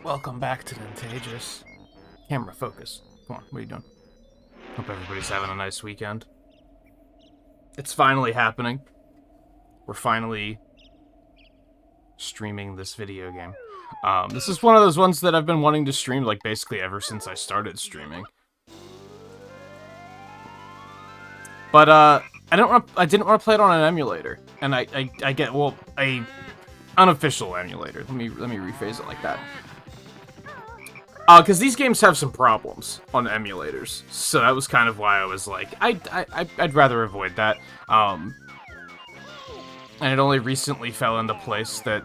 Welcome back to Nintagious. Camera focus. Come on, what are you doing? Hope everybody's having a nice weekend. It's finally happening. We're finally streaming this video game. This is one of those ones that I've been wanting to stream, like, basically ever since I started streaming. But, I didn't want to play it on an emulator. And I get, well, a unofficial emulator. Let me rephrase it like that. Because these games have some problems on emulators, so that was kind of why I was like, I'd rather avoid that. And it only recently fell into place that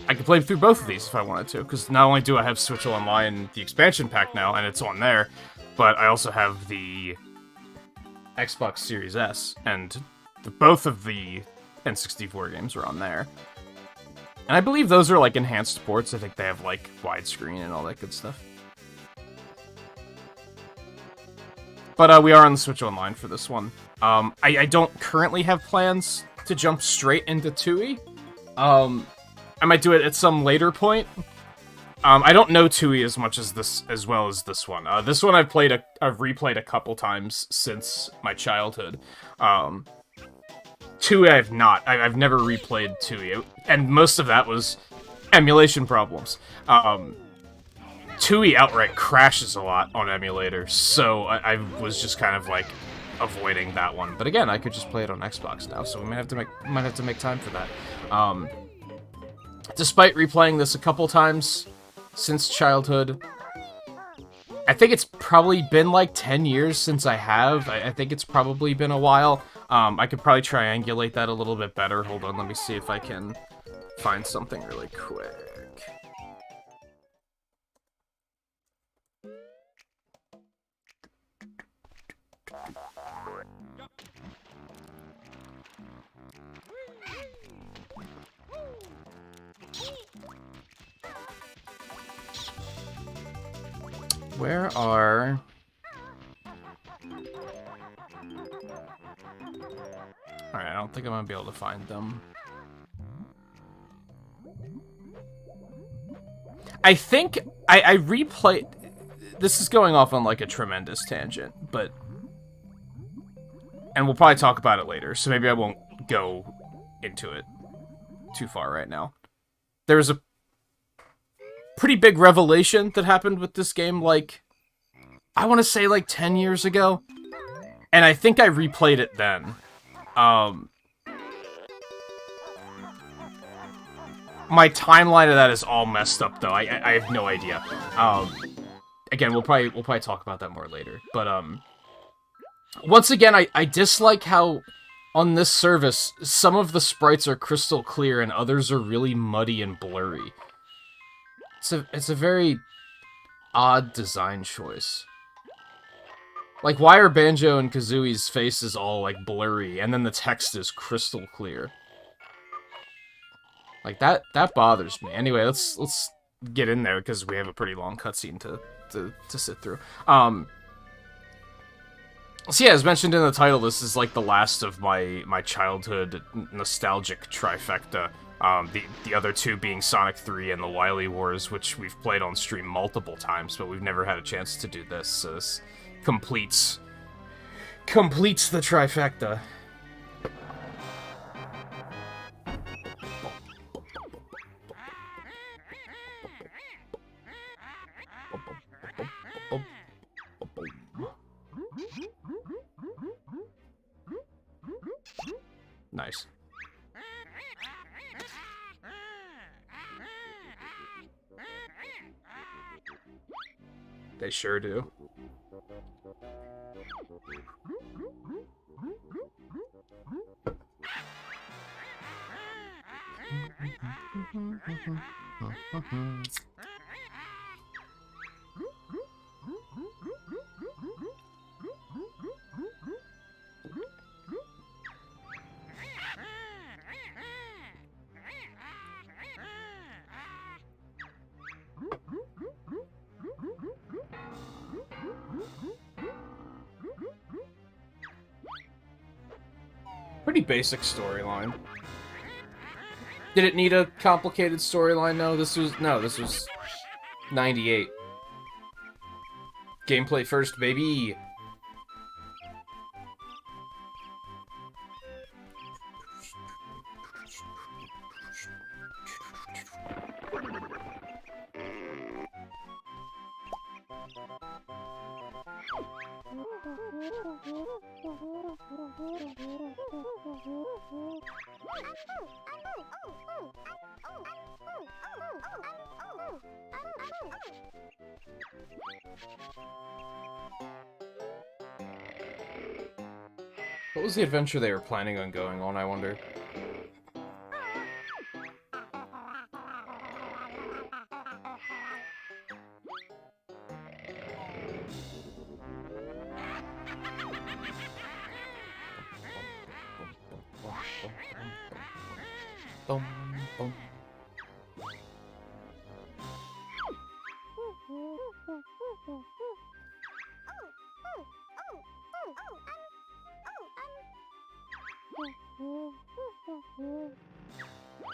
I could play through both of these if I wanted to, because not only do I have Switch Online, the expansion pack now, and it's on there, but I also have the Xbox Series S, and both of the N64 games are on there. And I believe those are, like, enhanced ports. I think they have, like, widescreen and all that good stuff. But we are on the Switch Online for this one. I don't currently have plans to jump straight into Tui. I might do it at some later point. I don't know Tui as much as as well as this one. This one I've replayed a couple times since my childhood. Tui I've not. I've never replayed Tui, and most of that was emulation problems. Tui outright crashes a lot on emulators, so I was just kind of like avoiding that one. But again, I could just play it on Xbox now, so we might have to make time for that. Despite replaying this a couple times since childhood, I think it's probably been like 10 years since I have. I think it's probably been a while. I could probably triangulate that a little bit better. Hold on, let me see if I can find something really quick. Where are... Alright, I don't think I'm gonna be able to find them. I think I replayed... This is going off on, like, a tremendous tangent, but... And we'll probably talk about it later, so maybe I won't go into it too far right now. There's a pretty big revelation that happened with this game, like, I want to say, like, 10 years ago. And I think I replayed it then. My timeline of that is all messed up, though. I have no idea. Again, we'll probably talk about that more later. But, once again, I dislike how, on this service, some of the sprites are crystal clear and others are really muddy and blurry. It's a very odd design choice. Like, why are Banjo and Kazooie's faces all, like, blurry, and then the text is crystal clear? Like, that bothers me. Anyway, let's get in there, because we have a pretty long cutscene to sit through. So yeah, as mentioned in the title, this is, like, the last of my childhood nostalgic trifecta. The other two being Sonic 3 and the Wily Wars, which we've played on stream multiple times, but we've never had a chance to do this, so this completes the trifecta. Nice. They sure do. Pretty basic storyline. Did it need a complicated storyline? No, this was 98. Gameplay first, baby. What was the adventure they were planning on going on, I wonder? Boom, boom.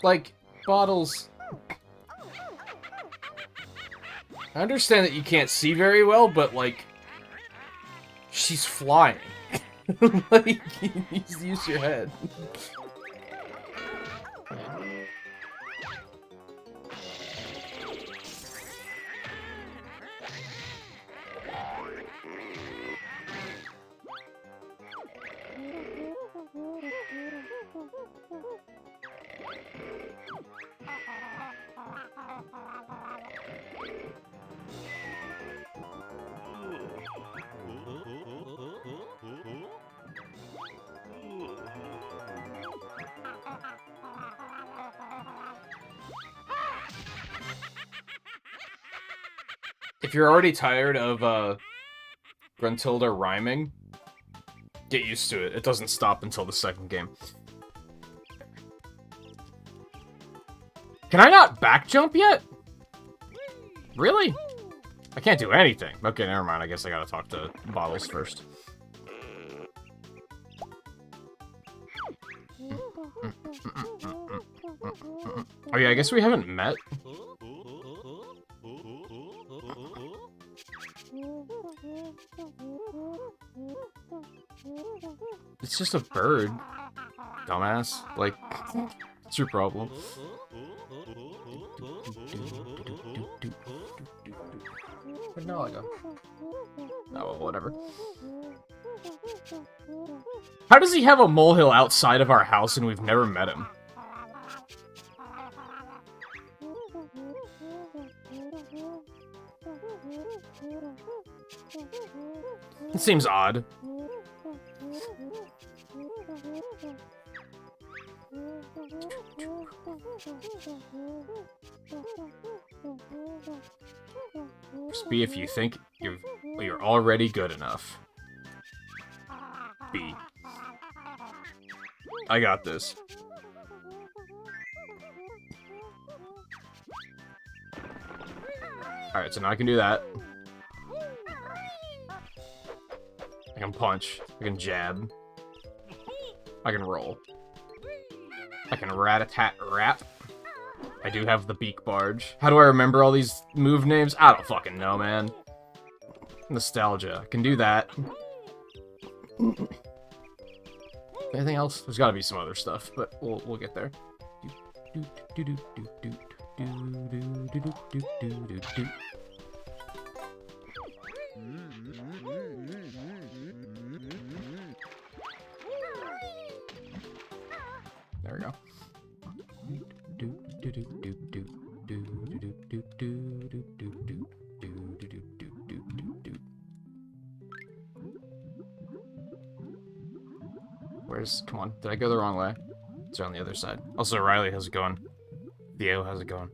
Like, Bottles... I understand that you can't see very well, but, like... She's flying. Like, you need to use your head. If you're already tired of, Gruntilda rhyming, get used to it. It doesn't stop until the second game. Can I not back jump yet? Really? I can't do anything. Okay, never mind. I guess I gotta talk to Bottles first. Oh yeah, I guess we haven't met. It's just a bird, dumbass. Like, what's your problem? Where'd Nala go? Oh, well, whatever. How does he have a molehill outside of our house and we've never met him? It seems odd. Just B if you think you're already good enough. B. I got this. Alright, so now I can do that. I can punch. I can jab. I can roll. I can rat-a-tat-rap. I do have the beak barge. How do I remember all these move names? I don't fucking know, man. Nostalgia. I can do that. Anything else? There's gotta be some other stuff, but we'll get there. There we go. Come on, did I go the wrong way? It's on the other side. Also, Riley, how's it going? Theo, how's it going?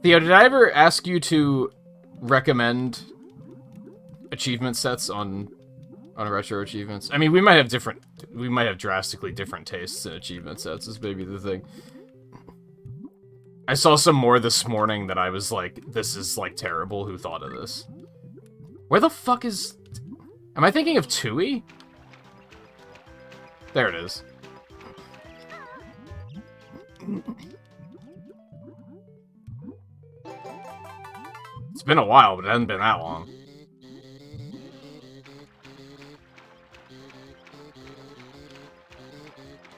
Theo, did I ever ask you to recommend achievement sets on retro achievements? I mean, we might have drastically different tastes in achievement sets, is maybe the thing. I saw some more this morning that I was like, this is, like, terrible. Who thought of this? Where the fuck is... Am I thinking of Tui? There it is. It's been a while, but it hasn't been that long.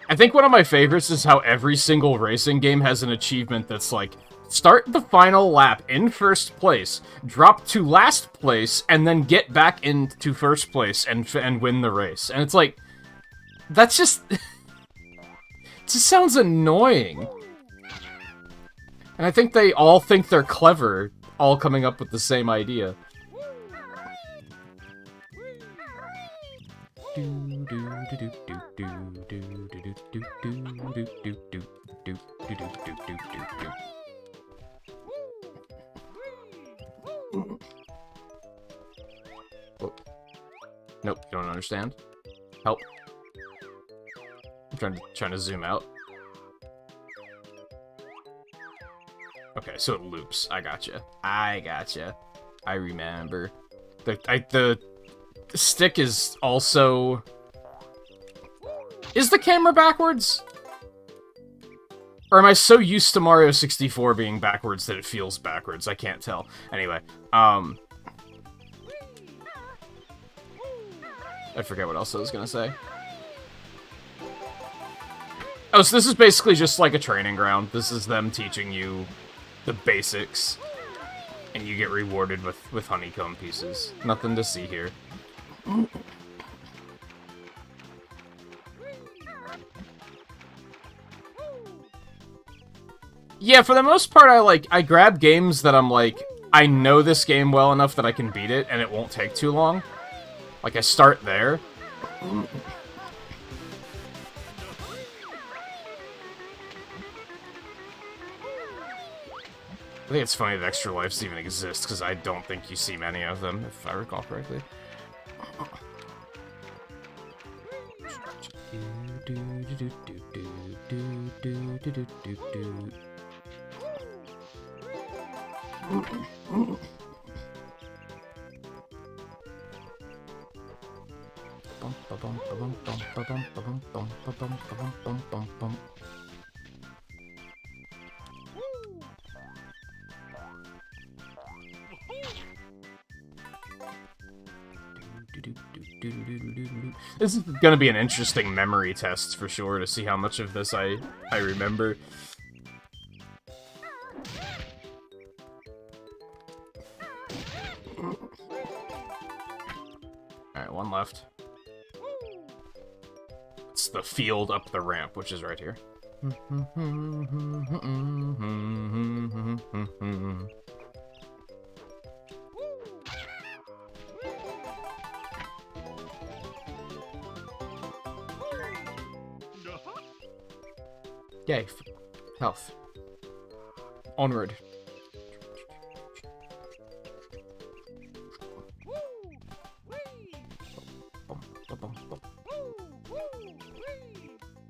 I think one of my favorites is how every single racing game has an achievement that's like, start the final lap in first place, drop to last place, and then get back into first place and win the race. And it's like, that's just... it just sounds annoying. And I think they all think they're clever, all coming up with the same idea. Oh. Nope, you don't understand. Help. I'm trying to zoom out. Okay, so it loops. I gotcha. I remember. The stick is also... Is the camera backwards? Or am I so used to Mario 64 being backwards that it feels backwards? I can't tell. Anyway, I forget what else I was gonna say. Oh, so this is basically just like a training ground. This is them teaching you the basics. And you get rewarded with honeycomb pieces. Nothing to see here. Yeah, for the most part, I grab games that I'm like, I know this game well enough that I can beat it, and it won't take too long. Like, I start there. I think it's funny that extra lives even exist, because I don't think you see many of them, if I recall correctly. This is gonna be an interesting memory test for sure to see how much of this I remember. Alright, one left. It's the field up the ramp, which is right here. Yay, health. Onward.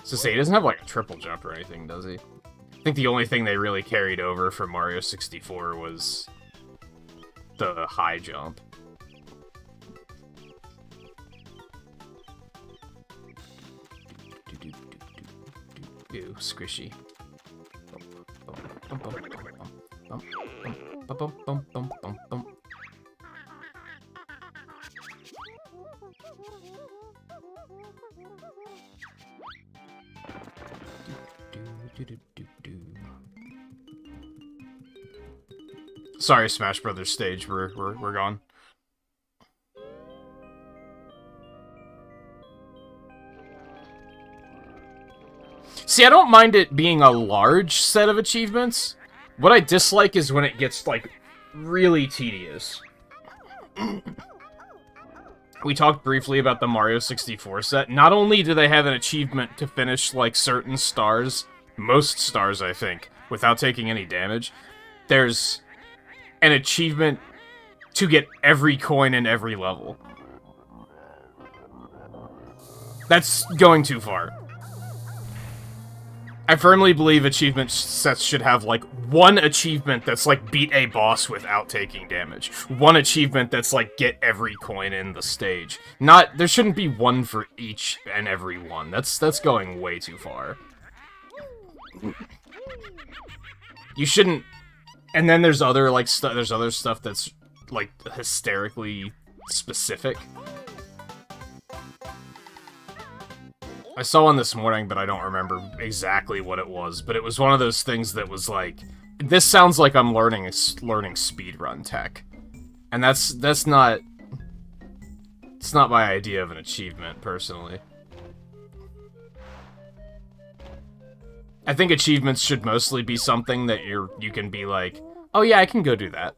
So say he doesn't have like a triple jump or anything, does he? I think the only thing they really carried over from Mario 64 was the high jump. Ew, squishy. Sorry, Smash Brothers stage, we're gone. See, I don't mind it being a large set of achievements. What I dislike is when it gets, like, really tedious. We talked briefly about the Mario 64 set. Not only do they have an achievement to finish, like, certain stars, most stars, I think, without taking any damage, there's an achievement to get every coin in every level. That's going too far. I firmly believe achievement sets should have, like, one achievement that's, like, beat a boss without taking damage. One achievement that's, like, get every coin in the stage. There shouldn't be one for each and every one. That's going way too far. You shouldn't... And then there's other, like, there's other stuff that's, like, hysterically specific. I saw one this morning, but I don't remember exactly what it was. But it was one of those things that was like, this sounds like I'm learning speedrun tech, and that's not. It's not my idea of an achievement, personally. I think achievements should mostly be something that you can be like, oh yeah, I can go do that.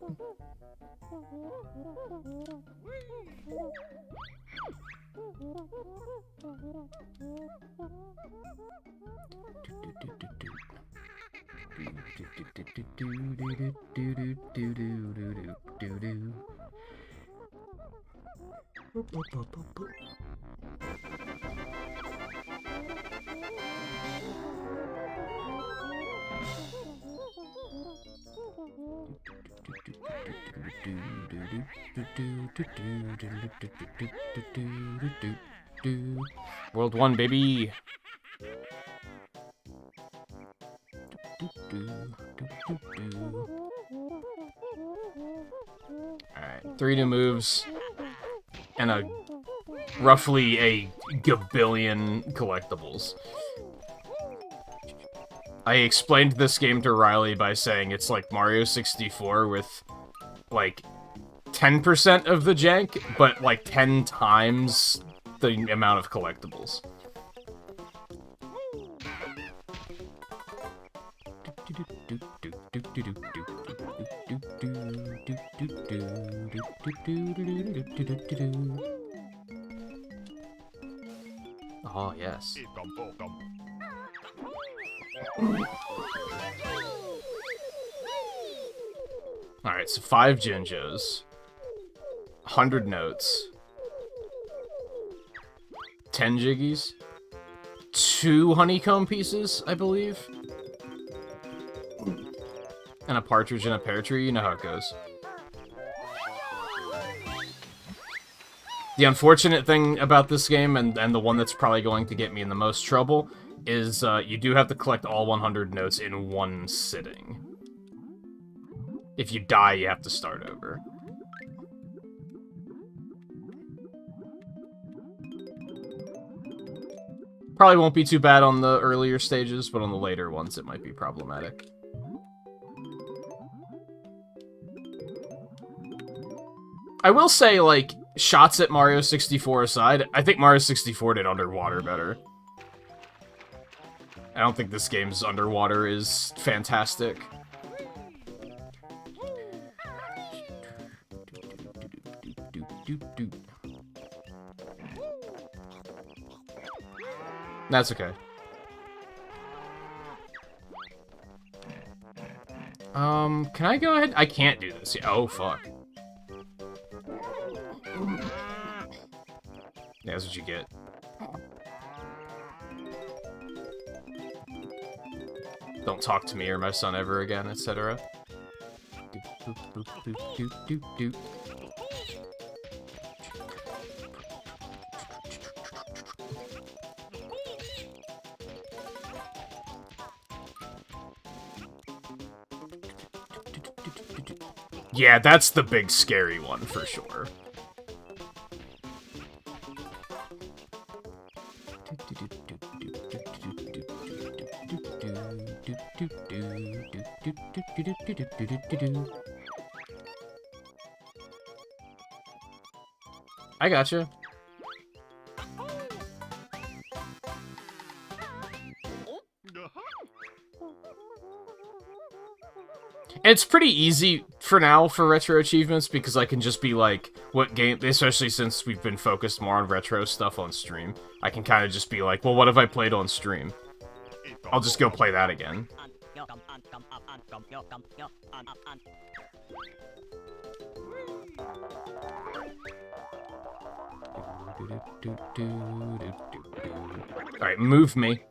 World 1, baby! Alright, 3 new moves, and roughly a gabillion collectibles. I explained this game to Riley by saying it's like Mario 64 with, like, 10% of the jank, but, like, 10 times the amount of collectibles. Oh, yes. Alright, so 5 Jinjos, 100 notes, 10 Jiggies, 2 honeycomb pieces, I believe, and a partridge in a pear tree. You know how it goes. The unfortunate thing about this game, and the one that's probably going to get me in the most trouble, is you do have to collect all 100 notes in one sitting. If you die, you have to start over. Probably won't be too bad on the earlier stages, but on the later ones it might be problematic. I will say, like, shots at Mario 64 aside, I think Mario 64 did Underwater better. I don't think this game's Underwater is fantastic. That's okay. Can I go ahead? I can't do this. Oh, fuck. Yeah, that's what you get. Don't talk to me or my son ever again, etc. Yeah, that's the big scary one for sure. I gotcha. It's pretty easy for now for retro achievements because I can just be like, what game, especially since we've been focused more on retro stuff on stream, I can kind of just be like, well, what have I played on stream? I'll just go play that again. Alright, move me.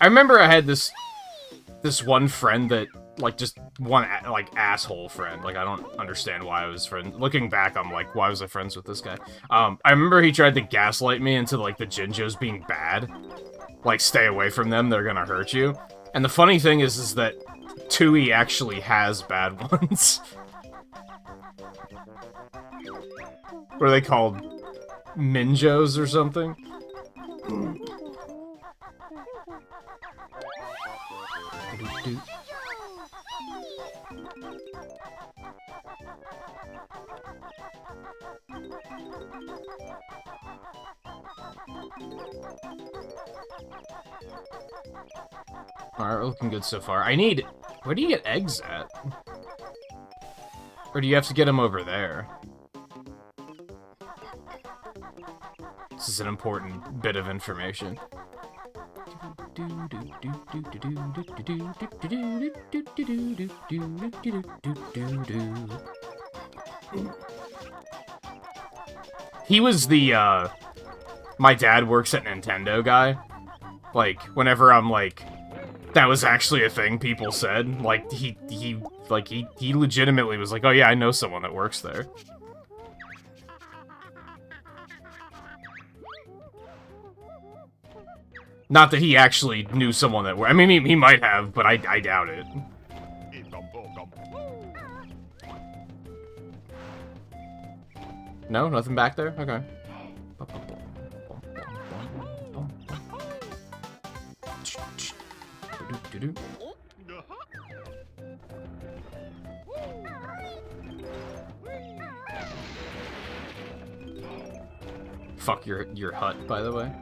I remember I had this one friend that, like, just one, like, asshole friend. Like, I don't understand why I was friends. Looking back, I'm like, why was I friends with this guy? I remember he tried to gaslight me into, like, the Jinjos being bad. Like, stay away from them, they're gonna hurt you. And the funny thing is that Tui actually has bad ones. What are they called? Minjos or something? Alright, we're looking good so far. I need... Where do you get eggs at? Or do you have to get them over there? This is an important bit of information. He was the, my dad works at Nintendo guy. Like, whenever I'm like, that was actually a thing people said, like, he legitimately was like, oh yeah, I know someone that works there. Not that he actually knew someone that worked. I mean, he might have, but I doubt it. No? Nothing back there? Okay. Fuck your hut, by the way.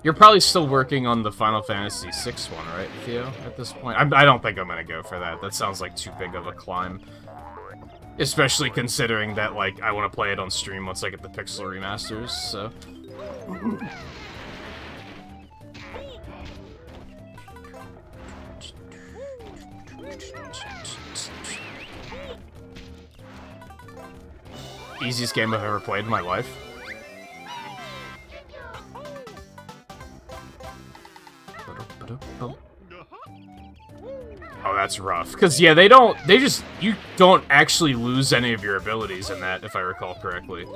You're probably still working on the Final Fantasy VI one, right, Theo, at this point? I don't think I'm gonna go for that. That sounds like too big of a climb. Especially considering that, like, I want to play it on stream once I get the pixel remasters, so... Easiest game I've ever played in my life. Oh, that's rough. Because, yeah, you don't actually lose any of your abilities in that, if I recall correctly.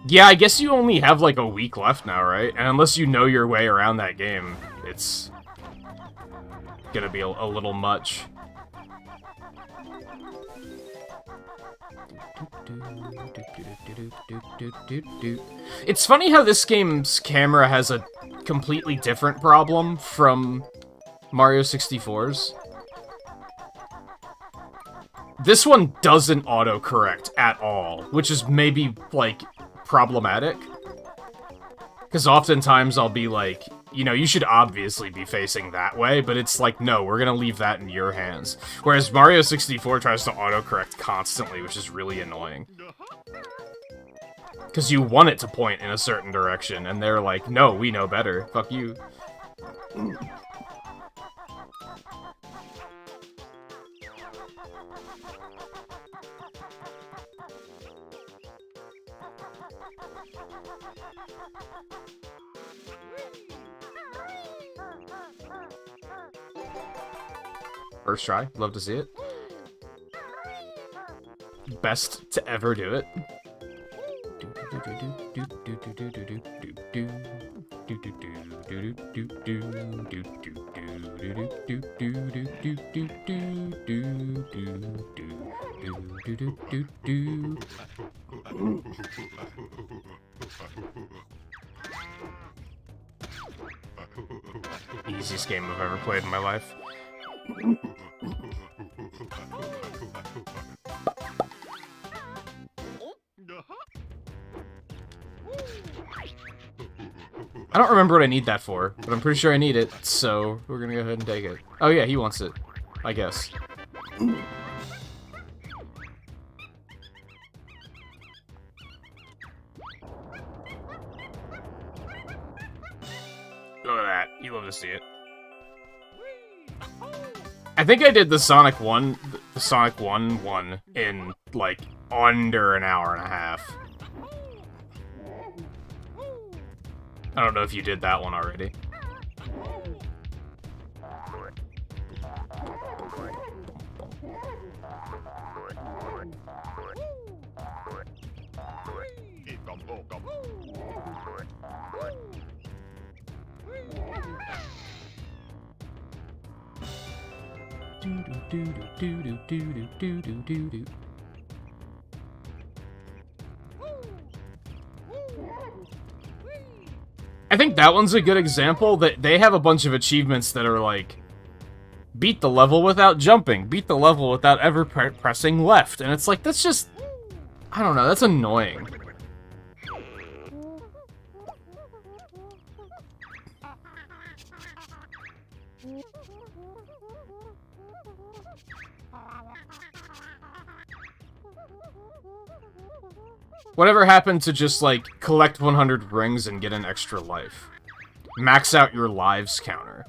Yeah, I guess you only have, like, a week left now, right? And unless you know your way around that game, it's gonna be a little much. It's funny how this game's camera has a completely different problem from Mario 64's. This one doesn't autocorrect at all, which is maybe, like, problematic. Because oftentimes I'll be like, you know, you should obviously be facing that way, but it's like, no, we're gonna leave that in your hands. Whereas Mario 64 tries to autocorrect constantly, which is really annoying. Because you want it to point in a certain direction, and they're like, no, we know better. Fuck you. First try, love to see it. Best to ever do it. Easiest game I've ever played in my life. I don't remember what I need that for, but I'm pretty sure I need it, so we're gonna go ahead and take it. Oh yeah, he wants it, I guess. You love to see it. I think I did the Sonic 1 one in, like, under an hour and a half. I don't know if you did that one already. I think that one's a good example that they have a bunch of achievements that are like, beat the level without jumping, beat the level without ever pressing left, and it's like, that's just, I don't know, that's annoying. Whatever happened to just, like, collect 100 rings and get an extra life? Max out your lives counter.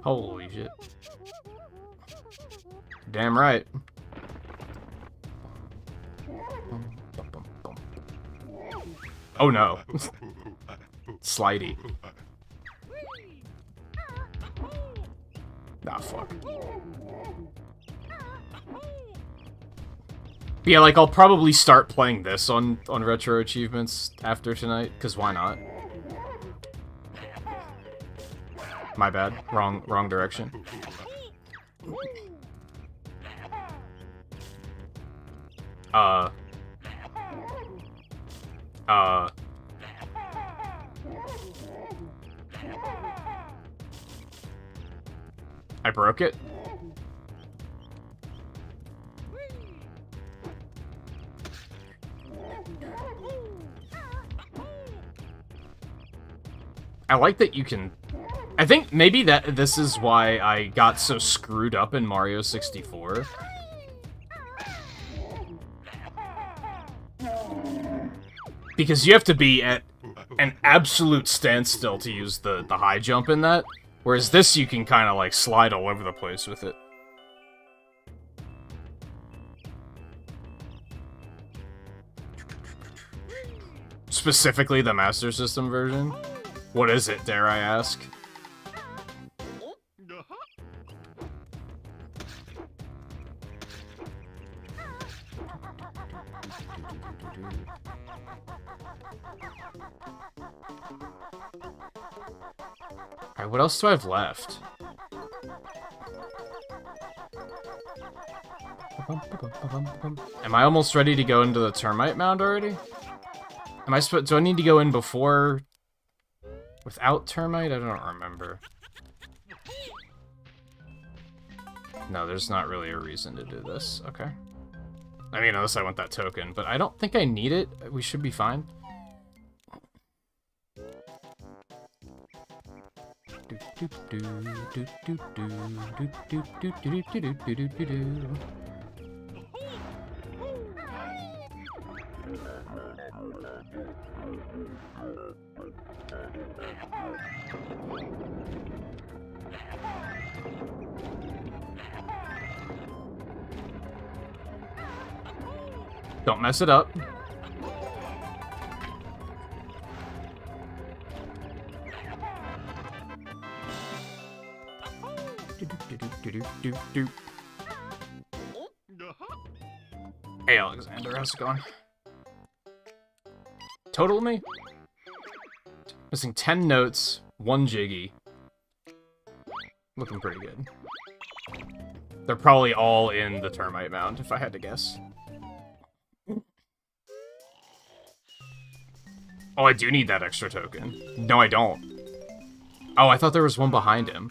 Holy shit. Damn right. Oh no. Slidey. Nah, fuck. But yeah, like, I'll probably start playing this on Retro Achievements after tonight, because why not? My bad. Wrong direction. I broke it? I like that you can... I think maybe that this is why I got so screwed up in Mario 64. Because you have to be at an absolute standstill to use the high jump in that. Whereas this, you can kind of, like, slide all over the place with it. Specifically the Master System version? What is it, dare I ask? Alright, what else do I have left? Am I almost ready to go into the termite mound already? Am I do I need to go in before... without termite? I don't remember. No, there's not really a reason to do this. Okay. I mean, unless I want that token, but I don't think I need it. We should be fine. Don't mess it up. Hey, Alexander, how's it going? Total me? Missing 10 notes, 1 jiggy. Looking pretty good. They're probably all in the termite mound, if I had to guess. Oh, I do need that extra token. No, I don't. Oh, I thought there was one behind him.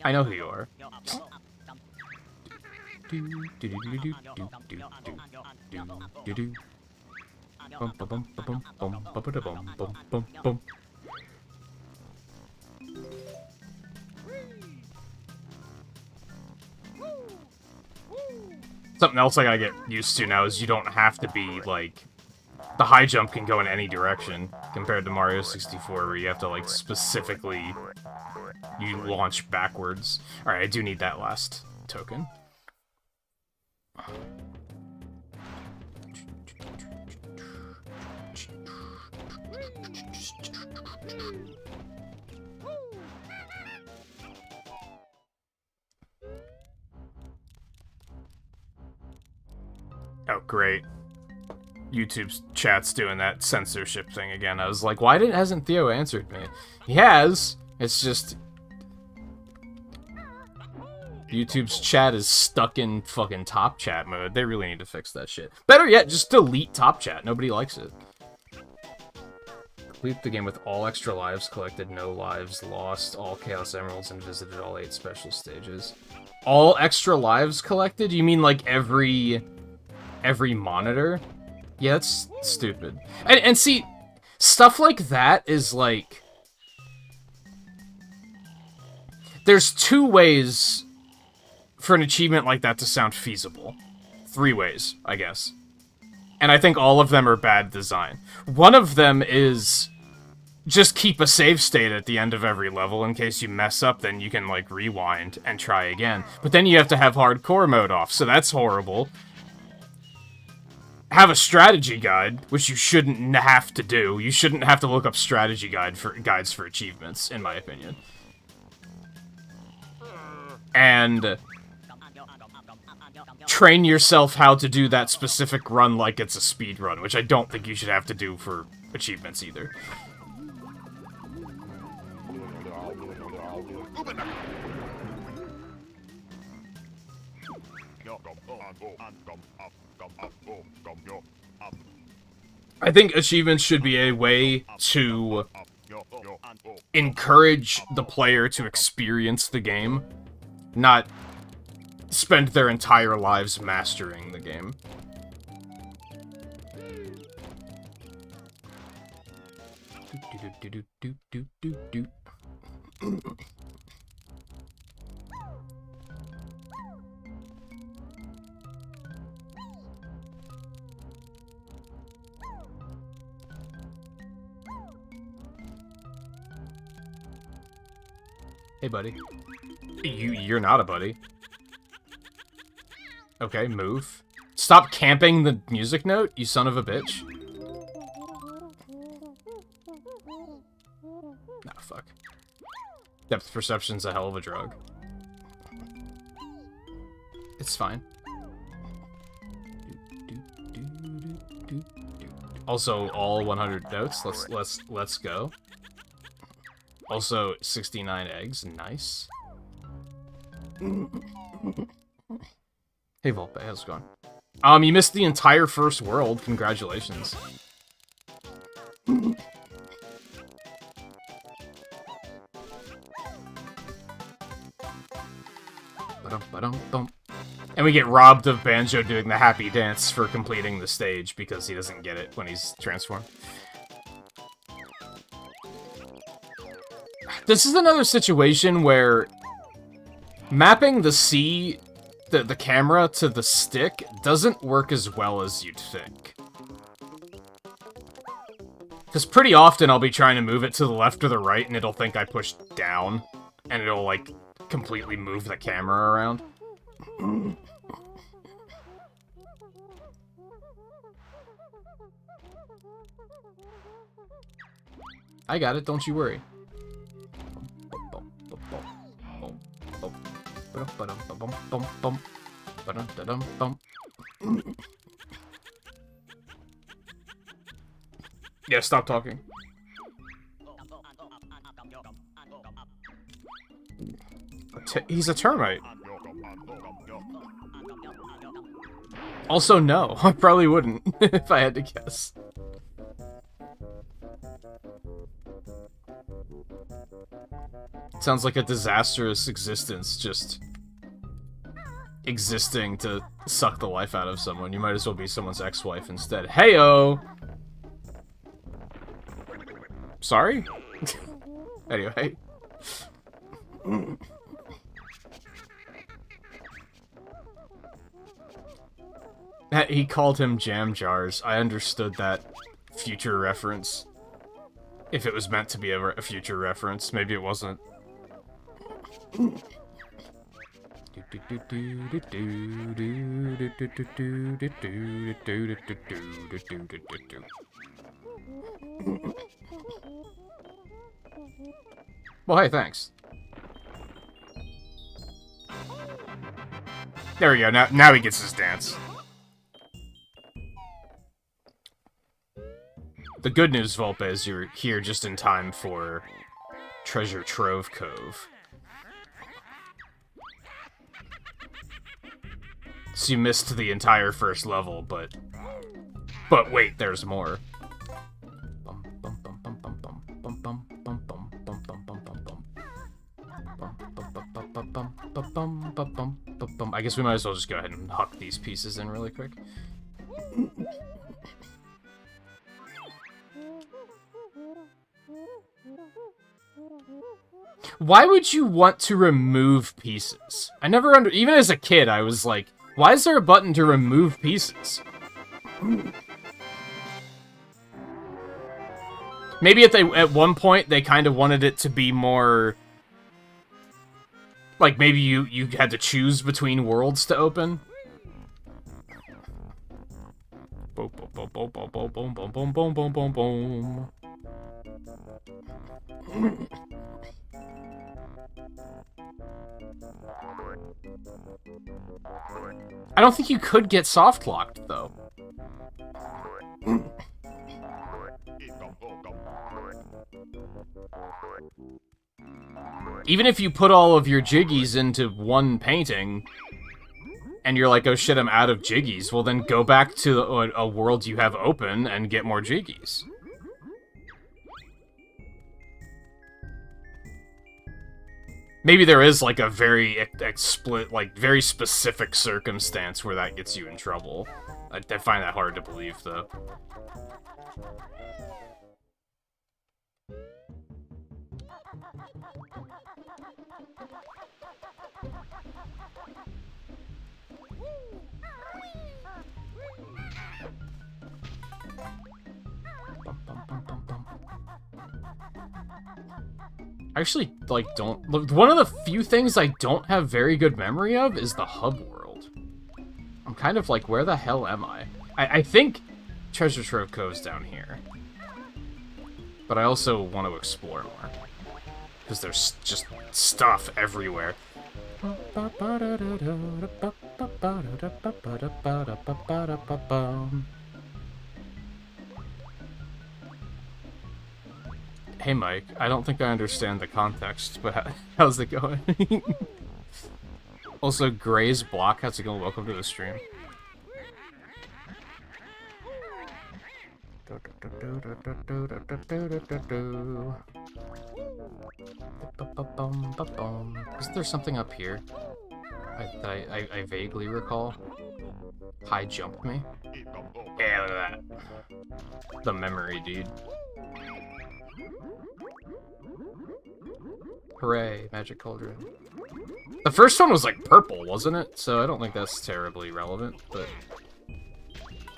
I know who you are. Something else I gotta get used to now is you don't have to be, like... The high jump can go in any direction, compared to Mario 64, where you have to, like, specifically... You launch backwards. Alright, I do need that last token. Oh, great. YouTube's chat's doing that censorship thing again. I was like, why hasn't Theo answered me? He has. It's just... YouTube's chat is stuck in fucking top chat mode. They really need to fix that shit. Better yet, just delete top chat. Nobody likes it. Complete the game with all extra lives collected, no lives lost, all Chaos Emeralds, and visited all 8 special stages. All extra lives collected? You mean like every monitor? Yeah, that's stupid. And see, stuff like that is like... There's 2 ways for an achievement like that to sound feasible. 3 ways, I guess. And I think all of them are bad design. One of them is just keep a save state at the end of every level in case you mess up, then you can, like, rewind and try again. But then you have to have hardcore mode off, so that's horrible. Have a strategy guide, which you shouldn't have to do. You shouldn't have to look up strategy guides for achievements, in my opinion. And train yourself how to do that specific run like it's a speed run, which I don't think you should have to do for achievements either. I think achievements should be a way to encourage the player to experience the game, not spend their entire lives mastering the game. Hey, buddy. You're not a buddy. Okay, move. Stop camping the music note, you son of a bitch. Nah, fuck. Depth perception's a hell of a drug. It's fine. Also, all 100 notes. Let's go. Also, 69 eggs. Nice. Hey, Volpe, how's it going? You missed the entire first world. Congratulations. And we get robbed of Banjo doing the happy dance for completing the stage because he doesn't get it when he's transformed. This is another situation where mapping the the camera to the stick doesn't work as well as you'd think. Because pretty often I'll be trying to move it to the left or the right and it'll think I pushed down. And it'll, like, completely move the camera around. I got it, don't you worry. Yeah, stop talking. He's a termite. Also, no. I probably wouldn't, if I had to guess. Sounds like a disastrous existence, just existing to suck the life out of someone. You might as well be someone's ex-wife instead. Heyo! Sorry? Anyway. He called him jam jars. I understood that future reference. If it was meant to be a future reference, maybe it wasn't. Well, hey, thanks. There we go. Now he gets his dance. The good news, Volpe, is you're here just in time for Treasure Trove Cove. So you missed the entire first level, but wait, there's more. I guess we might as well just go ahead and huck these pieces in really quick. Why would you want to remove pieces? I never even as a kid, I was like, why is there a button to remove pieces? Maybe at one point they kind of wanted it to be more like maybe you had to choose between worlds to open. Boom boom boom boom boom boom boom boom boom boom boom boom. I don't think you could get soft locked though. Even if you put all of your jiggies into one painting, and you're like, oh shit, I'm out of jiggies, well then go back to a world you have open and get more jiggies. Maybe there is like a very very specific circumstance where that gets you in trouble. I find that hard to believe, though. I actually, like, don't... One of the few things I don't have very good memory of is the hub world. I'm kind of like, where the hell am I? I think Treasure Trove Cove's down here. But I also want to explore more. Because there's just stuff everywhere. Hey Mike, I don't think I understand the context, but how's it going? Also, Gray's Block, how's it going? Welcome to the stream. Isn't there something up here that I vaguely recall? High jump me? Yeah, look at that. The memory, dude. Hooray, Magic Cauldron. The first one was like purple, wasn't it? So I don't think that's terribly relevant, but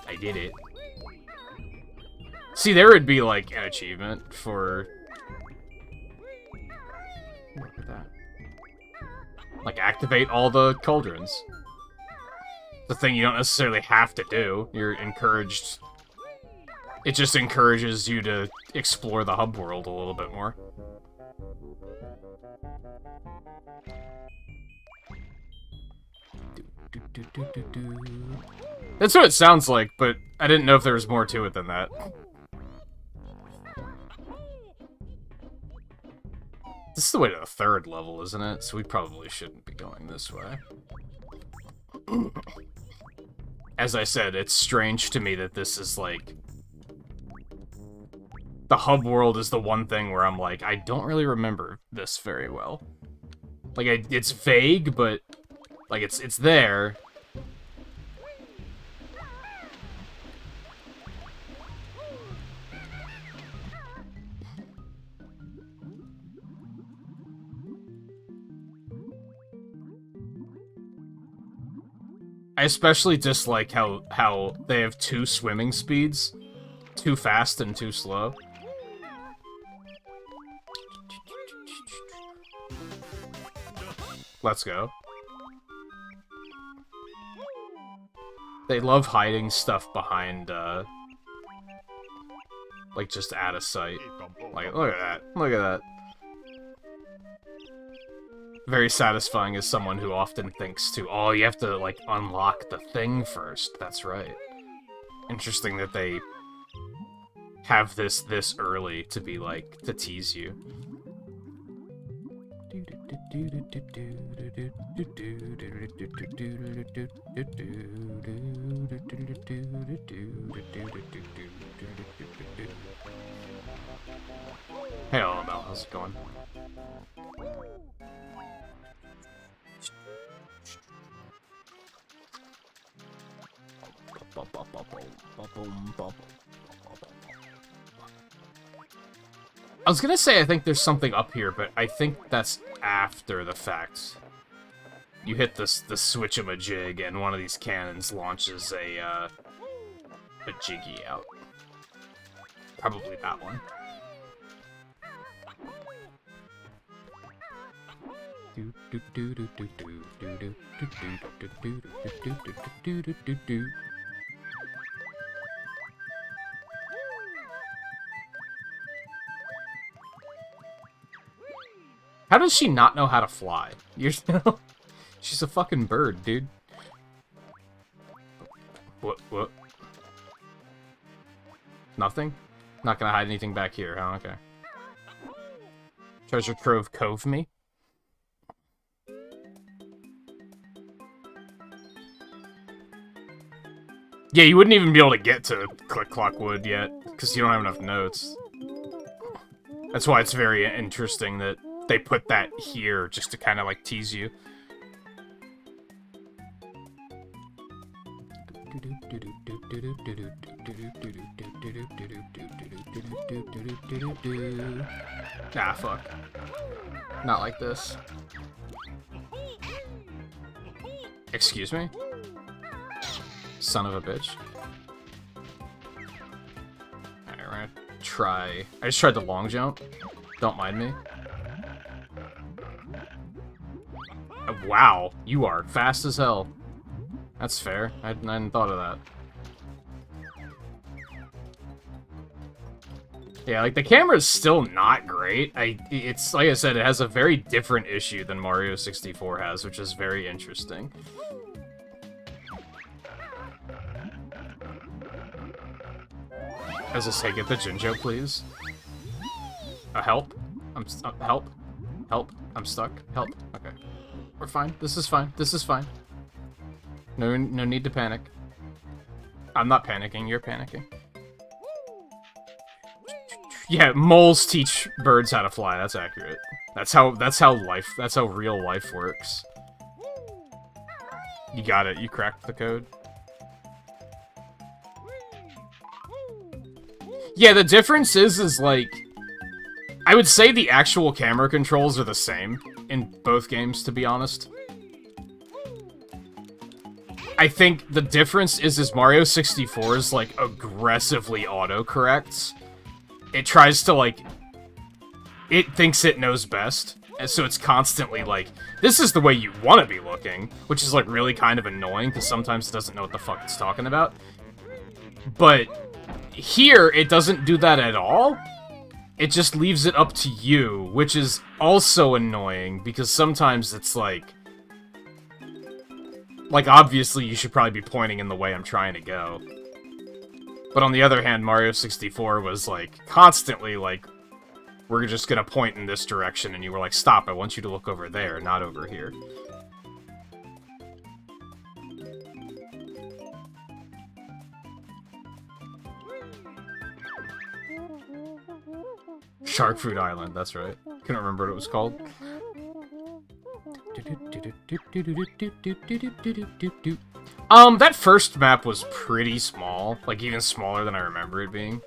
I did it. See, there would be like an achievement for... Look at that. Like, activate all the cauldrons. The thing you don't necessarily have to do. You're encouraged... It just encourages you to explore the hub world a little bit more. That's what it sounds like, but I didn't know if there was more to it than that. This is the way to the third level, isn't it? So we probably shouldn't be going this way. As I said, it's strange to me that this is like... The hub world is the one thing where I'm like, I don't really remember this very well. Like, it's vague, but... Like, it's there. I especially dislike how they have 2 swimming speeds. Too fast and too slow. Let's go. They love hiding stuff behind, like, just out of sight. Like, look at that. Look at that. Very satisfying as someone who often thinks to, oh, you have to, like, unlock the thing first. That's right. Interesting that they have this early to be, like, to tease you. Hey, Mel, how's it going? I was gonna say I think there's something up here, but I think that's after the fact. You hit the switch-a-majig, and one of these cannons launches a jiggy out. Probably that one. How does she not know how to fly? She's a fucking bird, dude. What? Nothing? Not gonna hide anything back here, huh? Okay. Treasure Trove Cove me? Yeah, you wouldn't even be able to get to Click Clock Wood yet, because you don't have enough notes. That's why it's very interesting that they put that here, just to kind of, like, tease you. Ah, fuck. Not like this. Excuse me? Son of a bitch. Alright, we're gonna try... I just tried the long jump. Don't mind me. Wow, you are fast as hell. That's fair. I hadn't thought of that. Yeah, like, the camera's still not great. It's, like I said, it has a very different issue than Mario 64 has, which is very interesting. As I say, get the Jinjo, please. Help? Help? Help? I'm stuck. Help. Okay. We're fine. This is fine. This is fine. No need to panic. I'm not panicking. You're panicking. Yeah, moles teach birds how to fly. That's accurate. That's how real life works. You got it. You cracked the code. Yeah, the difference is like, I would say the actual camera controls are the same in both games, to be honest. I think the difference is Mario 64 is, like, aggressively autocorrects. It tries to, like... It thinks it knows best, and so it's constantly like, this is the way you want to be looking, which is, like, really kind of annoying, because sometimes it doesn't know what the fuck it's talking about. But here, it doesn't do that at all. It just leaves it up to you, which is also annoying, because sometimes it's like... Like, obviously, you should probably be pointing in the way I'm trying to go. But on the other hand, Mario 64 was, like, constantly, like, we're just gonna point in this direction, and you were like, stop, I want you to look over there, not over here. Shark Food Island, that's right. Couldn't remember what it was called. That first map was pretty small. Like, even smaller than I remember it being.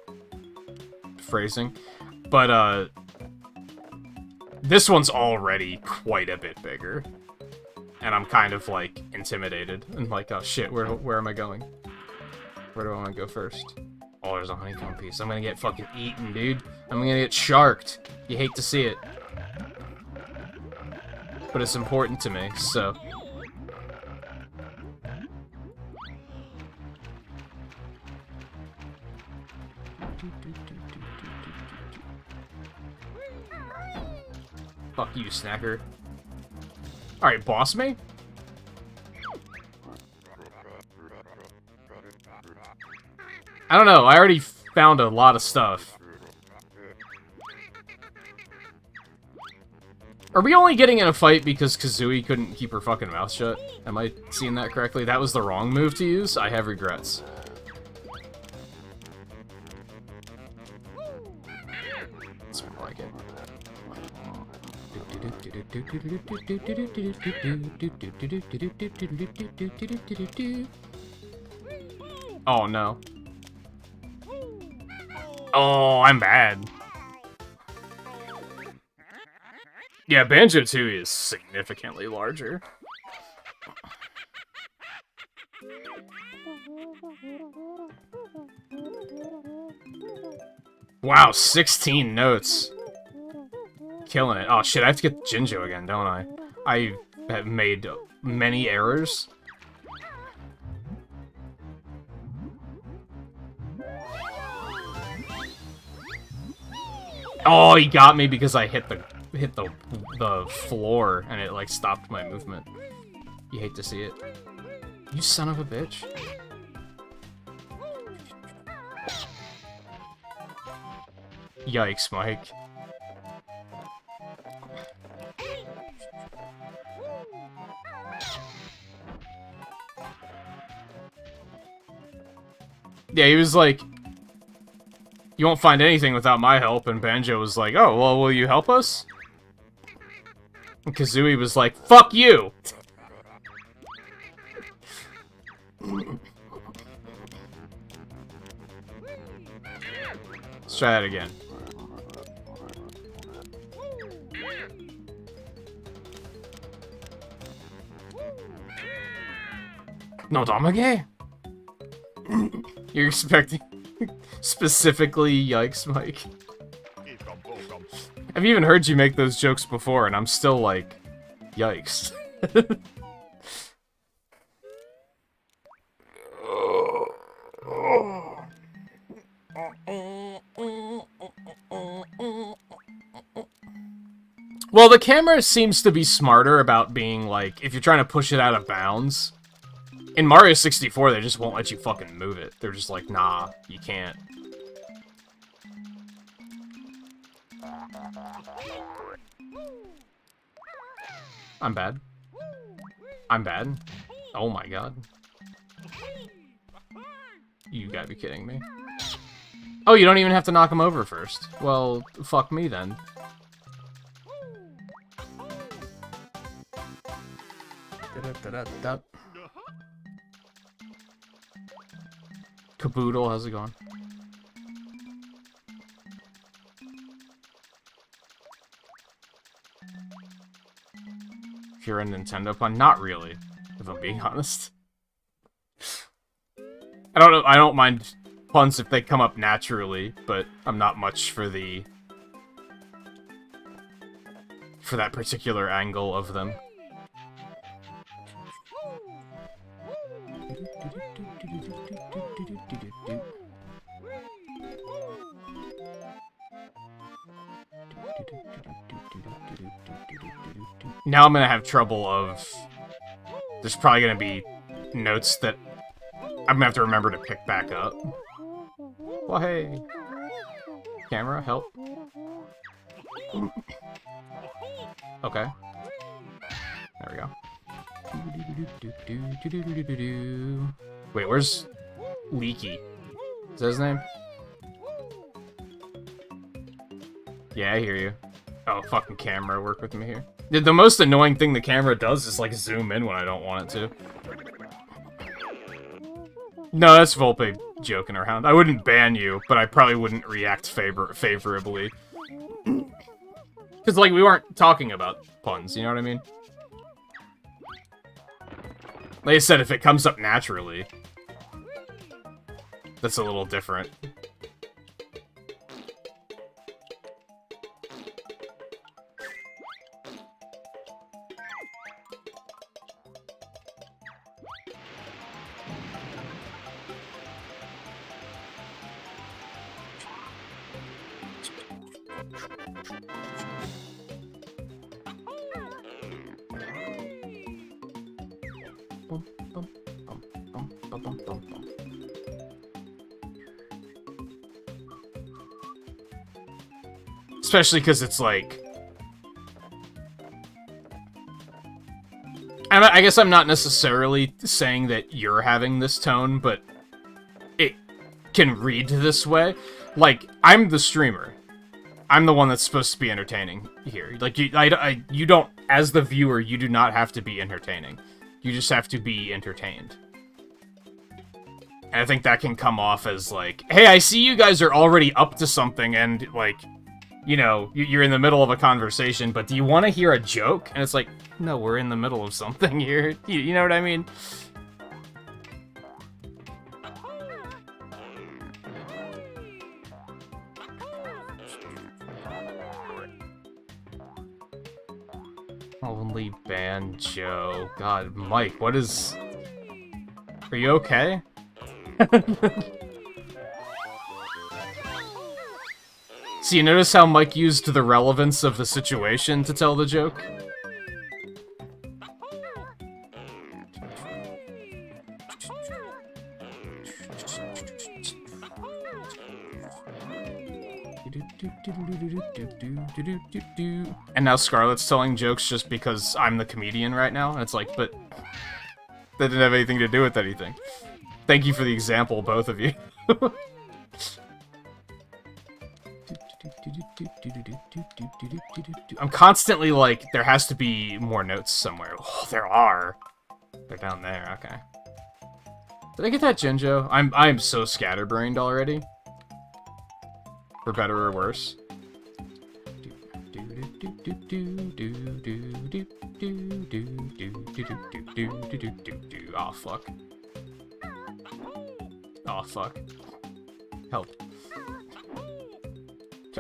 Phrasing. But, this one's already quite a bit bigger. and I'm kind of, like, intimidated. And like, oh shit, where am I going? Where do I want to go first? Oh, there's a honeycomb piece. I'm gonna get fucking eaten, dude. I'm gonna get sharked. You hate to see it. But it's important to me, so... Fuck you, Snacker. Alright, boss me? I don't know, I already found a lot of stuff. Are we only getting in a fight because Kazooie couldn't keep her fucking mouth shut? Am I seeing that correctly? That was the wrong move to use? I have regrets. That's more like it. Oh no. Oh, I'm bad. Yeah, Banjo-Kazooie is significantly larger. Wow, 16 notes. Killing it. Oh shit, I have to get Jinjo again, don't I? I have made many errors. Oh, he got me because I hit the floor and it like stopped my movement. You hate to see it. You son of a bitch. Yikes, Mike. Yeah, he was like, you won't find anything without my help, and Banjo was like, oh, well, will you help us? And Kazooie was like, fuck you! Let's try that again. No damage? You're expecting... Specifically, yikes, Mike. I've even heard you make those jokes before, and I'm still like, yikes. Well, the camera seems to be smarter about being like, if you're trying to push it out of bounds. In Mario 64, they just won't let you fucking move it. They're just like, nah, you can't. I'm bad. I'm bad. Oh my god. You gotta be kidding me. Oh, you don't even have to knock him over first. Well, fuck me then. Caboodle, how's it going? If you're a Nintendo pun, not really, if I'm being honest. I don't know, I don't mind puns if they come up naturally, but I'm not much for that particular angle of them. Now I'm gonna have trouble of... There's probably gonna be notes that I'm gonna have to remember to pick back up. Well, hey. Camera, help. Okay. There we go. Wait, where's Leaky? Is that his name? Yeah, I hear you. Oh, fucking camera, work with me here. The most annoying thing the camera does is, like, zoom in when I don't want it to. No, that's Volpe joking around. I wouldn't ban you, but I probably wouldn't react favorably. Because, like, we weren't talking about puns, you know what I mean? Like I said, if it comes up naturally, that's a little different. Especially because it's like... I guess I'm not necessarily saying that you're having this tone, but it can read this way. Like, I'm the streamer. I'm the one that's supposed to be entertaining here. Like, you don't, as the viewer, you do not have to be entertaining. You just have to be entertained. And I think that can come off as like, hey, I see you guys are already up to something, and like... You know, you're in the middle of a conversation, but do you want to hear a joke? And it's like, no, we're in the middle of something here. You know what I mean? Only Banjo. God, Mike, what is... Are you okay? So you notice how Mike used the relevance of the situation to tell the joke? And now Scarlett's telling jokes just because I'm the comedian right now? And it's like, but... That didn't have anything to do with anything. Thank you for the example, both of you. I'm constantly like, there has to be more notes somewhere. Oh, there are. They're down there, okay. Did I get that Jinjo? I'm so scatterbrained already. For better or worse. Oh, fuck. Oh, fuck. Help.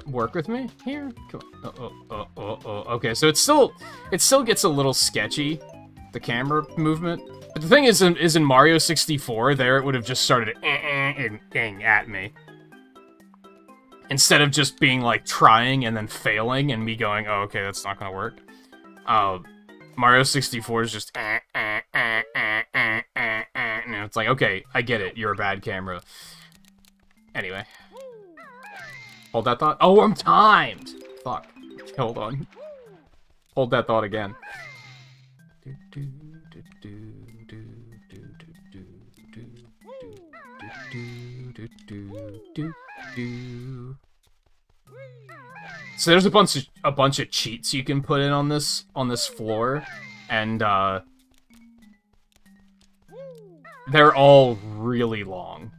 Work with me here? Okay, so it still gets a little sketchy, the camera movement. But the thing is in Mario 64, there it would have just started at me. Instead of just being like trying and then failing and me going, oh, okay, that's not gonna work. Mario 64 is just and it's like, okay, I get it, you're a bad camera. Anyway. Hold that thought. Oh, I'm timed! Fuck. Hold on. Hold that thought again. So there's a bunch of cheats you can put in on this floor, and they're all really long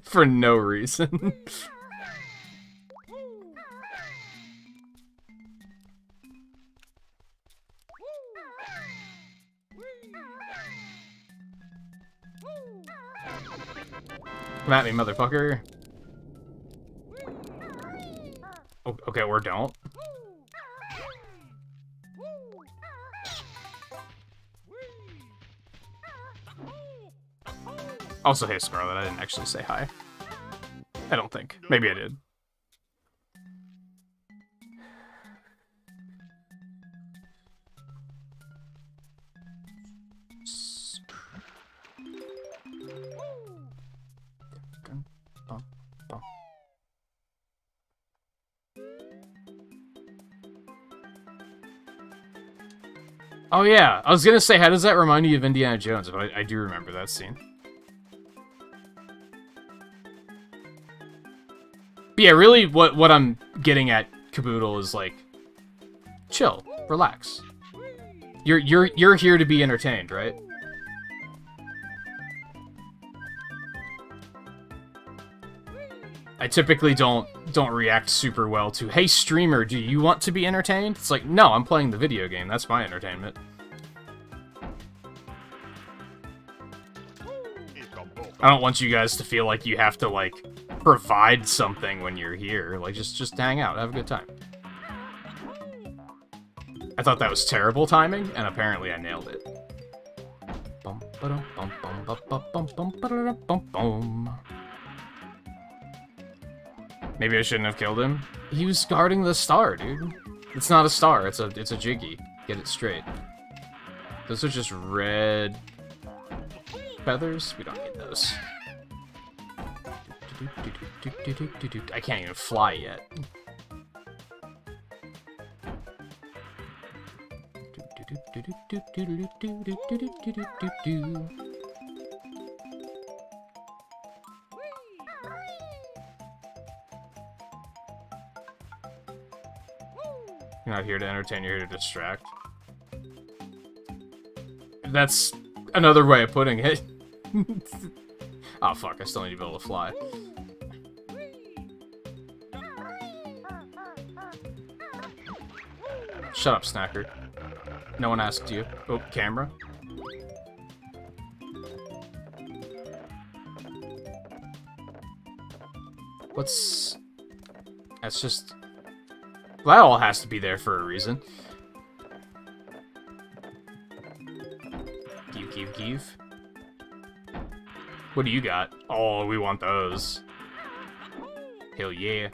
for no reason. Come at me, motherfucker. Okay, or don't. Also, hey, Scarlet, I didn't actually say hi. I don't think. Maybe I did. Oh yeah, I was gonna say, how does that remind you of Indiana Jones? But I do remember that scene. But yeah, really, what I'm getting at, Caboodle, is like, chill, relax. You're here to be entertained, right? I typically don't react super well to, hey streamer, do you want to be entertained? It's like, no, I'm playing the video game, that's my entertainment. I don't want you guys to feel like you have to, like, provide something when you're here. Like, just hang out, have a good time. I thought that was terrible timing, and apparently I nailed it. Maybe I shouldn't have killed him. He was guarding the star, dude. It's not a star, it's a Jiggy. Get it straight. Those are just red feathers? We don't need those. I can't even fly yet. You're not here to entertain, you're here to distract. That's another way of putting it. Oh fuck, I still need to be able to fly. Shut up, Snacker. No one asked you. Oh, camera. What's... That's just... That all has to be there for a reason. Give. What do you got? Oh, we want those. Hell yeah.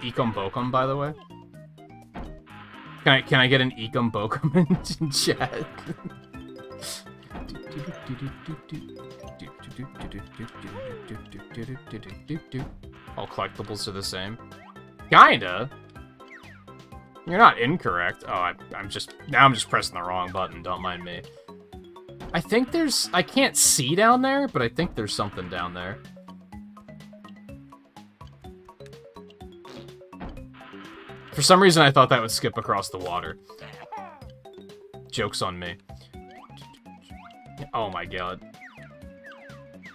Ecum Bokum, by the way. Can I get an Ecum Bokum in chat? All collectibles are the same. Kinda. You're not incorrect. Oh, I'm just pressing the wrong button. Don't mind me. I think there's... I can't see down there, but I think there's something down there. For some reason, I thought that would skip across the water. Joke's on me. Oh my god.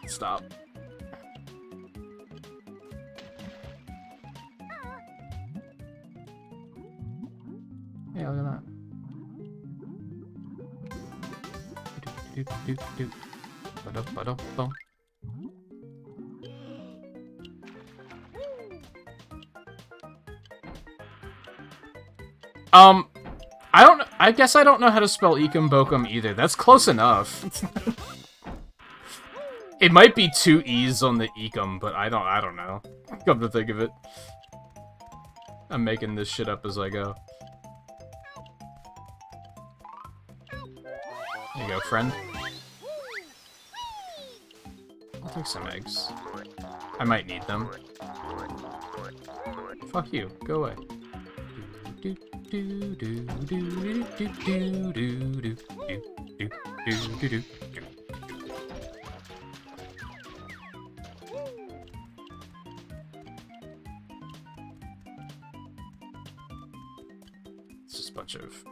Stop. Yeah, look at that. I guess I don't know how to spell Ecum Bokum either. That's close enough. It might be 2 E's on the Ecum, but I don't know. Come to think of it. I'm making this shit up as I go. There you go, friend. I'll take some eggs. I might need them. Fuck you. Go away. It's just a bunch of...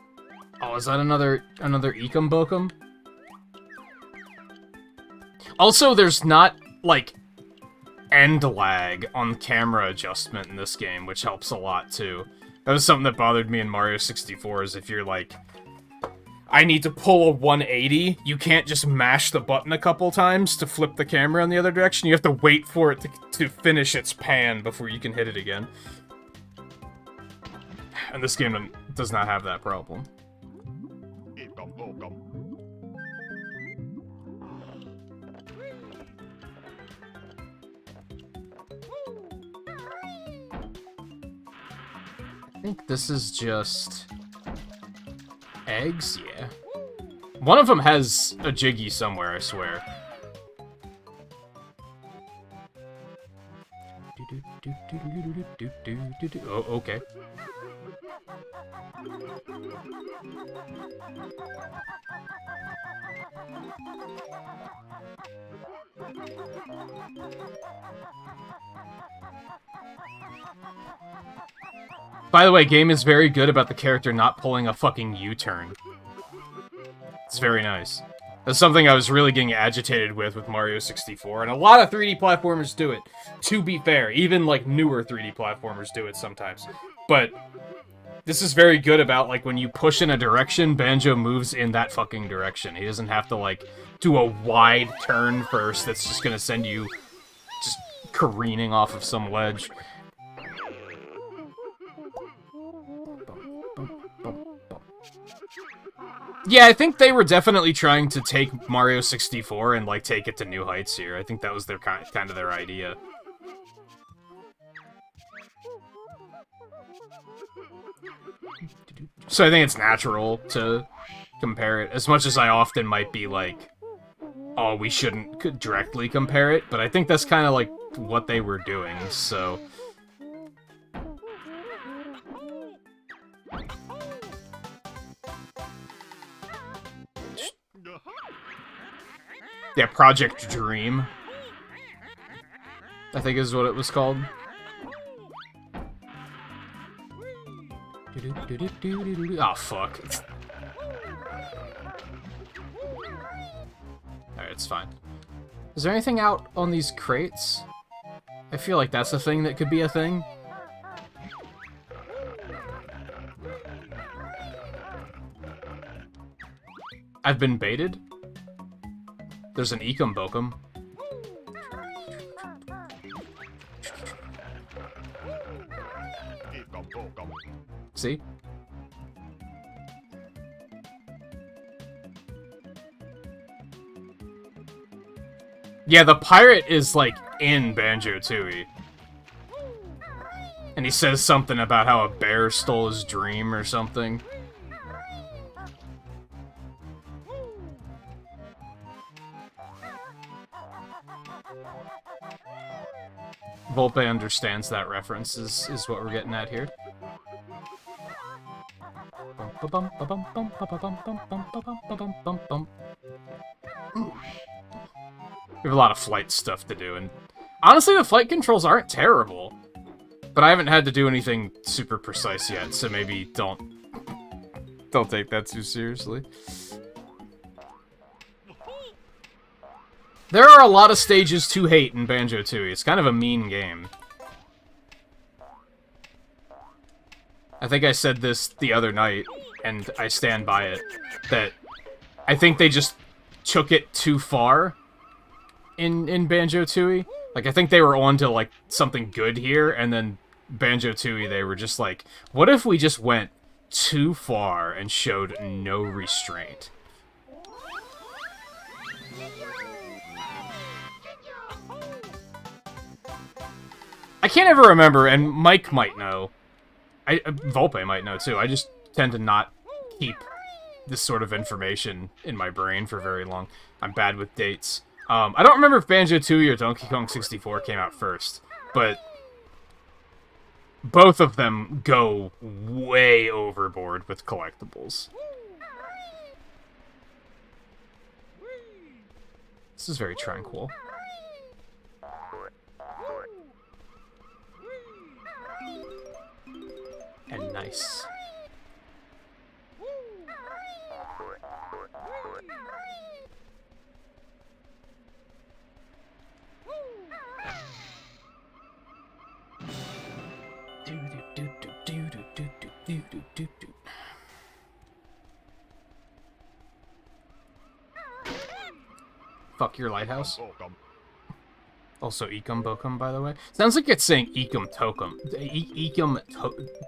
Oh, is that another Ecum Bokum? Also, there's not, like, end lag on camera adjustment in this game, which helps a lot, too. That was something that bothered me in Mario 64, is if you're like, I need to pull a 180, you can't just mash the button a couple times to flip the camera in the other direction. You have to wait for it to finish its pan before you can hit it again. And this game does not have that problem. I think this is just... eggs? Yeah. One of them has a Jiggy somewhere, I swear. Oh, okay. By the way, game is very good about the character not pulling a fucking U-turn. It's very nice. That's something I was really getting agitated with Mario 64, and a lot of 3D platformers do it, to be fair. Even, like, newer 3D platformers do it sometimes. But This is very good about, like, when you push in a direction, Banjo moves in that fucking direction. He doesn't have to, like, do a wide turn first that's just gonna send you just careening off of some ledge. Yeah, I think they were definitely trying to take Mario 64 and, like, take it to new heights here. I think that was their kind of their idea. So I think it's natural to compare it, as much as I often might be like, oh, we shouldn't directly compare it, but I think that's kind of like what they were doing, so... Yeah, Project Dream, I think is what it was called. Oh, fuck. Alright, it's fine. Is there anything out on these crates? I feel like that's a thing that could be a thing. I've been baited? There's an Ekum Bokum. See? Yeah, the pirate is, like, in Banjo-Tooie. And he says something about how a bear stole his dream or something. Volpe understands that reference, is what we're getting at here. We have a lot of flight stuff to do, and honestly, the flight controls aren't terrible. But I haven't had to do anything super precise yet, so maybe don't take that too seriously. There are a lot of stages to hate in Banjo-Tooie. It's kind of a mean game. I think I said this the other night, and I stand by it, that I think they just took it too far in Banjo-Tooie. Like, I think they were on to, like, something good here, and then Banjo-Tooie, they were just like, what if we just went too far and showed no restraint? I can't ever remember, and Mike might know. Volpe might know, too. I just tend to not keep this sort of information in my brain for very long. I'm bad with dates. I don't remember if Banjo-Tooie or Donkey Kong 64 came out first, but both of them go way overboard with collectibles. This is very tranquil. And nice. Fuck your lighthouse. Also, Ekum Bokum, by the way. Sounds like it's saying Ekum Tokum.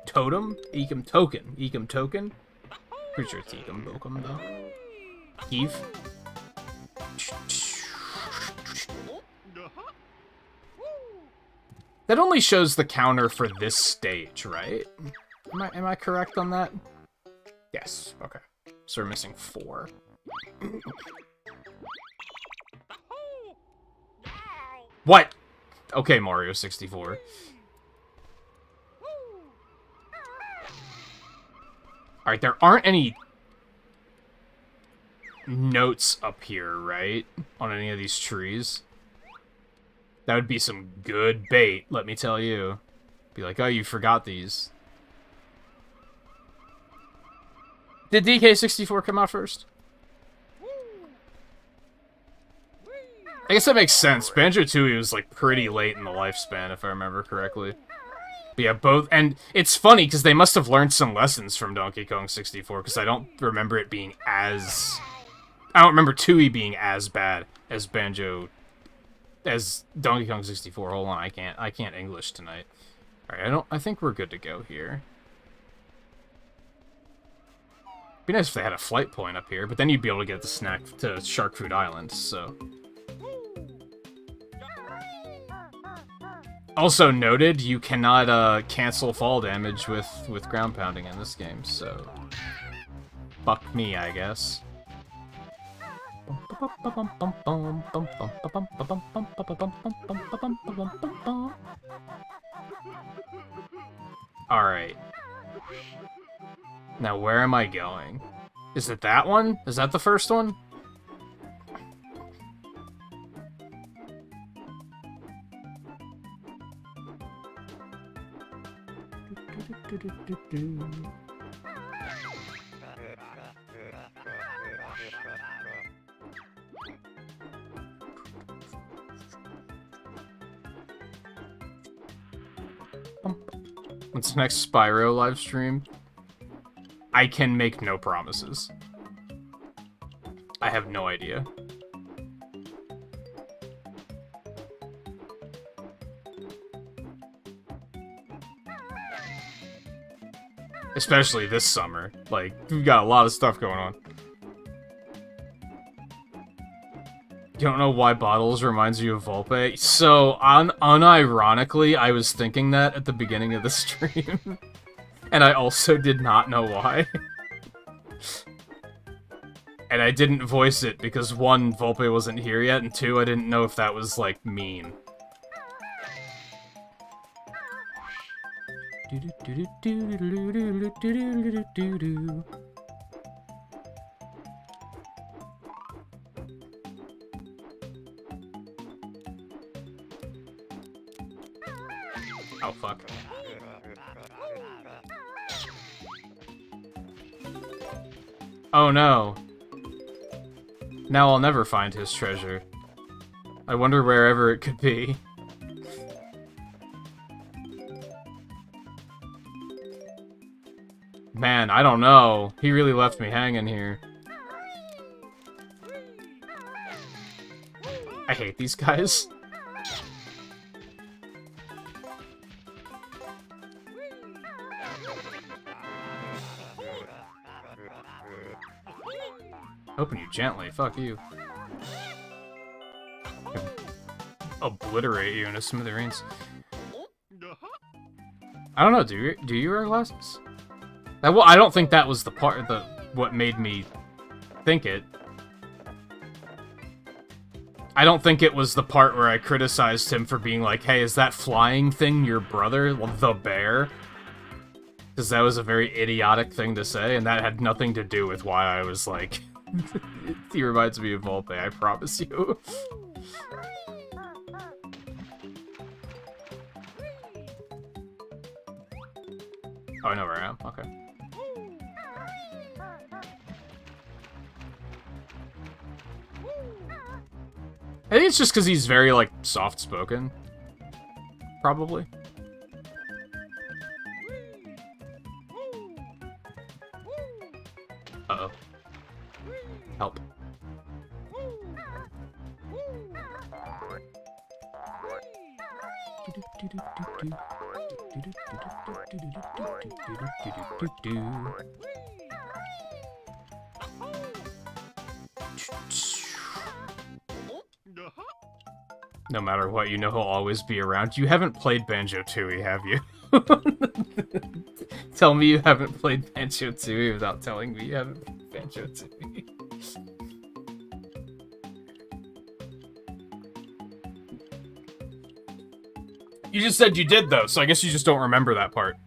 Totem? Ekum Token. Ekum Token? Pretty sure it's Ekum Bokum, though. Eve? That only shows the counter for this stage, right? Am I correct on that? Yes, okay. So we're missing 4. What? Okay, Mario 64. Alright, there aren't any notes up here, right? On any of these trees. That would be some good bait, let me tell you. Be like, oh, you forgot these. Did DK64 come out first? I guess that makes sense. Banjo-Tooie was, like, pretty late in the lifespan, if I remember correctly. But yeah, both, and it's funny because they must have learned some lessons from Donkey Kong 64, because I don't remember it being as... I don't remember Tooie being as bad as as Donkey Kong 64. Hold on, I can't English tonight. Alright, I think we're good to go here. Be nice if they had a flight point up here, but then you'd be able to get the snack to Shark Food Island, so... Also noted, you cannot cancel fall damage with ground pounding in this game, so... Fuck me, I guess. Alright. Now, where am I going? Is it that one? Is that the first one? What's the next Spyro live stream? I can make no promises. I have no idea. Especially this summer. Like, we've got a lot of stuff going on. You don't know why Bottles reminds you of Volpe? So, unironically, I was thinking that at the beginning of the stream. And I also did not know why. And I didn't voice it because, one, Volpe wasn't here yet, and two, I didn't know if that was, like, mean. Oh, fuck. Oh no. Now I'll never find his treasure. I wonder wherever it could be. Man, I don't know. He really left me hanging here. I hate these guys. Open you gently, fuck you. Obliterate you into smithereens. I don't know, do you wear glasses? Well, I don't think that was the part, what made me think it. I don't think it was the part where I criticized him for being like, hey, is that flying thing your brother, the bear? Because that was a very idiotic thing to say, and that had nothing to do with why I was like... He reminds me of Volpe, I promise you. Oh, I know where I am. Okay. I think it's just because he's very, like, soft-spoken. Probably. Uh-oh. Help. No matter what, you know he'll always be around. You haven't played Banjo-Tooie, have you? Tell me you haven't played Banjo-Tooie without telling me you haven't played Banjo-Tooie. You just said you did, though, so I guess you just don't remember that part.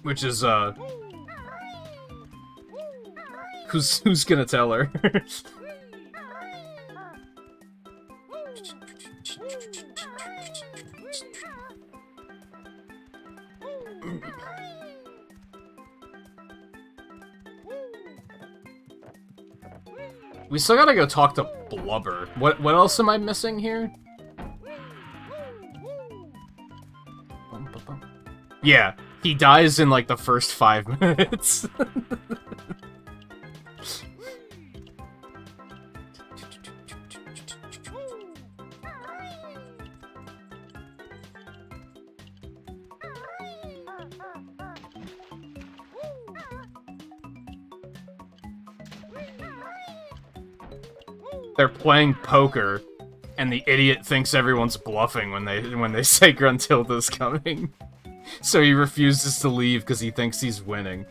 Which is, Who's gonna tell her? We still gotta go talk to Blubber. What else am I missing here? Yeah, he dies in, like, the first 5 minutes. They're playing poker, and the idiot thinks everyone's bluffing when they say Gruntilda's coming. So he refuses to leave because he thinks he's winning.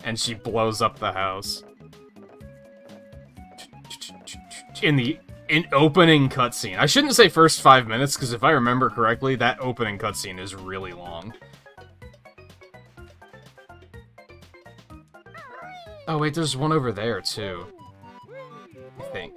And she blows up the house. In opening cutscene. I shouldn't say first 5 minutes, because if I remember correctly, that opening cutscene is really long. Oh wait, there's one over there, too. I think.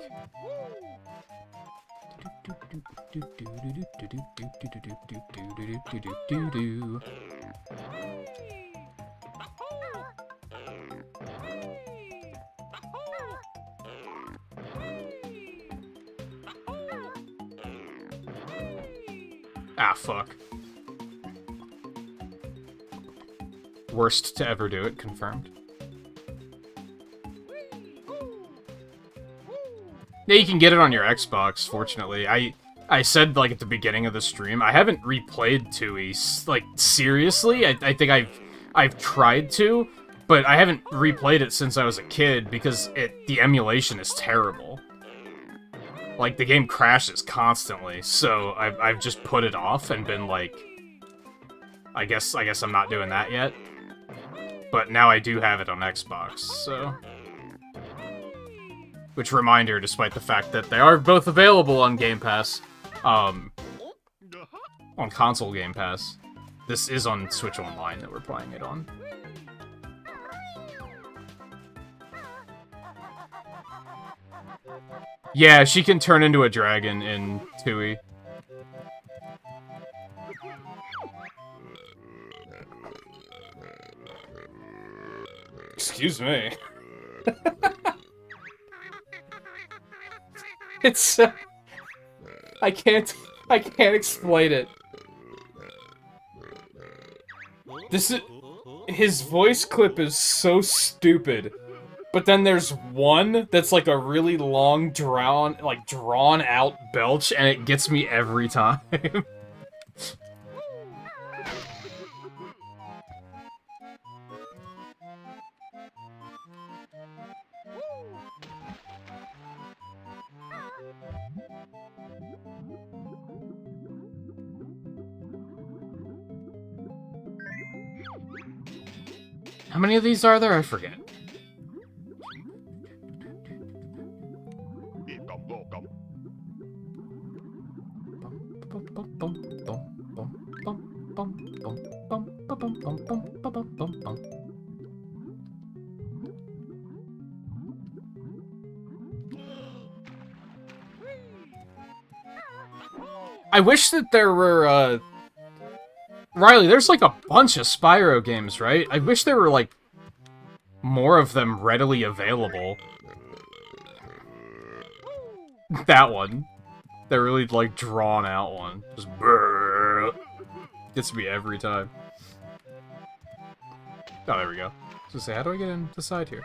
Ah, fuck. Worst to ever do it, confirmed. Yeah, you can get it on your Xbox, fortunately. I said, like, at the beginning of the stream, I haven't replayed 2E, like, seriously. I think I've tried to, but I haven't replayed it since I was a kid, because the emulation is terrible. Like, the game crashes constantly, so I've just put it off and been like, I guess I'm not doing that yet. But now I do have it on Xbox, so... Which, reminder, despite the fact that they are both available on Game Pass, on console Game Pass, this is on Switch Online that we're playing it on. Yeah, she can turn into a dragon in 2E. Excuse me. It's I can't explain it. His voice clip is so stupid. But then there's one that's like a really long drawn out belch, and it gets me every time. How many of these are there? I forget. I wish that there were, Riley, there's like a bunch of Spyro games, right? I wish there were, like, more of them readily available. That one. That really, like, drawn-out one. Just brrr. Gets me every time. Oh, there we go. So say, how do I get in the side here?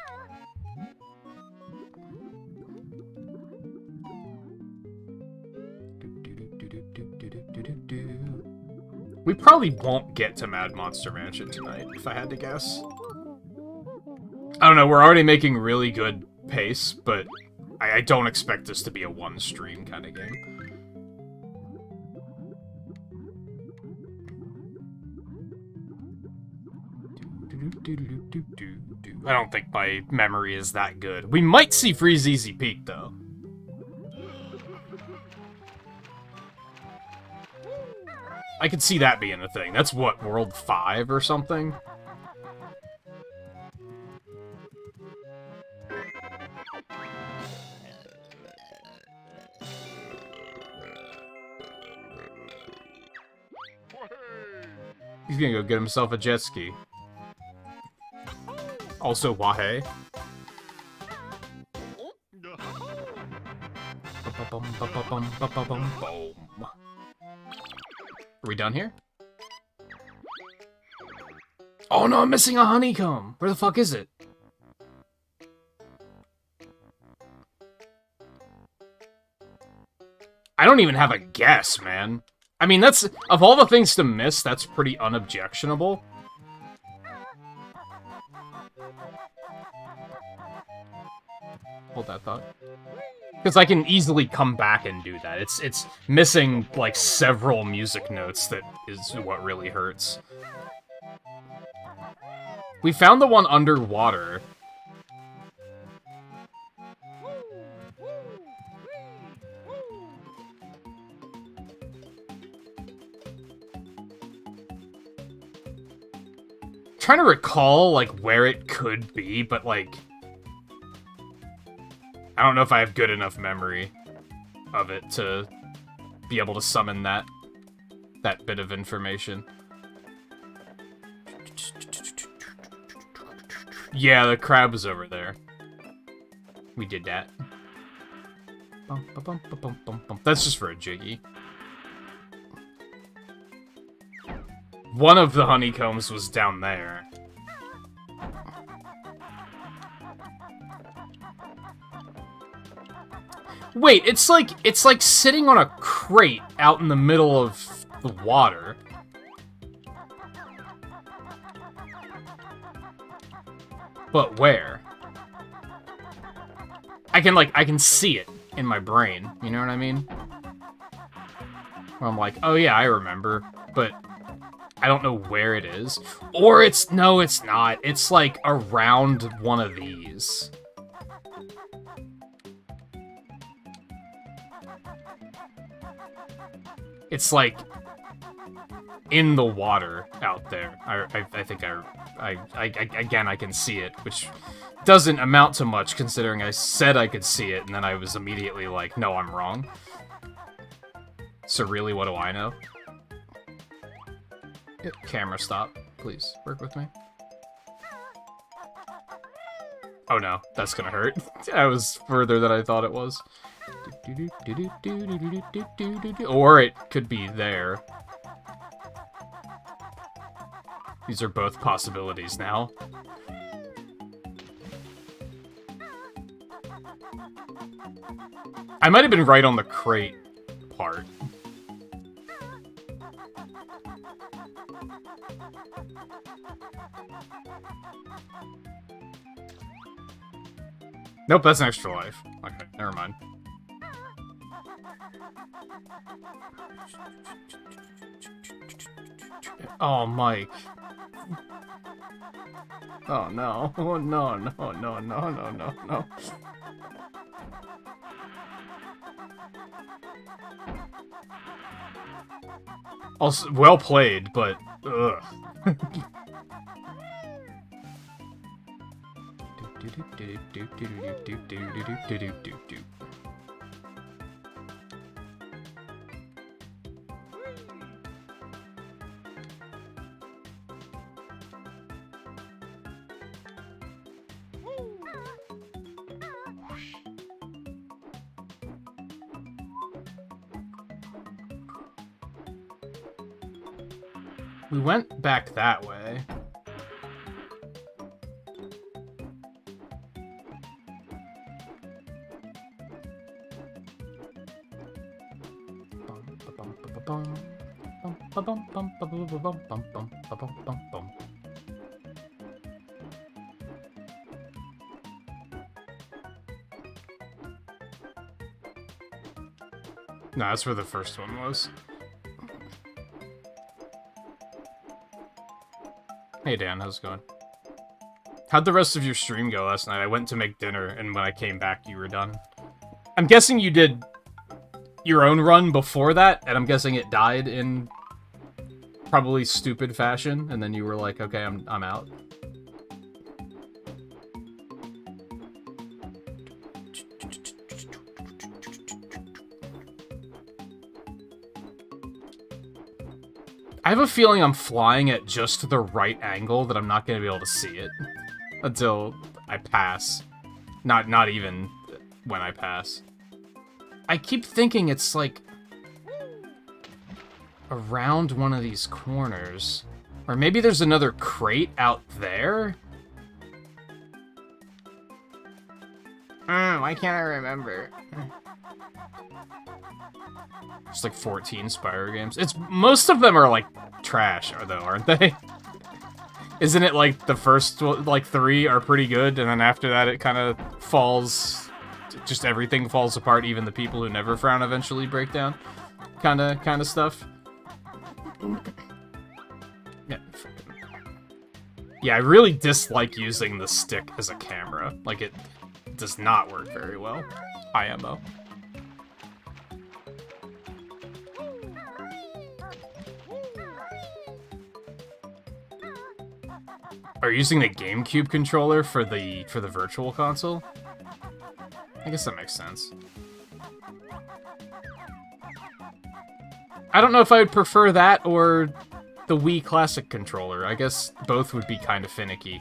We probably won't get to Mad Monster Mansion tonight, if I had to guess. I don't know, we're already making really good pace, but I don't expect this to be a one-stream kind of game. I don't think my memory is that good. We might see Freeze Easy Peak, though. I could see that being a thing. That's what, World 5 or something? He's gonna go get himself a jet ski. Also, Wahey. Boom. Are we done here? Oh no, I'm missing a honeycomb! Where the fuck is it? I don't even have a guess, man. I mean, that's... Of all the things to miss, that's pretty unobjectionable. Hold that thought. Because I can easily come back and do that. It's missing, like, several music notes that is what really hurts. We found the one underwater. Trying to recall, like, where it could be, but, like... I don't know if I have good enough memory of it to be able to summon that bit of information. Yeah, the crab was over there. We did that. That's just for a jiggy. One of the honeycombs was down there. Wait, it's like sitting on a crate out in the middle of the water. But where? I can see it in my brain, you know what I mean? Where I'm like, oh yeah, I remember, but I don't know where it is. Or no, it's not. It's like around one of these. It's like in the water out there. I think again, I can see it, which doesn't amount to much considering I said I could see it and then I was immediately like, no, I'm wrong. So really, what do I know? Camera stop, please. Work with me. Oh no, that's gonna hurt. That was further than I thought it was. Or it could be there. These are both possibilities now. I might have been right on the crate part. Nope, that's an extra life. Okay, never mind. Oh, Mike. Oh, no. Oh, no, no, no, no, no, no, no. Also, well played, but... ugh. We went back that way. No, that's where the first one was. Hey Dan, how's it going? How'd the rest of your stream go last night? I went to make dinner, and when I came back, you were done. I'm guessing you did your own run before that, and I'm guessing it died in probably stupid fashion, and then you were like, okay, I'm out. I have a feeling I'm flying at just the right angle that I'm not going to be able to see it until I pass. Not even when I pass. I keep thinking it's like around one of these corners. Or maybe there's another crate out there? Why can't I remember? It's like 14 Spyro games. Most of them are like trash, though, aren't they? Isn't it like the first like 3 are pretty good, and then after that it kind of falls, just everything falls apart. Even the people who never frown eventually break down, kind of stuff. Yeah, I really dislike using the stick as a camera. Like, it does not work very well. IMO. Are you using the GameCube controller for the Virtual Console? I guess that makes sense. I don't know if I would prefer that or the Wii Classic controller. I guess both would be kind of finicky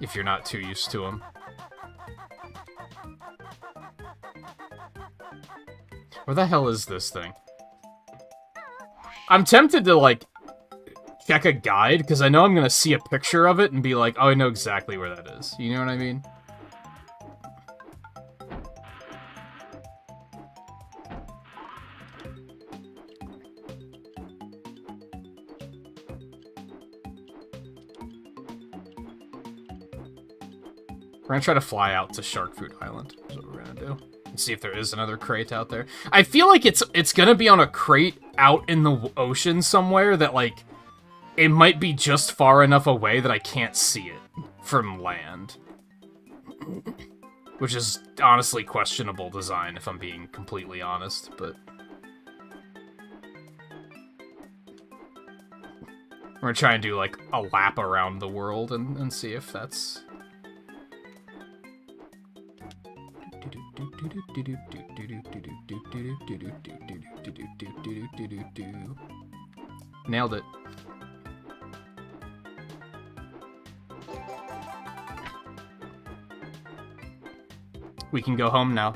if you're not too used to them. Where the hell is this thing? I'm tempted to, like, check a guide, because I know I'm going to see a picture of it and be like, oh, I know exactly where that is. You know what I mean? We're going to try to fly out to Shark Food Island, is what we're going to do. And see if there is another crate out there. I feel like it's going to be on a crate out in the ocean somewhere that, like, it might be just far enough away that I can't see it from land. Which is honestly questionable design, if I'm being completely honest, but... We're gonna try and do, like, a lap around the world and see if that's... Nailed it. We can go home now.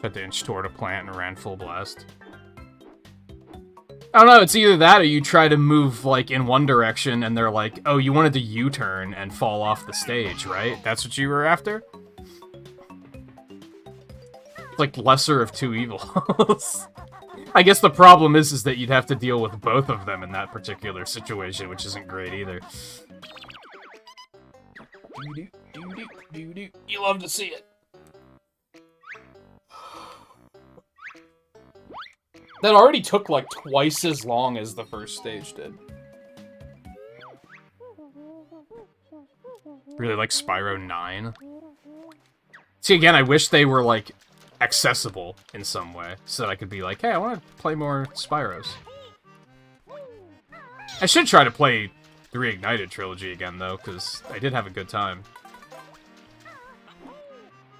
Had to inch toward a plant and ran full blast. I don't know, it's either that or you try to move, like, in one direction and they're like, oh, you wanted to U-turn and fall off the stage, right? That's what you were after? Like, lesser of two evils. I guess the problem is that you'd have to deal with both of them in that particular situation, which isn't great either. You love to see it. That already took like twice as long as the first stage did. Really like Spyro 9. See, again, I wish they were like accessible in some way, so that I could be like, hey, I want to play more Spyros. I should try to play the Reignited trilogy again, though, because I did have a good time.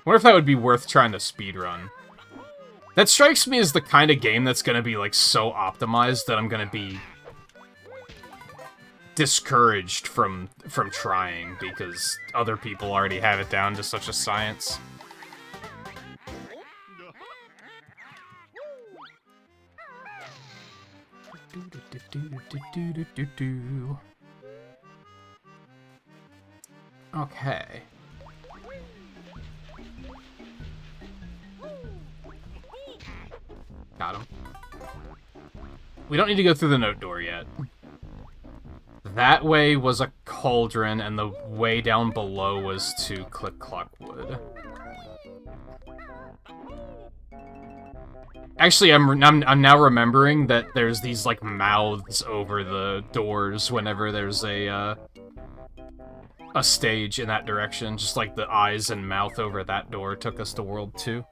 Wonder if that would be worth trying to speedrun. That strikes me as the kind of game that's going to be, like, so optimized that I'm going to be discouraged from trying, because other people already have it down to such a science. Okay. Got him. We don't need to go through the note door yet. That way was a cauldron, and the way down below was to Click-Clock-Wood. Actually, I'm now remembering that there's these, like, mouths over the doors whenever there's a stage in that direction. Just like the eyes and mouth over that door took us to World 2.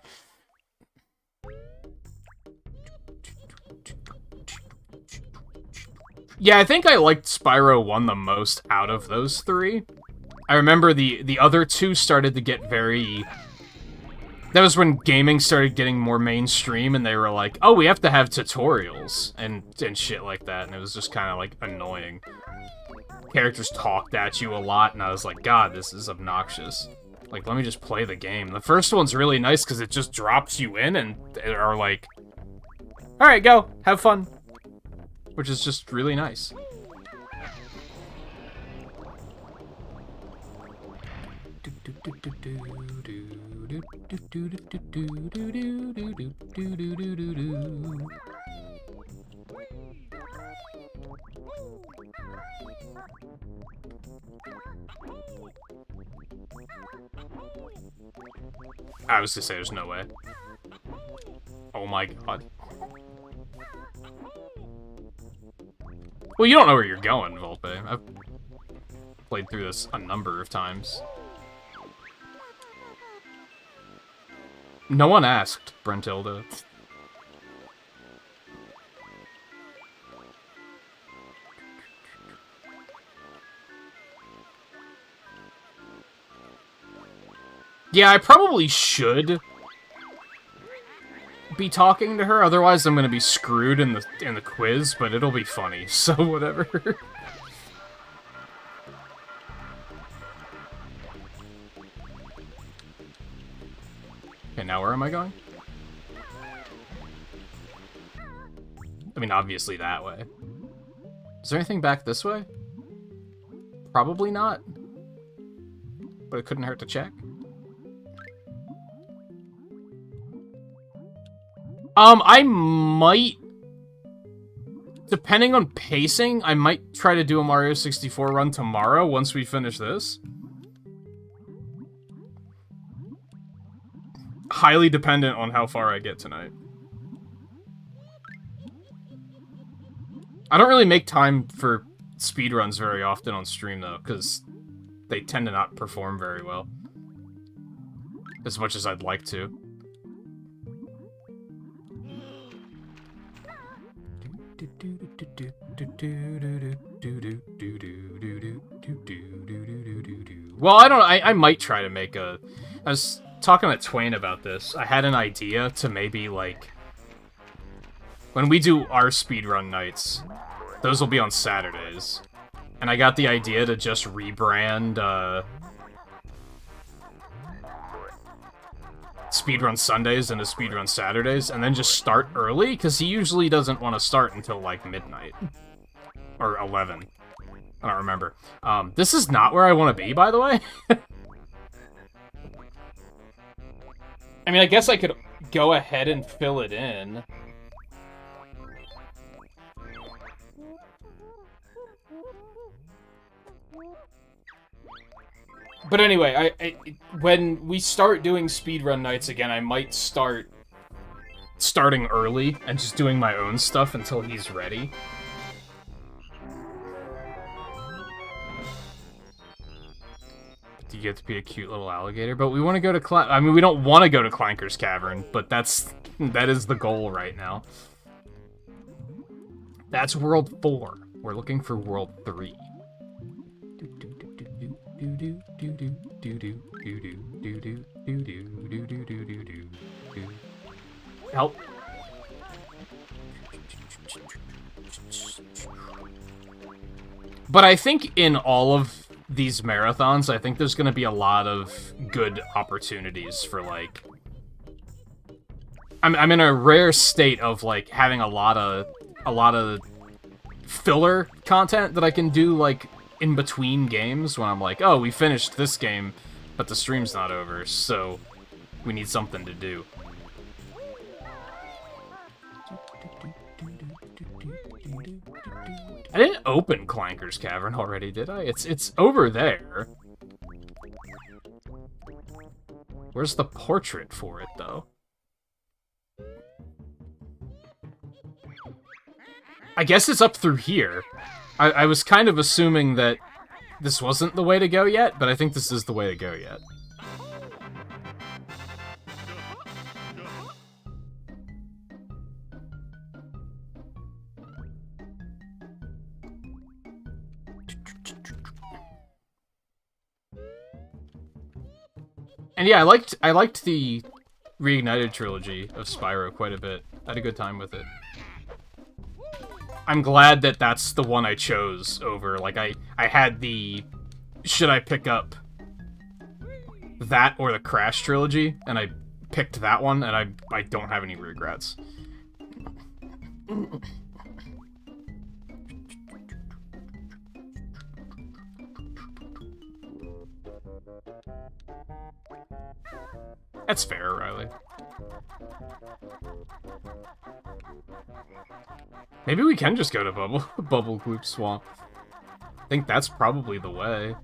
Yeah, I think I liked Spyro 1 the most out of those three. I remember the other two started to get very... That was when gaming started getting more mainstream, and they were like, oh, we have to have tutorials, and shit like that, and it was just kind of, like, annoying. Characters talked at you a lot, and I was like, God, this is obnoxious. Like, let me just play the game. The first one's really nice, because it just drops you in, and are like, alright, go, have fun. which is just really nice. I was gonna say there's no way. Oh my god. Well, you don't know where you're going, Volpe. I've played through this a number of times. No one asked, Brentilda. Yeah, I probably should be talking to her, otherwise I'm gonna be screwed in the quiz, but it'll be funny, so whatever. Okay, now where am I going? I mean, obviously that way. Is there anything back this way? Probably not. But it couldn't hurt to check. I might... Depending on pacing, I might try to do a Mario 64 run tomorrow once we finish this. Highly dependent on how far I get tonight. I don't really make time for speedruns very often on stream, though, because they tend to not perform very well. As much as I'd like to. Well, I might try to make a... I was talking to Twain about this. I had an idea to maybe, like... When we do our speedrun nights, those will be on Saturdays. And I got the idea to just rebrand, Speedrun Sundays into Speedrun Saturdays, and then just start early, because he usually doesn't want to start until, like, midnight. Or 11. I don't remember. This is not where I want to be, by the way. I mean, I guess I could go ahead and fill it in. But anyway, when we start doing speedrun nights again, I might start starting early and just doing my own stuff until he's ready. You get to be a cute little alligator, but we want to go to I mean, we don't want to go to Clanker's Cavern, but that is the goal right now. That's World 4. We're looking for World 3. Help. But I think in all of these marathons, I think there's going to be a lot of good opportunities for, like... I'm in a rare state of, like, having a lot of filler content that I can do, like, in between games when I'm like, oh, we finished this game, but the stream's not over, so we need something to do. I didn't open Clanker's Cavern already, did I? It's over there. Where's the portrait for it, though? I guess it's up through here. I was kind of assuming that this wasn't the way to go yet, but I think this is the way to go yet. And yeah, I liked the Reignited trilogy of Spyro quite a bit. I had a good time with it. I'm glad that that's the one I chose over, like, I had the, should I pick up that or the Crash trilogy, and I picked that one, and I don't have any regrets. That's fair, Riley. Maybe we can just go to Bubble Gloop Swamp. I think that's probably the way.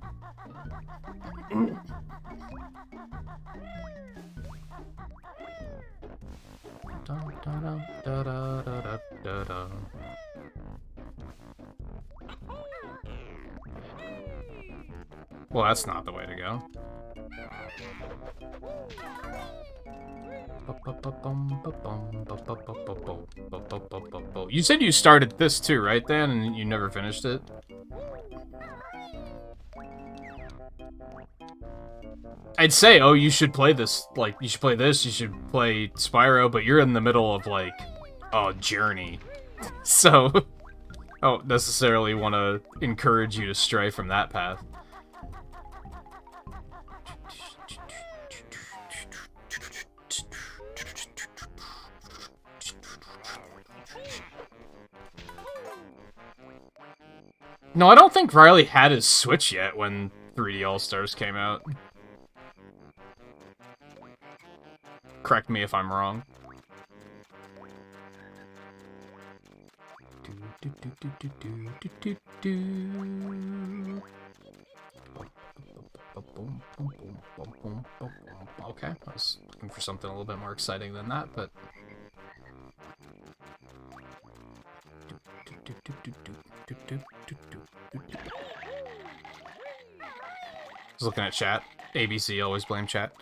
Well, that's not the way to go. You said you started this too, right, Dan? And you never finished it? I'd say, oh, you should play this, like, you should play this, you should play Spyro, but you're in the middle of, like, a journey. So, I don't necessarily want to encourage you to stray from that path. No, I don't think Riley had his Switch yet when 3D All-Stars came out. Correct me if I'm wrong. Okay, I was looking for something a little bit more exciting than that, but... I was looking at chat. ABC, always blame chat.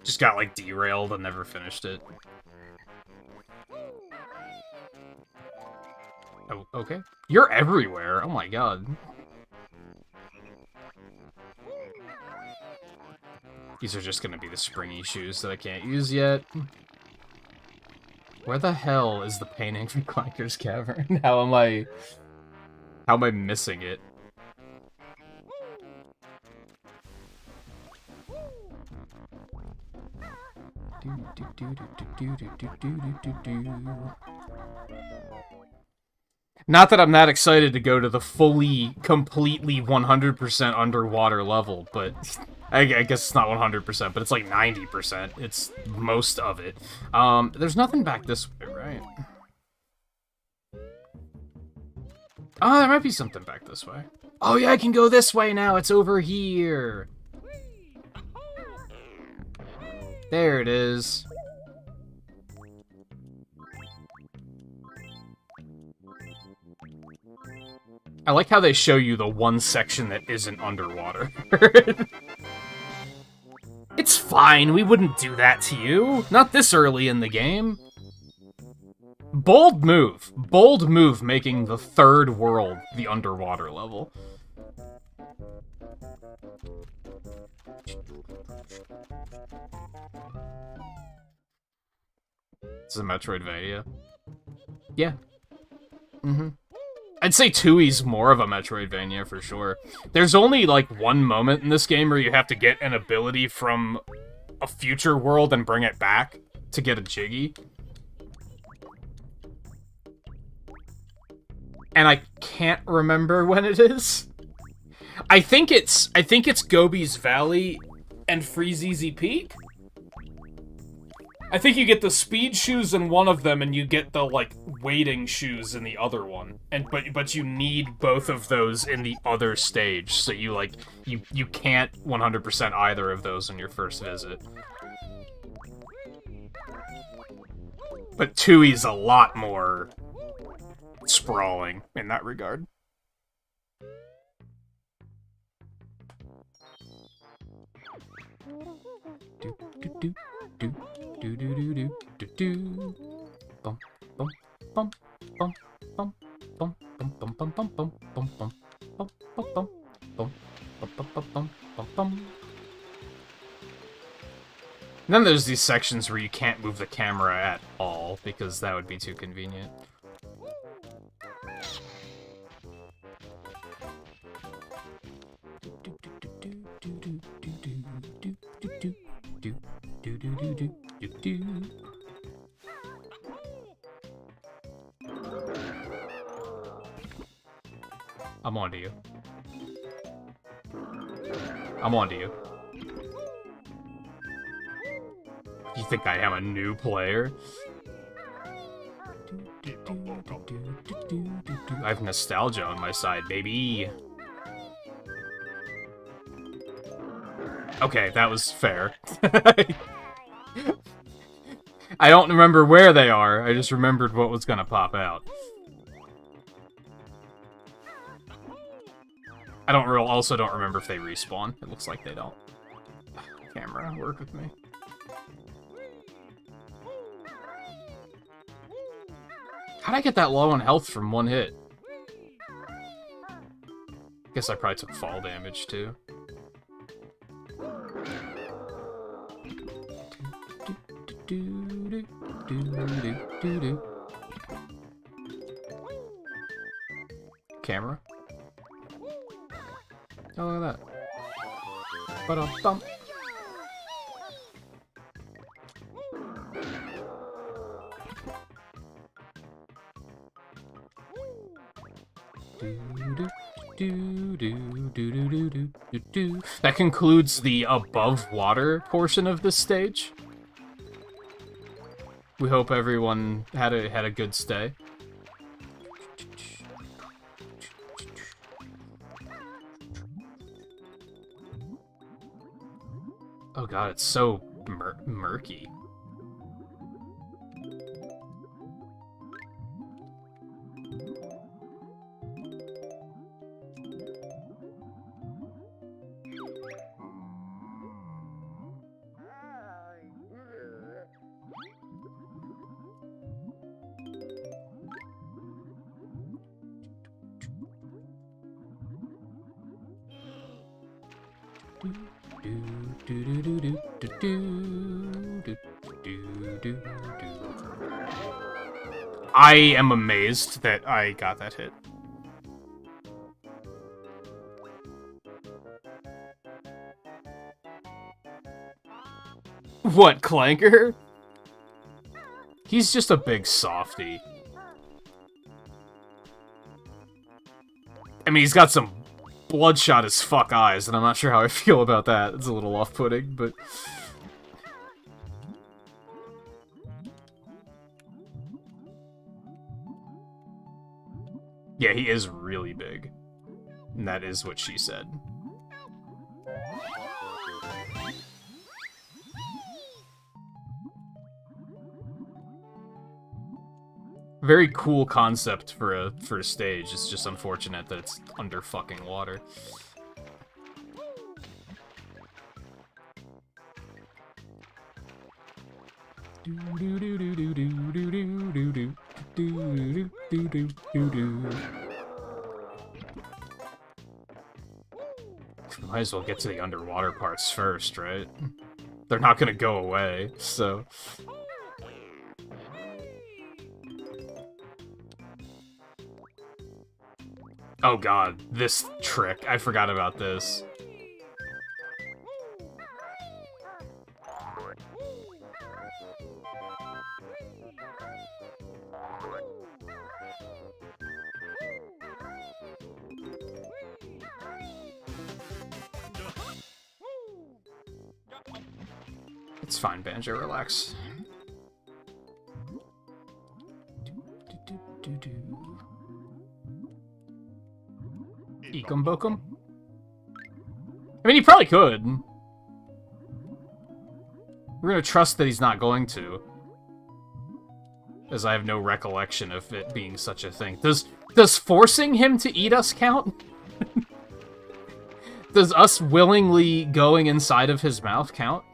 Just got, like, derailed and never finished it. Oh, okay. You're everywhere. Oh my god. These are just gonna be the springy shoes that I can't use yet. Where the hell is the painting from Clanker's Cavern? How am I missing it? Not that I'm that excited to go to the fully, completely 100% underwater level, but I guess it's not 100%, but it's like 90%. It's most of it. There's nothing back this way, right? Oh, there might be something back this way. Oh yeah, I can go this way now. It's over here. There it is. I like how they show you the one section that isn't underwater. It's fine, we wouldn't do that to you. Not this early in the game. Bold move. Bold move making the third world the underwater level. This is a Metroidvania. Yeah. Mm-hmm. I'd say 2E's more of a Metroidvania for sure. There's only like one moment in this game where you have to get an ability from a future world and bring it back to get a Jiggy. And I can't remember when it is. I think it's Gobi's Valley and Freezeezy Peak. I think you get the speed shoes in one of them, and you get the, like, waiting shoes in the other one. But you need both of those in the other stage, so you, like, you can't 100% either of those on your first visit. But 2E's a lot more sprawling in that regard. Do do do do do do. Bum bum bum bum bum bum bum bum bum bum bum bum bum bum bum bum bum bum bum bum. And then there's these sections where you can't move the camera at all because that would be too convenient. I'm on to you. I'm on to you. You think I am a new player? I have nostalgia on my side, baby. Okay, that was fair. I don't remember where they are, I just remembered what was gonna pop out. I also don't remember if they respawn. It looks like they don't. Camera, work with me. How'd I get that low on health from one hit? Guess I probably took fall damage, too. Camera. Oh, look at that. Ba-dum-bum. That concludes the above water portion of this stage. We hope everyone had a good stay. Oh god, it's so murky. I am amazed that I got that hit. What, Clanker? He's just a big softy. I mean, he's got some bloodshot as fuck eyes, and I'm not sure how I feel about that. It's a little off-putting, but... yeah, he is really big. And that is what she said. Very cool concept for a stage. It's just unfortunate that it's under fucking water. Might as well get to the underwater parts first, right? They're not gonna go away, so... oh god, this trick. I forgot about this. It's fine, Banjo, relax. Ekum bokum? I mean, he probably could. We're gonna trust that he's not going to. As I have no recollection of it being such a thing. Does forcing him to eat us count? Does us willingly going inside of his mouth count?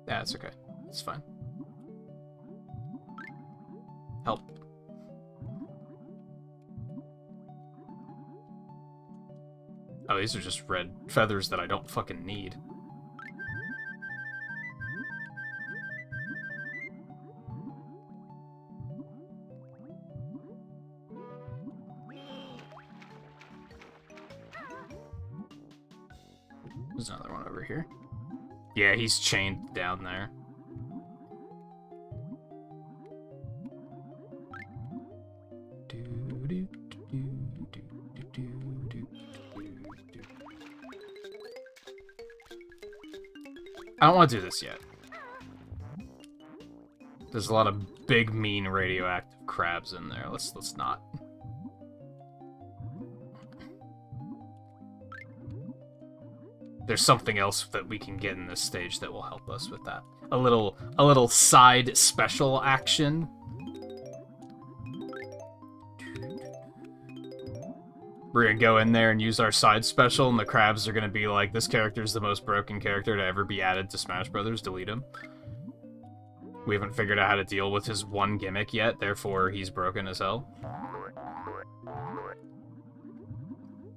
Yeah, it's okay. It's fine. Help. Oh, these are just red feathers that I don't fucking need. There's another one over here. Yeah, he's chained down there. I don't want to do this yet. There's a lot of big, mean, radioactive crabs in there. Let's not. There's something else that we can get in this stage that will help us with that. A little side special action. We're gonna go in there and use our side special, and the crabs are gonna be like, this character's the most broken character to ever be added to Smash Brothers, delete him. We haven't figured out how to deal with his one gimmick yet, therefore he's broken as hell.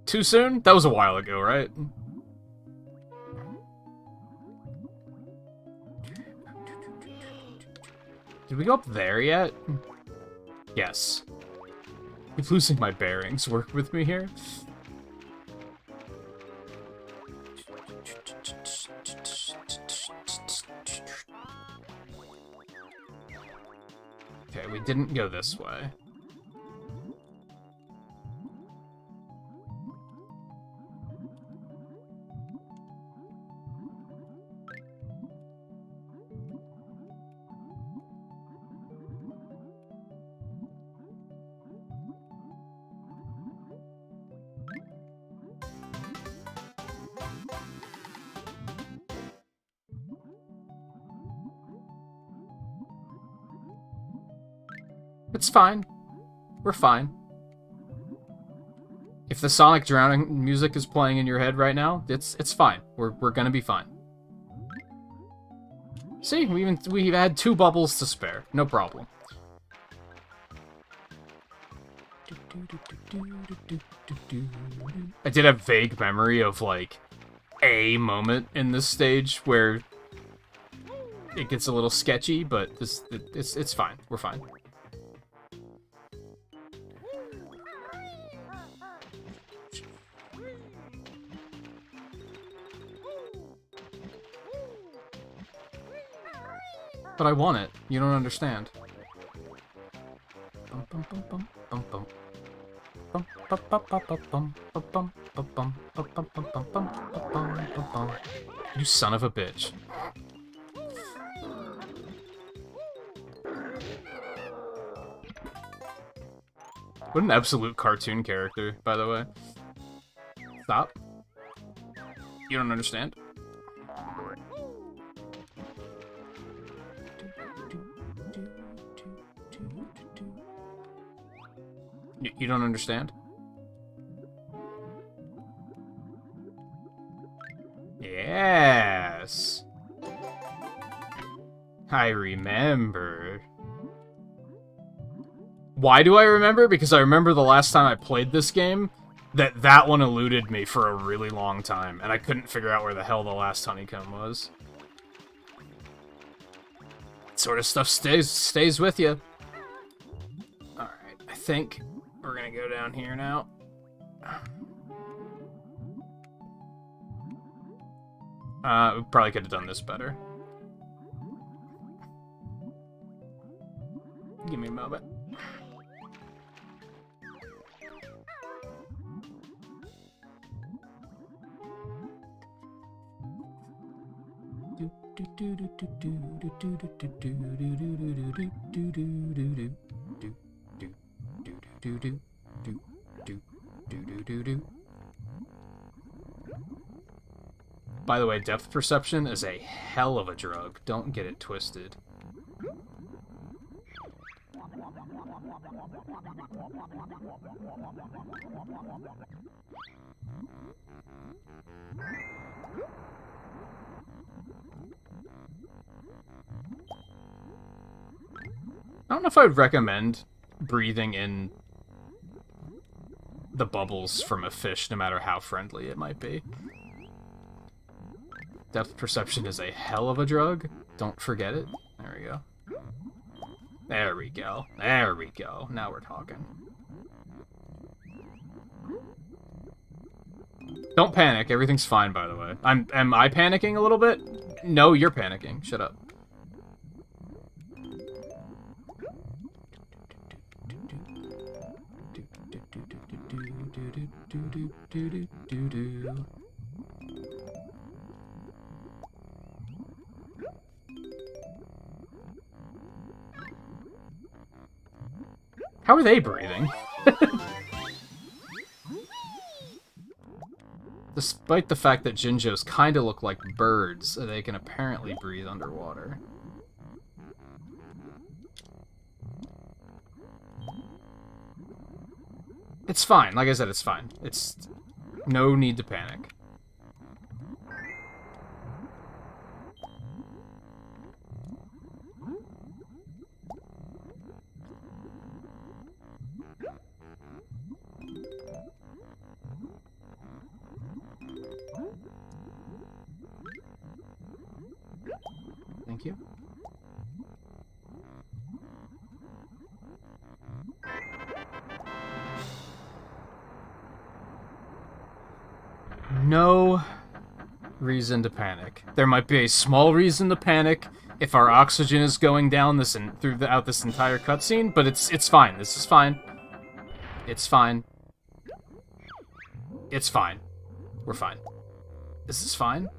Too soon? That was a while ago, right? Did we go up there yet? Yes. I'm losing my bearings. Work with me here. Okay, we didn't go this way. It's fine. We're fine. If the Sonic drowning music is playing in your head right now, it's fine. We're gonna be fine. See, we've had 2 bubbles to spare. No problem. I did have vague memory of like a moment in this stage where it gets a little sketchy, but it's fine. We're fine. But I want it. You don't understand. You son of a bitch. What an absolute cartoon character, by the way. Stop. You don't understand? You don't understand? Yes. I remember. Why do I remember? Because I remember the last time I played this game, that one eluded me for a really long time, and I couldn't figure out where the hell the last honeycomb was. That sort of stuff stays with you. Alright, I think we're gonna go down here now. We probably could have done this better. Give me a moment. By the way, depth perception is a hell of a drug. Don't get it twisted. I don't know if I would recommend breathing in the bubbles from a fish, no matter how friendly it might be. Depth perception is a hell of a drug. Don't forget it. There we go. There we go. There we go. Now we're talking. Don't panic. Everything's fine, by the way. Am I panicking a little bit? No, you're panicking. Shut up. How are they breathing? Despite the fact that Jinjos kinda look like birds, they can apparently breathe underwater. It's fine. Like I said, it's fine. It's no need to panic. Thank you. No reason to panic. There might be a small reason to panic if our oxygen is going down throughout this entire cutscene, but it's fine. This is fine. It's fine. It's fine. We're fine. This is fine.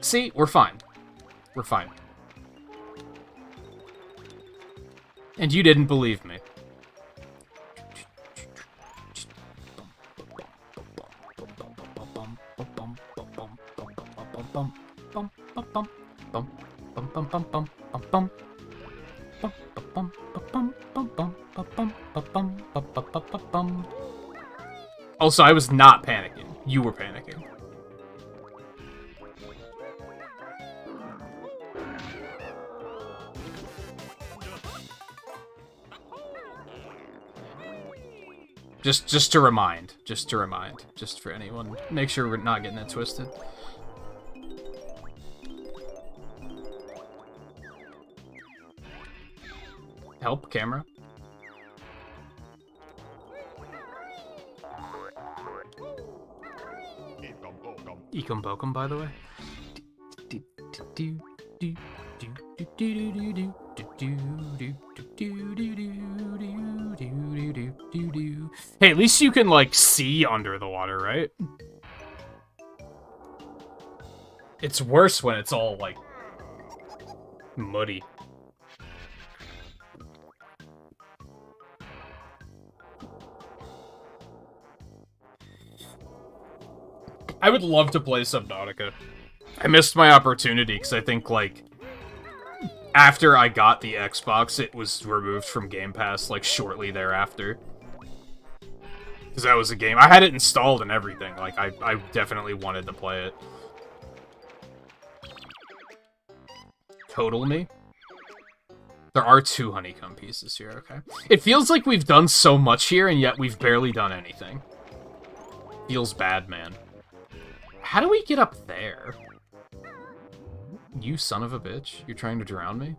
See, we're fine. We're fine. And you didn't believe me. Also, I was not panicking. You were panicking. Just to remind, just for anyone, make sure we're not getting it twisted. Help, camera. Ecom Bokum, by the way. Hey, at least you can, like, see under the water, right? It's worse when it's all, like, muddy. I would love to play Subnautica. I missed my opportunity, because I think, like, after I got the Xbox, it was removed from Game Pass, like, shortly thereafter. Because that was a game. I had it installed and everything. Like, I definitely wanted to play it. Total me? There are 2 honeycomb pieces here, okay. It feels like we've done so much here, and yet we've barely done anything. Feels bad, man. How do we get up there? You son of a bitch. You're trying to drown me?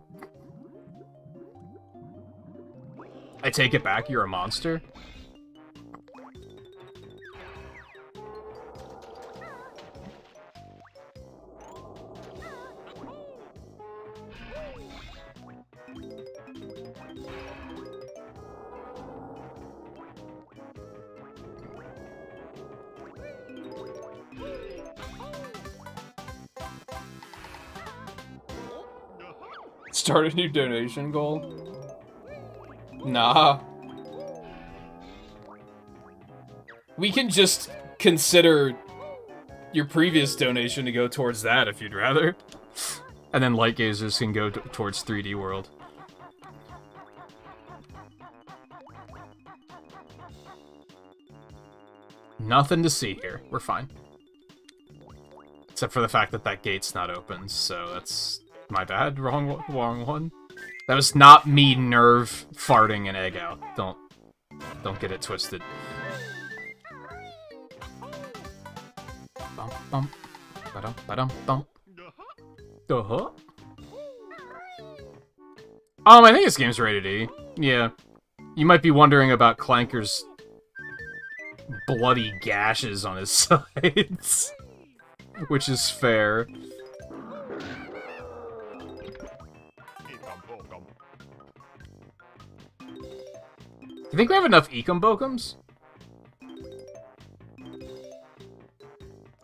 I take it back, you're a monster? Start a new donation goal? Nah. We can just consider your previous donation to go towards that if you'd rather. And then Light Gazers can go towards 3D World. Nothing to see here. We're fine. Except for the fact that that gate's not open, so that's... my bad. Wrong one. That was not me nerve farting an egg out. Don't get it twisted. Bum bum. Ba-dum ba-dum bum. Uh-huh. I think this game's rated E. Yeah. You might be wondering about Clanker's bloody gashes on his sides. Which is fair. You think we have enough Ecum-Bokums?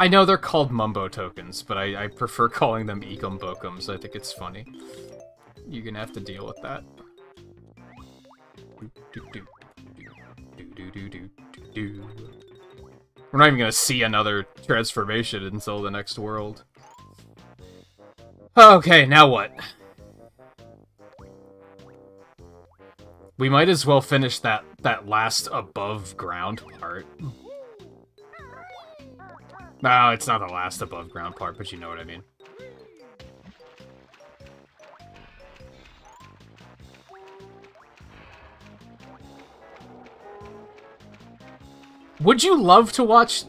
I know they're called Mumbo tokens, but I prefer calling them Ecum-Bokums. I think it's funny. You're gonna have to deal with that. We're not even gonna see another transformation until the next world. Okay, now what? We might as well finish that last above ground part. No, it's not the last above ground part, but you know what I mean. Would you love to watch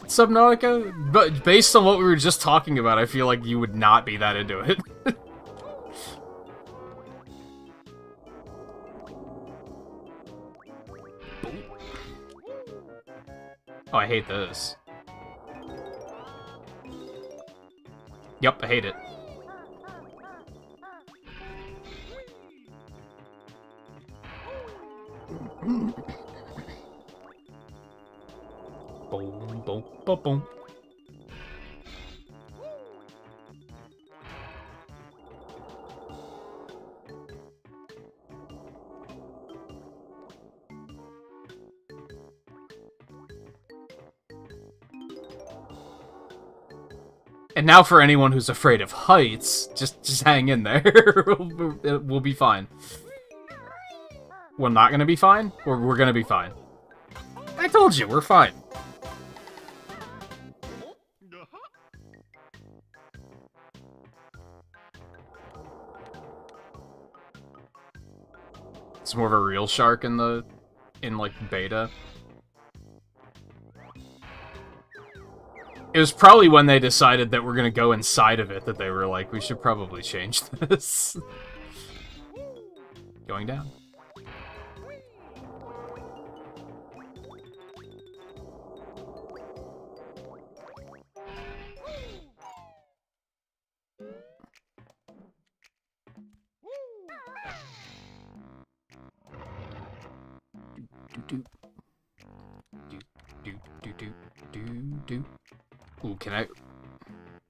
Subnautica? But based on what we were just talking about, I feel like you would not be that into it. Oh, I hate this. Yep, I hate it. Boom, boom, boom, boom. And now for anyone who's afraid of heights, just hang in there. We'll be fine. We're not gonna be fine? Or we're gonna be fine? I told you, we're fine. It's more of a real shark in like, beta. It was probably when they decided that we're gonna go inside of it that they were like, we should probably change this. Going down. Do. Ooh, can I...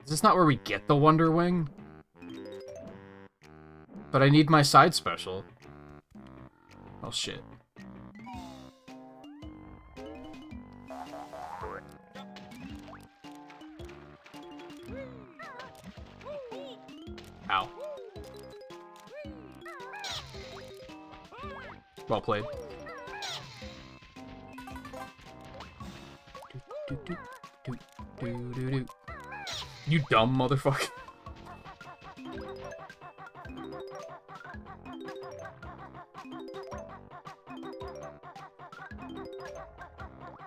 Is this not where we get the Wonder Wing? But I need my side special. Oh, shit. Ow. Well played. You dumb motherfucker.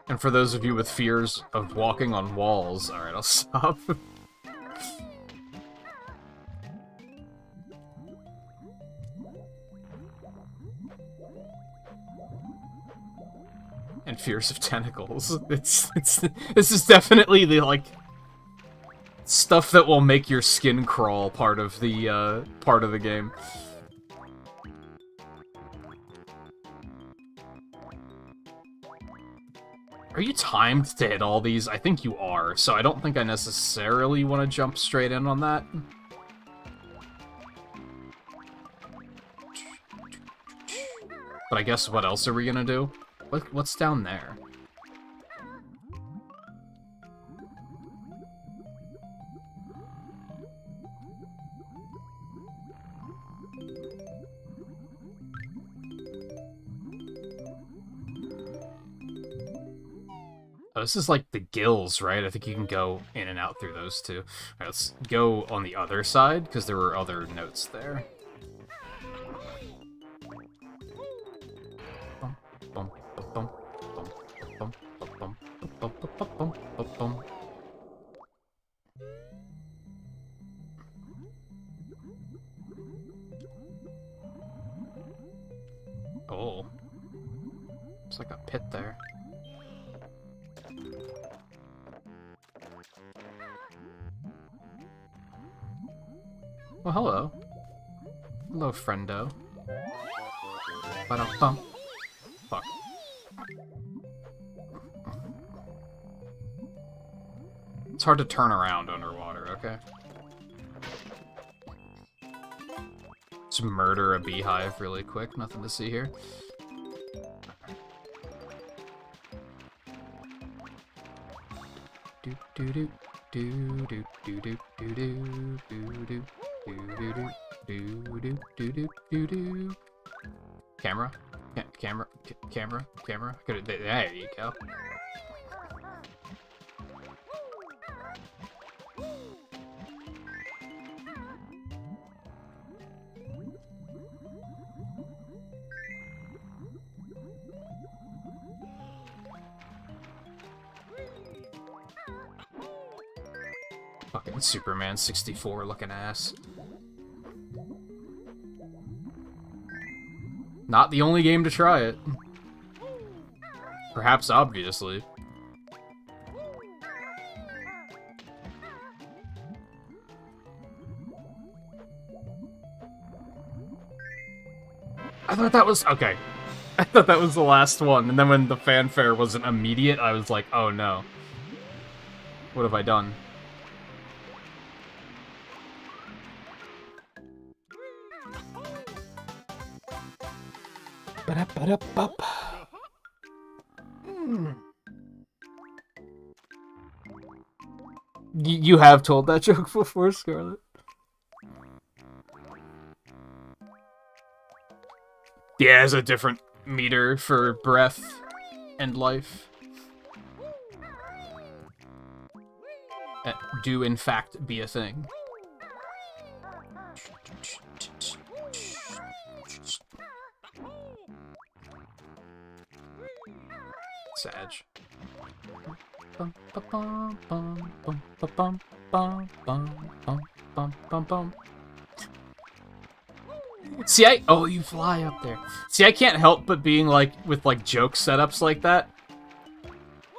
And for those of you with fears of walking on walls, alright, I'll stop. And fears of tentacles. This is definitely the, like, stuff that will make your skin crawl part of the game. Are you timed to hit all these? I think you are, so I don't think I necessarily want to jump straight in on that. But I guess what else are we gonna do? What's down there? Oh, this is like the gills, right? I think you can go in and out through those two. Alright, let's go on the other side, because there were other notes there. Oh. It's like a pit there. Well, hello. Hello, friendo. Ba-dum-bum. Fuck. It's hard to turn around underwater, okay? Just murder a beehive really quick. Nothing to see here. Do do do do do do do do do do do do do do do do do. Camera, camera. There you go. Fucking Superman 64 looking ass. Not the only game to try it. Perhaps obviously. I thought that was... okay. I thought that was the last one, and then when the fanfare wasn't immediate, I was like, oh no. What have I done? You have told that joke before, Scarlet. Yeah, there's a different meter for breath and life. That do in fact be a thing. Sag. See, oh, you fly up there. See, I can't help but being like, with like joke setups like that,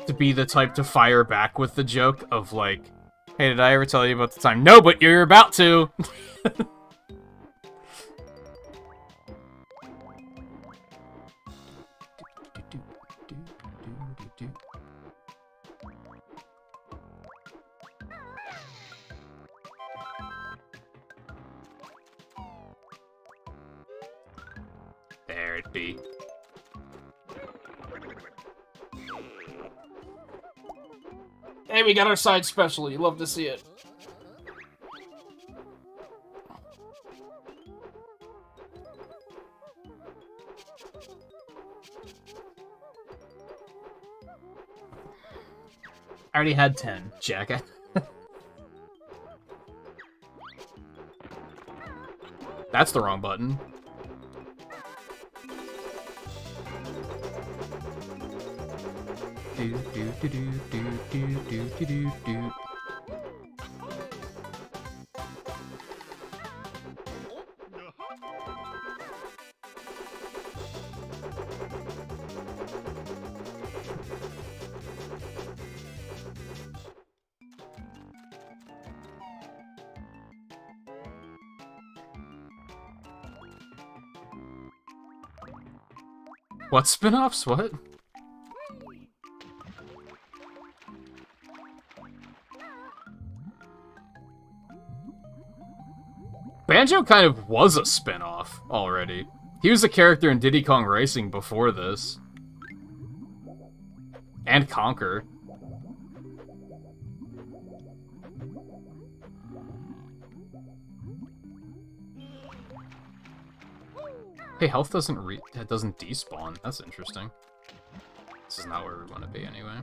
to be the type to fire back with the joke of like, hey, did I ever tell you about the time? No, but you're about to. There it be. Hey, we got our side special. You love to see it. I already had 10, jackass. That's the wrong button. Do do do do do do do do do do. What spin-offs? What? Banjo kind of was a spin-off already. He was a character in Diddy Kong Racing before this. And Conquer. Hey, health doesn't despawn. That's interesting. This is not where we want to be anyway.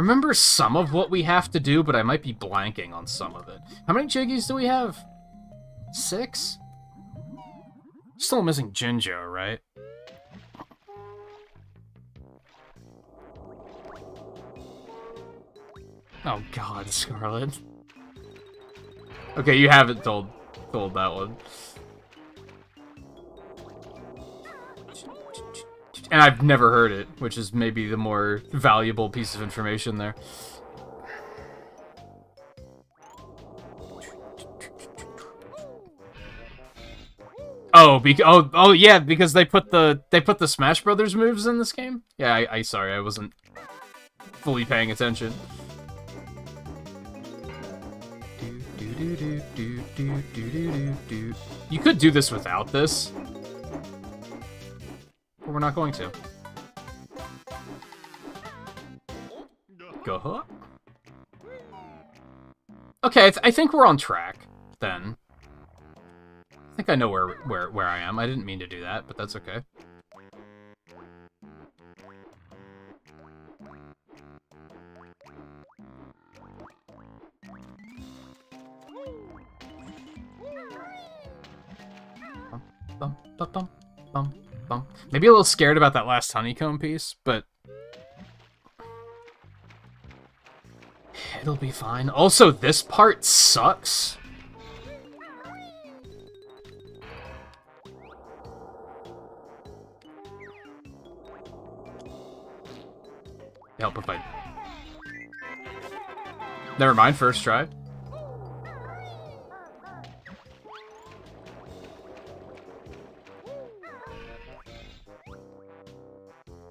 remember some of what we have to do, but I might be blanking on some of it. How many Jiggies do we have? 6? Still missing Jinjo, right? Oh god, Scarlet. Okay, you haven't told that one. And I've never heard it, which is maybe the more valuable piece of information there. Oh, oh yeah, because they put the Smash Brothers moves in this game? Yeah, I sorry, I wasn't fully paying attention. You could do this without this. But we're not going to. Go. Okay, I think we're on track, then. I think I know where I am. I didn't mean to do that, but that's okay. Bum, bum, bum, bum, bum. Maybe a little scared about that last honeycomb piece, but it'll be fine. Also, this part sucks. Help if I... Never mind, first try.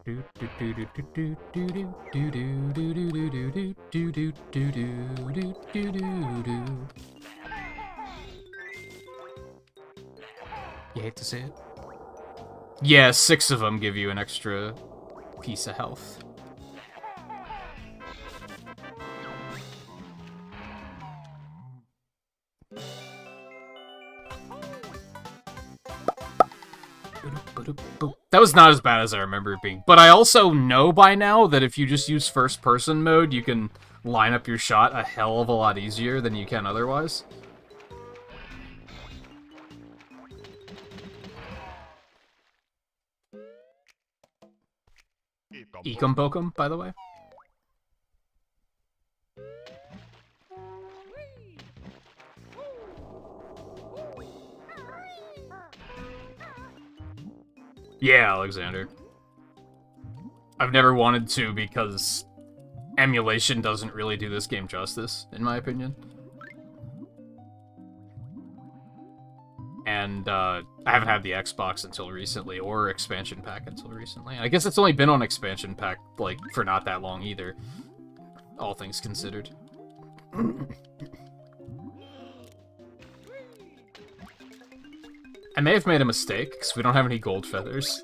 You hate to see it? Yeah, 6 of them give you an extra piece of health. That was not as bad as I remember it being. But I also know by now that if you just use first-person mode, you can line up your shot a hell of a lot easier than you can otherwise. Ecom Bokum, by the way. Yeah, Alexander. I've never wanted to because emulation doesn't really do this game justice, in my opinion. And I haven't had the Xbox until recently, or expansion pack until recently. I guess it's only been on expansion pack, like, for not that long either, all things considered. I may have made a mistake, because we don't have any gold feathers.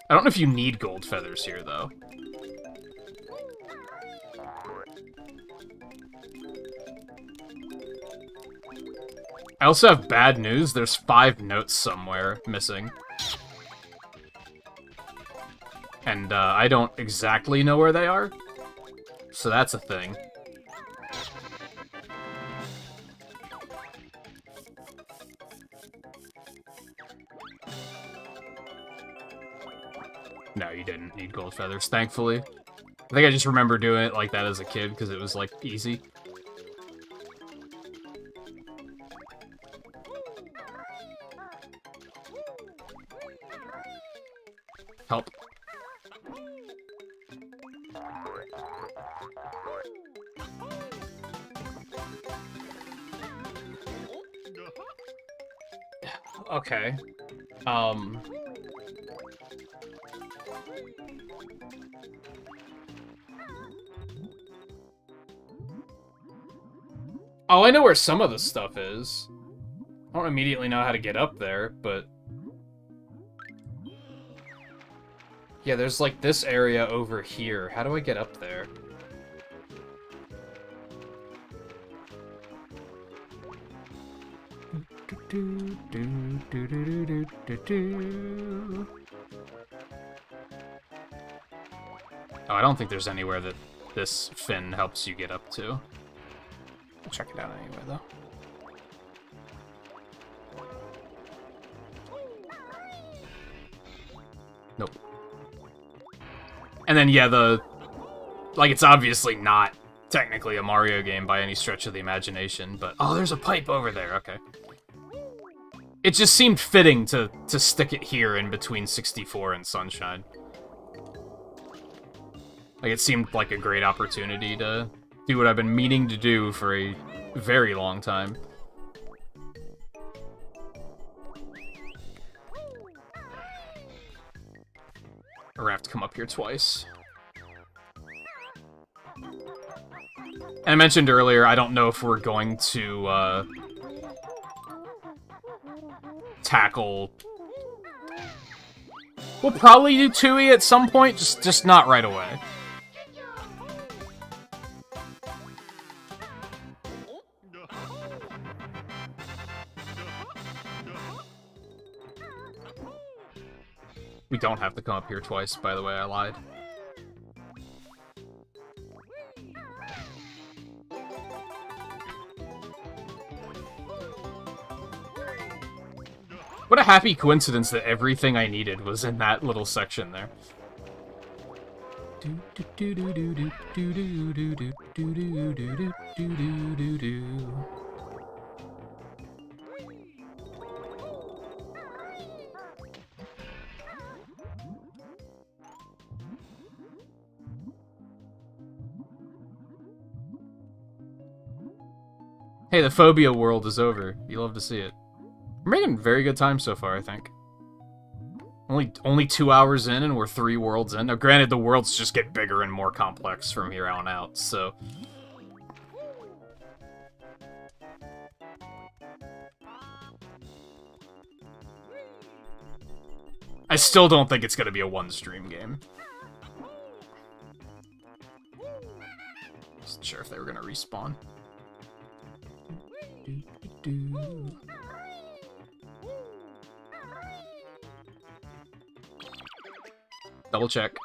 I don't know if you need gold feathers here, though. I also have bad news. There's 5 notes somewhere missing. And I don't exactly know where they are. So that's a thing. No, you didn't need gold feathers, thankfully. I think I just remember doing it like that as a kid, because it was, like, easy. Help. Okay. Oh, I know where some of the stuff is. I don't immediately know how to get up there, but... Yeah, there's like this area over here. How do I get up there? Oh, I don't think there's anywhere that this fin helps you get up to. I'll check it out anyway, though. Nope. And then, yeah, like, it's obviously not technically a Mario game by any stretch of the imagination, but... Oh, there's a pipe over there, okay. It just seemed fitting to stick it here in between 64 and Sunshine. Like, it seemed like a great opportunity to do what I've been meaning to do for a very long time. Or I have to come up here twice. And I mentioned earlier, I don't know if we're going to, tackle... We'll probably do Tooie at some point, just not right away. We don't have to come up here twice, by the way, I lied. What a happy coincidence that everything I needed was in that little section there. Hey, the phobia world is over. You love to see it. We're making very good time so far, I think. Only 2 hours in, and we're 3 worlds in. Now, granted, the worlds just get bigger and more complex from here on out, so... I still don't think it's gonna be a one-stream game. Wasn't sure if they were gonna respawn. Double check.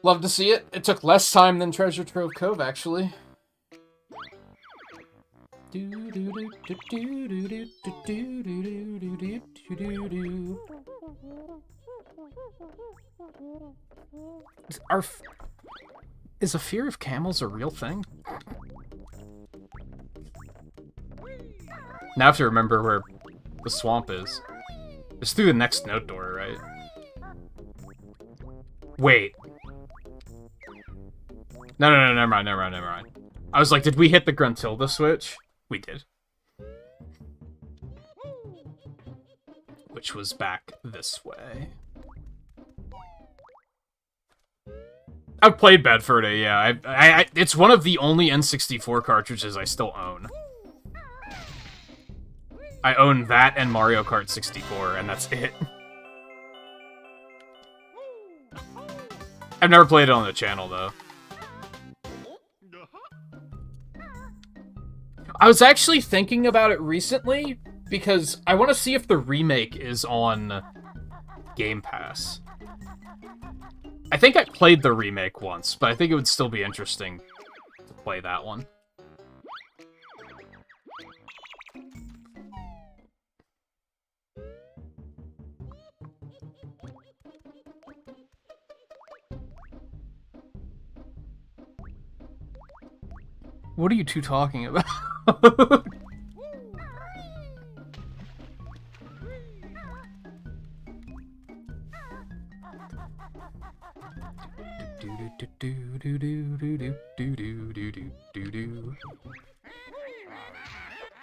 Love to see it. It took less time than Treasure Trove Cove, actually. Is a fear of camels a real thing? Now I have to remember where the swamp is. It's through the next note door, right? Wait. No, never mind. I was like, did we hit the Gruntilda switch? We did. Which was back this way. I've played Bedford, yeah. It's one of the only N64 cartridges I still own. I own that and Mario Kart 64, and that's it. I've never played it on the channel, though. I was actually thinking about it recently, because I want to see if the remake is on Game Pass. I think I played the remake once, but I think it would still be interesting to play that one. What are you two talking about?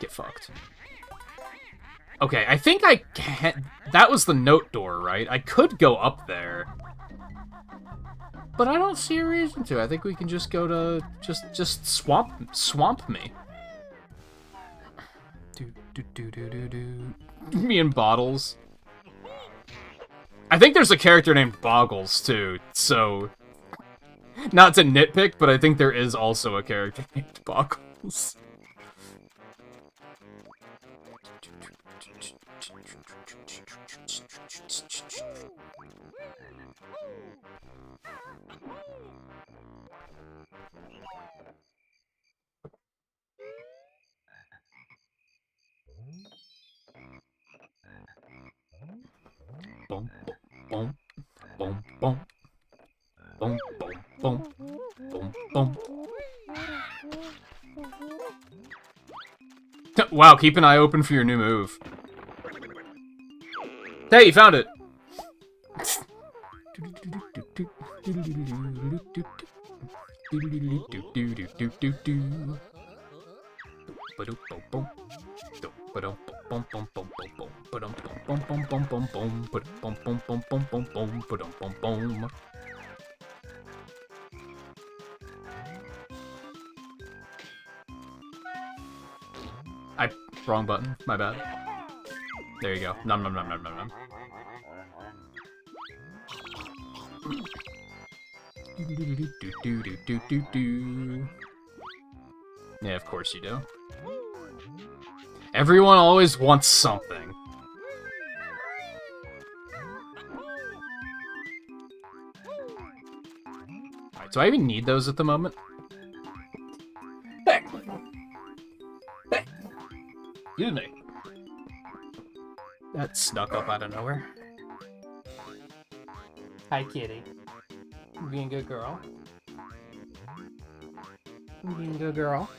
Get fucked. Okay, I think I can. That was the note door, right? I could go up there. But I don't see a reason to. I think we can just go to... Just swamp me. Me and Bottles. I think there's a character named Boggles, too, so... Not to nitpick, but I think there is also a character named Boggles. boom. Boom, boom, boom, boom, boom. Wow, keep an eye open for your new move. Hey, you found it! Wrong button. My bad. There you go. Nom nom nom nom nom nom. Yeah, of course you do. Everyone always wants something. Alright, do I even need those at the moment? Hey! Hey! Excuse me. That snuck up out of nowhere. Hi, kitty. You being a good girl? You being a good girl?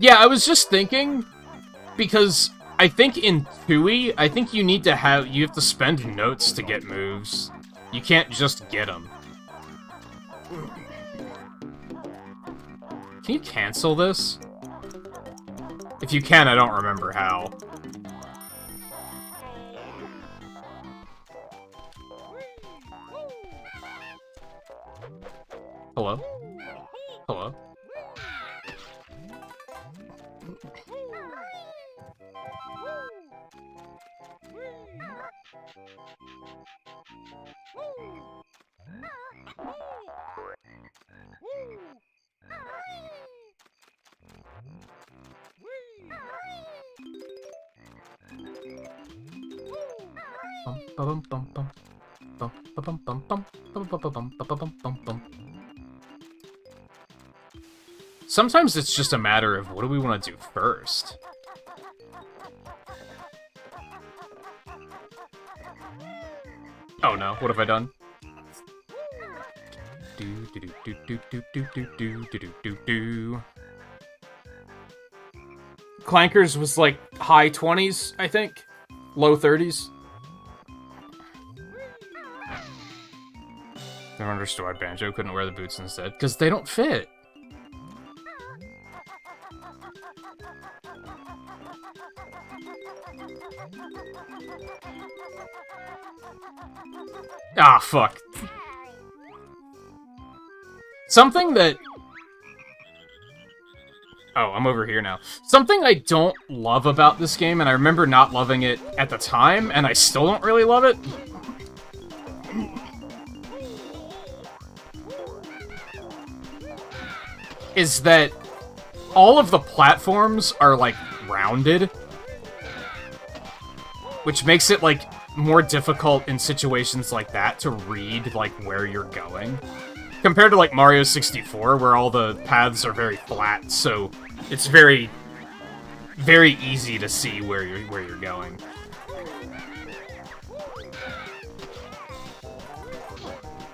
Yeah, I was just thinking, because I think in Tooie, I think you have to spend notes to get moves. You can't just get them. Can you cancel this? If you can, I don't remember how. Hello? Hello? Sometimes it's just a matter of what do we want to do first. Oh no, what have I done? Clankers was like high 20s, I think. Low 30s. Never understood why Banjo couldn't wear the boots instead. Because they don't fit. Ah, fuck. Something that... Oh, I'm over here now. Something I don't love about this game, and I remember not loving it at the time, and I still don't really love it, is that all of the platforms are, like, rounded, which makes it, like, more difficult in situations like that to read, like, where you're going. Compared to, like, Mario 64, where all the paths are very flat, so it's very, very easy to see where you're going.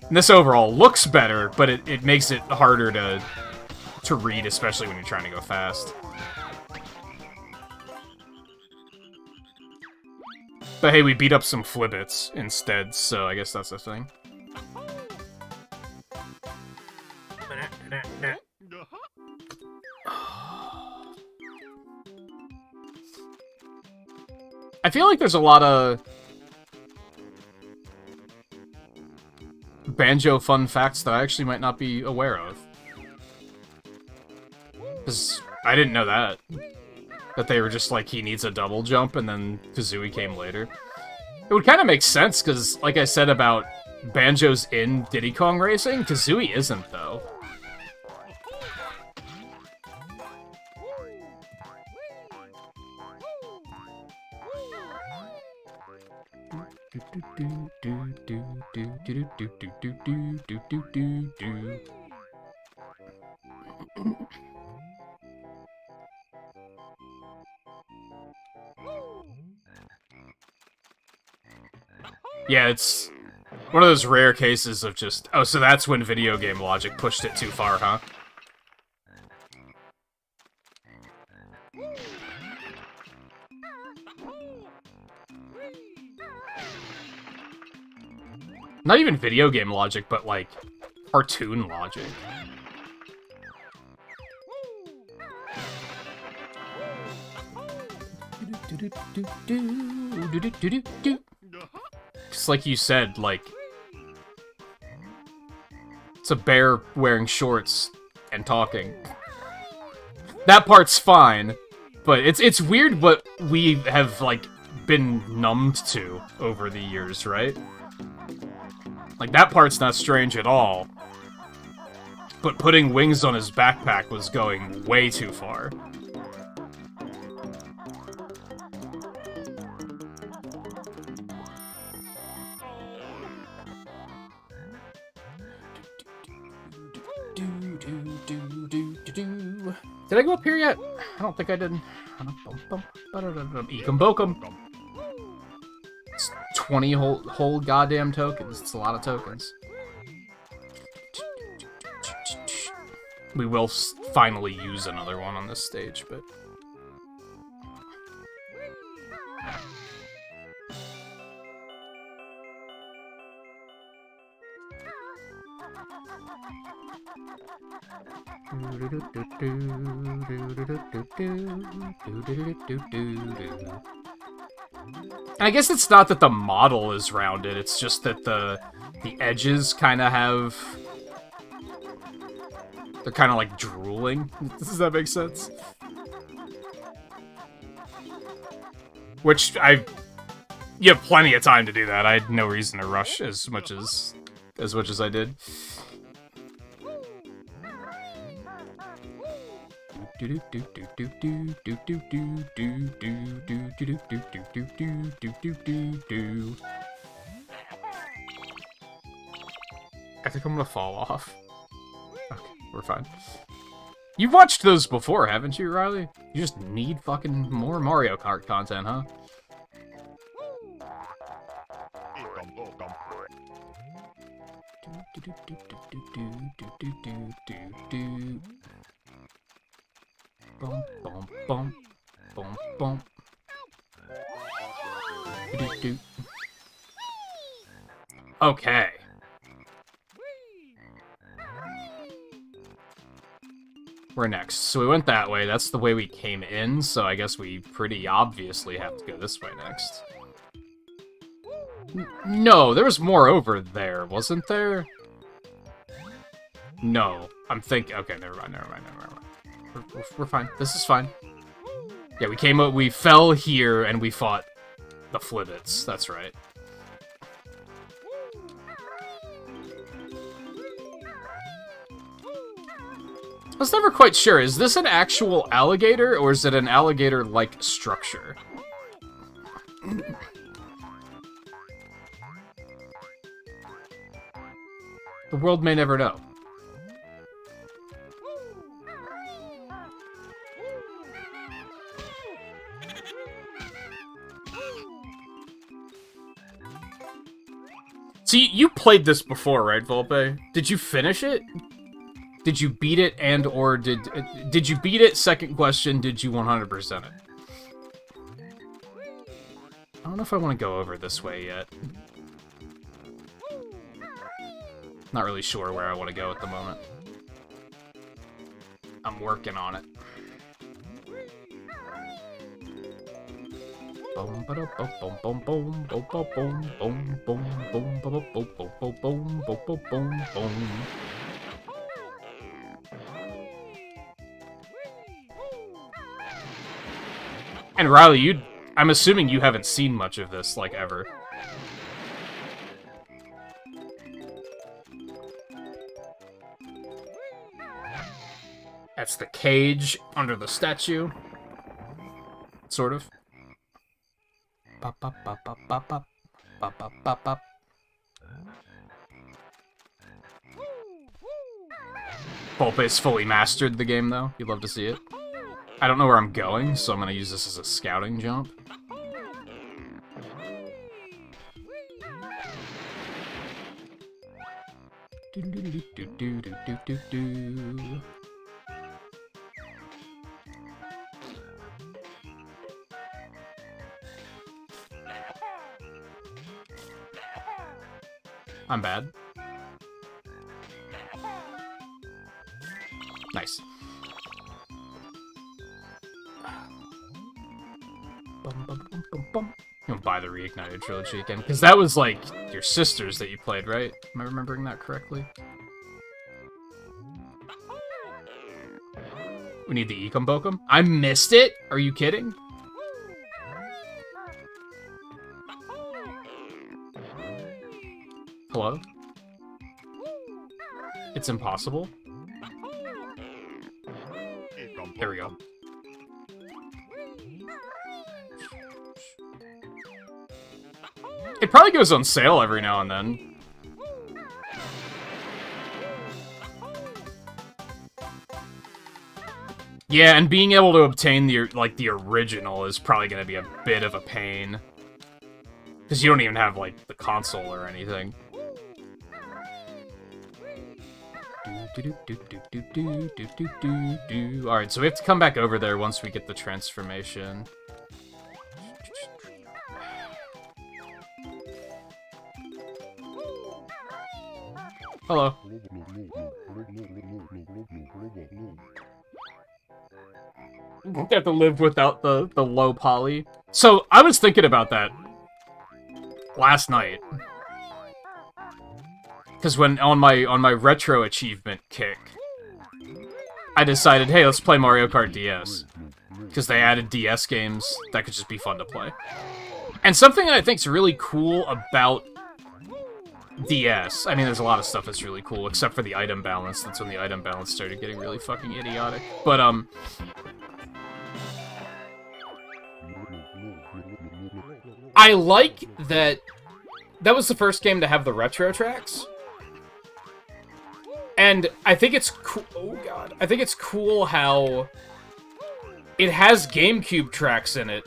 And this overall looks better, but it makes it harder to read, especially when you're trying to go fast. But hey, we beat up some Flibbits instead, so I guess that's the thing. I feel like there's a lot of Banjo fun facts that I actually might not be aware of. Because I didn't know that. That they were just like, he needs a double jump, and then Kazooie came later. It would kind of make sense, because, like I said about Banjo's in Diddy Kong Racing, Kazooie isn't, though. Yeah, it's one of those rare cases of just... Oh, so that's when video game logic pushed it too far, huh? Not even video game logic, but, like, cartoon logic. Just like you said, like... It's a bear wearing shorts and talking. That part's fine, but it's weird what we have, like, been numbed to over the years, right? Like, that part's not strange at all. But putting wings on his backpack was going way too far. Did I go up here yet? I don't think I did. Eek 'em boke 'em. It's 20 whole goddamn tokens. It's a lot of tokens. We will finally use another one on this stage, but... I guess it's not that the model is rounded, it's just that the edges kind of have... They're kind of like drooling. Does that make sense? Which, you have plenty of time to do that. I had no reason to rush as much as I did. I think I'm gonna fall off. Okay, we're fine. You've watched those before, haven't you, Riley? You just need fucking more Mario Kart content, huh? Bum, bum, bum, bum, bum. Okay. We're next. So we went that way. That's the way we came in, so I guess we pretty obviously have to go this way next. No, there was more over there, wasn't there? No. I'm thinking... Okay, never mind. We're fine. This is fine. Yeah, we came up... We fell here, and we fought the Flibbits. That's right. I was never quite sure. Is this an actual alligator, or is it an alligator-like structure? The world may never know. See, you played this before, right, Volpe? Did you finish it? Did you beat it, and or did you beat it? Second question, did you 100% it? I don't know if I want to go over this way yet. Not really sure where I want to go at the moment. I'm working on it. And Riley, I'm assuming you haven't seen much of this, like, ever. That's the cage under the statue. Sort of. Bop, bop, bop, bop. Pulpe's fully mastered the game, though. You'd love to see it. I don't know where I'm going, so I'm gonna use this as a scouting jump. I'm bad. Nice. You don't buy the Reignited Trilogy again, because that was like your sisters that you played, right? Am I remembering that correctly? We need the Ecom Bokum. I missed it? Are you kidding? Hello? It's impossible. There we go. It probably goes on sale every now and then. Yeah, and being able to obtain the original is probably going to be a bit of a pain. Because you don't even have, like, the console or anything. Alright, so we have to come back over there once we get the transformation. Hello. You have to live without the low poly. So, I was thinking about that last night. Because when on my retro achievement kick, I decided, hey, let's play Mario Kart DS. Because they added DS games that could just be fun to play. And something that I think is really cool about DS, I mean, there's a lot of stuff that's really cool, except for the item balance. That's when the item balance started getting really fucking idiotic. But, I like that was the first game to have the retro tracks. And I think it's cool. Oh god. I think it's cool how it has GameCube tracks in it,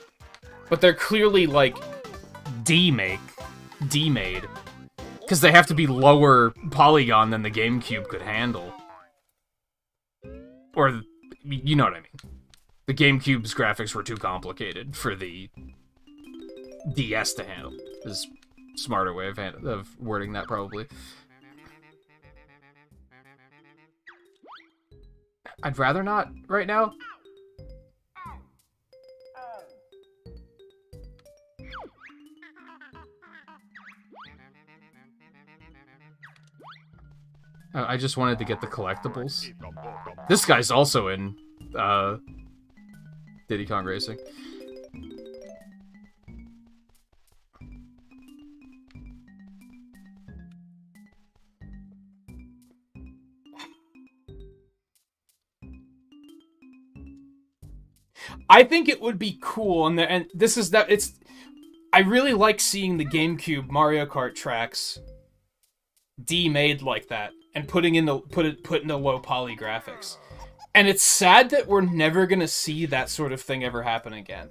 but they're clearly like demade. Because they have to be lower polygon than the GameCube could handle. Or, you know what I mean. The GameCube's graphics were too complicated for the DS to handle. Is a smarter way of wording that, probably. I'd rather not right now. I just wanted to get the collectibles. This guy's also in Diddy Kong Racing. I think it would be cool, and this is that it's. I really like seeing the GameCube Mario Kart tracks demade like that and put into low poly graphics. And it's sad that we're never gonna see that sort of thing ever happen again.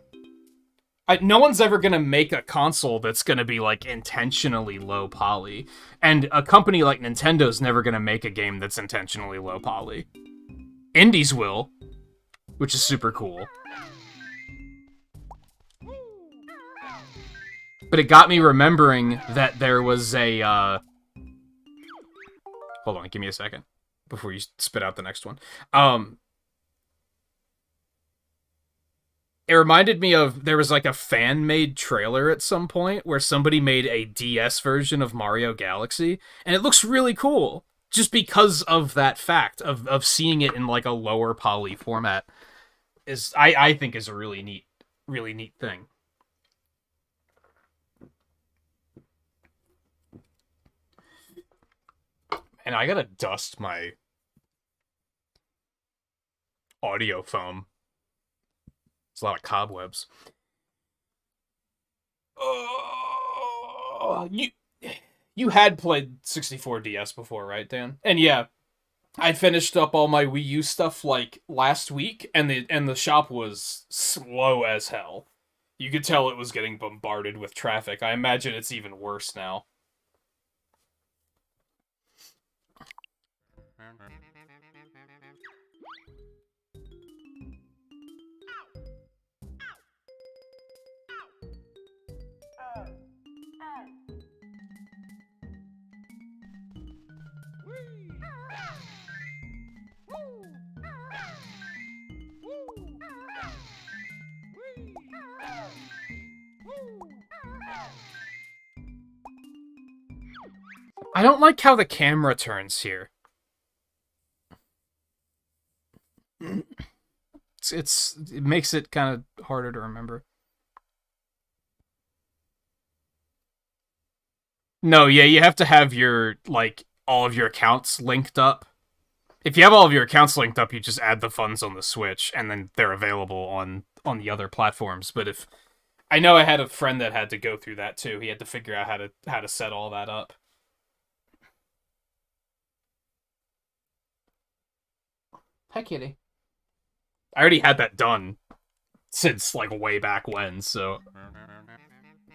No one's ever gonna make a console that's gonna be like intentionally low poly, and a company like Nintendo's never gonna make a game that's intentionally low poly. Indies will, which is super cool. But it got me remembering that there was a, hold on, give me a second before you spit out the next one. It reminded me of, there was like a fan-made trailer at some point where somebody made a DS version of Mario Galaxy, and it looks really cool, just because of that fact of seeing it in like a lower poly format. I think is a really neat thing. And I gotta dust my audio foam. It's a lot of cobwebs. Oh, Oh, you had played 64 DS before, right, Dan? And yeah, I finished up all my Wii U stuff like last week, and the shop was slow as hell. You could tell it was getting bombarded with traffic. I imagine it's even worse now. I don't like how the camera turns here. It makes it kind of harder to remember. No, yeah, you have to have your, like, all of your accounts linked up. If you have all of your accounts linked up, you just add the funds on the Switch, and then they're available on the other platforms. But if... I know I had a friend that had to go through that, too. He had to figure out how to set all that up. Hi, kitty. I already had that done since, like, way back when, so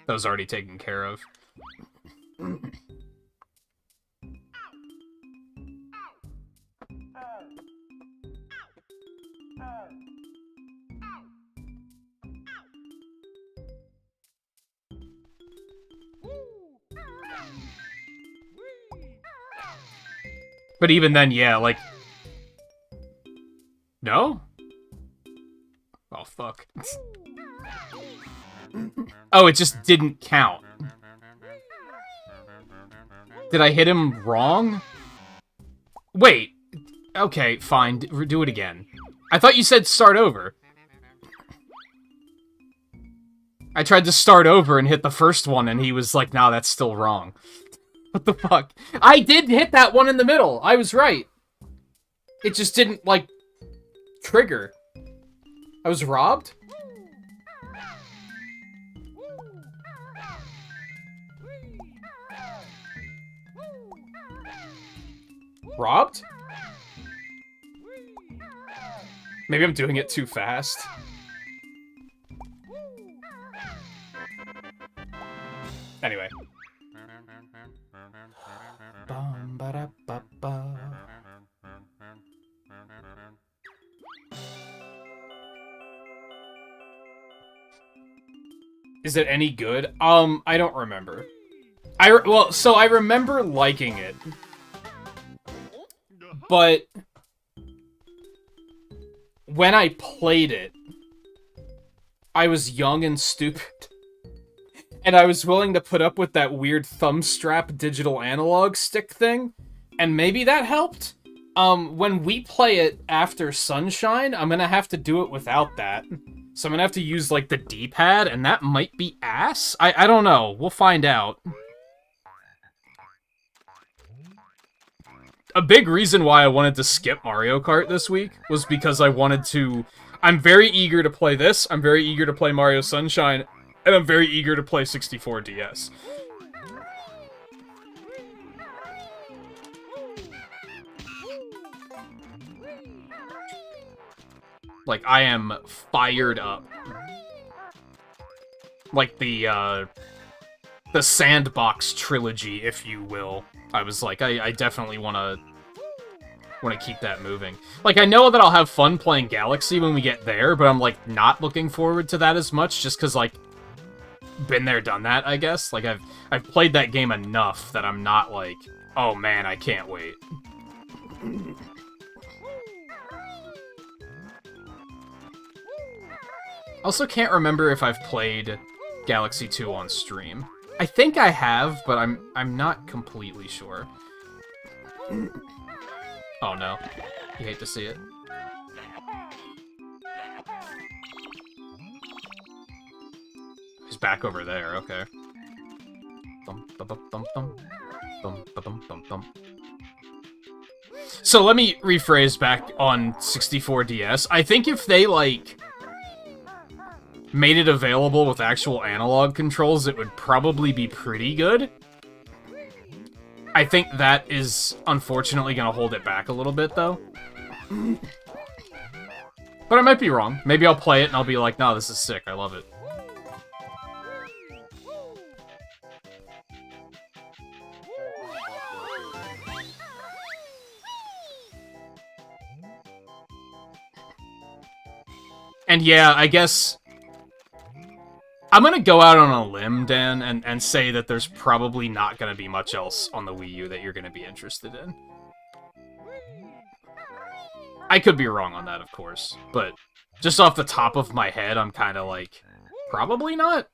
that was already taken care of. But even then, yeah, like... No? Oh, fuck. Oh, it just didn't count. Did I hit him wrong? Wait. Okay, fine. Do it again. I thought you said start over. I tried to start over and hit the first one, and he was like, nah, that's still wrong. What the fuck? I did hit that one in the middle. I was right. It just didn't, like, trigger. I was robbed? Robbed? Maybe I'm doing it too fast. Anyway. Is it any good? I don't remember. I remember liking it. But when I played it, I was young and stupid. And I was willing to put up with that weird thumb strap digital analog stick thing. And maybe that helped? When we play it after Sunshine, I'm gonna have to do it without that. So I'm gonna have to use, like, the D-pad, and that might be ass? I don't know. We'll find out. A big reason why I wanted to skip Mario Kart this week was because I wanted to... I'm very eager to play this, I'm very eager to play Mario Sunshine, and I'm very eager to play 64 DS. Like, I am fired up. Like the Sandbox trilogy, if you will. I was like, I definitely want to keep that moving. Like, I know that I'll have fun playing Galaxy when we get there, but I'm, like, not looking forward to that as much, just because, like, been there, done that, I guess. Like, I've played that game enough that I'm not like, oh man, I can't wait. Also can't remember if I've played Galaxy 2 on stream. I think I have, but I'm not completely sure. Oh no. You hate to see it. He's back over there, okay. So let me rephrase back on 64 DS. I think if they, like... made it available with actual analog controls, it would probably be pretty good. I think that is unfortunately going to hold it back a little bit, though. But I might be wrong. Maybe I'll play it and I'll be like, no, this is sick, I love it. And yeah, I guess I'm gonna go out on a limb, Dan, and say that there's probably not gonna be much else on the Wii U that you're gonna be interested in. I could be wrong on that, of course, but just off the top of my head, I'm kind of like, probably not.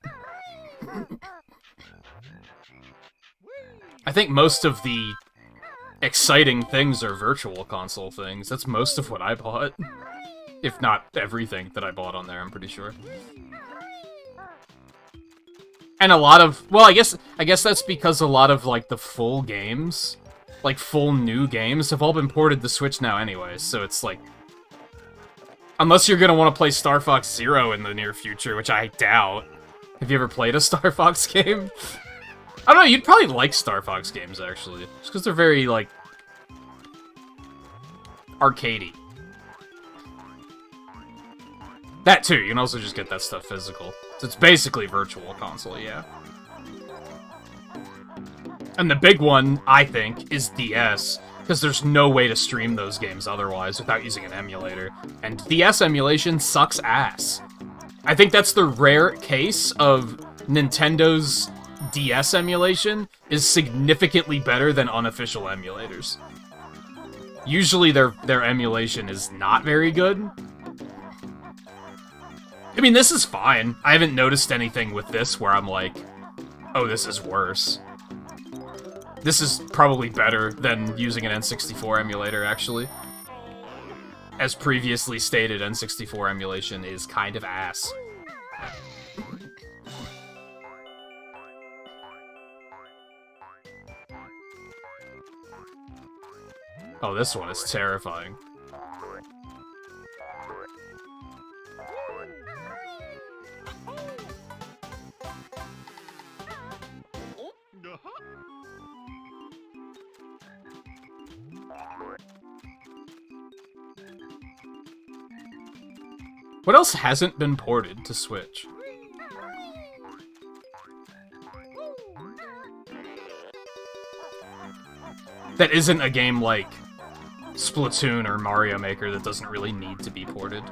I think most of the exciting things are virtual console things. That's most of what I bought. If not everything that I bought on there, I'm pretty sure. And a lot of... Well, I guess that's because a lot of, like, the full games, like, full new games, have all been ported to Switch now anyway, so it's like... Unless you're gonna want to play Star Fox Zero in the near future, which I doubt. Have you ever played a Star Fox game? I don't know, you'd probably like Star Fox games, actually. Just because they're very, like... arcadey. That too, you can also just get that stuff physical. So it's basically virtual console, yeah. And the big one, I think, is DS, because there's no way to stream those games otherwise without using an emulator. And DS emulation sucks ass. I think that's the rare case of Nintendo's DS emulation is significantly better than unofficial emulators. Usually their emulation is not very good. I mean, this is fine. I haven't noticed anything with this where I'm like, oh, this is worse. This is probably better than using an N64 emulator, actually. As previously stated, N64 emulation is kind of ass. Oh, this one is terrifying. What else hasn't been ported to Switch? That isn't a game like Splatoon or Mario Maker that doesn't really need to be ported.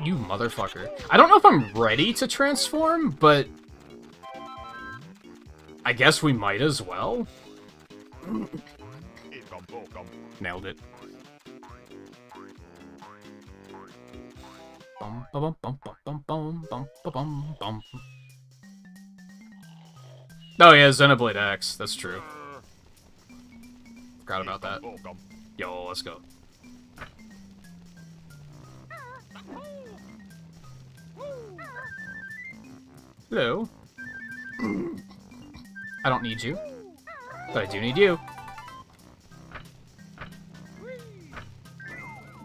You motherfucker. I don't know if I'm ready to transform, but... I guess we might as well. Nailed it. Bum, bum, bum, bum, bum, bum, bum, bum, bum. Oh yeah, Xenoblade X, that's true. Forgot about that. Yo, let's go. Hello. I don't need you, but I do need you.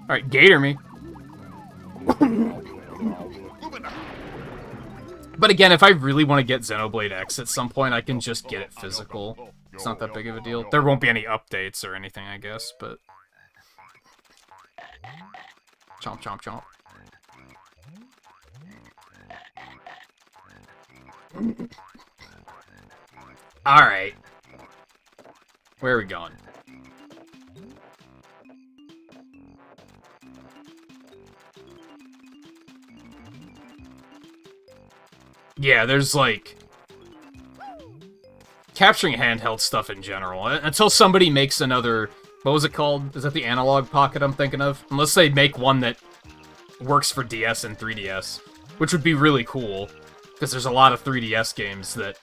Alright, gator me. But again, if I really want to get Xenoblade X at some point, I can just get it physical. It's not that big of a deal. There won't be any updates or anything, I guess, but... Chomp, chomp, chomp. Alright. Where are we going? Yeah, there's like... capturing handheld stuff in general. Until somebody makes another... What was it called? Is that the Analog Pocket I'm thinking of? Unless they make one that works for DS and 3DS. Which would be really cool. Because there's a lot of 3DS games that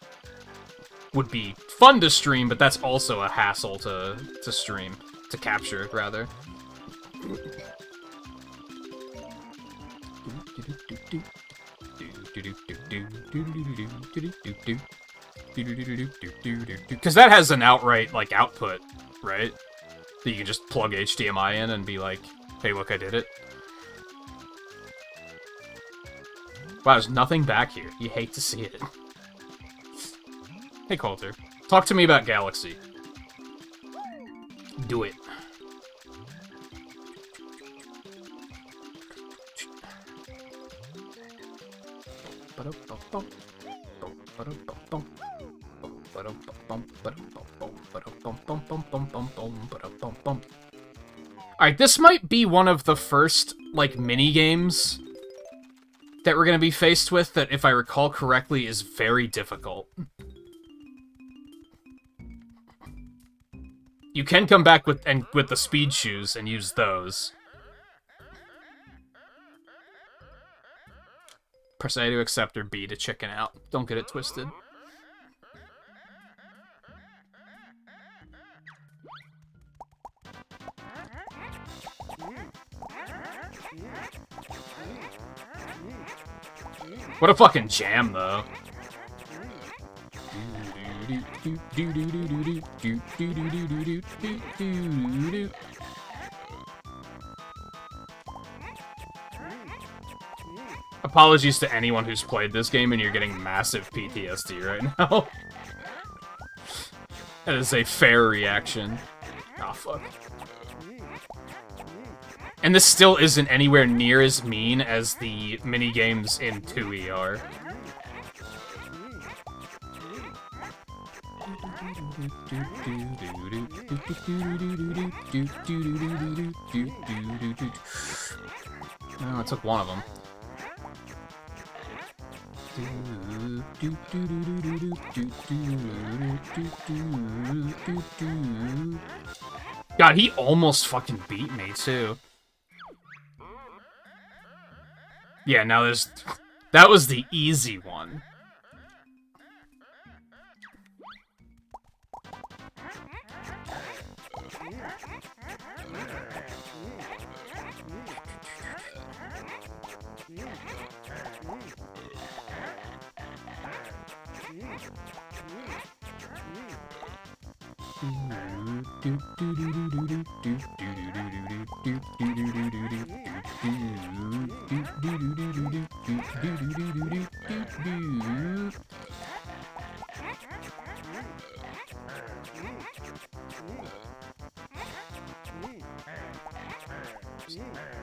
would be fun to stream, but that's also a hassle to stream. To capture, rather. Because that has an outright, like, output right? That you can just plug HDMI in and be like, hey, look, I did it. Wow, there's nothing back here. You hate to see it. Hey, Coulter. Talk to me about Galaxy. Do it. Alright, this might be one of the first, like, mini-games that we're gonna be faced with that, if I recall correctly, is very difficult. You can come back with the speed shoes and use those. Press A to accept or B to chicken out. Don't get it twisted. What a fucking jam, though. Apologies to anyone who's played this game and you're getting massive PTSD right now. That is a fair reaction. Aw, fuck. And this still isn't anywhere near as mean as the minigames in 2E are. Oh, I took one of them. God, he almost fucking beat me, too. Yeah, now there's... That was the easy one.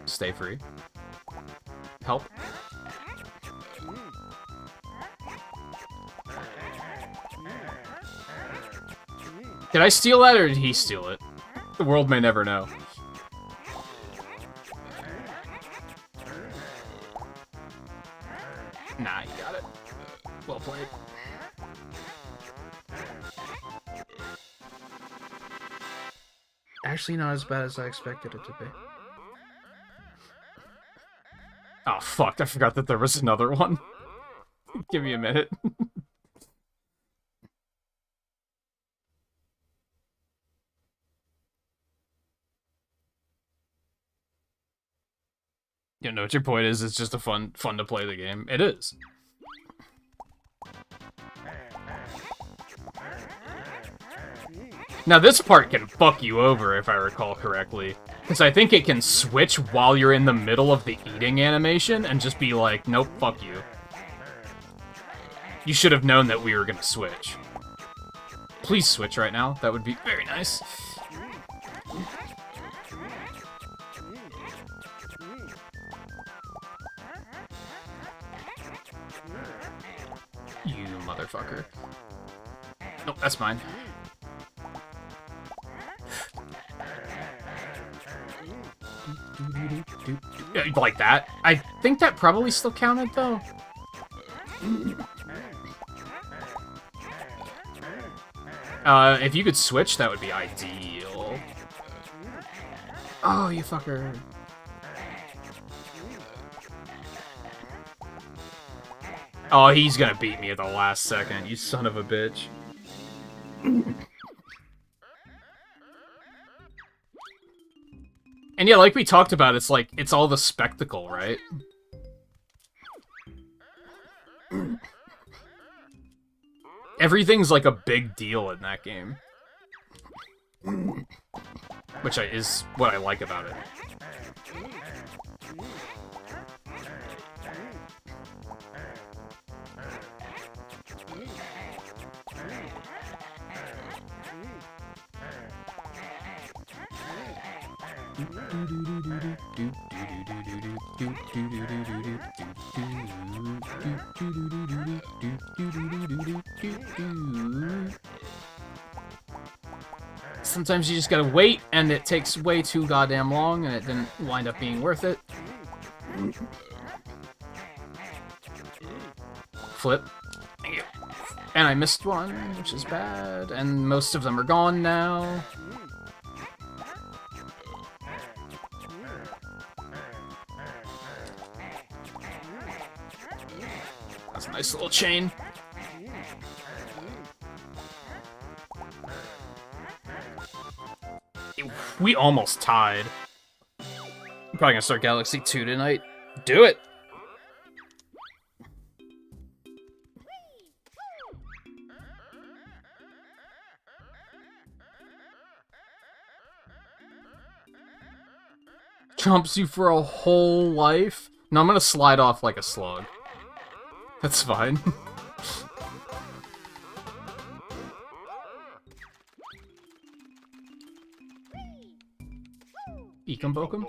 Stay free. Help. Did I steal that, or did he steal it? The world may never know. Nah, you got it. Well played. Actually, not as bad as I expected it to be. Oh, fuck, I forgot that there was another one. Give me a minute. You know what your point is? It's just fun to play the game. It is. Now this part can fuck you over, if I recall correctly. Because I think it can switch while you're in the middle of the eating animation and just be like, nope, fuck you. You should have known that we were gonna switch. Please switch right now. That would be very nice. You motherfucker. Nope, that's mine. Like that? I think that probably still counted, though. If you could switch, that would be ideal. Oh, you fucker. Oh, he's gonna beat me at the last second, you son of a bitch. And yeah, like we talked about, it's like, it's all the spectacle, right? Everything's like a big deal in that game. Which is what I like about it. Sometimes you just gotta wait, and it takes way too goddamn long, and it didn't wind up being worth it. Flip. And I missed one, which is bad, and most of them are gone now. That's a nice little chain. We almost tied. I'm probably gonna start Galaxy 2 tonight. Do it! Jumps you for a whole life? No, I'm gonna slide off like a slug. That's fine. Ekum bokum?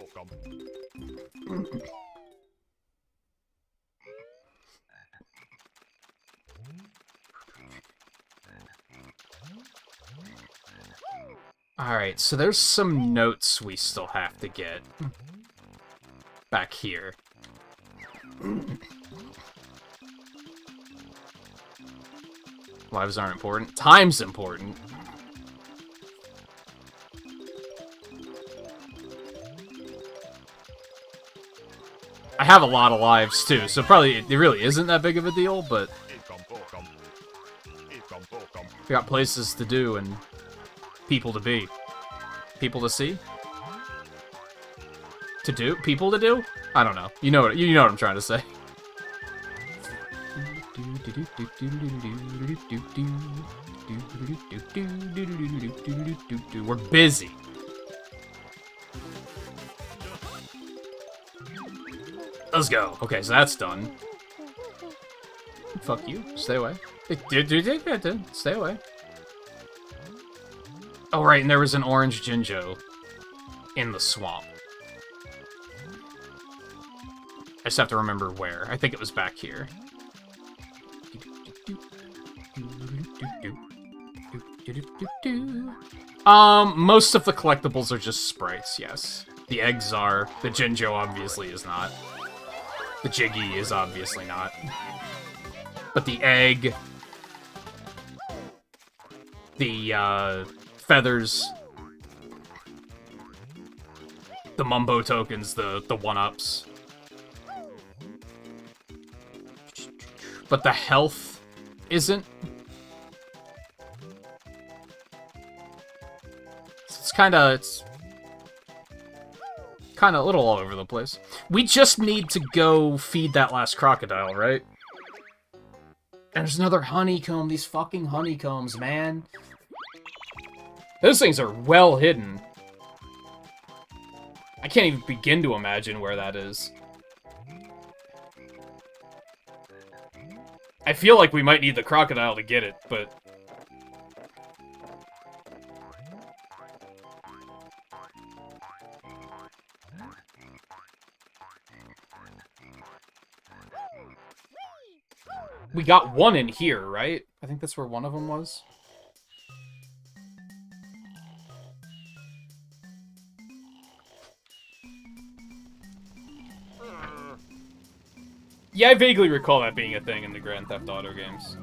Alright, so there's some notes we still have to get. Back here. Lives aren't important. Time's important. I have a lot of lives, too, so probably it really isn't that big of a deal, but... we got places to do and people to be. People to see? To do? People to do? I don't know. You know what I'm trying to say. We're busy. Let's go. Okay, so that's done. Fuck you. Stay away. Stay away. Oh, right, and there was an orange Jinjo in the swamp. I just have to remember where. I think it was back here. Most of the collectibles are just sprites, yes. The eggs are. The Jinjo obviously is not. The Jiggy is obviously not. But the egg... the, feathers... the Mumbo tokens, the one-ups. But the health isn't. It's kind of a little all over the place. We just need to go feed that last crocodile, right? And there's another honeycomb. These fucking honeycombs, man. Those things are well hidden. I can't even begin to imagine where that is. I feel like we might need the crocodile to get it, but... we got one in here, right? I think that's where one of them was. Yeah, I vaguely recall that being a thing in the Grand Theft Auto games.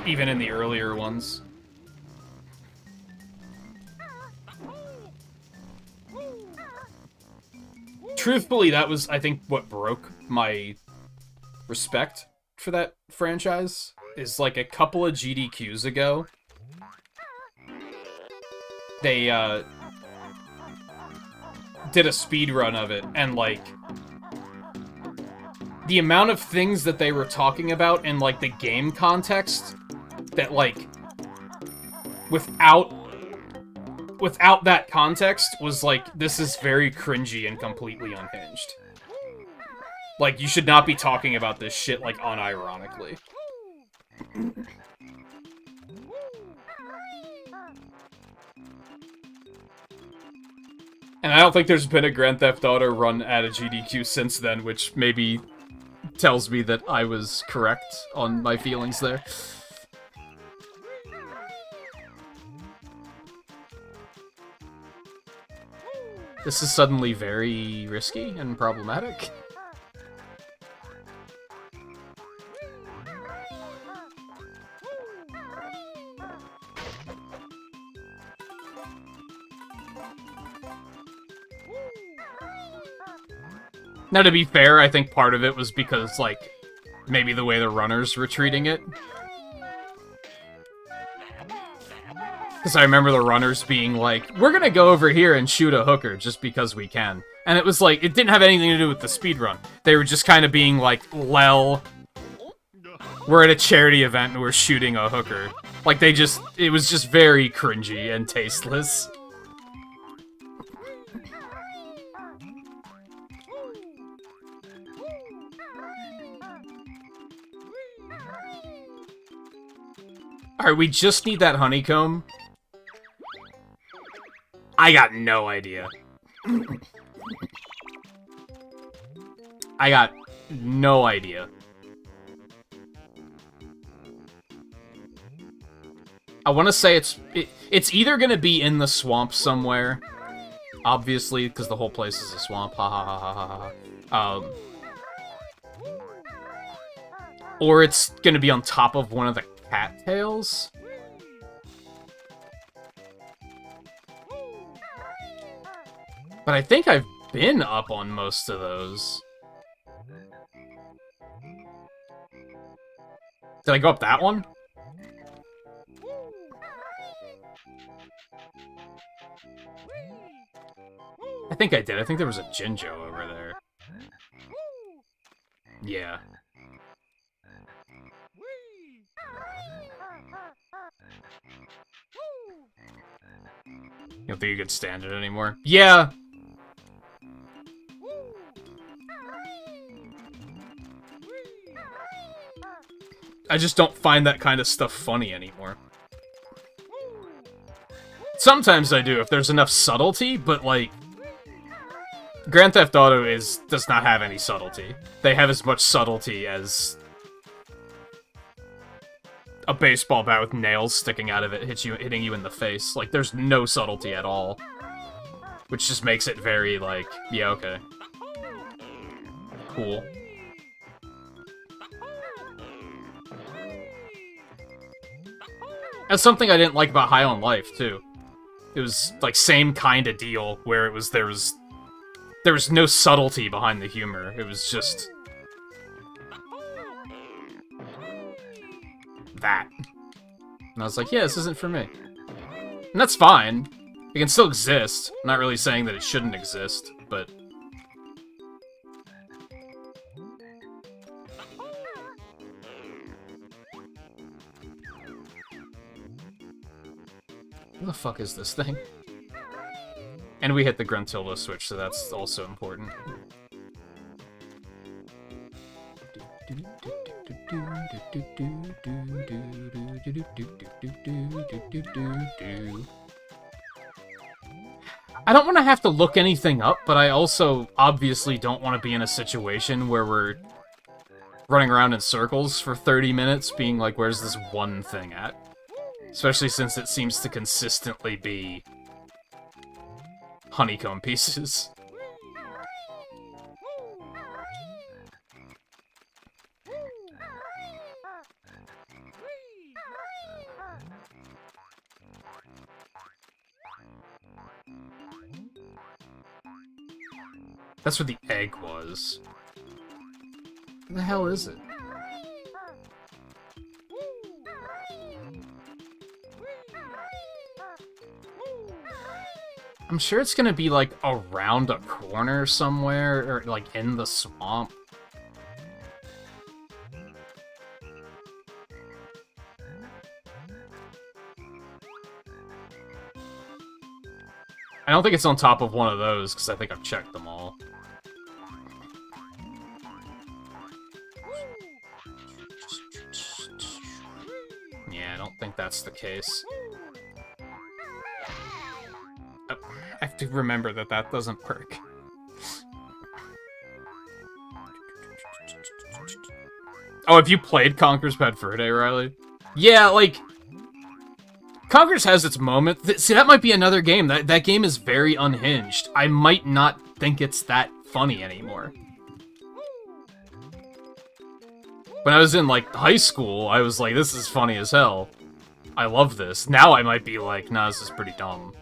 Even in the earlier ones. Truthfully, that was, I think, what broke my respect for that franchise. Is, like, a couple of GDQs ago, they, did a speedrun of it, and, like... the amount of things that they were talking about in, like, the game context that, like, without that context, was like, this is very cringy and completely unhinged. Like, you should not be talking about this shit, like, unironically. And I don't think there's been a Grand Theft Auto run at a GDQ since then, which maybe tells me that I was correct on my feelings there. This is suddenly very risky and problematic. Now, to be fair, I think part of it was because, like, maybe the way the runners were treating it. Because I remember the runners being like, we're gonna go over here and shoot a hooker just because we can. And it was like, it didn't have anything to do with the speedrun. They were just kind of being like, lel, we're at a charity event and we're shooting a hooker. Like, they just, it was just very cringy and tasteless. Alright, we just need that honeycomb. I got no idea. I got no idea. I want to say it's either going to be in the swamp somewhere. Obviously, because the whole place is a swamp. Ha ha ha ha ha ha. Or it's going to be on top of one of the cattails? But I think I've been up on most of those. Did I go up that one? I think I did. I think there was a Jinjo over there. Yeah. You don't think you could stand it anymore? Yeah! I just don't find that kind of stuff funny anymore. Sometimes I do, if there's enough subtlety, but, like... Grand Theft Auto does not have any subtlety. They have as much subtlety as... a baseball bat with nails sticking out of it hitting you in the face. Like, there's no subtlety at all. Which just makes it very, like, yeah, okay. Cool. That's something I didn't like about High on Life, too. It was, like, same kind of deal, where it was, there was no subtlety behind the humor. It was just... that. And I was like, yeah, this isn't for me. And that's fine. It can still exist. I'm not really saying that it shouldn't exist, but... Where the fuck is this thing? And we hit the Gruntilda switch, so that's also important. I don't want to have to look anything up, but I also obviously don't want to be in a situation where we're running around in circles for 30 minutes being like, where's this one thing at? Especially since it seems to consistently be honeycomb pieces. That's where the egg was. Where the hell is it? I'm sure it's gonna be, like, around a corner somewhere, or, like, in the swamp. I don't think it's on top of one of those, because I think I've checked them all. Yeah, I don't think that's the case. Oh, I have to remember that that doesn't work. Oh, have you played Conker's Bad Fur Day, Riley? Yeah, like... Conker's has its moment. See, that might be another game. That game is very unhinged. I might not think it's that funny anymore. When I was in, like, high school, I was like, this is funny as hell. I love this. Now I might be like, nah, this is pretty dumb.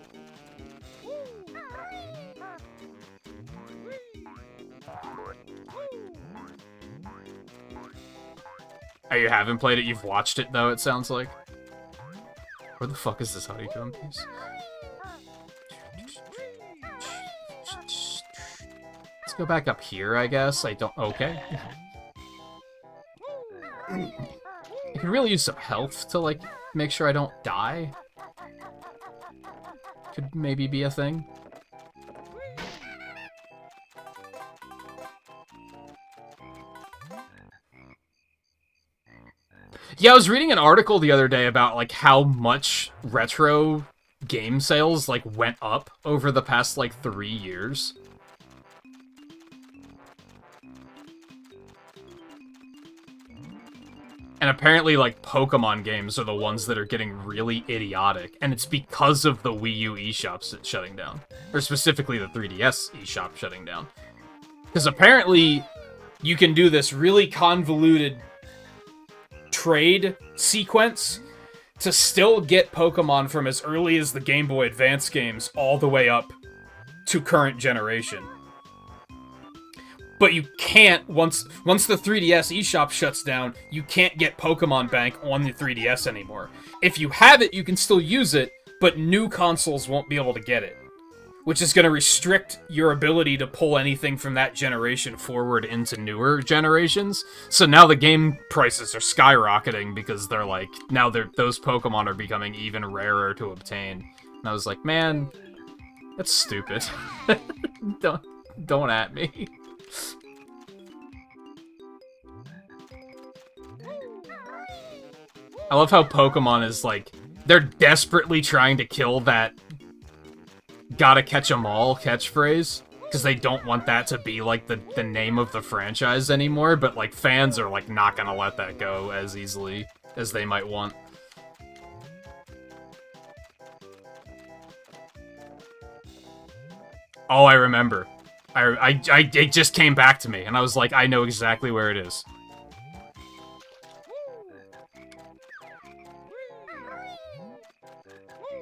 Oh, you haven't played it? You've watched it, though, it sounds like. Where the fuck is this honeycomb piece? Let's go back up here, I guess. I don't... Okay. I could really use some health to, like, make sure I don't die. Could maybe be a thing. Yeah, I was reading an article the other day about, like, how much retro game sales, like, went up over the past, like, 3 years. And apparently, like, Pokemon games are the ones that are getting really idiotic, and it's because of the Wii U eShops shutting down. Or specifically the 3DS eShop shutting down. Because apparently, you can do this really convoluted trade sequence to still get Pokemon from as early as the Game Boy Advance games all the way up to current generation. But you can't, once the 3DS eShop shuts down, you can't get Pokemon Bank on the 3DS anymore. If you have it, you can still use it, but new consoles won't be able to get it. Which is going to restrict your ability to pull anything from that generation forward into newer generations. So now the game prices are skyrocketing because they're like, now those Pokemon are becoming even rarer to obtain. And I was like, man, that's stupid. Don't at me. I love how Pokemon is like, they're desperately trying to kill that gotta catch 'em all catchphrase, because they don't want that to be like the name of the franchise anymore, but like fans are like not gonna let that go as easily as they might want. Oh, I remember. It just came back to me, and I was like, I know exactly where it is.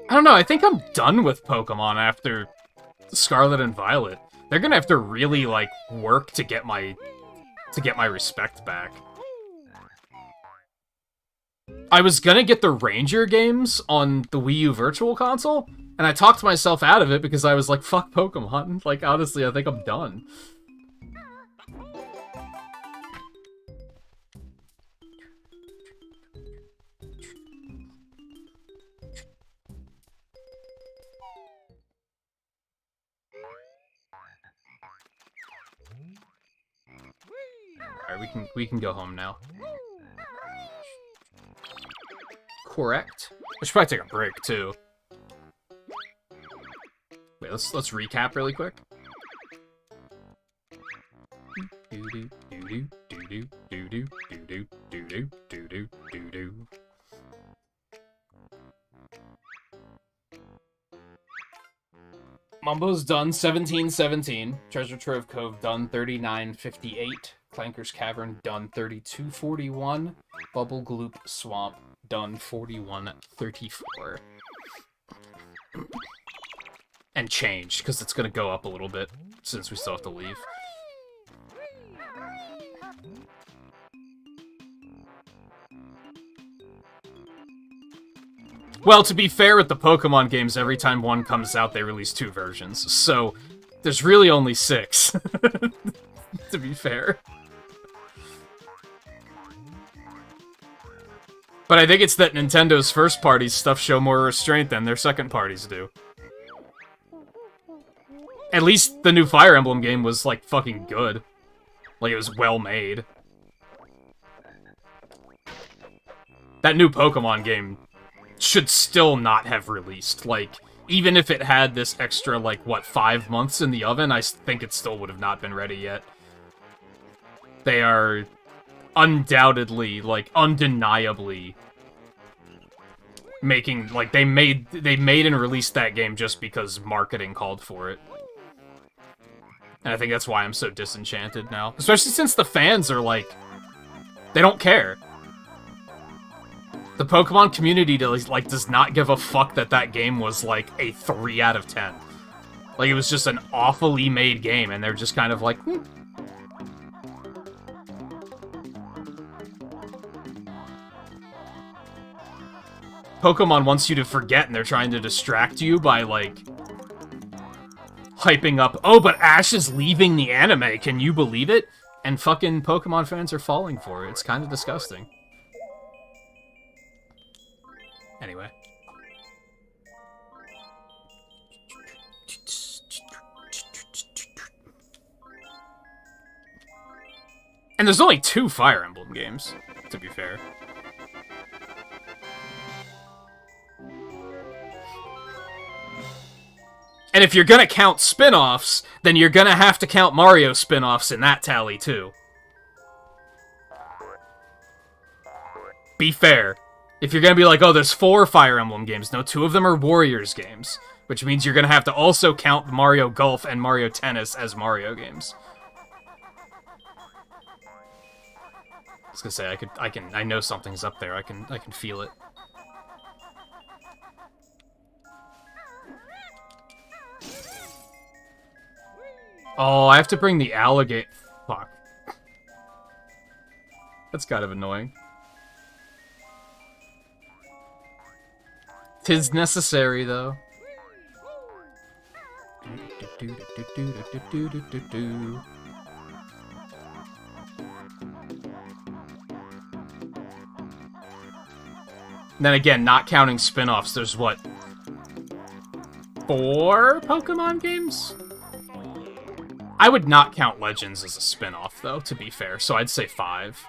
I don't know, I think I'm done with Pokemon after Scarlet and Violet. They're gonna have to really, like, work to get my respect back. I was gonna get the Ranger games on the Wii U Virtual Console, and I talked myself out of it because I was like, fuck Pokemon. Like, honestly, I think I'm done. Alright, we can go home now. Correct. I should probably take a break too. Wait, let's recap really quick. Mumbo's done 1717. Treasure Trove Cove done 3958. Clanker's Cavern done 3241. Bubble Gloop Swamp done 4134. And changed, because it's going to go up a little bit, since we still have to leave. Well, to be fair with the Pokemon games, every time one comes out, they release 2 versions. So, there's really only 6, to be fair. But I think it's that Nintendo's first-party stuff show more restraint than their second parties do. At least the new Fire Emblem game was, like, fucking good. Like, it was well made. That new Pokemon game should still not have released. Like, even if it had this extra, like, what, 5 months in the oven, I think it still would have not been ready yet. They are undoubtedly, like, undeniably making, like, they made and released that game just because marketing called for it. And I think that's why I'm so disenchanted now. Especially since the fans are, like, they don't care. The Pokemon community, like, does not give a fuck that that game was, like, a 3 out of 10. Like, it was just an awfully made game, and they're just kind of like, Pokemon wants you to forget, and they're trying to distract you by, like, hyping up, oh, but Ash is leaving the anime, can you believe it? And fucking Pokemon fans are falling for it. It's kind of disgusting. Anyway. And there's only 2 Fire Emblem games, to be fair. And if you're gonna count spin-offs, then you're gonna have to count Mario spin-offs in that tally, too. Be fair. If you're gonna be like, oh, there's 4 Fire Emblem games, no, 2 of them are Warriors games. Which means you're gonna have to also count Mario Golf and Mario Tennis as Mario games. I was gonna say, I know something's up there, I can feel it. Oh, I have to bring the alligator. Fuck. That's kind of annoying. 'Tis necessary, though. And then again, not counting spin-offs, there's what? 4 Pokemon games? I would not count Legends as a spin-off, though, to be fair, so I'd say 5.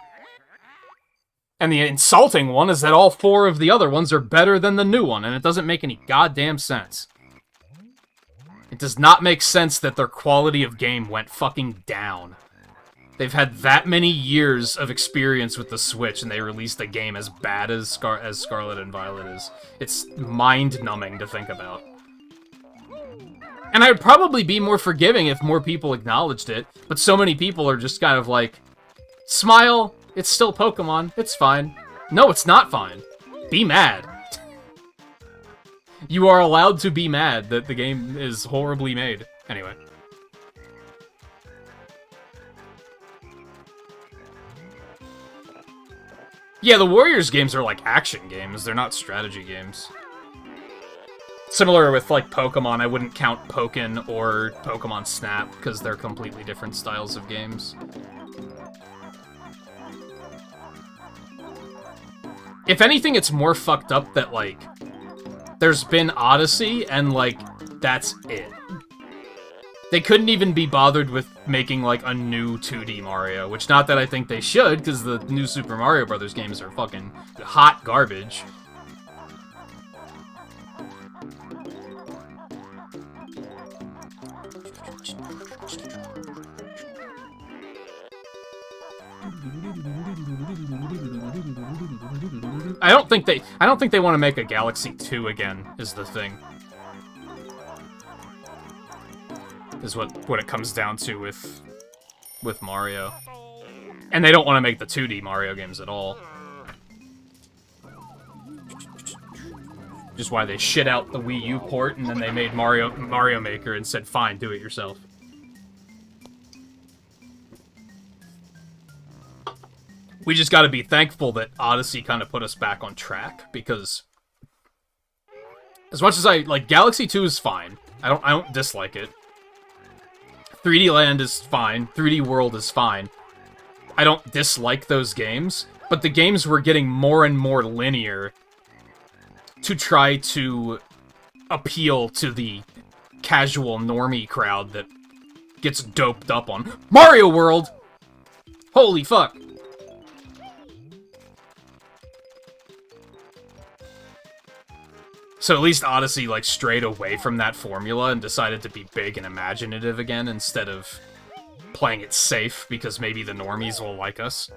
And the insulting one is that all 4 of the other ones are better than the new one, and it doesn't make any goddamn sense. It does not make sense that their quality of game went fucking down. They've had that many years of experience with the Switch, and they released a game as bad as Scarlet and Violet is. It's mind-numbing to think about. And I'd probably be more forgiving if more people acknowledged it, but so many people are just kind of like, smile, it's still Pokemon, it's fine. No, it's not fine. Be mad. You are allowed to be mad that the game is horribly made. Anyway. Yeah, the Warriors games are like action games, they're not strategy games. Similar with, like, Pokemon, I wouldn't count Pokken or Pokemon Snap, because they're completely different styles of games. If anything, it's more fucked up that, like, there's been Odyssey, and, like, that's it. They couldn't even be bothered with making, like, a new 2D Mario, which, not that I think they should, because the new Super Mario Bros. Games are fucking hot garbage. I don't think they want to make a Galaxy 2 again, is the thing. Is what it comes down to with Mario. And they don't want to make the 2D Mario games at all. Just why they shit out the Wii U port and then they made Mario Maker and said, fine, do it yourself. We just gotta be thankful that Odyssey kind of put us back on track, because as much as like, Galaxy 2 is fine. I don't dislike it. 3D Land is fine. 3D World is fine. I don't dislike those games, but the games were getting more and more linear to try to appeal to the casual normie crowd that gets doped up on Mario World! Holy fuck! So at least Odyssey, like, strayed away from that formula and decided to be big and imaginative again instead of playing it safe because maybe the normies will like us.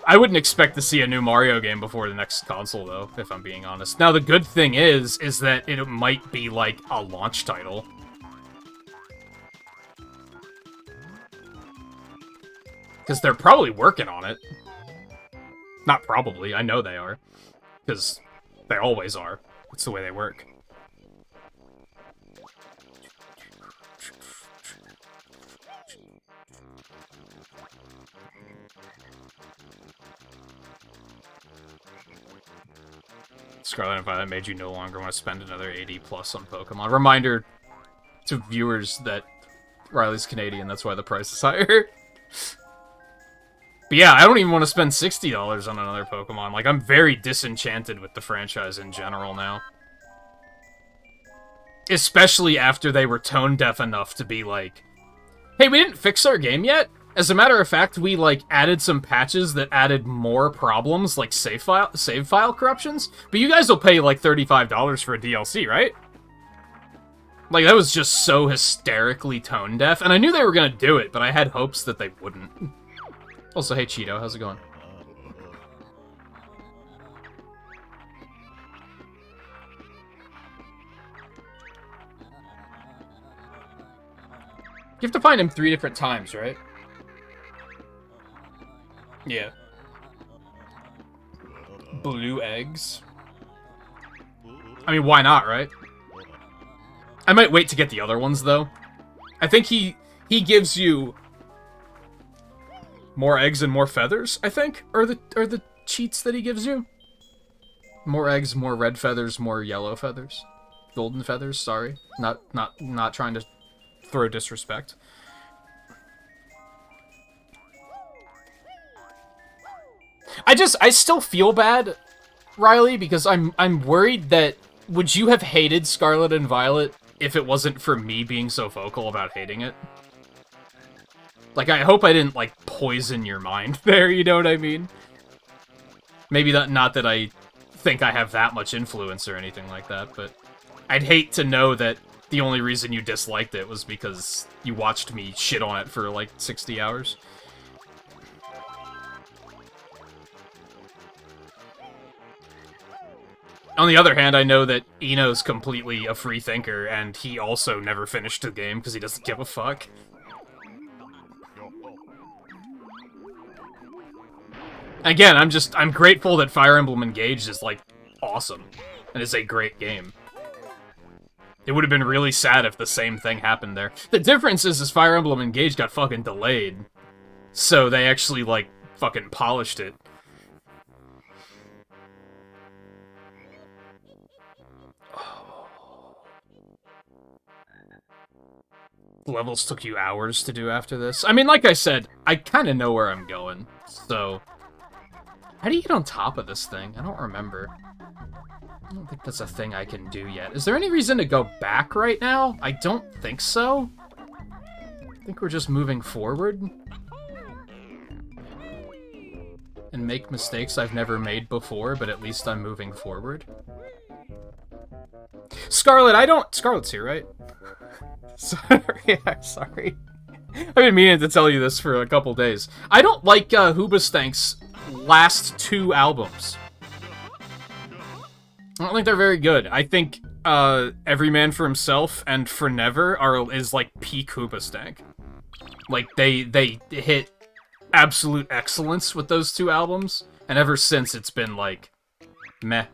I wouldn't expect to see a new Mario game before the next console, though, if I'm being honest. Now, the good thing is that it might be, like, a launch title. Because they're probably working on it. Not probably, I know they are. Because they always are. That's the way they work. Scarlet and Violet made you no longer want to spend another 80 plus on Pokemon. Reminder to viewers that Riley's Canadian, that's why the price is higher. But yeah, I don't even want to spend $60 on another Pokemon. Like, I'm very disenchanted with the franchise in general now. Especially after they were tone deaf enough to be like, hey, we didn't fix our game yet? As a matter of fact, we, like, added some patches that added more problems, like save file corruptions, but you guys will pay, like, $35 for a DLC, right? Like, that was just so hysterically tone deaf, and I knew they were gonna do it, but I had hopes that they wouldn't. Also, hey, Cheeto, how's it going? You have to find him 3 different times, right? Yeah. Blue eggs. I mean, why not, right? I might wait to get the other ones, though. I think he gives you more eggs and more feathers, I think, are the cheats that he gives you. More eggs, more red feathers, more yellow feathers. Golden feathers, sorry. Not trying to throw disrespect. I still feel bad, Riley, because I'm worried that would you have hated Scarlet and Violet if it wasn't for me being so vocal about hating it? Like, I hope I didn't, like, poison your mind there, you know what I mean? Maybe not that I think I have that much influence or anything like that, but I'd hate to know that the only reason you disliked it was because you watched me shit on it for, like, 60 hours. On the other hand, I know that Eno's completely a free thinker, and he also never finished the game because he doesn't give a fuck. Again, I'm grateful that Fire Emblem Engaged is, like, awesome, and is a great game. It would have been really sad if the same thing happened there. The difference is Fire Emblem Engaged got fucking delayed, so they actually, like, fucking polished it. Levels took you hours to do after this. I mean, like I said, I kind of know where I'm going, so... How do you get on top of this thing? I don't remember. I don't think that's a thing I can do yet. Is there any reason to go back right now? I don't think so. I think we're just moving forward. And make mistakes I've never made before, but at least I'm moving forward. Scarlet, Scarlet's here, right? Sorry, yeah, sorry. I've been meaning to tell you this for a couple days. I don't like Hoobastank's last 2 albums. I don't think they're very good. I think Every Man for Himself and For Never is like peak Hoobastank. Like they hit absolute excellence with those 2 albums, and ever since it's been like meh.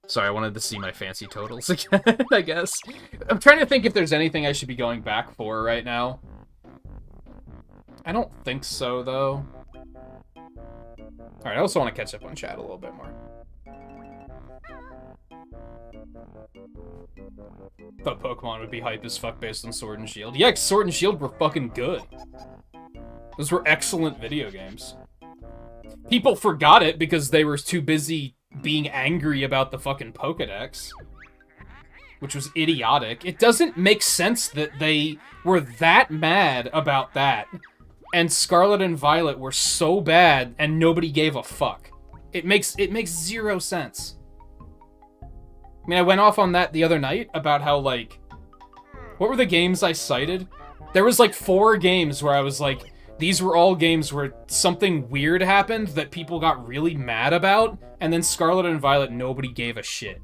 Sorry, I wanted to see my fancy totals again, I guess. I'm trying to think if there's anything I should be going back for right now. I don't think so, though. Alright, I also want to catch up on chat a little bit more. Thought Pokemon would be hype as fuck based on Sword and Shield. Yeah, Sword and Shield were fucking good. Those were excellent video games. People forgot it because they were too busy being angry about the fucking Pokédex, which was idiotic. It doesn't make sense that they were that mad about that, and Scarlet and Violet were so bad, and nobody gave a fuck. It makes zero sense. I mean, I went off on that the other night about how, like, what were the games I cited? There was, like, 4 games where I was like, these were all games where something weird happened that people got really mad about, and then Scarlet and Violet, nobody gave a shit.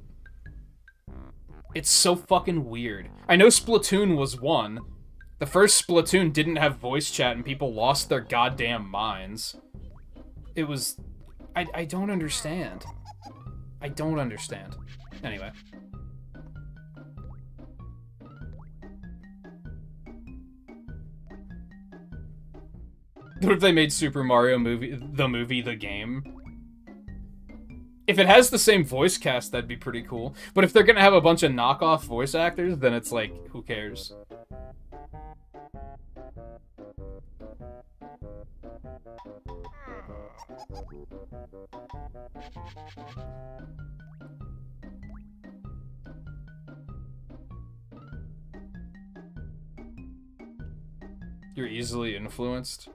It's so fucking weird. I know Splatoon was one. The first Splatoon didn't have voice chat and people lost their goddamn minds. It was... I don't understand. I don't understand. Anyway. What if they made Super Mario the game? If it has the same voice cast, that'd be pretty cool. But if they're gonna have a bunch of knockoff voice actors, then it's like, who cares? You're easily influenced.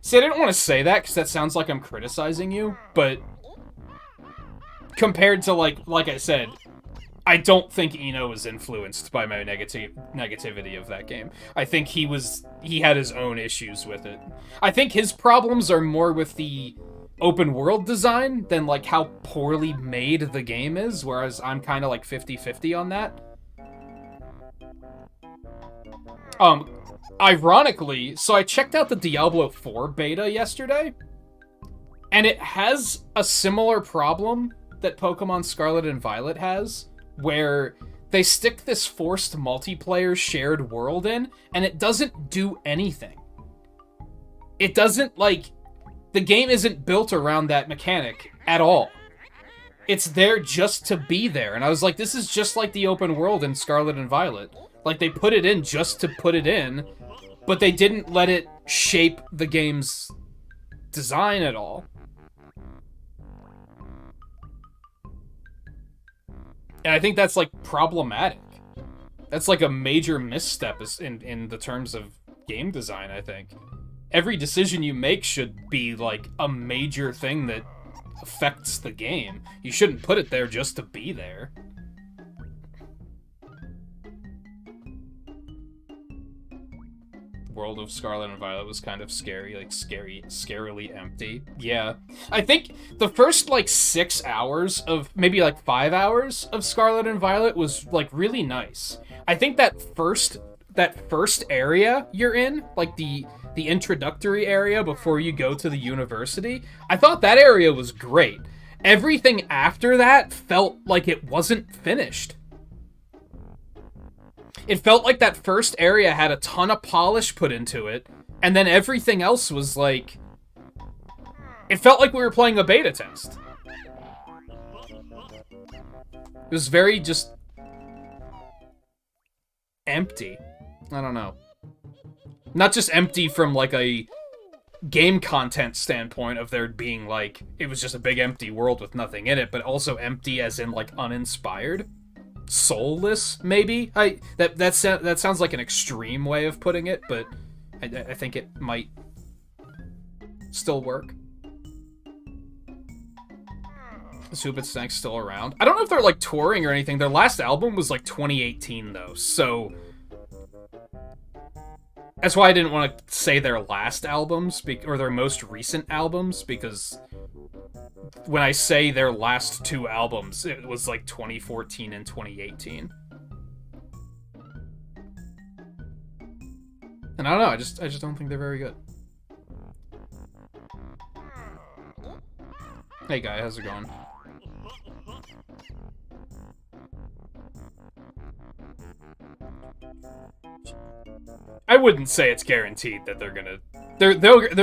See, I didn't want to say that because that sounds like I'm criticizing you, but compared to, like I said, I don't think Eno was influenced by my negativity of that game. I think he had his own issues with it. I think his problems are more with the open world design than, like, how poorly made the game is, whereas I'm kind of, like, 50-50 on that. Ironically, so I checked out the Diablo 4 beta yesterday, and it has a similar problem that Pokemon Scarlet and Violet has, where they stick this forced multiplayer shared world in, and it doesn't do anything. It doesn't, like, the game isn't built around that mechanic at all. It's there just to be there, and I was like, this is just like the open world in Scarlet and Violet. Like, they put it in just to put it in, but they didn't let it shape the game's design at all. And I think that's, like, problematic. That's, like, a major misstep in the terms of game design, I think. Every decision you make should be, like, a major thing that affects the game. You shouldn't put it there just to be there. World of Scarlet and Violet was kind of scary, like scarily empty. Yeah. I think the first, like, 6 hours of, maybe like 5 hours of Scarlet and Violet was, like, really nice. I think that first area you're in, like the introductory area before you go to the university, I thought that area was great. Everything after that felt like it wasn't finished. It felt like that first area had a ton of polish put into it, and then everything else was like... It felt like we were playing a beta test. It was very just... empty. I don't know. Not just empty from, like, a game content standpoint of there being, like, it was just a big empty world with nothing in it, but also empty as in, like, uninspired. Soulless, maybe? That sounds like an extreme way of putting it, but I think it might still work. Is Hoop and Snank's still around? I don't know if they're, like, touring or anything. Their last album was, like, 2018, though, so... That's why I didn't want to say their last albums, or their most recent albums, because... when I say their last 2 albums, it was like 2014 and 2018. And I don't know, I just don't think they're very good. Hey guy, how's it going? I wouldn't say it's guaranteed that they're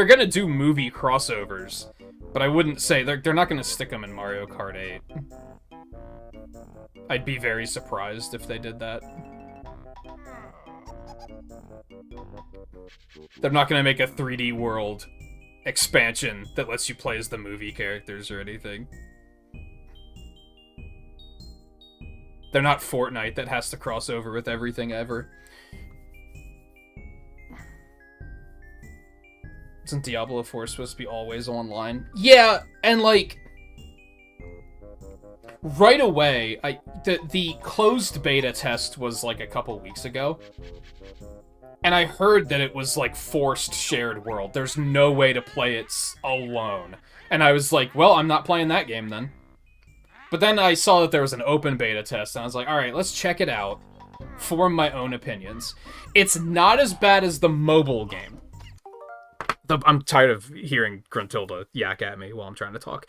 gonna do movie crossovers. But I wouldn't say... They're not going to stick them in Mario Kart 8. I'd be very surprised if they did that. They're not going to make a 3D world expansion that lets you play as the movie characters or anything. They're not Fortnite that has to cross over with everything ever. Isn't Diablo 4 supposed to be always online? Yeah, and like right away, the closed beta test was like a couple weeks ago. And I heard that it was like forced shared world. There's no way to play it alone. And I was like, well, I'm not playing that game then. But then I saw that there was an open beta test, and I was like, alright, let's check it out. Form my own opinions. It's not as bad as the mobile game. I'm tired of hearing Gruntilda yak at me while I'm trying to talk.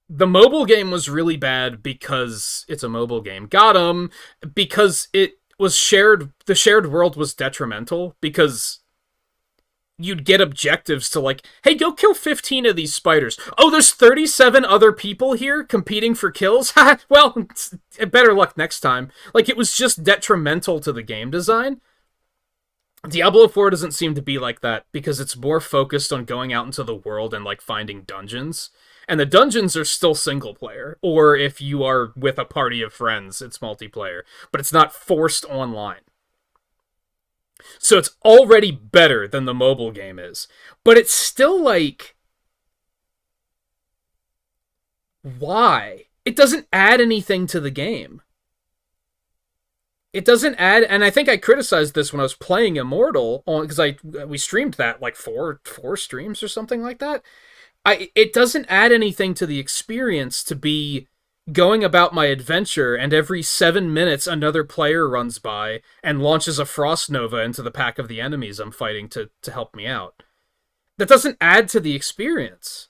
The mobile game was really bad because it's a mobile game. Got 'em! Because it was shared, the shared world was detrimental, because you'd get objectives to like, hey, go kill 15 of these spiders. Oh, there's 37 other people here competing for kills? Well, better luck next time. Like, it was just detrimental to the game design. Diablo 4 doesn't seem to be like that, because it's more focused on going out into the world and, like, finding dungeons. And the dungeons are still single player, or if you are with a party of friends, it's multiplayer. But it's not forced online. So it's already better than the mobile game is. But it's still like... why? It doesn't add anything to the game. It doesn't add... and I think I criticized this when I was playing Immortal, because we streamed that like four streams or something like that. It doesn't add anything to the experience to be going about my adventure, and every 7 minutes another player runs by and launches a frost nova into the pack of the enemies I'm fighting to help me out. That doesn't add to the experience.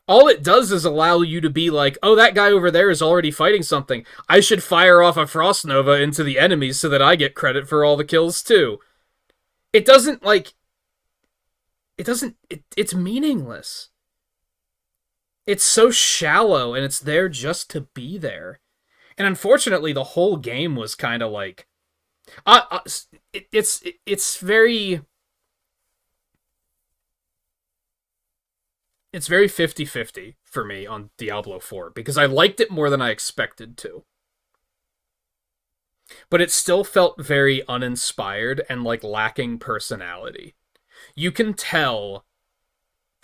All it does is allow you to be like, oh, that guy over there is already fighting something. I should fire off a frost nova into the enemies so that I get credit for all the kills too. It doesn't, like... it's meaningless. It's so shallow, and it's there just to be there. And unfortunately, the whole game was kind of like... it's very... it's very 50-50 for me on Diablo 4, because I liked it more than I expected to. But it still felt very uninspired and, like, lacking personality. You can tell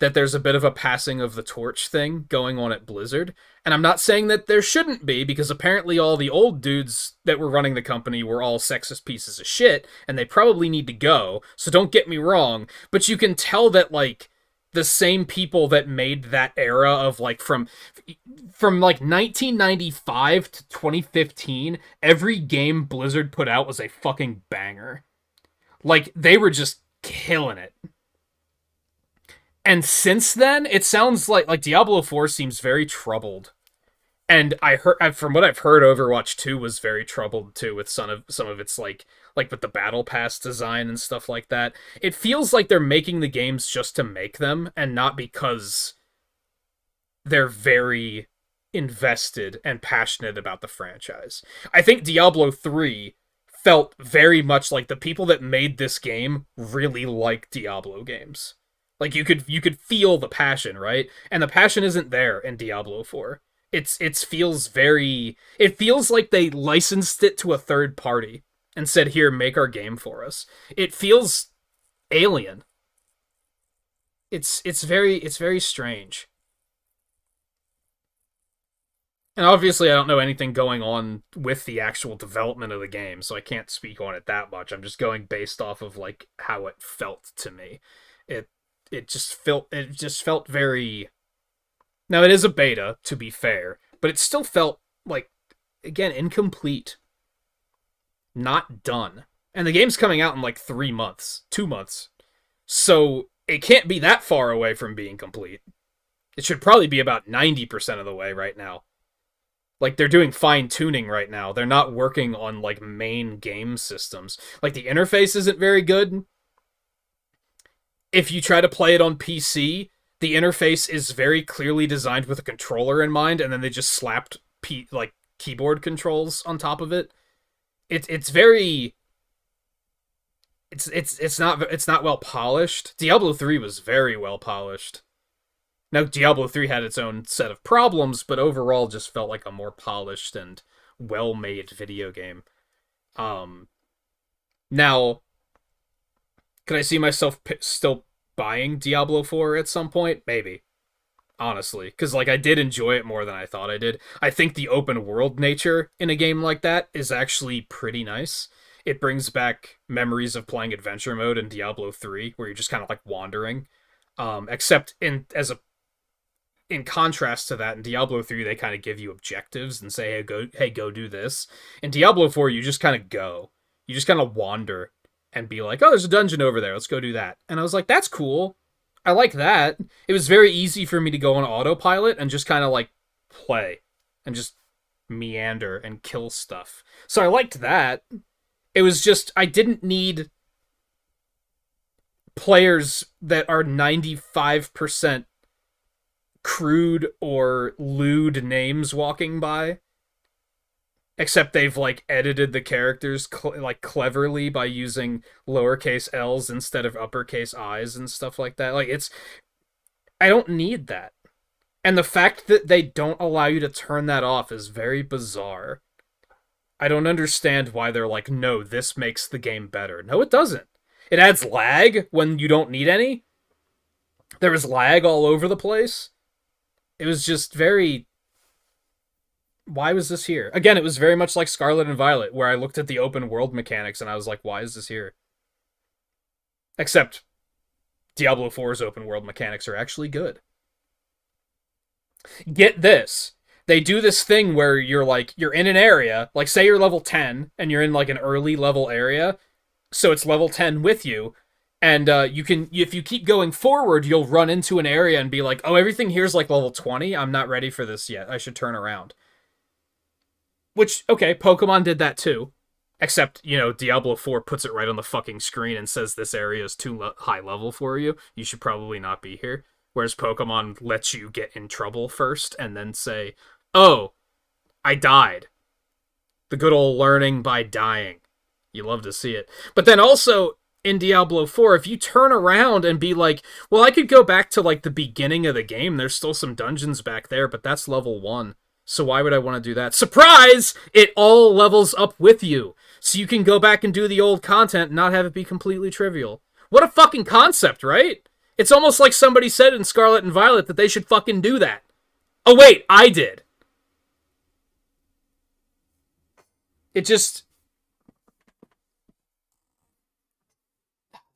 that there's a bit of a passing of the torch thing going on at Blizzard. And I'm not saying that there shouldn't be, because apparently all the old dudes that were running the company were all sexist pieces of shit, and they probably need to go, so don't get me wrong, but you can tell that, like, the same people that made that era of, like, from like 1995 to 2015, every game Blizzard put out was a fucking banger. Like, they were just killing it. And since then, it sounds like Diablo 4 seems very troubled. And I heard, from what I've heard, Overwatch 2 was very troubled too, with some of its like with the battle pass design and stuff like that. It feels like they're making the games just to make them, and not because they're very invested and passionate about the franchise. I think Diablo 3 felt very much like the people that made this game really like Diablo games. Like, you could feel the passion, right? And the passion isn't there in Diablo 4. It feels like they licensed it to a third party and said, here, make our game for us. It feels alien. It's very strange. And obviously I don't know anything going on with the actual development of the game, so I can't speak on it that much. I'm just going based off of, like, how it felt to me. It just felt very... Now, it is a beta, to be fair, but it still felt, like, again, incomplete. Not done. And the game's coming out in, like, 2 months. So, it can't be that far away from being complete. It should probably be about 90% of the way right now. Like, they're doing fine-tuning right now. They're not working on, like, main game systems. Like, the interface isn't very good. If you try to play it on PC, the interface is very clearly designed with a controller in mind, and then they just slapped keyboard controls on top of it. It's not well polished. Diablo 3 was very well polished. Now, Diablo 3 had its own set of problems, but overall just felt like a more polished and well-made video game. Now, could I see myself still buying Diablo 4 at some point? Maybe. Honestly. Because, like, I did enjoy it more than I thought I did. I think the open world nature in a game like that is actually pretty nice. It brings back memories of playing adventure mode in Diablo 3, where you're just kind of, like, wandering. Except in contrast to that, in Diablo 3, they kind of give you objectives and say, hey, go do this. In Diablo 4, you just kind of go. You just kind of wander and be like, oh, there's a dungeon over there. Let's go do that. And I was like, that's cool. I like that. It was very easy for me to go on autopilot and just kind of like play and just meander and kill stuff. So I liked that. It was just, I didn't need players that are 95% crude or lewd names walking by. Except they've, like, edited the characters, cleverly by using lowercase L's instead of uppercase I's and stuff like that. Like, I don't need that. And the fact that they don't allow you to turn that off is very bizarre. I don't understand why they're like, no, this makes the game better. No, it doesn't. It adds lag when you don't need any. There was lag all over the place. It was just very... Why was this here? Again, it was very much like Scarlet and Violet, where I looked at the open world mechanics and I was like, why is this here? Except Diablo 4's open world mechanics are actually good. Get this. They do this thing where you're in an area, like say you're level 10 and you're in like an early level area, so it's level 10 with you, and you can, if you keep going forward, you'll run into an area and be like, oh, everything here's like level 20, I'm not ready for this yet, I should turn around. Which, okay, Pokemon did that too. Except, you know, Diablo 4 puts it right on the fucking screen and says this area is too high level for you. You should probably not be here. Whereas Pokemon lets you get in trouble first and then say, oh, I died. The good old learning by dying. You love to see it. But then also, in Diablo 4, if you turn around and be like, well, I could go back to, like, the beginning of the game. There's still some dungeons back there, but that's level 1. So why would I want to do that? Surprise! It all levels up with you. So you can go back and do the old content and not have it be completely trivial. What a fucking concept, right? It's almost like somebody said in Scarlet and Violet that they should fucking do that. Oh wait, I did. It just...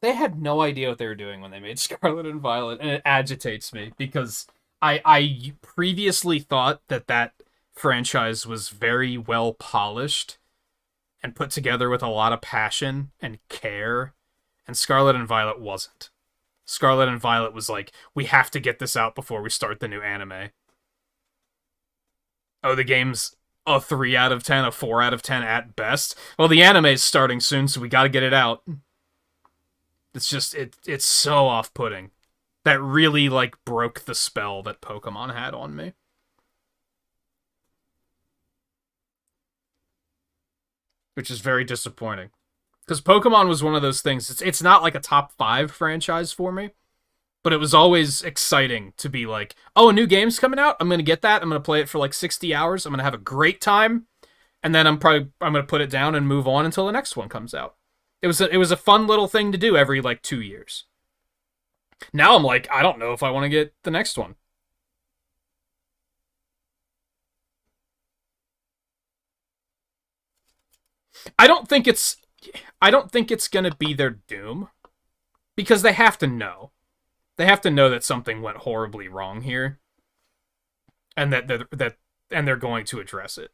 They had no idea what they were doing when they made Scarlet and Violet, and it agitates me, because I previously thought that franchise was very well polished and put together with a lot of passion and care, and Scarlet and Violet wasn't. Scarlet and Violet was like, we have to get this out before we start the new anime. Oh, the game's a 3 out of 10, a 4 out of 10 at best. Well, the anime's starting soon, so we gotta get it out. It's just, it's so off-putting. That really, like, broke the spell that Pokemon had on me. Which is very disappointing. Because Pokemon was one of those things, it's not like a top 5 franchise for me, but it was always exciting to be like, oh, a new game's coming out, I'm gonna get that, I'm gonna play it for like 60 hours, I'm gonna have a great time, and then I'm gonna put it down and move on until the next one comes out. It was a fun little thing to do every, like, 2 years. Now I'm like, I don't know if I want to get the next one. I don't think it's gonna be their doom, because they have to know. They have to know that something went horribly wrong here, and that they're going to address it.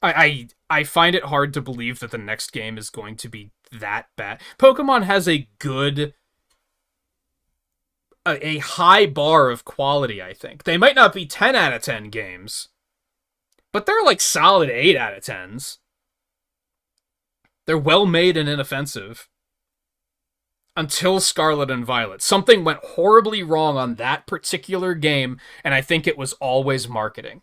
I find it hard to believe that the next game is going to be that bad. Pokemon has a high bar of quality, I think. They might not be 10 out of 10 games, but they're like solid 8 out of 10s. They're well made and inoffensive. Until Scarlet and Violet. Something went horribly wrong on that particular game, and I think it was always marketing.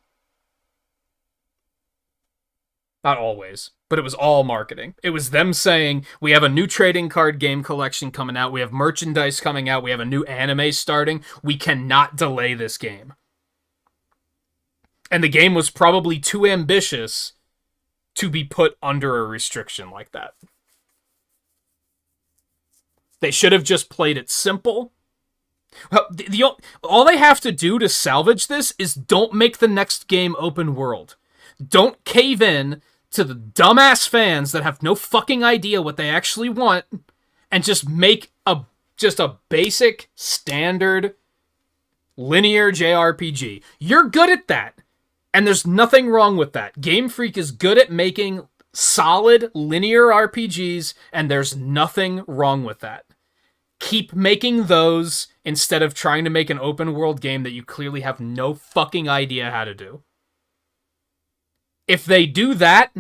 Not always, but it was all marketing. It was them saying, we have a new trading card game collection coming out, we have merchandise coming out, we have a new anime starting, we cannot delay this game. And the game was probably too ambitious to be put under a restriction like that. They should have just played it simple. All they have to do to salvage this is don't make the next game open world. Don't cave in to the dumbass fans that have no fucking idea what they actually want, and just make a basic, standard, linear JRPG. You're good at that, and there's nothing wrong with that. Game Freak is good at making solid, linear RPGs, and there's nothing wrong with that. Keep making those instead of trying to make an open world game that you clearly have no fucking idea how to do. If they do that,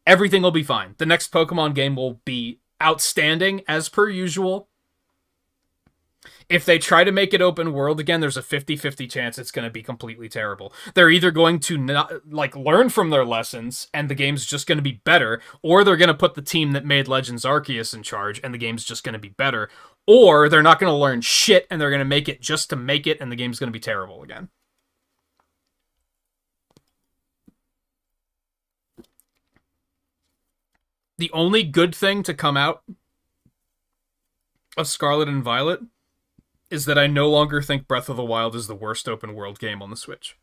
everything will be fine. The next Pokemon game will be outstanding as per usual. If they try to make it open world again, there's a 50-50 chance it's going to be completely terrible. They're either going to learn from their lessons and the game's just going to be better, or they're going to put the team that made Legends Arceus in charge and the game's just going to be better, or they're not going to learn shit and they're going to make it just to make it and the game's going to be terrible again. The only good thing to come out of Scarlet and Violet is that I no longer think Breath of the Wild is the worst open world game on the Switch.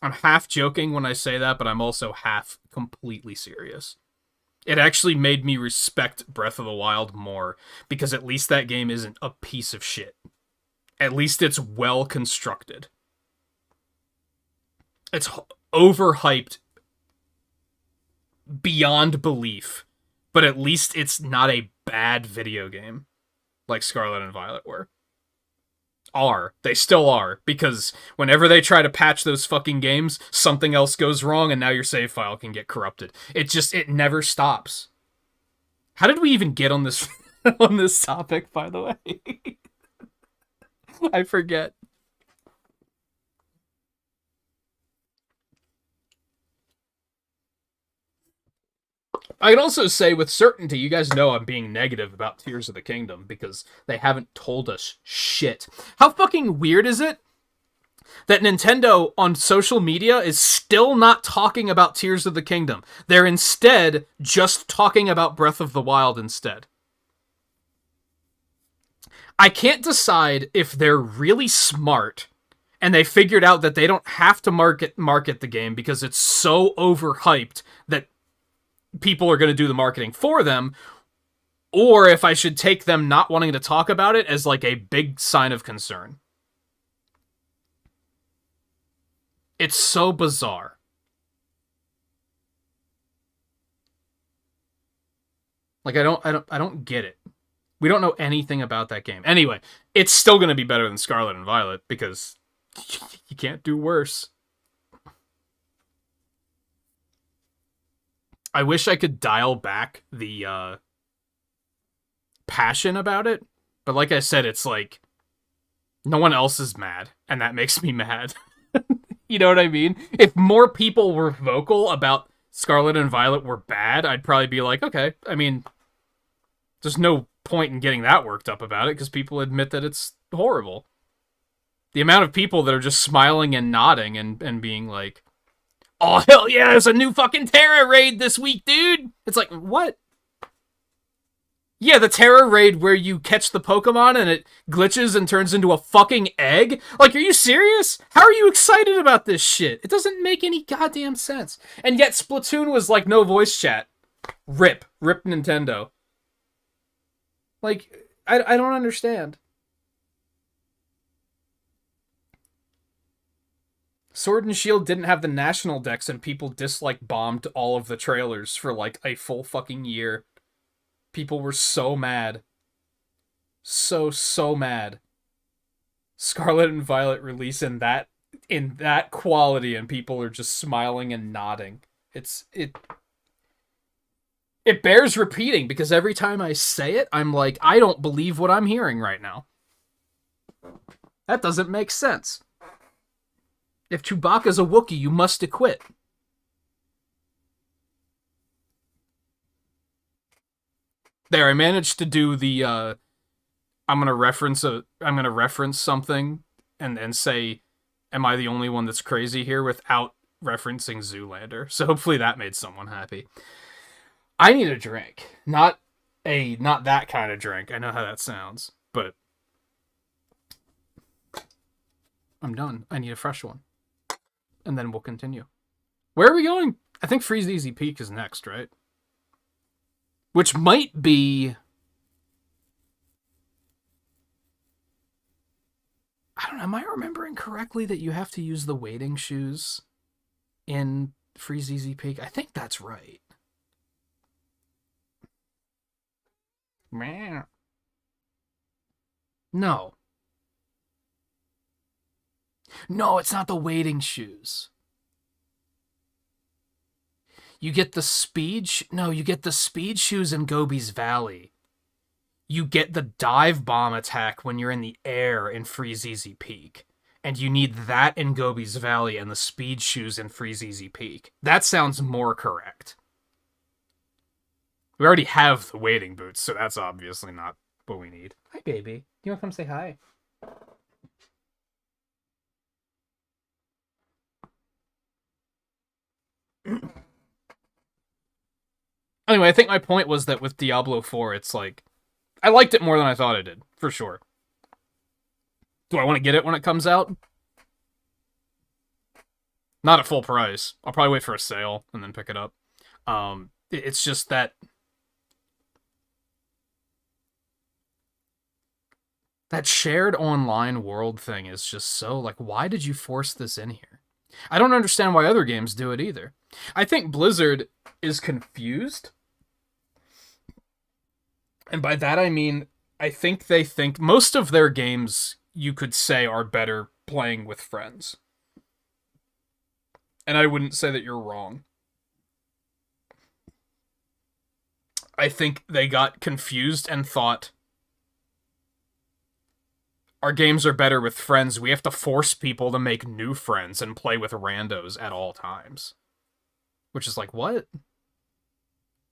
I'm half joking when I say that, but I'm also half completely serious. It actually made me respect Breath of the Wild more, because at least that game isn't a piece of shit. At least it's well constructed. It's overhyped beyond belief, but at least it's not a bad video game like Scarlet and Violet were. They still are, because whenever they try to patch those fucking games, something else goes wrong and now your save file can get corrupted. It never stops. How did we even get on this on this topic, by the way? I forget. I can also say with certainty, you guys know I'm being negative about Tears of the Kingdom because they haven't told us shit. How fucking weird is it that Nintendo on social media is still not talking about Tears of the Kingdom? They're instead just talking about Breath of the Wild instead. I can't decide if they're really smart and they figured out that they don't have to market the game because it's so overhyped that people are going to do the marketing for them, or if I should take them not wanting to talk about it as like a big sign of concern. It's so bizarre. Like I don't get it. We don't know anything about that game. Anyway, it's still going to be better than Scarlet and Violet because you can't do worse. I wish I could dial back the passion about it, but like I said, it's like no one else is mad, and that makes me mad. You know what I mean? If more people were vocal about Scarlet and Violet were bad, I'd probably be like, okay, I mean, there's no point in getting that worked up about it, because people admit that it's horrible. The amount of people that are just smiling and nodding and being like, oh, hell yeah, there's a new fucking Terra raid this week, dude! It's like, what? Yeah, the Terra raid where you catch the Pokemon and it glitches and turns into a fucking egg? Like, are you serious? How are you excited about this shit? It doesn't make any goddamn sense. And yet Splatoon was like no voice chat. Rip Nintendo. Like, I don't understand. Sword and Shield didn't have the national decks and people bombed all of the trailers for like a full fucking year. People were so mad. So mad. Scarlet and Violet release in that quality and people are just smiling and nodding. It bears repeating because every time I say it, I'm like, I don't believe what I'm hearing right now. That doesn't make sense. If Chewbacca's a Wookiee, you must acquit. There, I managed to do the I'm gonna reference something and say, am I the only one that's crazy here without referencing Zoolander? So hopefully that made someone happy. I need a drink. Not that kind of drink. I know how that sounds, but I'm done. I need a fresh one. And then we'll continue. Where are we going? I think Freeze Easy Peak is next, right? Which might be... I don't know, am I remembering correctly that you have to use the wading shoes in Freeze Easy Peak? I think that's right. No. No, it's not the wading shoes. You get the speed... you get the speed shoes in Gobi's Valley. You get the dive bomb attack when you're in the air in Freeze Easy Peak. And you need that in Gobi's Valley and the speed shoes in Freeze Easy Peak. That sounds more correct. We already have the wading boots, so that's obviously not what we need. Hi, baby. You want to come say hi? Anyway, I think my point was that with Diablo 4, it's like... I liked it more than I thought I did, for sure. Do I want to get it when it comes out? Not at full price. I'll probably wait for a sale and then pick it up. It's just that... That shared online world thing is just so, like, why did you force this in here? I don't understand why other games do it either. I think Blizzard is confused. And by that I mean, I think they think most of their games, you could say, are better playing with friends. And I wouldn't say that you're wrong. I think they got confused and thought, our games are better with friends. We have to force people to make new friends and play with randos at all times. Which is like, what?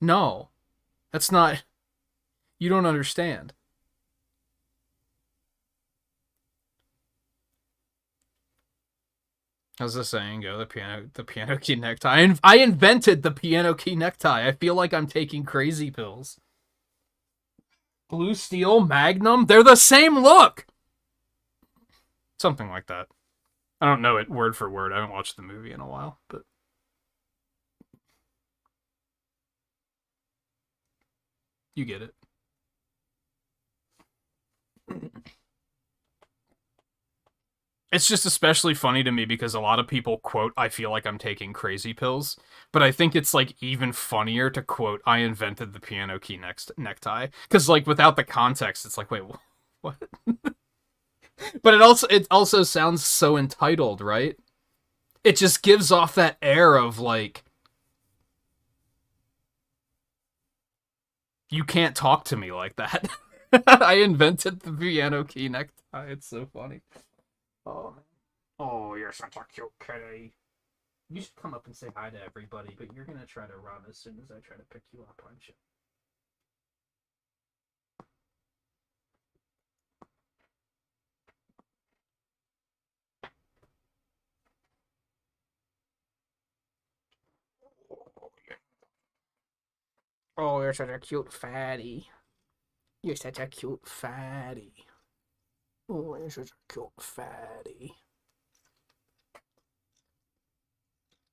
No. That's not... You don't understand. How's the saying go? The piano key necktie. I invented the piano key necktie. I feel like I'm taking crazy pills. Blue Steel, Magnum, they're the same look! Something like that. I don't know it word for word. I haven't watched the movie in a while, but... You get it. It's just especially funny to me because a lot of people quote, I feel like I'm taking crazy pills, but I think it's like even funnier to quote, I invented the piano key necktie. Because like without the context, it's like, wait, what? But it also sounds so entitled, right? It just gives off that air of like, you can't talk to me like that. I invented the piano key necktie. It's so funny. Oh, you're such a cute kitty. You should come up and say hi to everybody, but you're gonna try to run as soon as I try to pick you up, aren't you? Oh, you're such a cute fatty. You're such a cute fatty. Oh, you're such a cute fatty.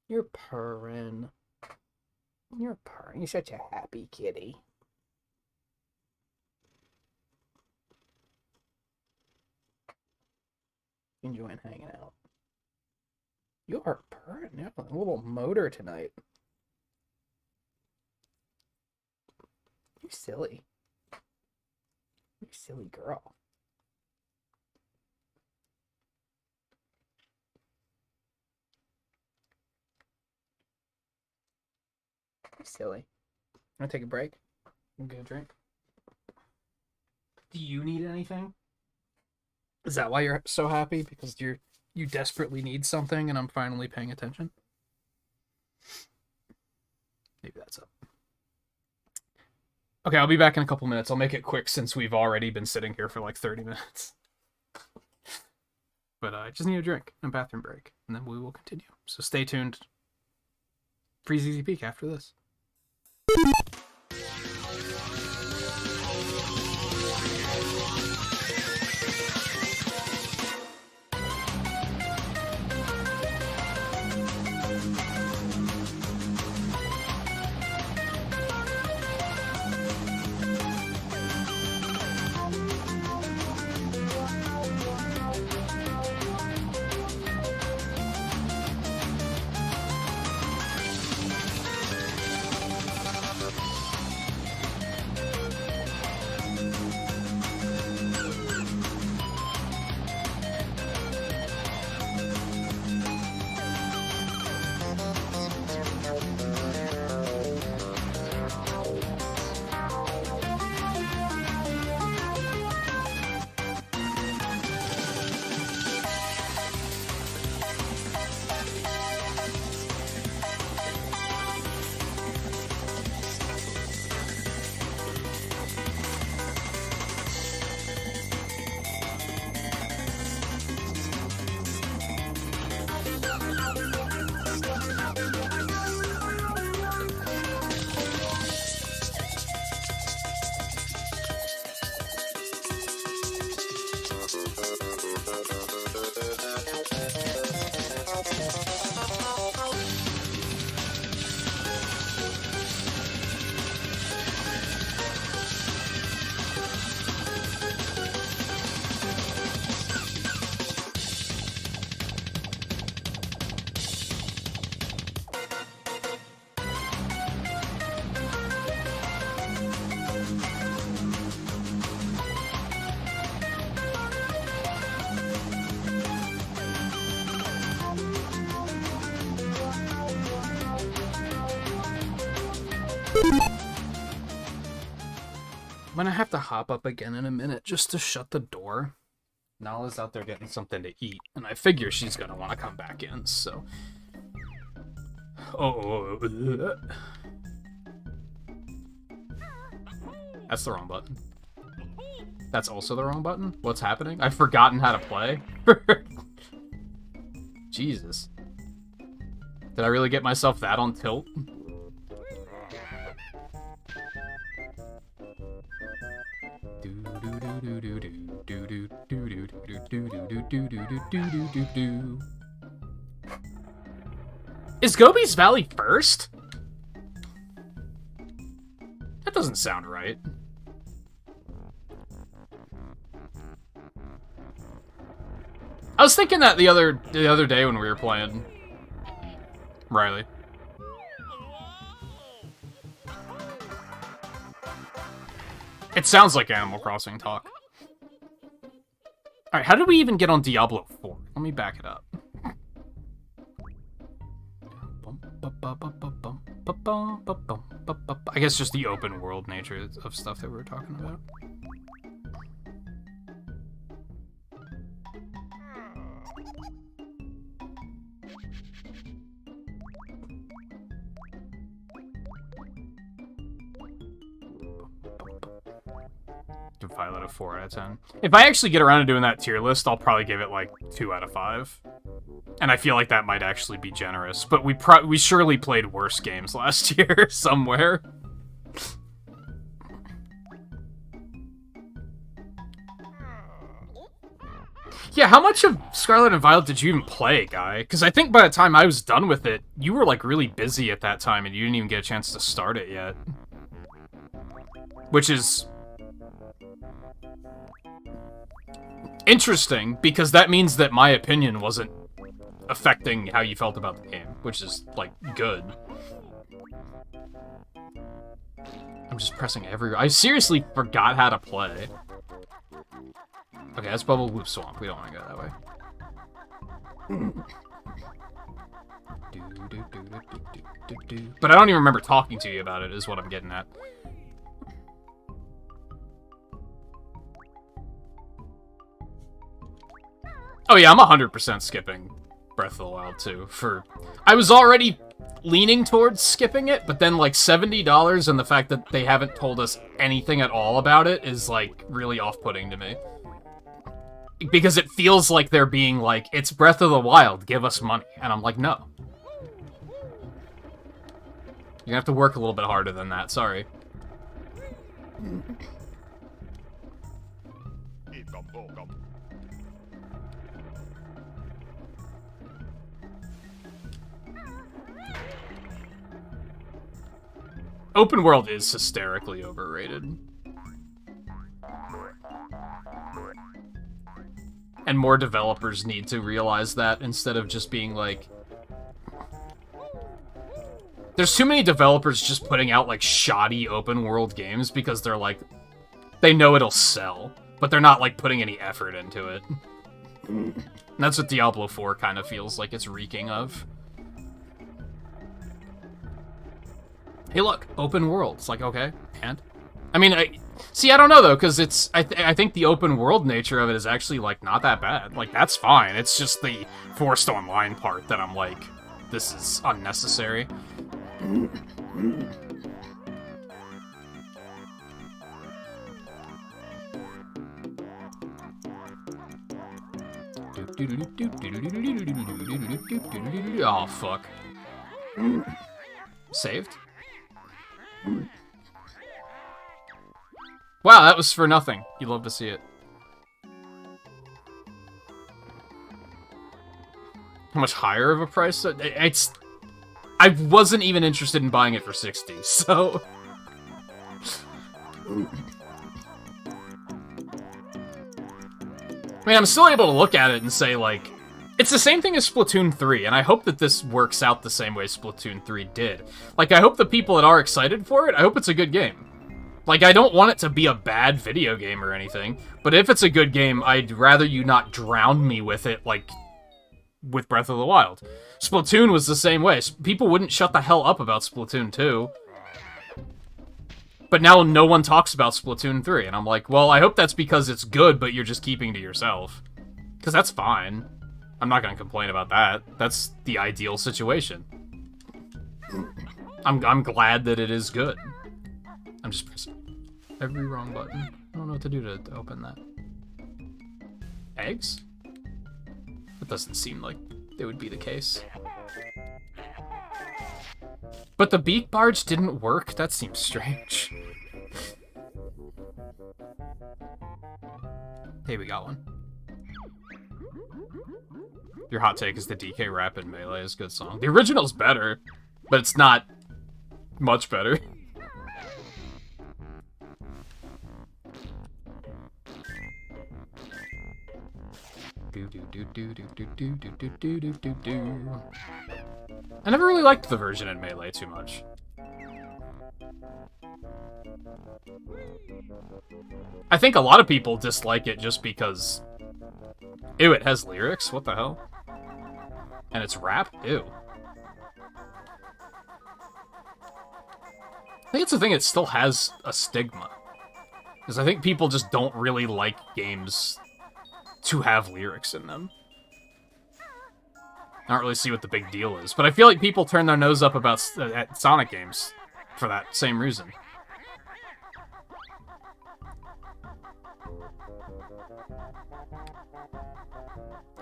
You're purring. You're purring. You're such a happy kitty. Enjoying hanging out. You are purring. You have a little motor tonight. You silly. You silly girl. You silly. Want to take a break? Get a drink? Do you need anything? Is that why you're so happy? Because you you desperately need something and I'm finally paying attention. Maybe that's up. Okay, I'll be back in a couple minutes. I'll make it quick since we've already been sitting here for like 30 minutes. But I just need a drink and a bathroom break, and then we will continue. So stay tuned. Freeze Easy Peek after this. I'm gonna have to hop up again in a minute just to shut the door. Nala's out there getting something to eat, and I figure she's gonna want to come back in, so... Oh... That's the wrong button. That's also the wrong button? What's happening? I've forgotten how to play? Jesus. Did I really get myself that on tilt? Is Gobi's Valley first? That doesn't sound right. I was thinking that the other day when we were playing Riley. It sounds like Animal Crossing talk. Alright, how did we even get on Diablo 4? Let me back it up. I guess just the open world nature of stuff that we were talking about. Give Violet a 4 out of 10. If I actually get around to doing that tier list, I'll probably give it like 2 out of 5. And I feel like that might actually be generous. But we surely played worse games last year somewhere. Yeah, how much of Scarlet and Violet did you even play, Guy? Because I think by the time I was done with it, you were like really busy at that time and you didn't even get a chance to start it yet. Which is interesting, because that means that my opinion wasn't affecting how you felt about the game, which is, like, good. I'm just pressing everywhere. I seriously forgot how to play. Okay, that's Bubble Whoop Swamp. We don't want to go that way. But I don't even remember talking to you about it, is what I'm getting at. Oh yeah, I'm 100% skipping Breath of the Wild 2. I was already leaning towards skipping it, but then like $70 and the fact that they haven't told us anything at all about it is like really off-putting to me. Because it feels like they're being like, it's Breath of the Wild, give us money. And I'm like, no. You're gonna have to work a little bit harder than that, sorry. Open world is hysterically overrated. And more developers need to realize that instead of just being like... There's too many developers just putting out, like, shoddy open world games because they're like... They know it'll sell, but they're not, like, putting any effort into it. And that's what Diablo 4 kind of feels like it's reeking of. Hey, look, open world. It's like, okay, and? I mean, see, I don't know, though, because it's... I think the open world nature of it is actually, like, not that bad. Like, that's fine. It's just the forced online part that I'm like, this is unnecessary. Oh, fuck. Saved? Wow, that was for nothing. You love to see it. How much higher of a price? I wasn't even interested in buying it for 60, so... I mean, I'm still able to look at it and say, like, it's the same thing as Splatoon 3, and I hope that this works out the same way Splatoon 3 did. Like, I hope the people that are excited for it, I hope it's a good game. Like, I don't want it to be a bad video game or anything, but if it's a good game, I'd rather you not drown me with it, like, with Breath of the Wild. Splatoon was the same way. People wouldn't shut the hell up about Splatoon 2. But now no one talks about Splatoon 3, and I'm like, well, I hope that's because it's good, but you're just keeping to yourself. Because that's fine. I'm not going to complain about that. That's the ideal situation. I'm glad that it is good. I'm just pressing every wrong button. I don't know what to do to open that. Eggs? It doesn't seem like it would be the case. But the beak barge didn't work? That seems strange. Hey, we got one. Your hot take is the DK rap in Melee is a good song. The original's better, but it's not much better. I never really liked the version in Melee too much. I think a lot of people dislike it just because... Ew, it has lyrics? What the hell? And it's rap? Ew. I think it's the thing, it still has a stigma. Because I think people just don't really like games to have lyrics in them. I don't really see what the big deal is, but I feel like people turn their nose up about at Sonic games for that same reason.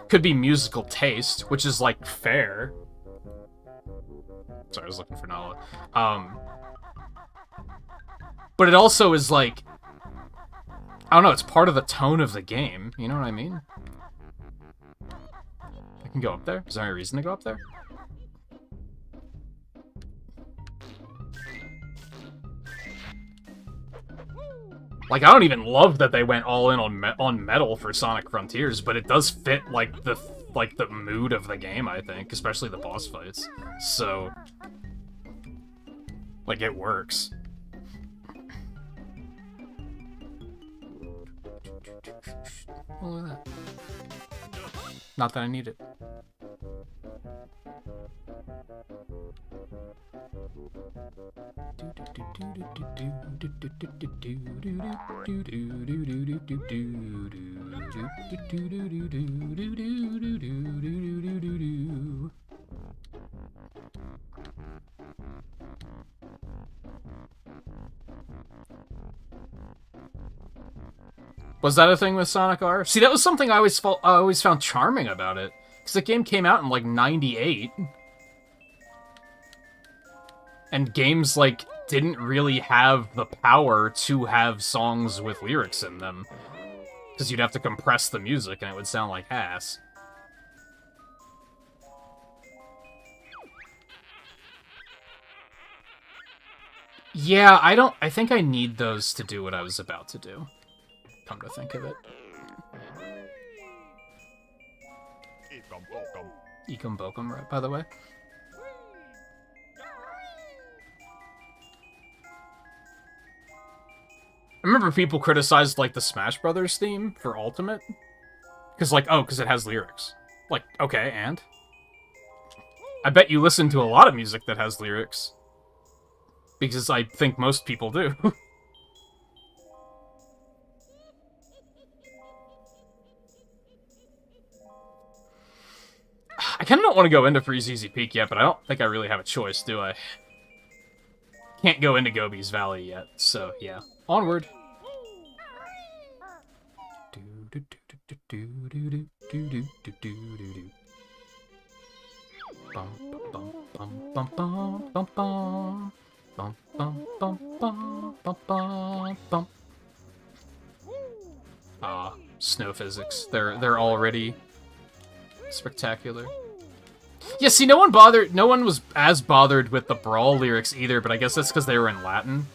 Could be musical taste, which is, like, fair. Sorry, I was looking for Nala. But it also is, like... I don't know, it's part of the tone of the game. You know what I mean? I can go up there? Is there any reason to go up there? Like, I don't even love that they went all in on metal for Sonic Frontiers, but it does fit, like, the mood of the game, I think. Especially the boss fights. So... like, it works. Oh, look at that. Not that I need it. Was that a thing with Sonic R? See, that was something I always found charming about it. Because the game came out in, like, 98. And games, like, didn't really have the power to have songs with lyrics in them. Because you'd have to compress the music and it would sound like ass. Yeah, I think I need those to do what I was about to do. Come to think of it. Ekum Bokum, right, by the way. I remember people criticized, like, the Smash Brothers theme for Ultimate. Because, like, oh, because it has lyrics. Like, okay, and? I bet you listen to a lot of music that has lyrics. Because I think most people do. I kind of don't want to go into Freeze Easy Peak yet, but I don't think I really have a choice, do I? Can't go into Gobi's Valley yet, so yeah. Onward. Ah, snow physics. They're already spectacular. Yeah, see, no one was as bothered with the Brawl lyrics either, but I guess that's because they were in Latin.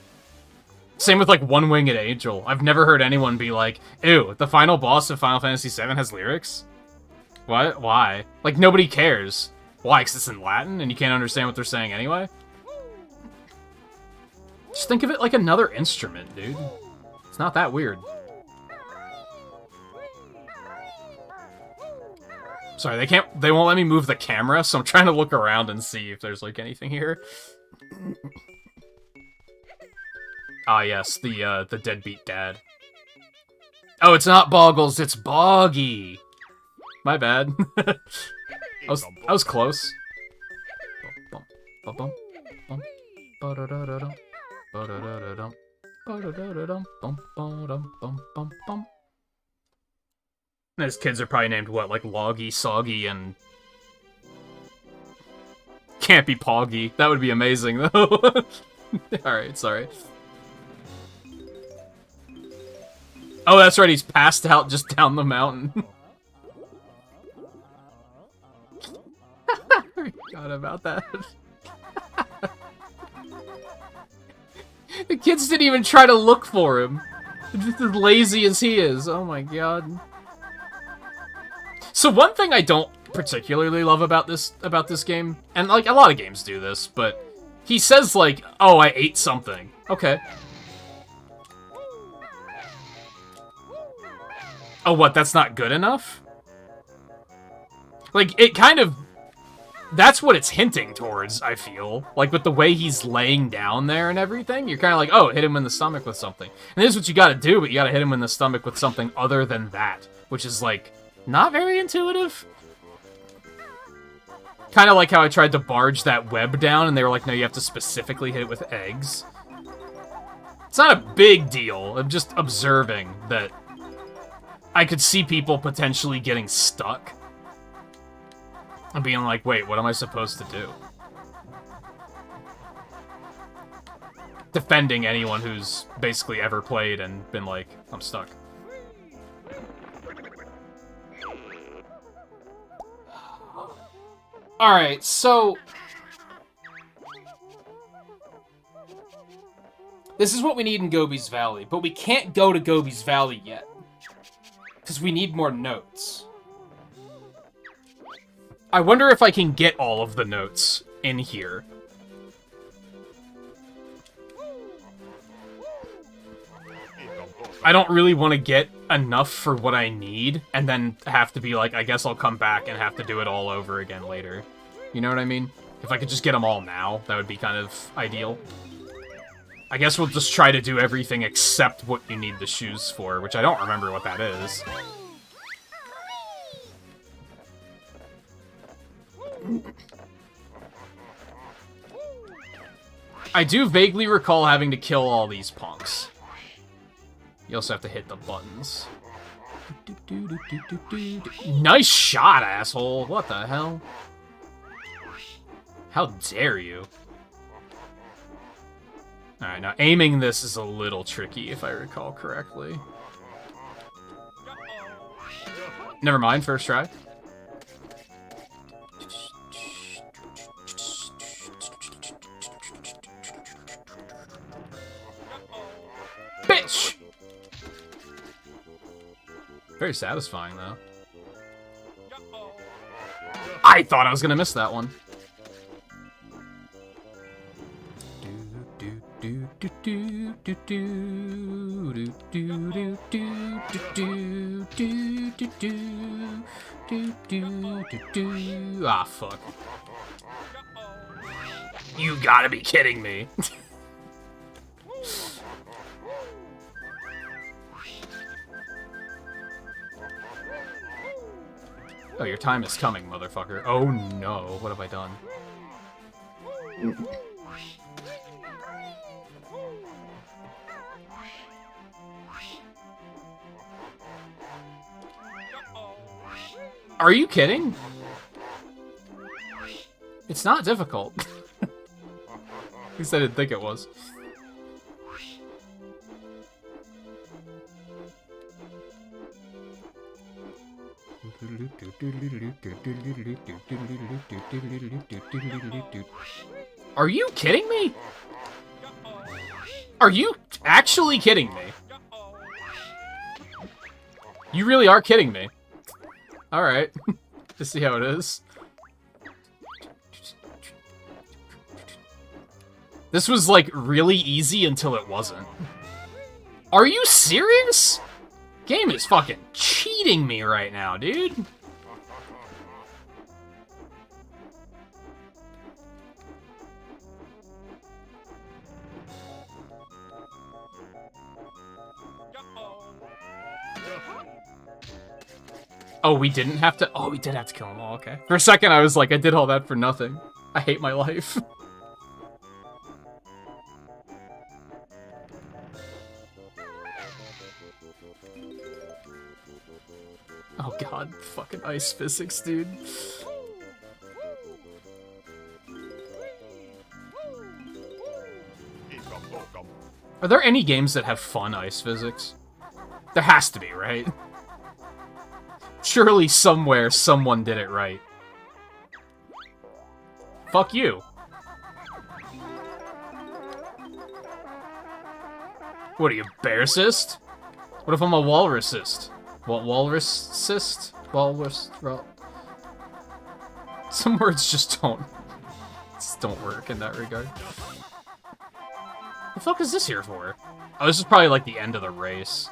Same with, like, One-Winged Angel. I've never heard anyone be like, ew, the final boss of Final Fantasy VII has lyrics? What? Why? Like, nobody cares. Why? Because it's in Latin and you can't understand what they're saying anyway? Just think of it like another instrument, dude. It's not that weird. Sorry, they won't let me move the camera, so I'm trying to look around and see if there's, like, anything here. Ah, yes, the deadbeat dad. Oh, it's not Boggles, it's Boggy! My bad. I was close. And his kids are probably named, what, like Loggy, Soggy, and... Can't be Poggy. That would be amazing, though. Alright, sorry. Oh, that's right, he's passed out just down the mountain. I forgot about that. The kids didn't even try to look for him. They're just as lazy as he is. Oh my god. So one thing I don't particularly love about this game, and like a lot of games do this, but he says like, "Oh, I ate something." Okay. Oh, what? That's not good enough? Like, it kind of... That's what it's hinting towards, I feel. Like, with the way he's laying down there and everything, you're kind of like, oh, hit him in the stomach with something. And this is what you gotta do, but you gotta hit him in the stomach with something other than that. Which is, like, not very intuitive. Kind of like how I tried to barge that web down, and they were like, no, you have to specifically hit it with eggs. It's not a big deal. I'm just observing that I could see people potentially getting stuck. And being like, wait, what am I supposed to do? Defending anyone who's basically ever played and been like, I'm stuck. Alright, so... This is what we need in Gobi's Valley, but we can't go to Gobi's Valley yet. Because we need more notes. I wonder if I can get all of the notes in here. I don't really want to get enough for what I need, and then have to be like, I guess I'll come back and have to do it all over again later. You know what I mean? If I could just get them all now, that would be kind of ideal. I guess we'll just try to do everything except what you need the shoes for, which I don't remember what that is. I do vaguely recall having to kill all these punks. You also have to hit the buttons. Nice shot, asshole! What the hell? How dare you? Alright, now aiming this is a little tricky, if I recall correctly. Never mind, first try. Bitch! Very satisfying, though. I thought I was gonna miss that one. Ah, fuck. You gotta be kidding me. Oh, your time is coming, motherfucker. Oh no, what have I done? Are you kidding? It's not difficult. At least I didn't think it was. Are you kidding me? Are you actually kidding me? You really are kidding me. Alright. To see how it is. This was, like, really easy until it wasn't. Are you serious? Game is fucking cheating me right now, dude. Oh, we didn't have to... Oh, we did have to kill them all, okay. For a second, I was like, I did all that for nothing. I hate my life. Oh god, fucking ice physics, dude. Are there any games that have fun ice physics? There has to be, right? Surely somewhere someone did it right. Fuck you. What are you, bear-cist? What if I'm a walrusist? What, walrus-cist? Walrus... Some words just don't work in that regard. The fuck is this here for? Oh, this is probably like the end of the race.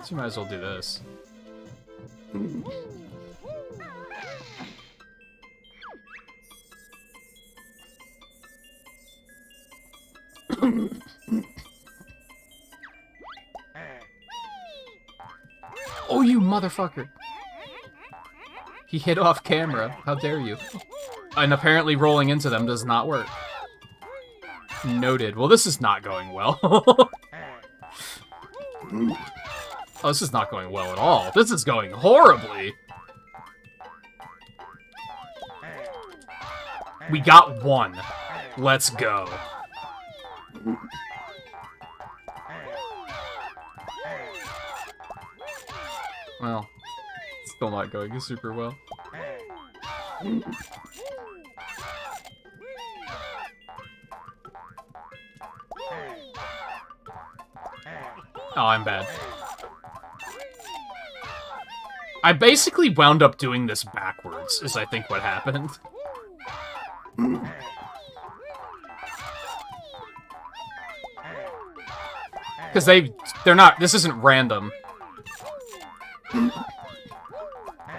So you might as well do this. Oh, you motherfucker! He hit off camera. How dare you? And apparently rolling into them does not work. Noted. Well, this is not going well. Oh, this is not going well at all. This is going horribly. We got one. Let's go. Well, still not going super well. Oh, I'm bad. I basically wound up doing this backwards, is I think what happened. Because they're not, this isn't random.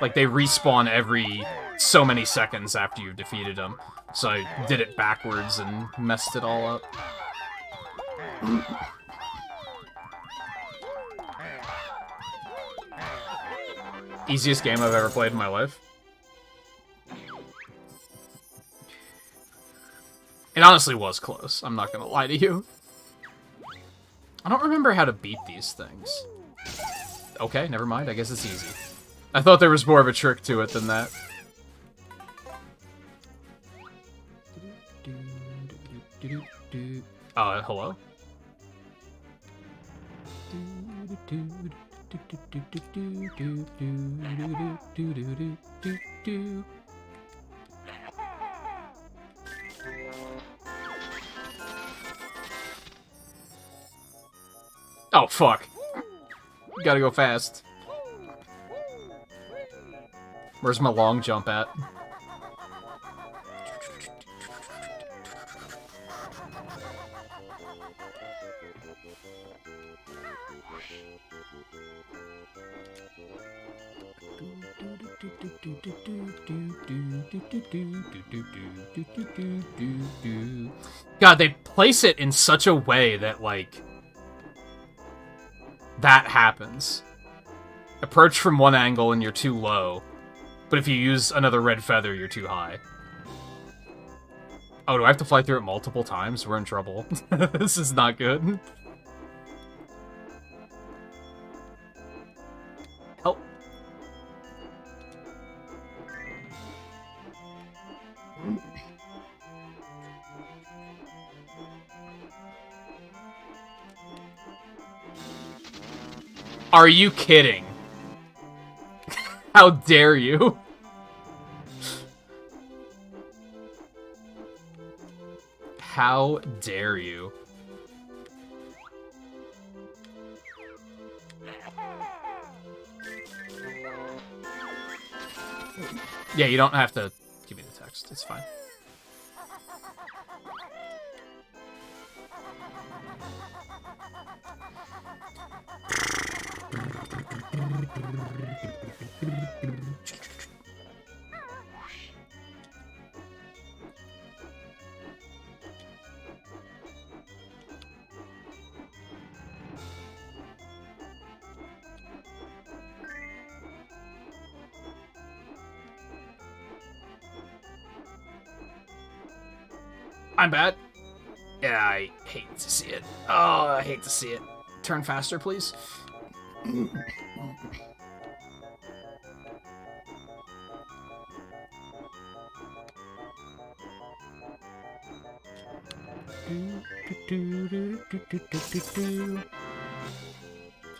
Like, they respawn every so many seconds after you've defeated them. So I did it backwards and messed it all up. Easiest game I've ever played in my life. It honestly was close, I'm not gonna lie to you. I don't remember how to beat these things. Okay, never mind, I guess it's easy. I thought there was more of a trick to it than that. Hello? Oh, fuck. Gotta go fast. Where's my long jump at? God, they place it in such a way that, like, that happens. Approach from one angle and you're too low, but if you use another red feather, you're too high. Oh, do I have to fly through it multiple times? We're in trouble. This is not good. Help. Are you kidding? How dare you? How dare you? Yeah, you don't have to give me the text. It's fine. I'm bad. Yeah, I hate to see it. Oh, I hate to see it. Turn faster, please.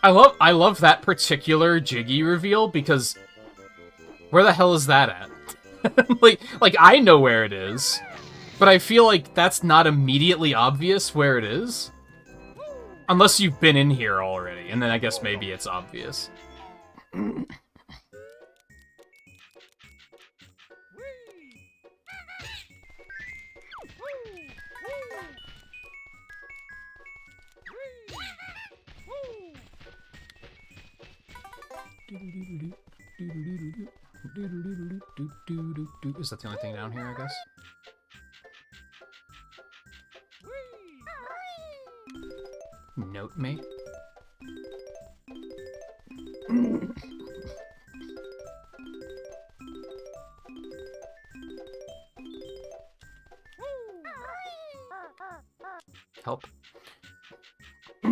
I love that particular Jiggy reveal because where the hell is that at? like I know where it is. But I feel like that's not immediately obvious where it is. Unless you've been in here already, and then I guess maybe it's obvious. Is that the only thing down here, I guess? Note me. Help. I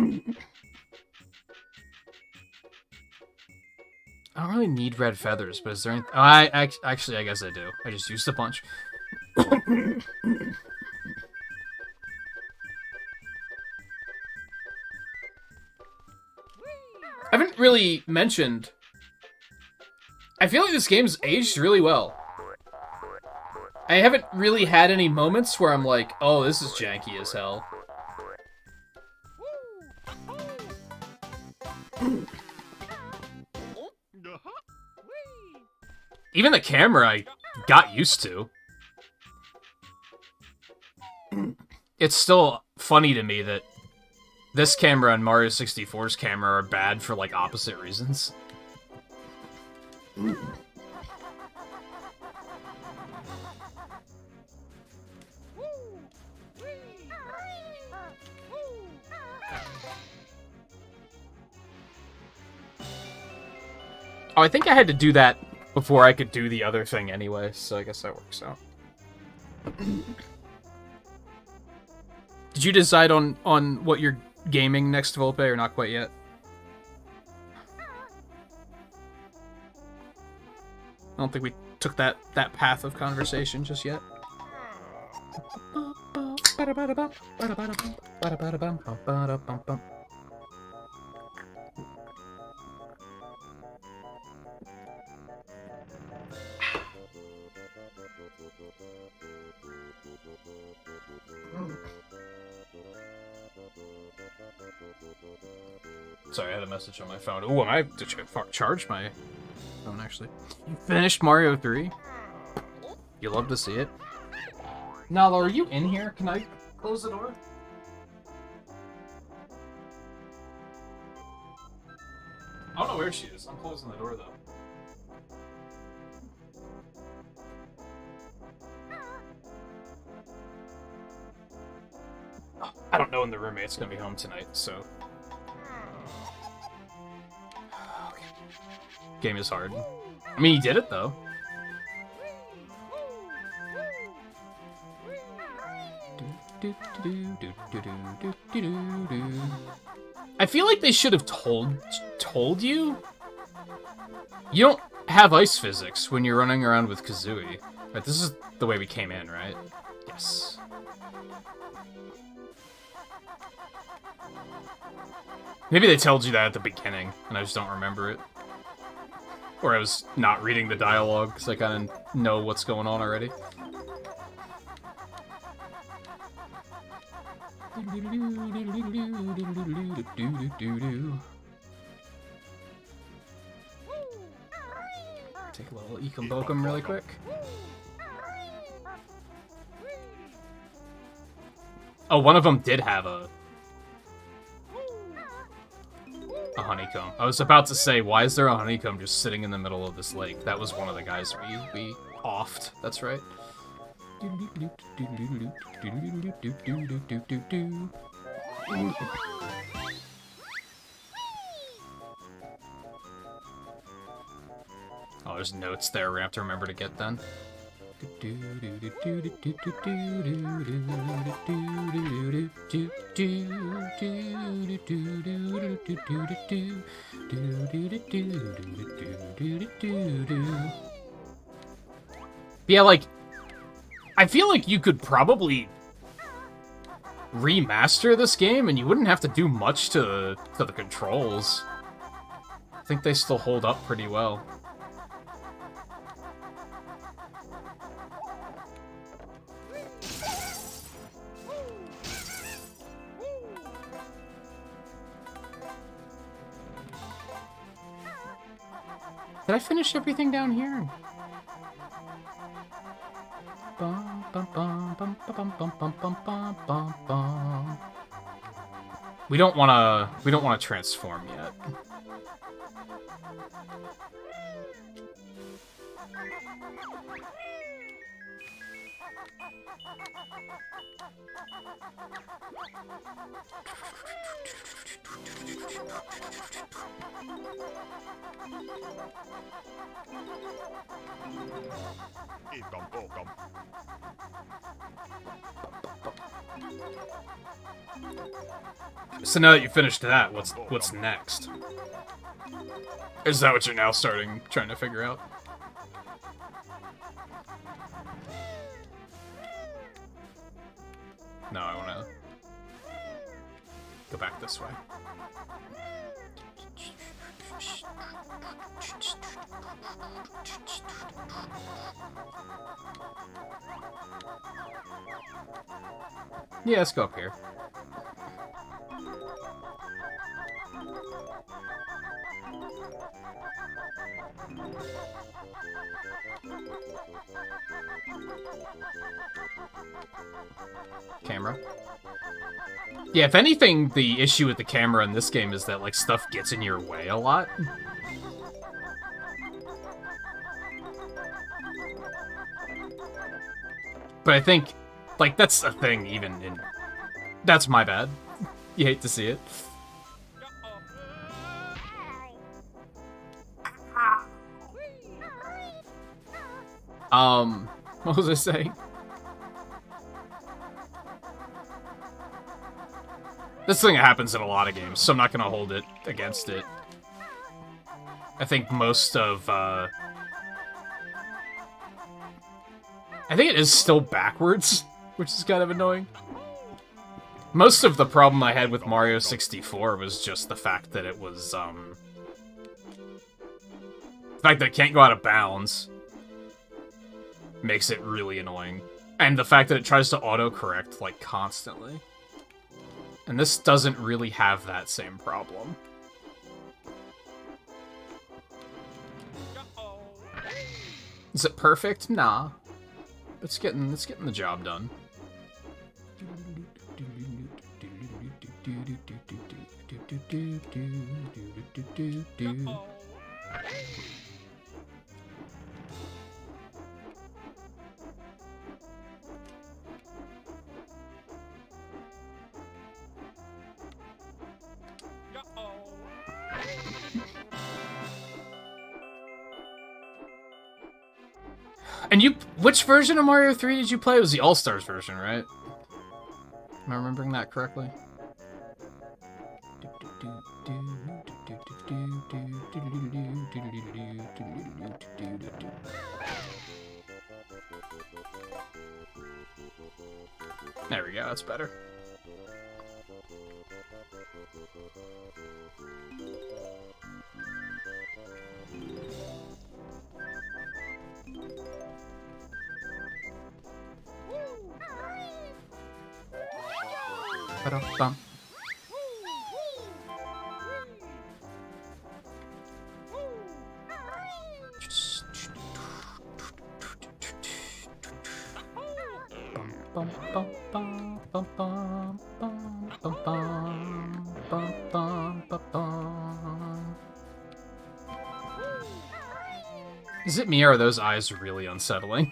don't really need red feathers, but is there any... Oh, actually, I guess I do. I just used a bunch. I haven't really mentioned... I feel like this game's aged really well. I haven't really had any moments where I'm like, oh, this is janky as hell. Even the camera I got used to. It's still funny to me that this camera and Mario 64's camera are bad for, like, opposite reasons. Oh, I think I had to do that before I could do the other thing anyway, so I guess that works out. Did you decide on what you're gaming next, Volpe, or not quite yet? I don't think we took that path of conversation just yet. Sorry, I had a message on my phone. Oh, I have to charge my phone, actually. You finished Mario 3? You love to see it. Nala, are you in here? Can I close the door? I don't know where she is. I'm closing the door, though. I don't know when the roommate's gonna be home tonight, so... Okay. Game is hard. I mean, he did it, though. I feel like they should have told you? You don't have ice physics when you're running around with Kazooie. Right, this is the way we came in, right? Yes. Maybe they told you that at the beginning, and I just don't remember it. Or I was not reading the dialogue, because I kind of know what's going on already. Take a little Ekum Bokum really quick. Oh, one of them did have a honeycomb. I was about to say, why is there a honeycomb just sitting in the middle of this lake? That was one of the guys we offed. That's right. Oh, there's notes there we're gonna have to remember to get then. Yeah, like, I feel like you could probably remaster this game and you wouldn't have to do much to the controls. I think they still hold up pretty well. Did I finish everything down here? We don't wanna transform yet. So now that you finished that, what's next? Is that what you're now trying to figure out? No, I wanna go back this way. Yeah, let's go up here. Camera. Yeah, if anything, the issue with the camera in this game is that, like, stuff gets in your way a lot. But I think, like, that's a thing even in... That's my bad. You hate to see it. What was I saying? This thing happens in a lot of games, so I'm not gonna hold it against it. I think most of, I think it is still backwards, which is kind of annoying. Most of the problem I had with Mario 64 was just the fact that it was, the fact that it can't go out of bounds makes it really annoying. And the fact that it tries to autocorrect, like, constantly. And this doesn't really have that same problem. Is it perfect? Nah. It's getting the job done. And which version of Mario 3 did you play? It was the All-Stars version, right? Am I remembering that correctly? There we go, that's better. Ba-dum-bum. Is it me, or are those eyes really unsettling?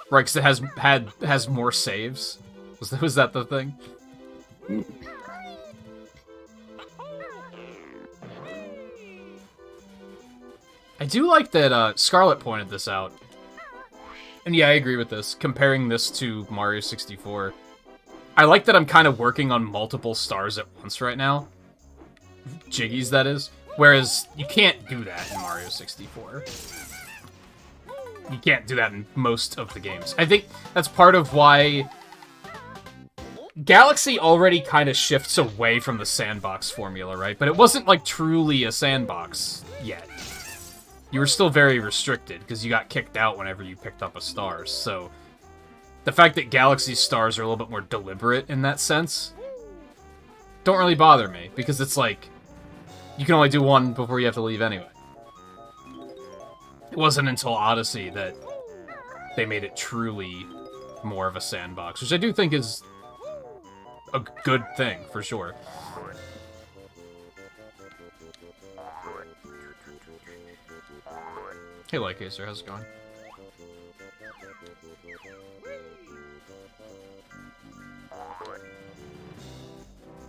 Right, because it has more saves. Was that the thing? I do like that Scarlet pointed this out. And yeah, I agree with this. Comparing this to Mario 64. I like that I'm kind of working on multiple stars at once right now. Jiggies, that is. Whereas, you can't do that in Mario 64. You can't do that in most of the games. I think that's part of why Galaxy already kind of shifts away from the sandbox formula, right? But it wasn't, like, truly a sandbox yet. You were still very restricted, because you got kicked out whenever you picked up a star, so the fact that Galaxy's stars are a little bit more deliberate in that sense don't really bother me, because it's like, you can only do one before you have to leave anyway. It wasn't until Odyssey that they made it truly more of a sandbox, which I do think is a good thing, for sure. Hey, Lycaser, how's it going?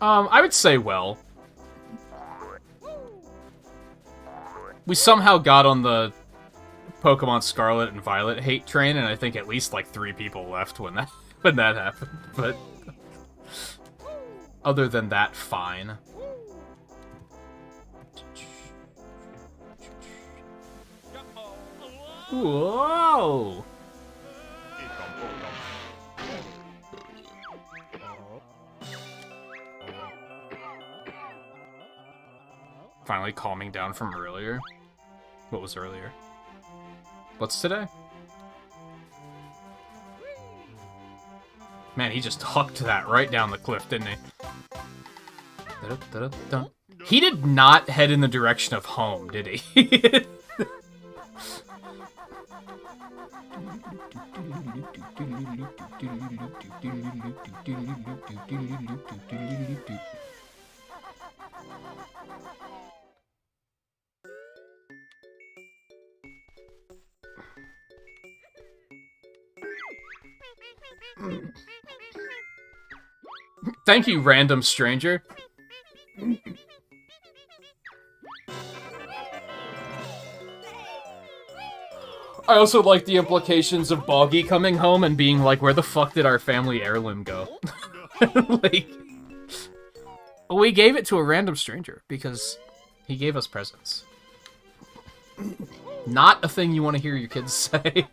I would say well. We somehow got on the Pokemon Scarlet and Violet hate train, and I think at least like 3 people left when that happened. But other than that, fine. Whoa! Finally calming down from earlier. What was earlier? What's today? Man, he just hucked that right down the cliff, didn't he? Da-da-da-da-da. He did not head in the direction of home, did he? Thank you, random stranger. I also like the implications of Boggy coming home and being like, where the fuck did our family heirloom go? Like, we gave it to a random stranger because he gave us presents. Not a thing you want to hear your kids say.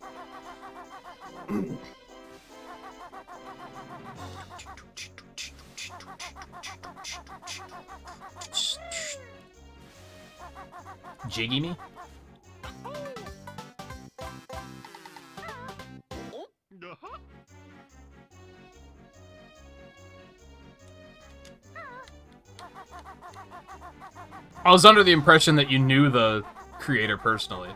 Jiggy me? I was under the impression that you knew the creator personally.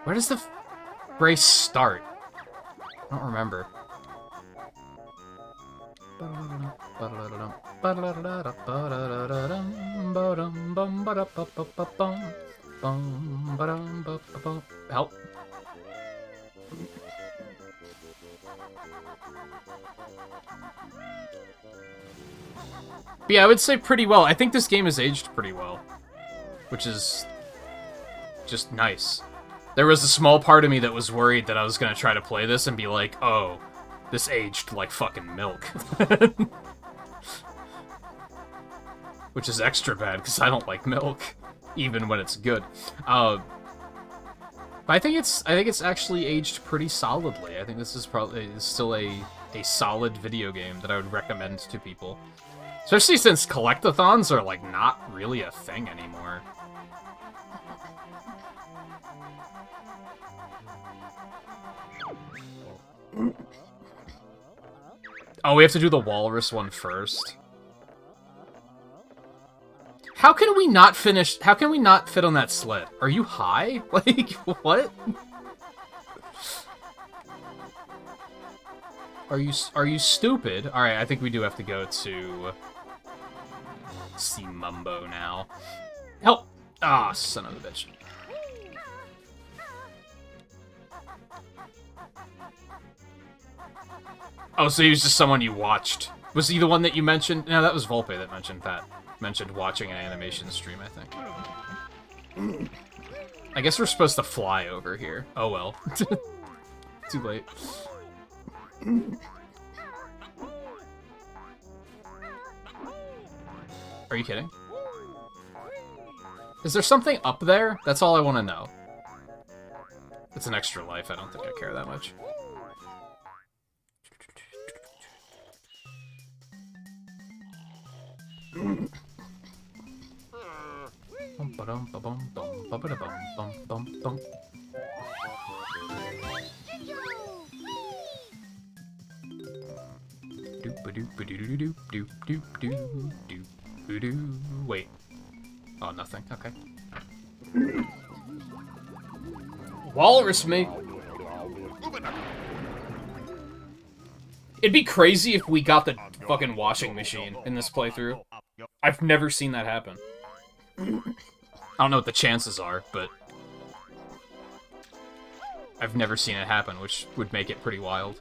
Where does the race start? I don't remember. Help. But yeah, I would say pretty well. I think this game has aged pretty well, which is just nice. There was a small part of me that was worried that I was going to try to play this and be like, oh, this aged like fucking milk. Which is extra bad, because I don't like milk, even when it's good. But I think it's actually aged pretty solidly. I think this is probably still a solid video game that I would recommend to people. Especially since collectathons are, like, not really a thing anymore. Oh, we have to do the walrus one first. How can we not finish? How can we not fit on that sled? Are you high? Like, what? Are you stupid? All right, I think we do have to go to see Mumbo now. Help! Ah, son of a bitch. Oh, so he was just someone you watched. Was he the one that you mentioned? No, that was Volpe that mentioned that. Mentioned watching an animation stream, I think. I guess we're supposed to fly over here. Oh well. Too late. Are you kidding? Is there something up there? That's all I want to know. It's an extra life. I don't think I care that much. Wait. Oh, nothing. Okay. Walrus me. It'd be crazy if we got the fucking washing machine in this playthrough. I've never seen that happen. I don't know what the chances are, but I've never seen it happen, which would make it pretty wild.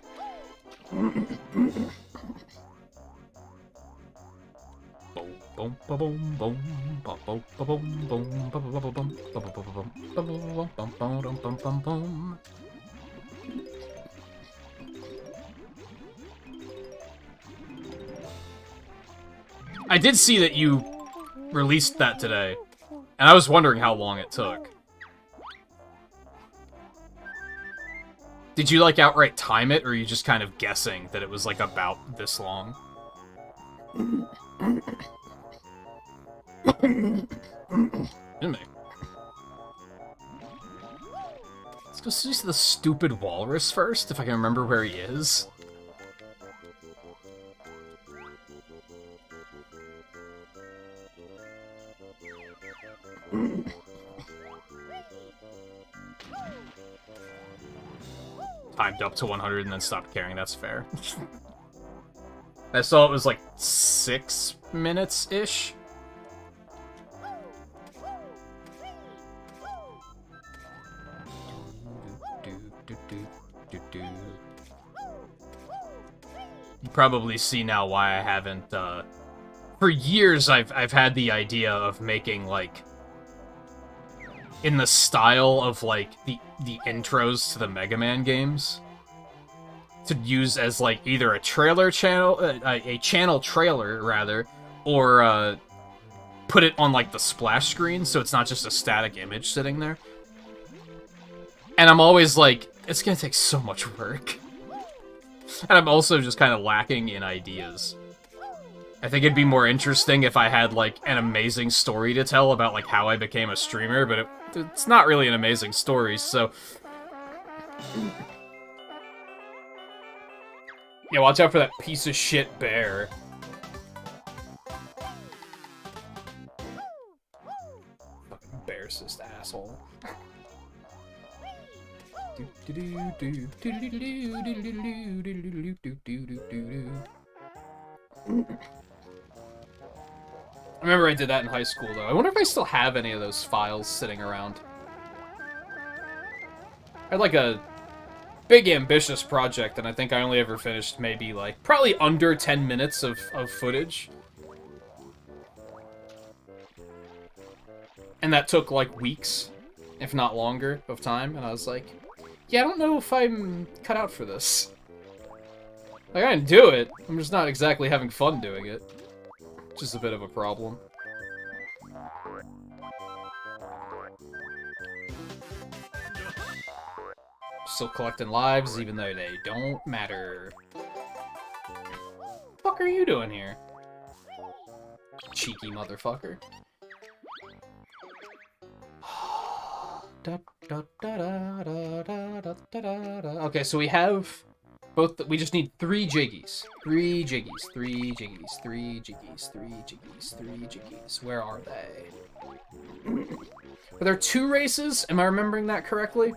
I did see that you released that today, and I was wondering how long it took. Did you, like, outright time it, or are you just kind of guessing that it was, like, about this long? Let's go see the stupid walrus first, if I can remember where he is. Timed up to 100 and then stopped caring, that's fair. I saw it was like 6 minutes-ish. You probably see now why I haven't, for years I've had the idea of making, like, in the style of, like, the intros to the Mega Man games, to use as, like, either a trailer channel, a channel trailer, rather, or, put it on, like, the splash screen, so it's not just a static image sitting there. And I'm always like, it's gonna take so much work. And I'm also just kind of lacking in ideas. I think it'd be more interesting if I had, like, an amazing story to tell about, like, how I became a streamer, but it's not really an amazing story, so... Yeah, watch out for that piece of shit bear. Fucking bear-cyst asshole. I remember I did that in high school, though. I wonder if I still have any of those files sitting around. I had, like, a big, ambitious project, and I think I only ever finished maybe, like, probably under 10 minutes of footage. And that took, like, weeks, if not longer, of time, and I was like, yeah, I don't know if I'm cut out for this. Like, I didn't do it, I'm just not exactly having fun doing it. Which is a bit of a problem. Still collecting lives, even though they don't matter. What the fuck are you doing here? Cheeky motherfucker. Okay, so we have both. We just need 3 jiggies. 3 jiggies. 3 jiggies. 3 jiggies. 3 jiggies. 3 jiggies. Where are they? Were there 2 races? Am I remembering that correctly?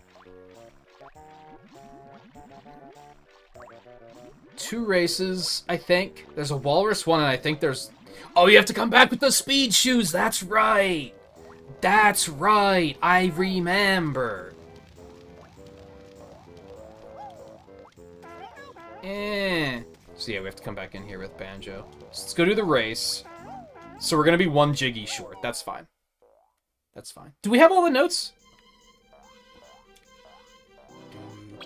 2 races, I think. There's a walrus one, and I think there's... Oh, you have to come back with the speed shoes! That's right! That's right! I remember! So yeah, we have to come back in here with Banjo. So let's go do the race. So we're gonna be 1 jiggy short. That's fine. That's fine. Do we have all the notes?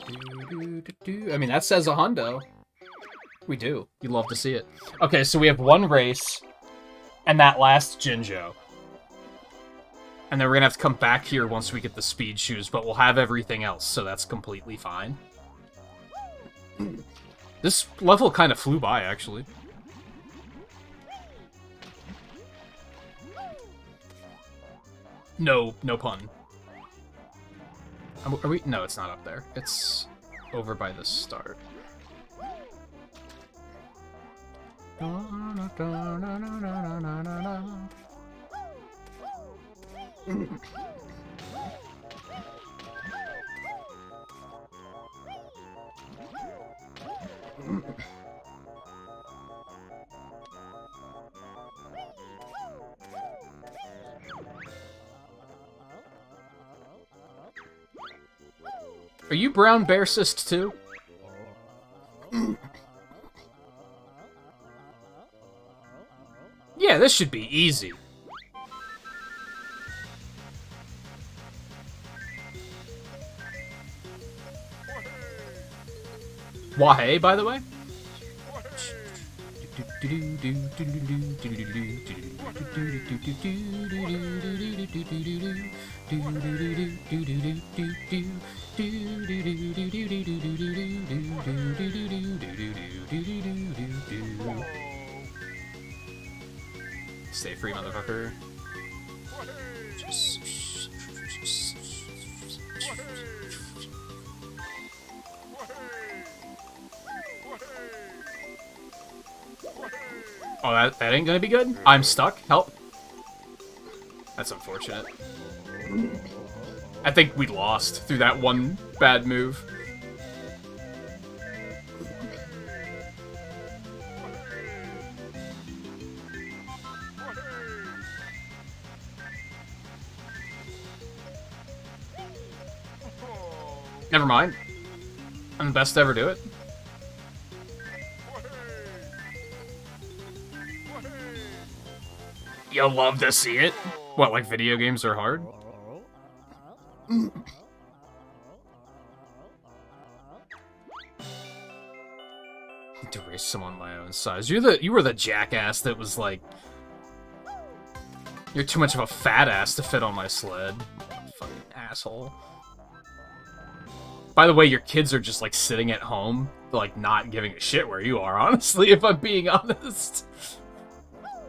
I mean, that says a hundo. We do. You love to see it. Okay, so we have 1 race, and that last Jinjo. And then we're gonna have to come back here once we get the speed shoes, but we'll have everything else, so that's completely fine. This level kind of flew by, actually. No pun. Are we? No, it's not up there. It's over by the start. Are you brown bear cyst too? Yeah, this should be easy. Wahey, by the way? Stay free, motherfucker. Oh, that ain't gonna be good? I'm stuck? Help. That's unfortunate. I think we lost through that one bad move. Never mind. I'm the best to ever do it. You'll love to see it. What, like video games are hard? To race someone my own size. You were the jackass that was like, you're too much of a fat ass to fit on my sled. Fucking asshole. By the way, your kids are just like sitting at home, like not giving a shit where you are, honestly, if I'm being honest.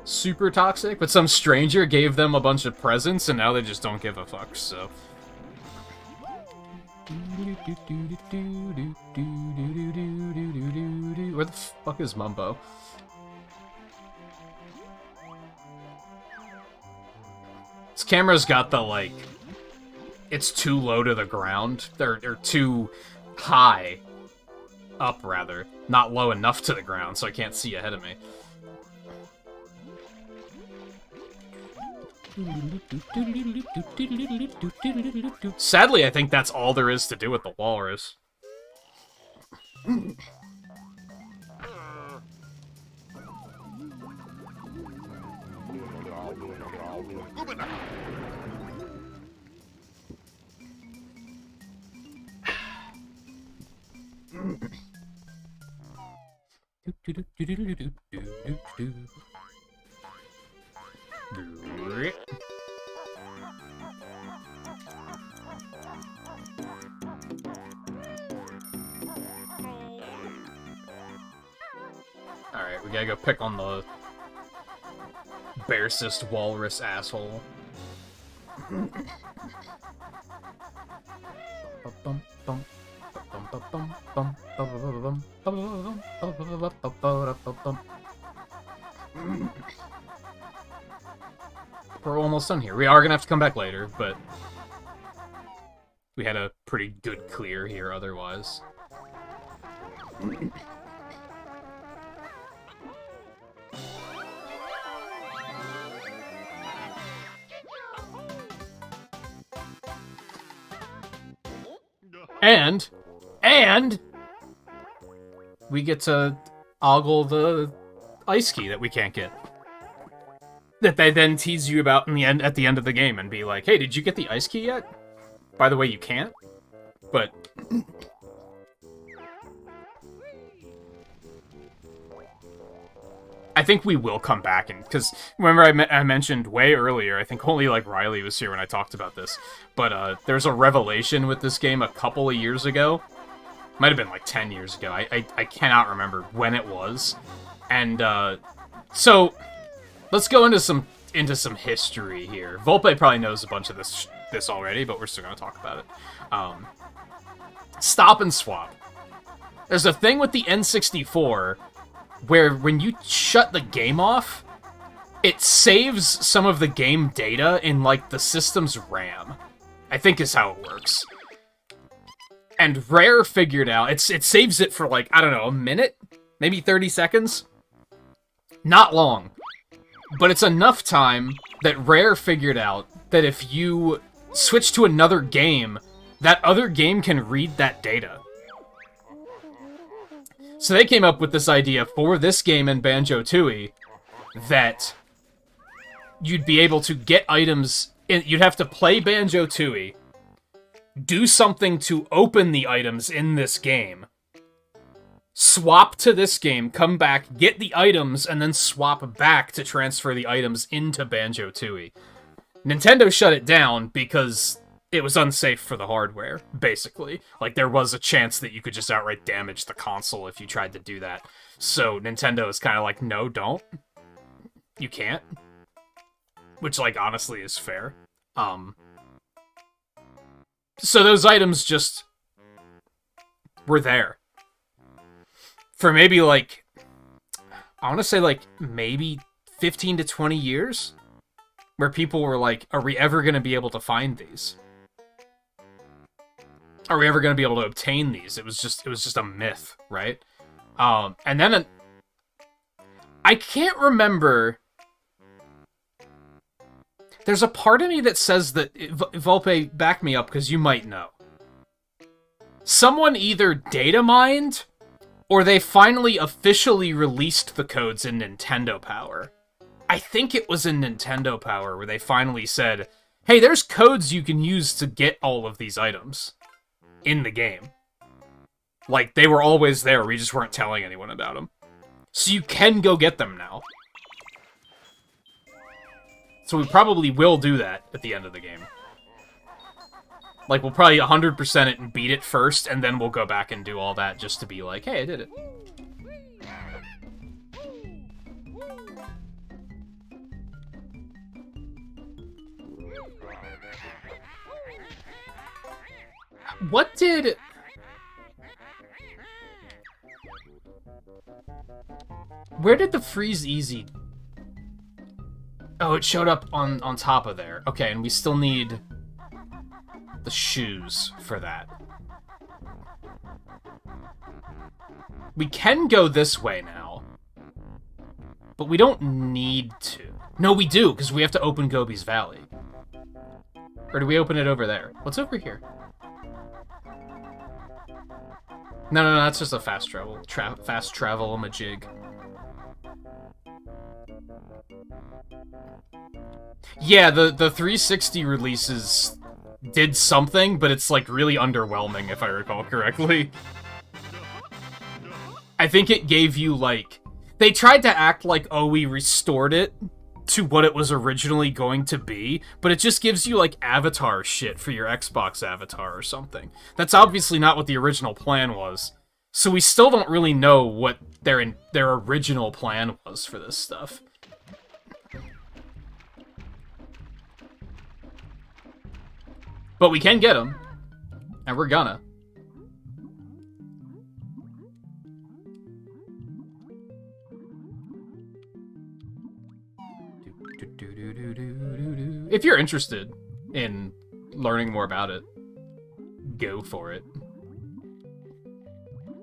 Super toxic, but some stranger gave them a bunch of presents and now they just don't give a fuck, so. Where the fuck is Mumbo? This camera's got the, like, it's too low to the ground, or too high up, rather. Not low enough to the ground, so I can't see ahead of me. Sadly, I think that's all there is to do with the walrus. Alright, we gotta go pick on the bear-cyst walrus asshole. We're almost done here. We are gonna have to come back later, but we had a pretty good clear here otherwise. And we get to ogle the ice key that we can't get. That they then tease you about at the end of the game and be like, hey, did you get the ice key yet? By the way, you can't. But I think we will come back, and because remember I mentioned way earlier, I think only like Riley was here when I talked about this, but there's a revelation with this game a couple of years ago. Might have been like 10 years ago. I cannot remember when it was. And so let's go into some history here. Volpe probably knows a bunch of this already, but we're still going to talk about it. Stop and swap. There's a thing with the N64 where when you shut the game off, it saves some of the game data in, like, the system's RAM. I think is how it works. And Rare figured out, it saves it for, like, I don't know, a minute? Maybe 30 seconds? Not long. But it's enough time that Rare figured out that if you switch to another game, that other game can read that data. So they came up with this idea for this game in Banjo-Tooie that you'd be able to get items, you'd have to play Banjo-Tooie, do something to open the items in this game, swap to this game, come back, get the items, and then swap back to transfer the items into Banjo-Tooie. Nintendo shut it down because it was unsafe for the hardware, basically. Like, there was a chance that you could just outright damage the console if you tried to do that. So Nintendo is kind of like, no, don't. You can't. Which, like, honestly is fair. So those items just were there. For maybe, like, I want to say, like, maybe 15 to 20 years? Where people were like, are we ever going to be able to find these? Are we ever going to be able to obtain these? It was just a myth, right? And then I can't remember. There's a part of me that says that Volpe, back me up because you might know. someone either data mined, or they finally officially released the codes in Nintendo Power. I think it was in Nintendo Power where they finally said, hey, there's codes you can use to get all of these items in the game. Like, they were always there, we just weren't telling anyone about them. So you can go get them now. So we probably will do that at the end of the game. Like, we'll probably 100% it and beat it first, and then we'll go back and do all that just to be like, hey, I did it. What did... Where did the freeze easy... Oh, it showed up on top of there. Okay, and we still need the shoes for that. We can go this way now. But we don't need to. No, we do, because we have to open Gobi's Valley. Or do we open it over there? What's over here? No, that's just a fast travel. Fast travel-a-majig. Yeah, the 360 releases did something, but it's, like, really underwhelming, if I recall correctly. I think it gave you, like... They tried to act like, oh, we restored it to what it was originally going to be, but it just gives you, like, avatar shit for your Xbox avatar or something. That's obviously not what the original plan was. So we still don't really know what their original plan was for this stuff. But we can get them. And we're gonna. If you're interested in learning more about it, go for it.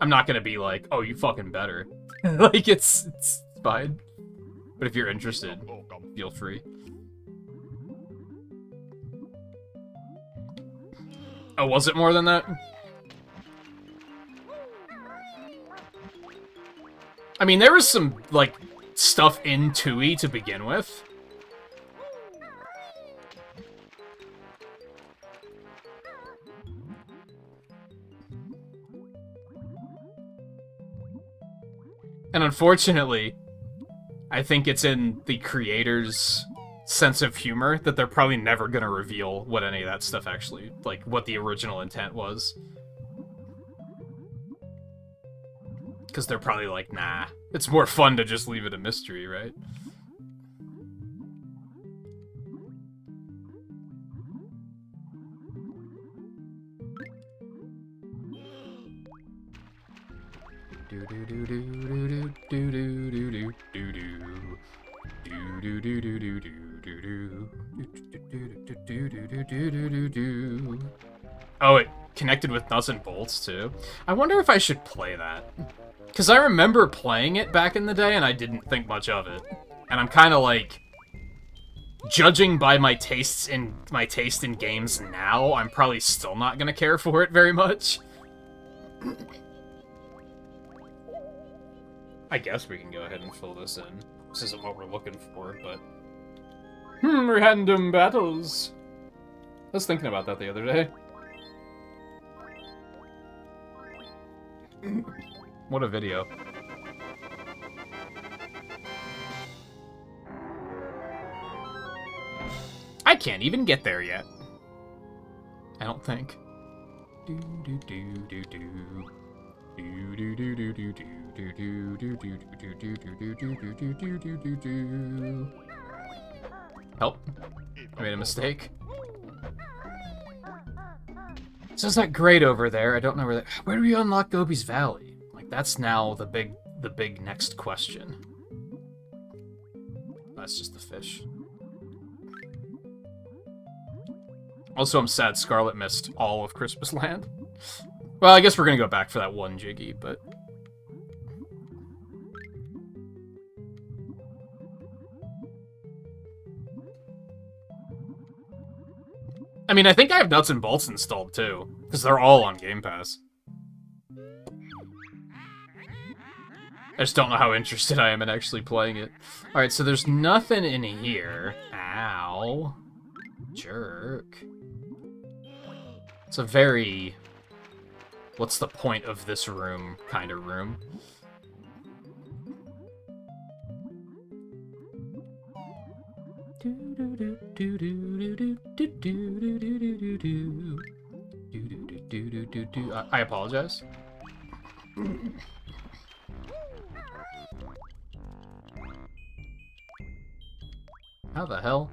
I'm not gonna be like, oh, you fucking better. Like, it's fine. But if you're interested, feel free. Oh, was it more than that? I mean, there was some, like, stuff in Tui to begin with. And unfortunately, I think it's in the creator's sense of humor that they're probably never gonna reveal what any of that stuff actually, like, what the original intent was. Because they're probably like, nah, it's more fun to just leave it a mystery, right? Oh, it connected with nuts and bolts too. I wonder if I should play that. Because I remember playing it back in the day and I didn't think much of it. And I'm kind of like, judging by my taste in games now, I'm probably still not going to care for it very much. I guess we can go ahead and fill this in. This isn't what we're looking for, but... random battles. I was thinking about that the other day. What a video. I can't even get there yet. I don't think. Help. I made a mistake. So it's not great over there. I don't know where do we unlock Gobi's Valley? Like, that's now the big next question. That's just the fish. Also, I'm sad Scarlet missed all of Christmas Land. Well, I guess we're gonna go back for that one Jiggy, but... I mean, I think I have Nuts and Bolts installed, too. Because they're all on Game Pass. I just don't know how interested I am in actually playing it. Alright, so there's nothing in here. Ow. Jerk. It's a very... what's the point of this room kind of room. I apologize. How the hell?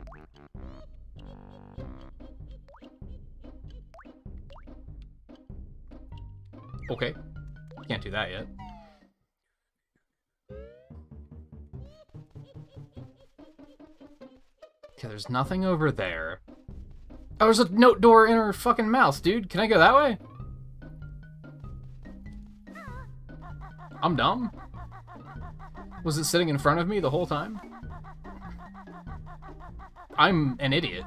Okay. Can't do that yet. Okay, there's nothing over there. Oh, there's a note door in her fucking mouth, dude. Can I go that way? I'm dumb. Was it sitting in front of me the whole time? I'm an idiot.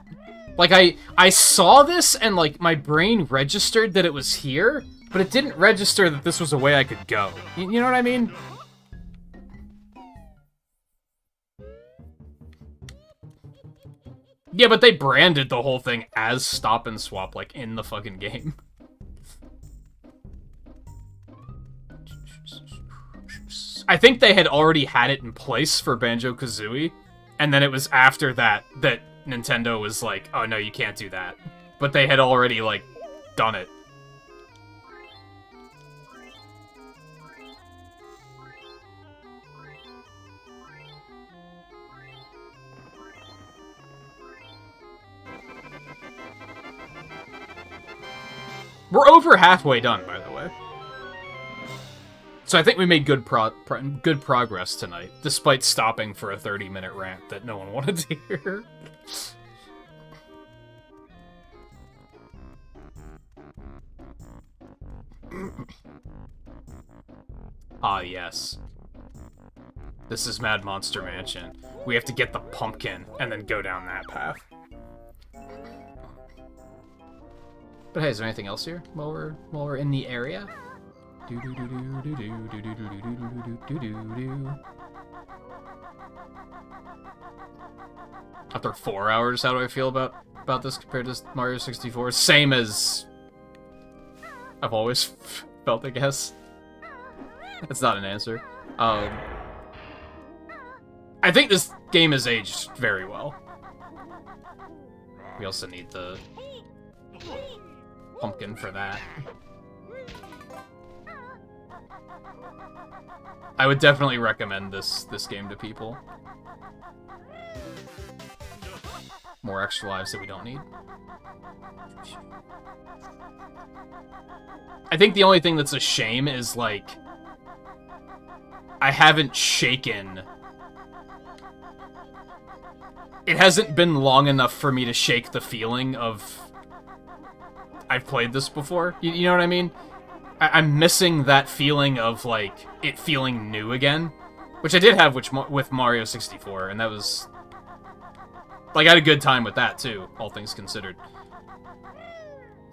Like, I saw this and, like, my brain registered that it was here, but it didn't register that this was a way I could go. You know what I mean? Yeah, but they branded the whole thing as Stop and Swap, like, in the fucking game. I think they had already had it in place for Banjo-Kazooie, and then it was after that that Nintendo was like, oh no, you can't do that. But they had already, like, done it. We're over halfway done, by the way. So I think we made good progress tonight, despite stopping for a 30-minute rant that no one wanted to hear. Ah, yes. This is Mad Monster Mansion. We have to get the pumpkin and then go down that path. But hey, is there anything else here while we're in the area? After 4 hours, how do I feel about this compared to Mario 64? Same as I've always felt, I guess. That's not an answer. I think this game has aged very well. We also need the pumpkin for that. I would definitely recommend this game to people. More extra lives that we don't need. I think the only thing that's a shame is, like, I haven't shaken... It hasn't been long enough for me to shake the feeling of... I've played this before. You know what I mean? I'm missing that feeling of, like, it feeling new again. Which I did have with Mario 64, and that was... Like, I had a good time with that, too, all things considered.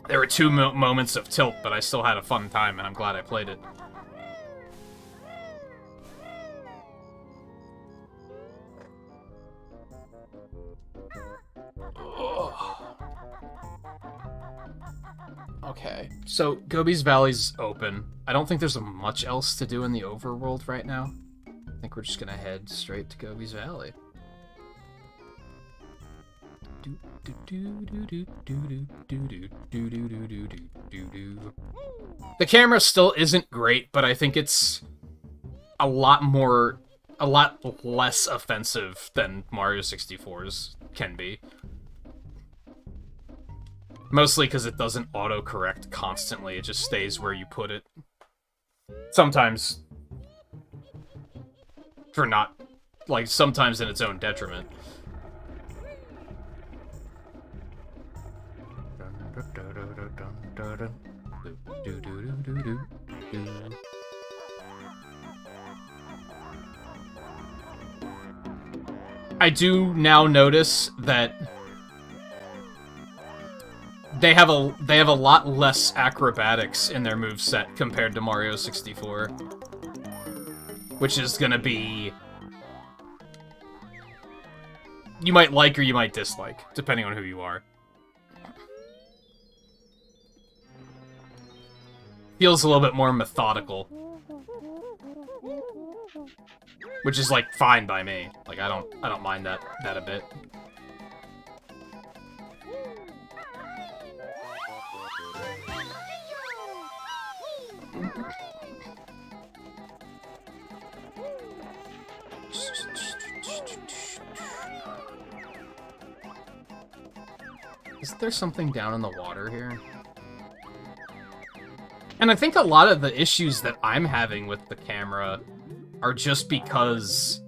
There were two moments of tilt, but I still had a fun time, and I'm glad I played it. Okay, so Gobi's Valley's open. I don't think there's much else to do in the overworld right now. I think we're just gonna head straight to Gobi's Valley. The camera still isn't great, but I think it's a lot less offensive than Mario 64's can be. Mostly because it doesn't autocorrect constantly, it just stays where you put it. Sometimes for not, like, sometimes in its own detriment. I do now notice that they have a lot less acrobatics in their moveset compared to Mario 64. which is gonna be... you might like or you might dislike, depending on who you are. Feels a little bit more methodical. Which is, like, fine by me. Like, I don't mind that a bit. Isn't there something down in the water here? And I think a lot of the issues that I'm having with the camera are just because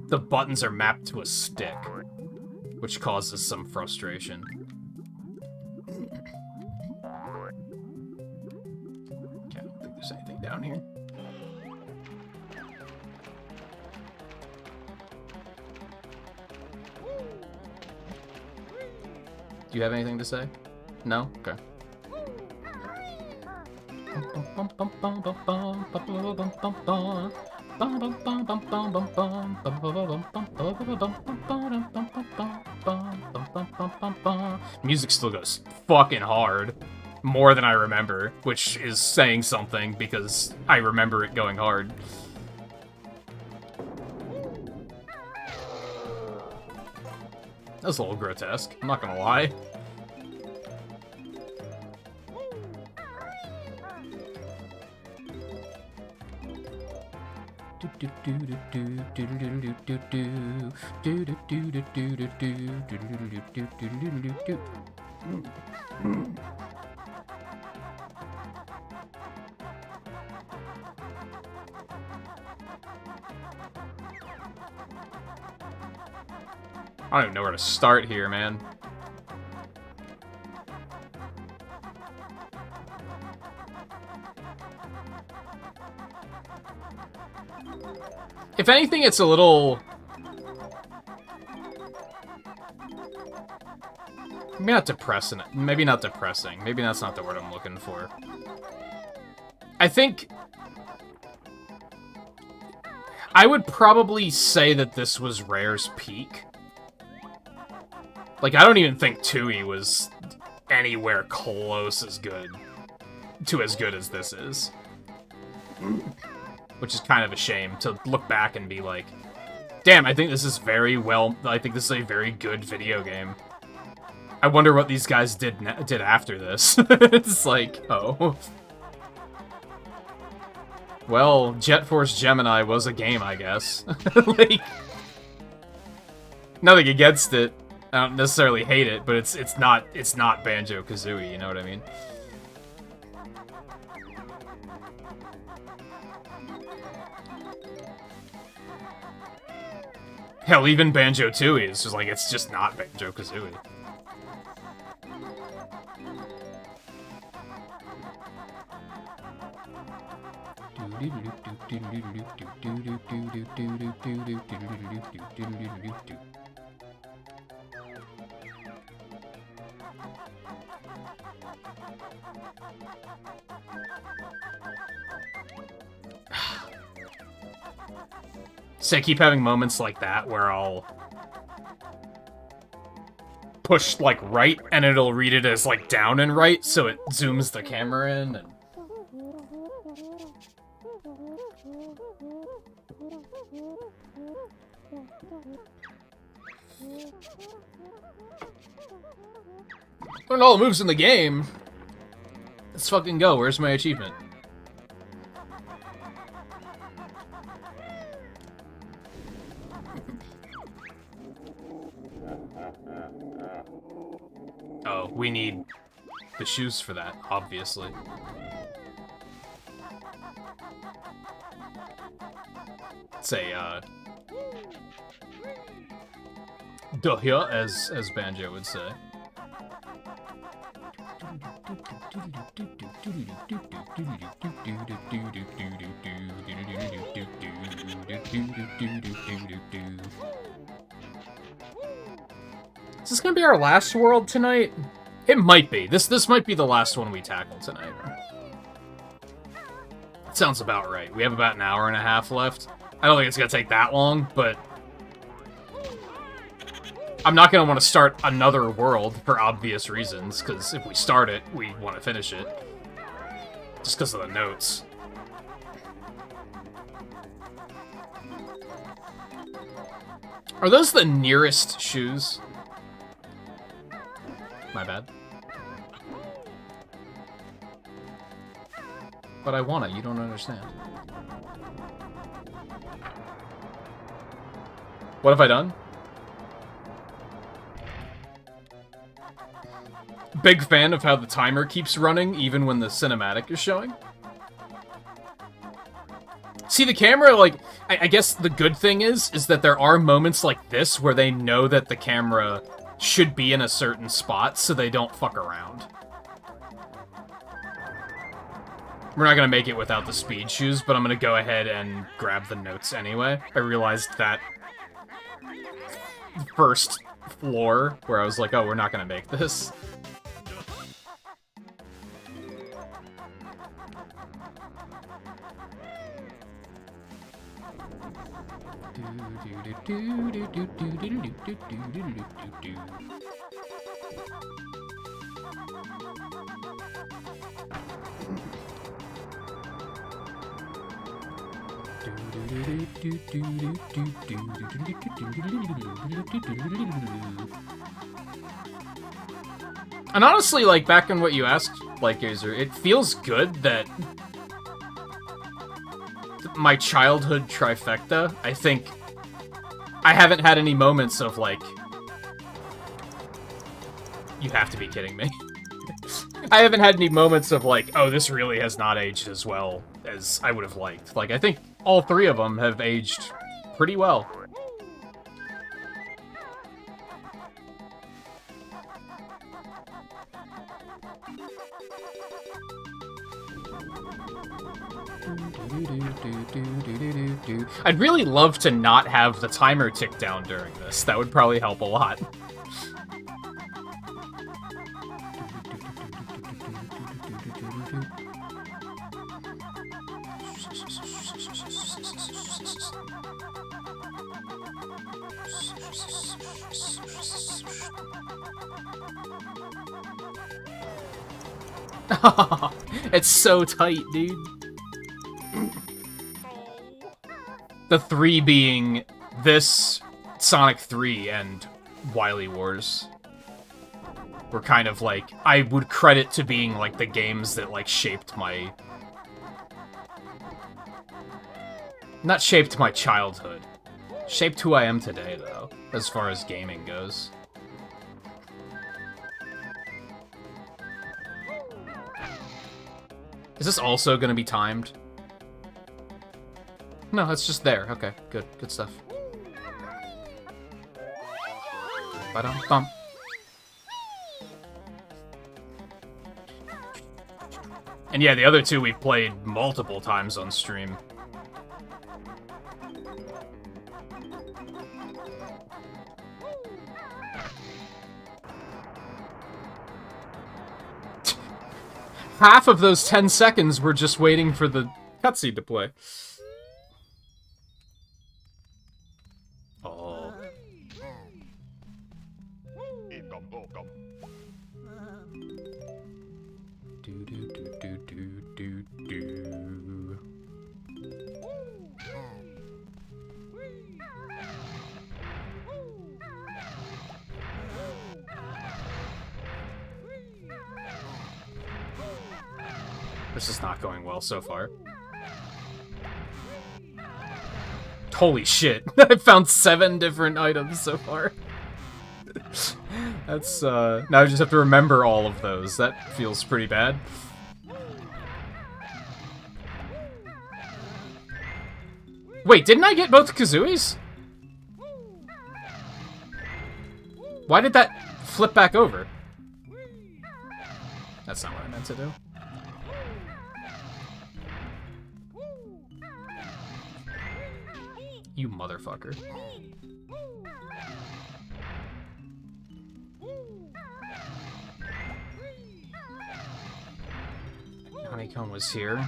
the buttons are mapped to a stick, which causes some frustration. Okay, I don't think there's anything down here. Do you have anything to say? No? Okay. Music still goes fucking hard. More than I remember, which is saying something because I remember it going hard. That was a little grotesque, I'm not gonna lie. I don't even know where to start here, man. If anything, it's a little... maybe not depressing. Maybe not depressing. Maybe that's not the word I'm looking for. I think... I would probably say that this was Rare's peak. Like, I don't even think Tui was anywhere close as good as this is. Which is kind of a shame to look back and be like, damn, I think this is I think this is a very good video game. I wonder what these guys did after this. It's like, oh. Well, Jet Force Gemini was a game, I guess. Like, nothing against it. I don't necessarily hate it, but it's not Banjo-Kazooie, you know what I mean? Hell, even Banjo-Tooie is just like, it's just not Banjo-Kazooie. So I keep having moments like that where I'll push, like, right, and it'll read it as, like, down and right, so it zooms the camera in, and... learned all the moves in the game. Let's fucking go. Where's my achievement? Oh, we need the shoes for that, obviously. Say, duh, as Banjo would say. Is this gonna be our last world tonight? It might be. This might be the last one we tackle tonight. Sounds about right. We have about an hour and a half left. I don't think it's gonna take that long, but I'm not gonna want to start another world for obvious reasons, because if we start it, we want to finish it. Just because of the notes. Are those the nearest shoes? My bad. But I wanna, you don't understand. What have I done? Big fan of how the timer keeps running even when the cinematic is showing. See, the camera, like, I guess the good thing is that there are moments like this where they know that the camera should be in a certain spot so they don't fuck around. We're not gonna make it without the speed shoes, but I'm gonna go ahead and grab the notes anyway. I realized that first floor where I was like, oh, we're not gonna make this. And honestly, like, back on what you asked, like, Gazer, it feels good that my childhood trifecta, I think I haven't had any moments of, like, you have to be kidding me. I haven't had any moments of, like, oh, this really has not aged as well as I would have liked. Like, I think all three of them have aged pretty well. I'd really love to not have the timer tick down during this. That would probably help a lot. It's so tight, dude. The three being this, Sonic 3, and Wily Wars were kind of like, I would credit to being like the games that like shaped my... Not shaped my childhood. Shaped who I am today, though, as far as gaming goes. Is this also going to be timed? No, it's just there. Okay, good. Good stuff. Ba-dum-bum. And yeah, the other two we played multiple times on stream. Half of those 10 seconds were just waiting for the cutscene to play. Oh. Do do do do do do do. This is not going well so far. Holy shit. I found 7 different items so far. That's, now I just have to remember all of those. That feels pretty bad. Wait, didn't I get both Kazooies? Why did that flip back over? That's not what I meant to do. You motherfucker. Honeycomb was here.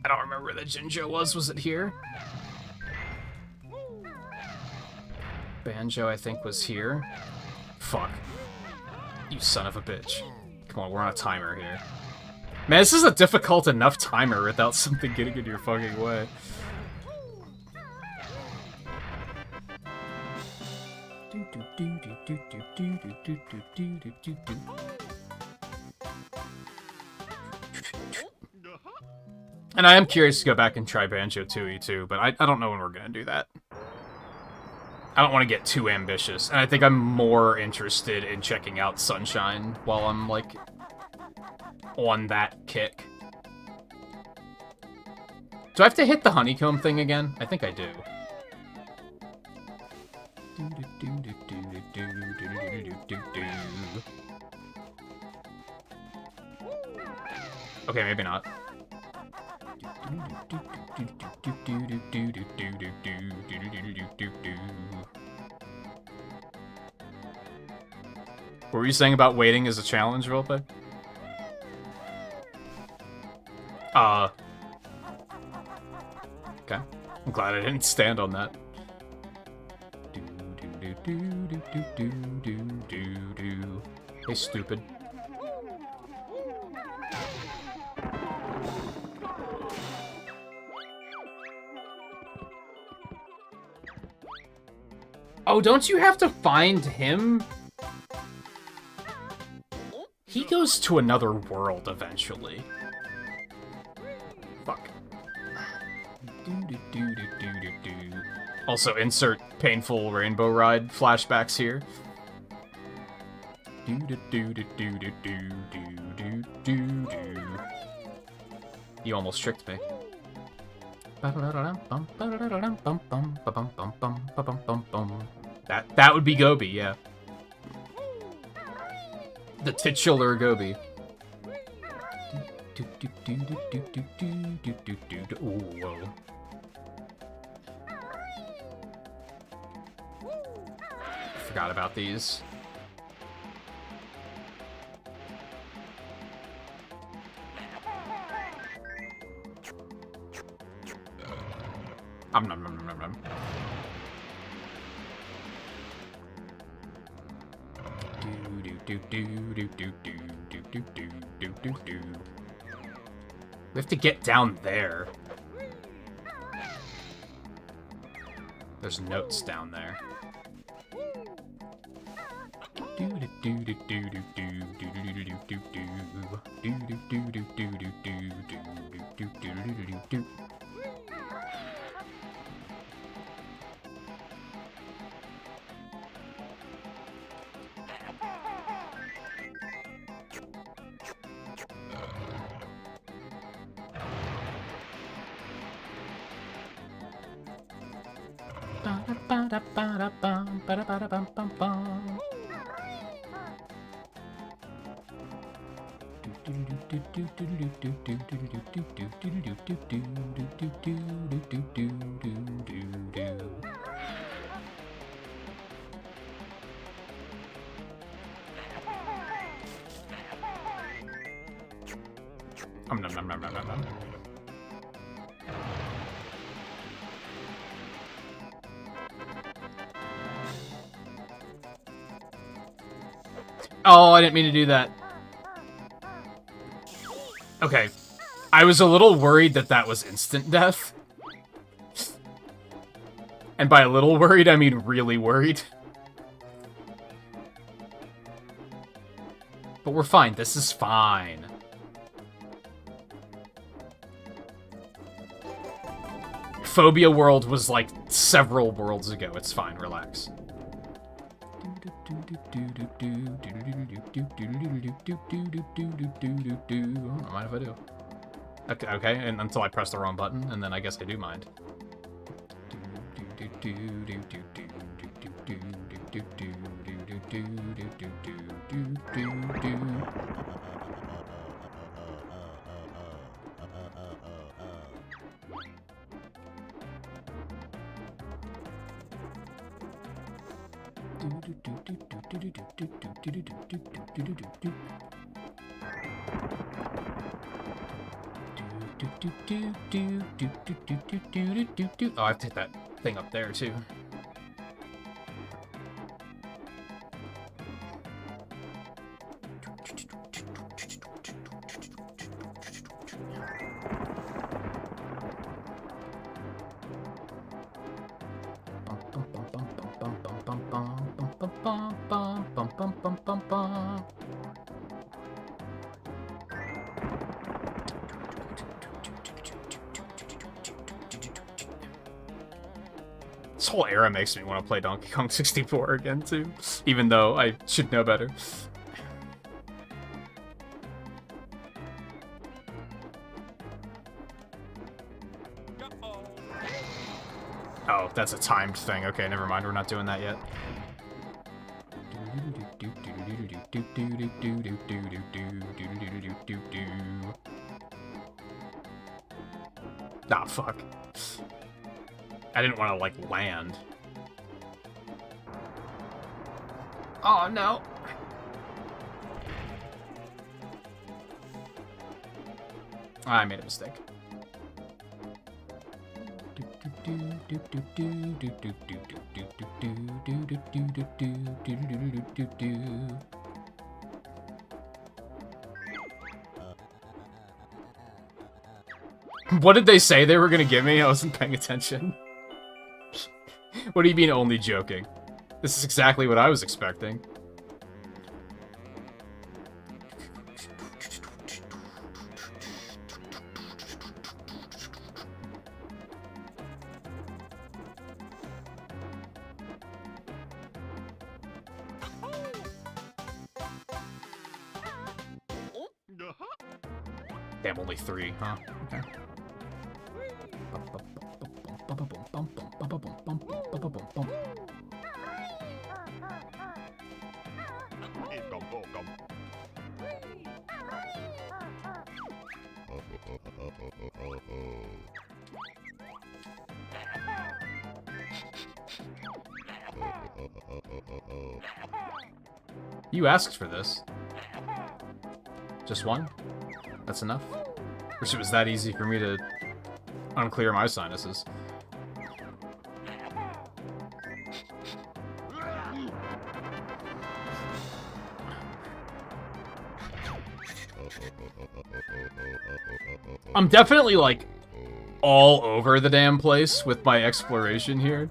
I don't remember where the Jinjo was. Was it here? Banjo, I think, was here. Fuck. You son of a bitch. Come on, we're on a timer here. Man, this is a difficult enough timer without something getting in your fucking way. And I am curious to go back and try Banjo-Tooie too, but I don't know when we're gonna do that. I don't want to get too ambitious, and I think I'm more interested in checking out Sunshine while I'm, like, on that kick. Do I have to hit the honeycomb thing again? I think I do. Okay, maybe not. What were you saying about waiting as a challenge, roleplay? Okay. I'm glad I didn't stand on that. Hey, stupid. Oh, don't you have to find him? He goes to another world eventually. Fuck. Also, insert painful rainbow ride flashbacks here. You almost tricked me. That would be Gobi, yeah. The titular Gobi. Ooh, whoa. Forgot about these. Nom nom nom nom nom. We have to get down there. There's notes down there. Nom nom nom nom nom nom. Oh, I didn't mean to do that. Okay. I was a little worried that that was instant death. And by a little worried, I mean really worried. But we're fine. This is fine. Phobia World was like several worlds ago. It's fine. Relax. I don't mind if I do. Okay, and until I press the wrong button, and then I guess I do mind. Oh, I have to hit that thing up there too. This whole era makes me want to play Donkey Kong 64 again, too. Even though I should know better. Oh, that's a timed thing. Okay, never mind. We're not doing that yet. Ah, fuck. I didn't want to, like, land. Oh, no. I made a mistake. What did they say they were gonna give me? I wasn't paying attention. What do you mean only joking? This is exactly what I was expecting. Damn, only 3, huh? Okay. You asked for this. Just one? That's enough? Wish it was that easy for me to unclear my sinuses. I'm definitely, like, all over the damn place with my exploration here.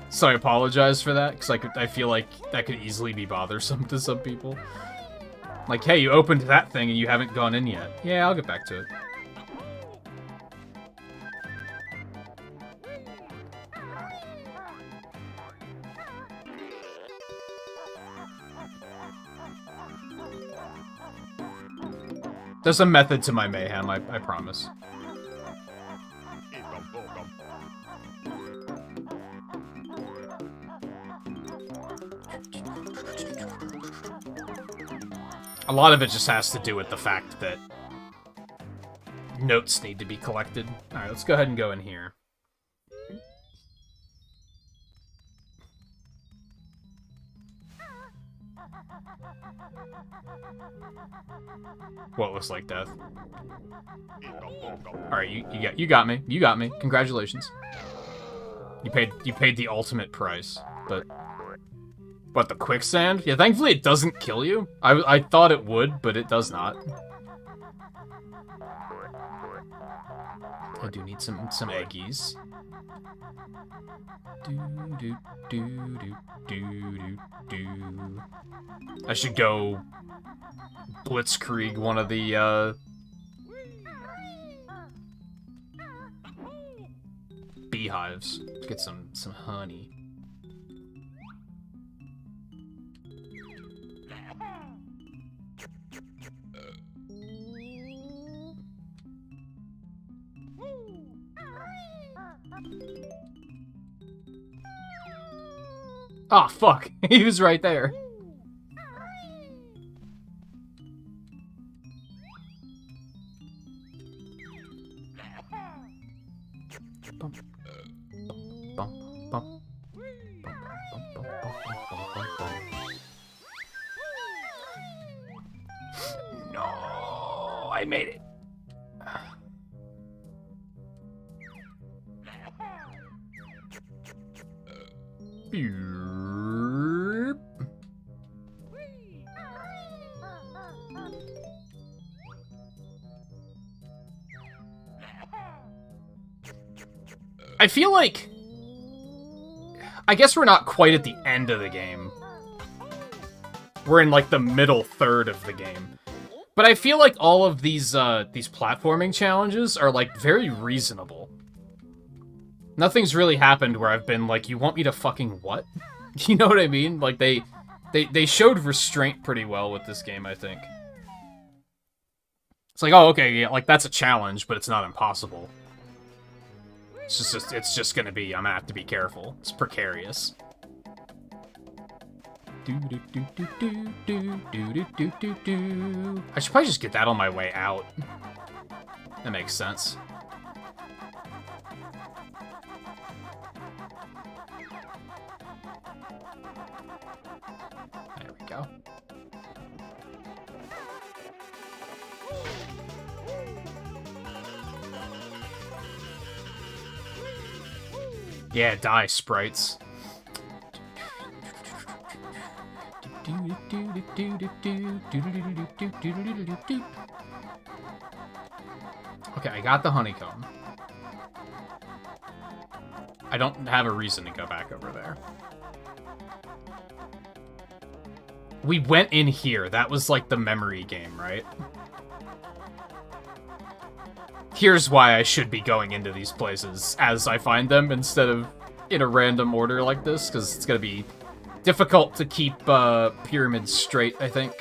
So I apologize for that, because I feel like that could easily be bothersome to some people. Like, hey, you opened that thing and you haven't gone in yet. Yeah, I'll get back to it. There's a method to my mayhem, I promise. A lot of it just has to do with the fact that notes need to be collected. Alright, let's go ahead and go in here. What looks like death. Alright, you got me. You got me. Congratulations. You paid the ultimate price, but what, the quicksand? Yeah, thankfully it doesn't kill you. I thought it would, but it does not. I do need some eggies. I should go blitzkrieg one of the beehives to get some honey. Ah, fuck. He was right there. No, I made it. Beep. I feel like... I guess we're not quite at the end of the game. We're in, like, the middle third of the game. But I feel like all of these platforming challenges are, like, very reasonable. Nothing's really happened where I've been like, you want me to fucking what? You know what I mean? Like, they showed restraint pretty well with this game, I think. It's like, oh, okay, yeah, like, that's a challenge, but it's not impossible. It's just gonna be, I'm gonna have to be careful. It's precarious. I should probably just get that on my way out. That makes sense. There we go. Yeah, die, sprites. Okay, I got the honeycomb. I don't have a reason to go back over there. We went in here. That was like the memory game, right? Here's why I should be going into these places as I find them instead of in a random order like this, because it's gonna be difficult to keep pyramids straight, I think.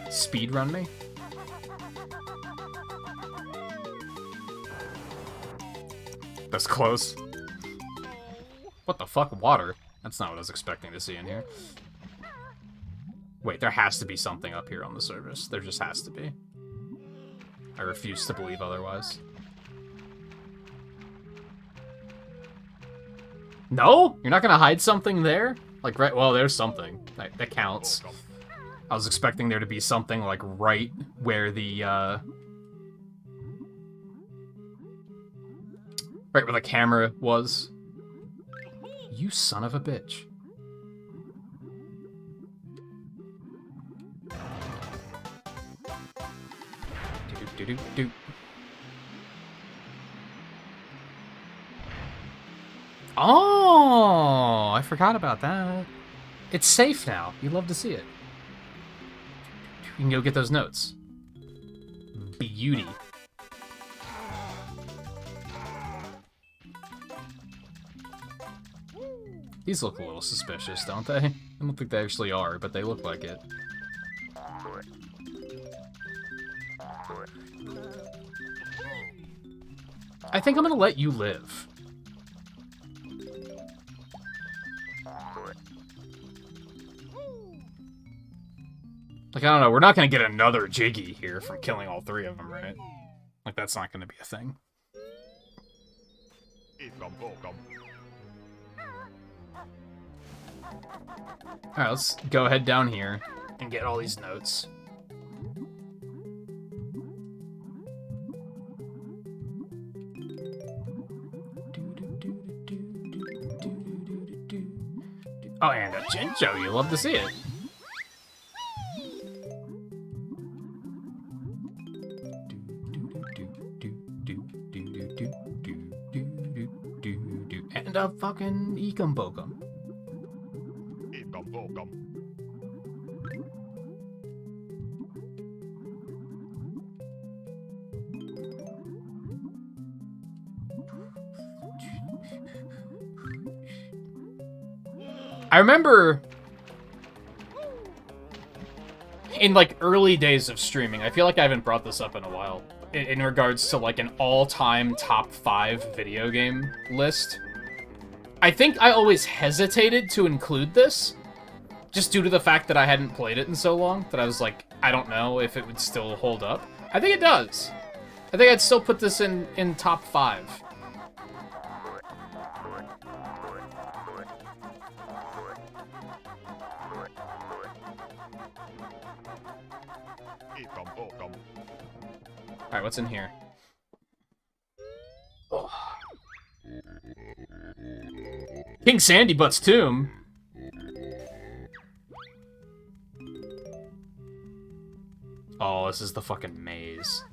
Speed run me? That's close. What the fuck? Water? That's not what I was expecting to see in here. Wait, there has to be something up here on the surface. There just has to be. I refuse to believe otherwise. No? You're not gonna hide something there? Like, right, well, there's something. That counts. I was expecting there to be something, like, right where the, right where the camera was. You son of a bitch. Do-do-do-do-do. Oh, I forgot about that. It's safe now. You love to see it. You can go get those notes. Beauty. These look a little suspicious, don't they? I don't think they actually are, but they look like it. I think I'm gonna let you live. Like, I don't know, we're not gonna get another Jiggy here from killing all three of them, right? Like, that's not gonna be a thing. Alright, let's go ahead down here and get all these notes. Oh, and a Jinjo, you love to see it. And a fucking Ekum Bokum. I remember in like early days of streaming, I feel like I haven't brought this up in a while, in regards to like an all-time top 5 video game list. I think I always hesitated to include this Just due to the fact that I hadn't played it in so long, that I was like, I don't know if it would still hold up. I think it does. I think I'd still put this in top 5. Alright, what's in here? Oh. King Sandybutt's tomb. Oh, this is the fucking maze.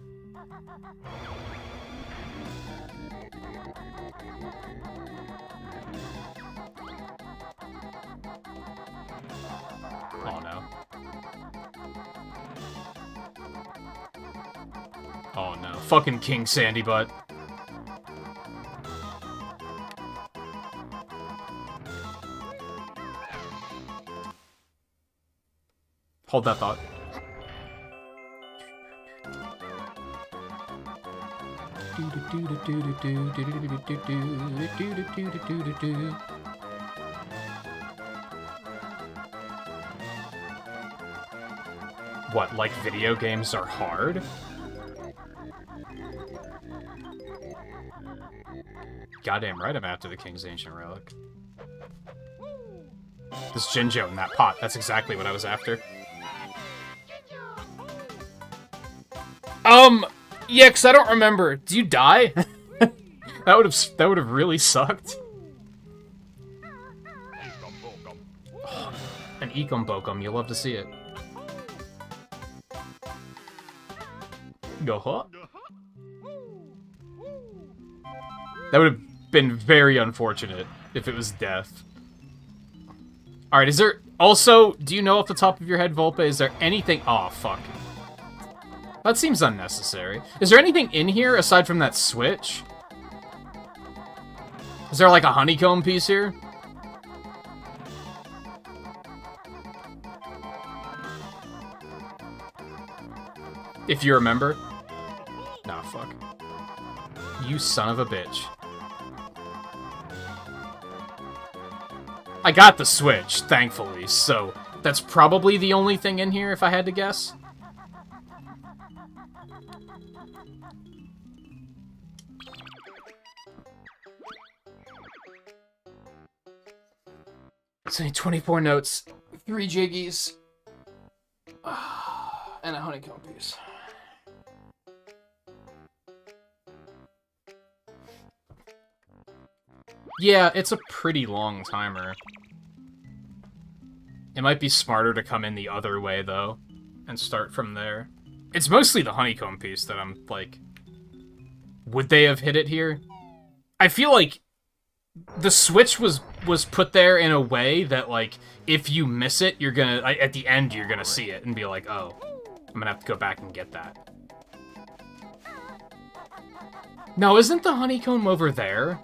Oh no. Oh no. Fucking King Sandybutt. Hold that thought. What, like video games are hard? Goddamn right I'm after the King's Ancient Relic. This Jinjo in that pot, that's exactly what I was after. Yeah, 'cause I don't remember. Do you die? That would have really sucked. Oh, an Ekombokum, you'll love to see it. Go, huh? That would have been very unfortunate if it was death. Alright, is there... Also, do you know off the top of your head, Volpe, is there anything... Oh, fuck. That seems unnecessary. Is there anything in here aside from that switch? Is there like a honeycomb piece here? If you remember. Nah, fuck. You son of a bitch. I got the switch, thankfully, so that's probably the only thing in here if I had to guess. It's only 24 notes, 3 jiggies, and a honeycomb piece. Yeah, it's a pretty long timer. It might be smarter to come in the other way, though, and start from there. It's mostly the honeycomb piece that I'm, like... Would they have hit it here? I feel like the switch was put there in a way that, like, if you miss it, you're gonna... At the end, you're gonna see it and be like, oh, I'm gonna have to go back and get that. No, isn't the honeycomb over there?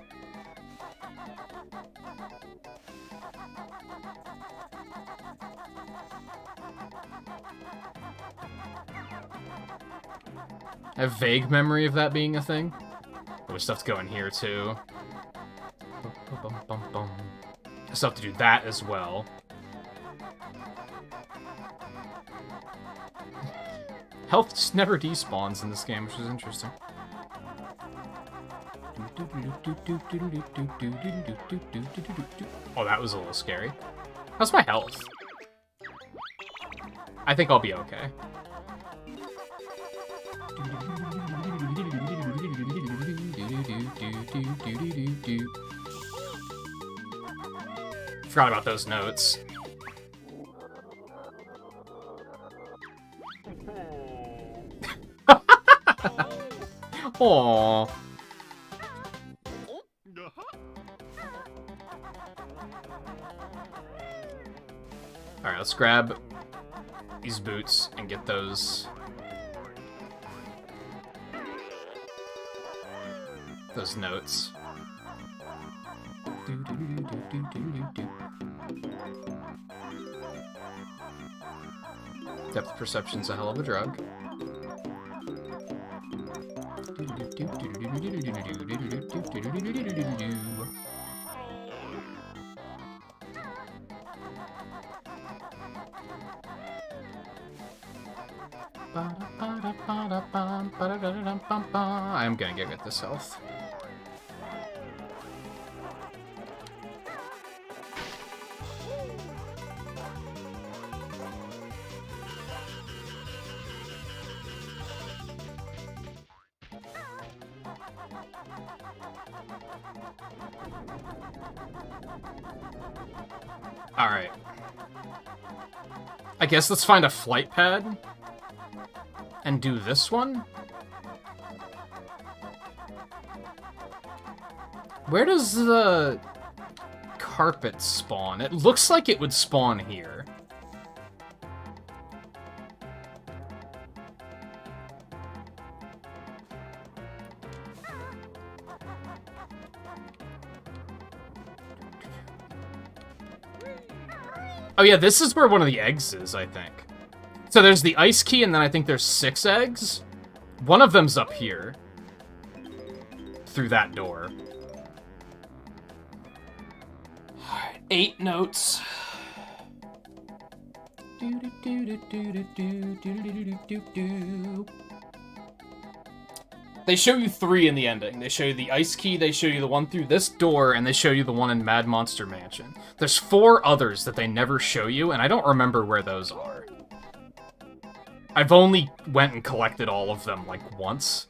I have vague memory of that being a thing. There's stuff to go in here, too. I still have to do that as well. Health just never despawns in this game, which is interesting. Oh, that was a little scary. How's my health? I think I'll be okay. Forgot about those notes. Aww. Alright, let's grab these boots and get those notes. Depth perception's a hell of a drug. I am gonna get this health. Alright. I guess let's find a flight pad and do this one. Where does the carpet spawn? It looks like it would spawn here. Oh yeah, this is where one of the eggs is, I think. So there's the ice key, and then I think there's 6 eggs. One of them's up here. Through that door. 8 notes. They show you 3 in the ending. They show you the ice key, they show you the one through this door, and they show you the one in Mad Monster Mansion. There's 4 others that they never show you, and I don't remember where those are. I've only went and collected all of them, like, once.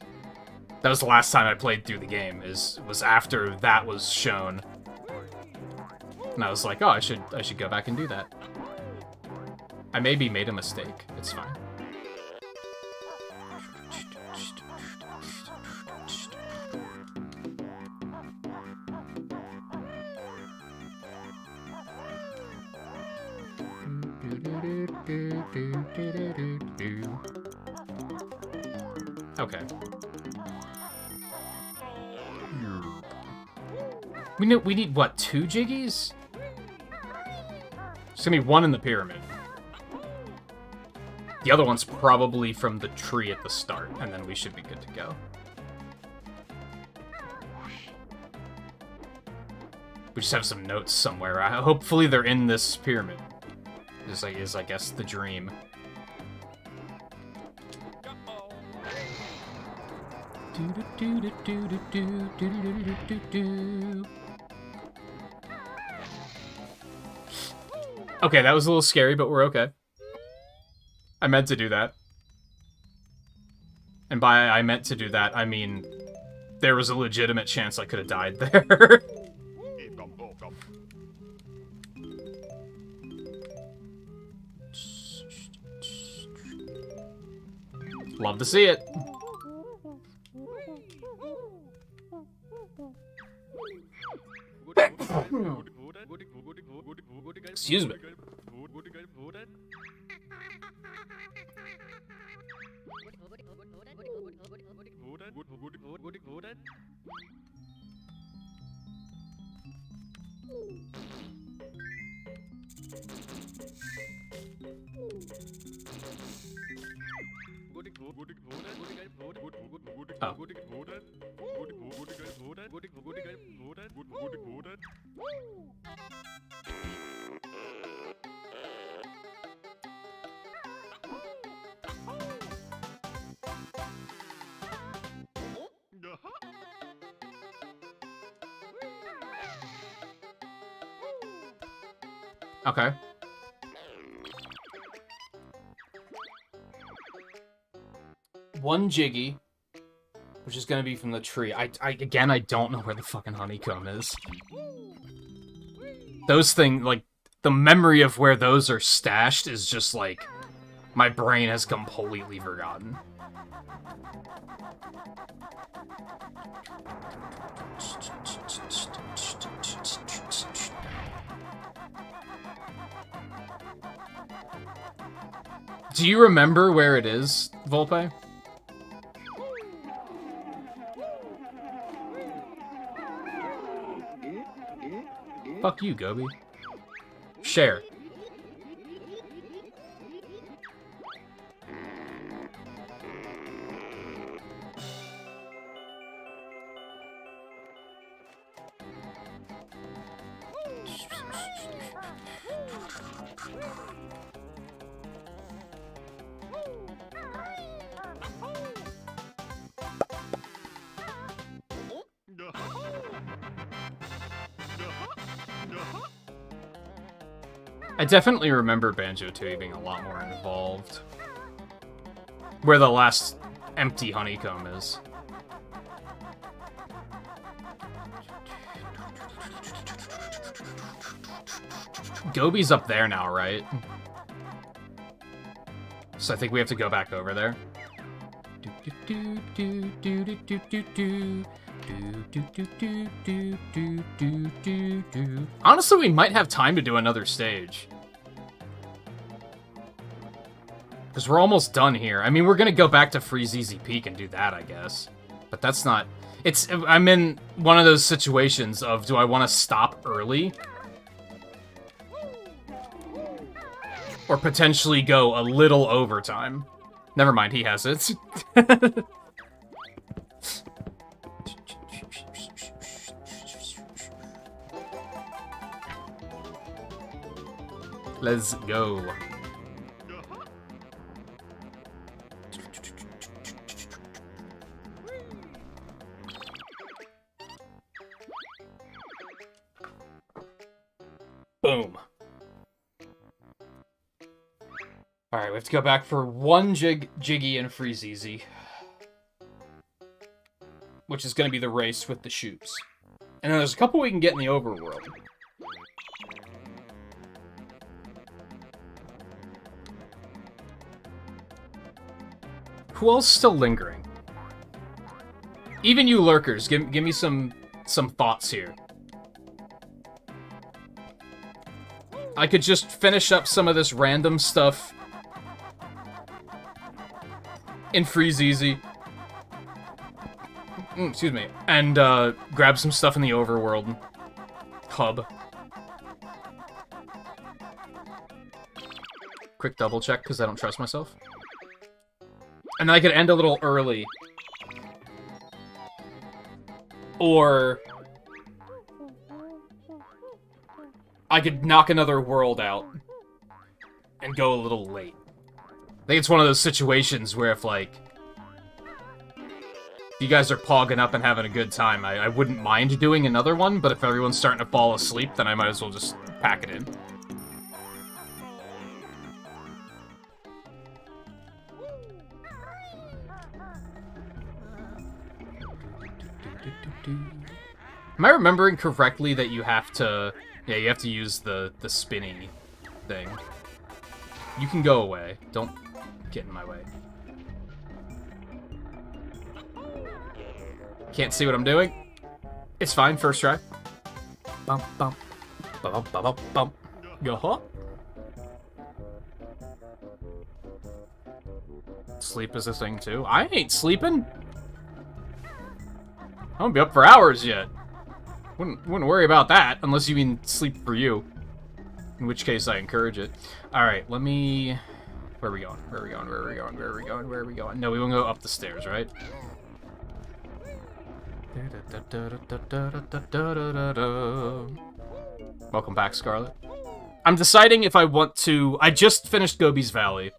That was the last time I played through the game, was after that was shown. And I was like, oh, I should go back and do that. I maybe made a mistake. It's fine. Okay. We need what, 2 jiggies? There's gonna be 1 in the pyramid. The other one's probably from the tree at the start, and then we should be good to go. We just have some notes somewhere. Hopefully they're in this pyramid. Is I guess the dream. Okay, that was a little scary, but we're okay. I meant to do that. And by I meant to do that, I mean there was a legitimate chance I could have died there. Love to see it. Excuse me. Okay. One jiggy, which is gonna be from the tree. Again, I don't know where the fucking honeycomb is. Those things, like, the memory of where those are stashed is just, like, my brain has completely forgotten. Do you remember where it is, Volpe? Fuck you, Gobi. Share. I definitely remember Banjo-Tooie being a lot more involved. Where the last empty honeycomb is. Gobi's up there now, right? So I think we have to go back over there. Honestly, we might have time to do another stage. Because we're almost done here. I mean, we're going to go back to Freeze Peak and do that, I guess. But that's not... I'm in one of those situations of, do I want to stop early? Or potentially go a little overtime. Never mind, he has it. Let's go. Boom. Alright, we have to go back for one Jiggy and Freeze, which is going to be the race with the shoots. And then there's a couple we can get in the overworld. Who else still lingering? Even you lurkers, give me some thoughts here. I could just finish up some of this random stuff in Freeze. Excuse me. And grab some stuff in the overworld hub. Quick double check, because I don't trust myself. And then I could end a little early. Or I could knock another world out and go a little late. I think it's one of those situations where if, like, you guys are pogging up and having a good time, I wouldn't mind doing another one, but if everyone's starting to fall asleep, then I might as well just pack it in. Am I remembering correctly that you have to... Yeah, you have to use the spinny thing. You can go away. Don't get in my way. Can't see what I'm doing. It's fine, first try. Bump, bump. Bump, bump, bump, bump. Yo-huh. Sleep is a thing, too. I ain't sleeping. I won't be up for hours yet. Wouldn't worry about that, unless you mean sleep for you. In which case, I encourage it. Alright, let me... Where are we going? Where are we going? Where are we going? Where are we going? Where are we going? No, we won't go up the stairs, right? Welcome back, Scarlet. I'm deciding if I want to... I just finished Gobi's Valley.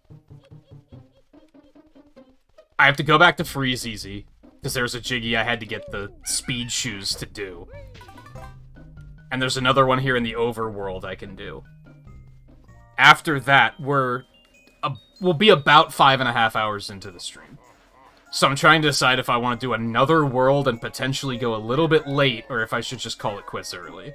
I have to go back to Freeze Easy, because there's a Jiggy I had to get the speed shoes to do. And there's another one here in the overworld I can do. After that, we'll be about 5.5 hours into the stream. So I'm trying to decide if I want to do another world and potentially go a little bit late, or if I should just call it quits early.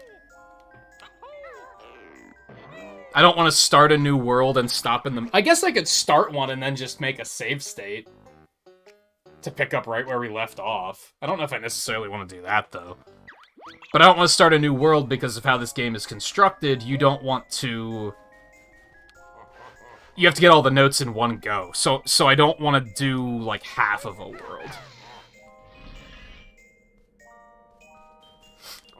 I don't want to start a new world and stop in the... I guess I could start one and then just make a save state to pick up right where we left off. I don't know if I necessarily want to do that, though. But I don't want to start a new world because of how this game is constructed. You don't want to... You have to get all the notes in one go. So I don't want to do, like, half of a world.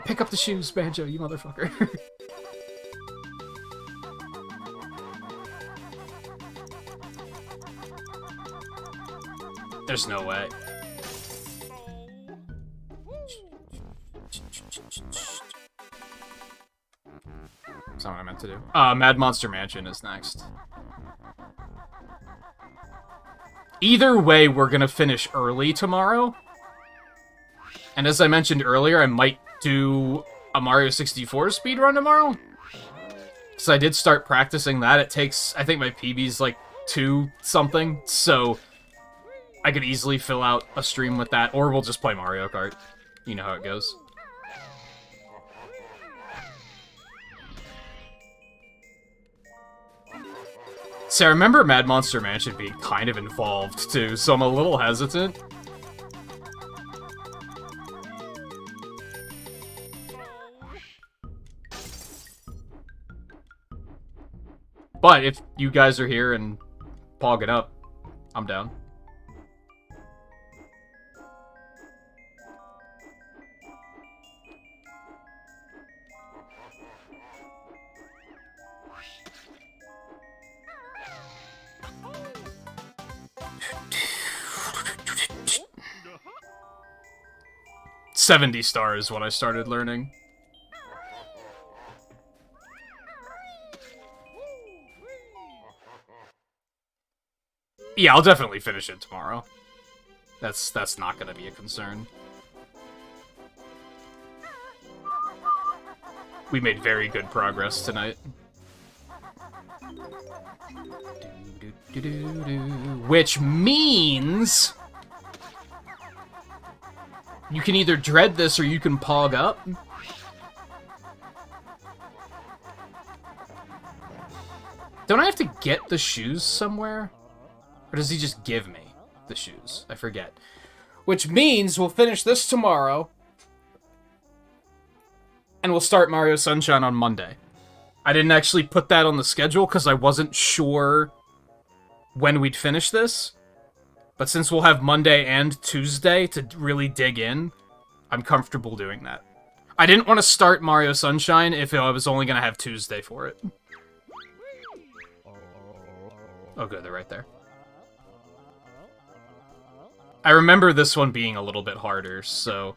Pick up the shoes, Banjo, you motherfucker. There's no way. That's not what I meant to do. Mad Monster Mansion is next. Either way, we're gonna finish early tomorrow. And as I mentioned earlier, I might do a Mario 64 speedrun tomorrow. because I did start practicing that. It takes, I think my PB's like 2 something, so I could easily fill out a stream with that, or we'll just play Mario Kart. You know how it goes. See, I remember Mad Monster Mansion being kind of involved, too, so I'm a little hesitant. But if you guys are here and pog it up, I'm down. $70 stars when I started learning. Yeah, I'll definitely finish it tomorrow. That's not gonna be a concern. We made very good progress tonight. Which means you can either dread this or you can pog up. Don't I have to get the shoes somewhere? Or does he just give me the shoes? I forget. Which means we'll finish this tomorrow. And we'll start Mario Sunshine on Monday. I didn't actually put that on the schedule because I wasn't sure when we'd finish this. But since we'll have Monday and Tuesday to really dig in, I'm comfortable doing that. I didn't want to start Mario Sunshine if I was only going to have Tuesday for it. Oh good, they're right there. I remember this one being a little bit harder, so...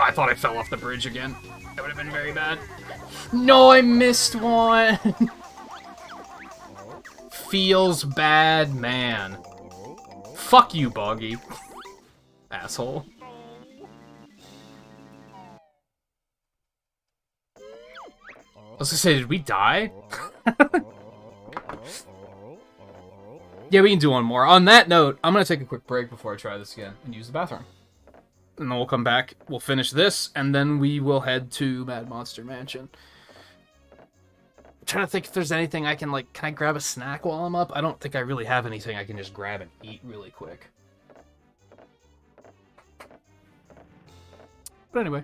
I thought I fell off the bridge again. That would have been very bad. No, I missed one! Feels bad, man. Fuck you, Boggy. Asshole. I was gonna say, did we die? Yeah, we can do one more. On that note, I'm gonna take a quick break before I try this again and use the bathroom. And then we'll come back, we'll finish this, and then we will head to Mad Monster Mansion. I'm trying to think if there's anything I can, like, can I grab a snack while I'm up? I don't think I really have anything I can just grab and eat really quick. But anyway,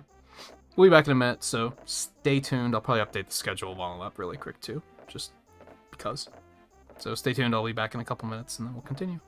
we'll be back in a minute, so stay tuned. I'll probably update the schedule while I'm up really quick, too, just because. So stay tuned, I'll be back in a couple minutes, and then we'll continue.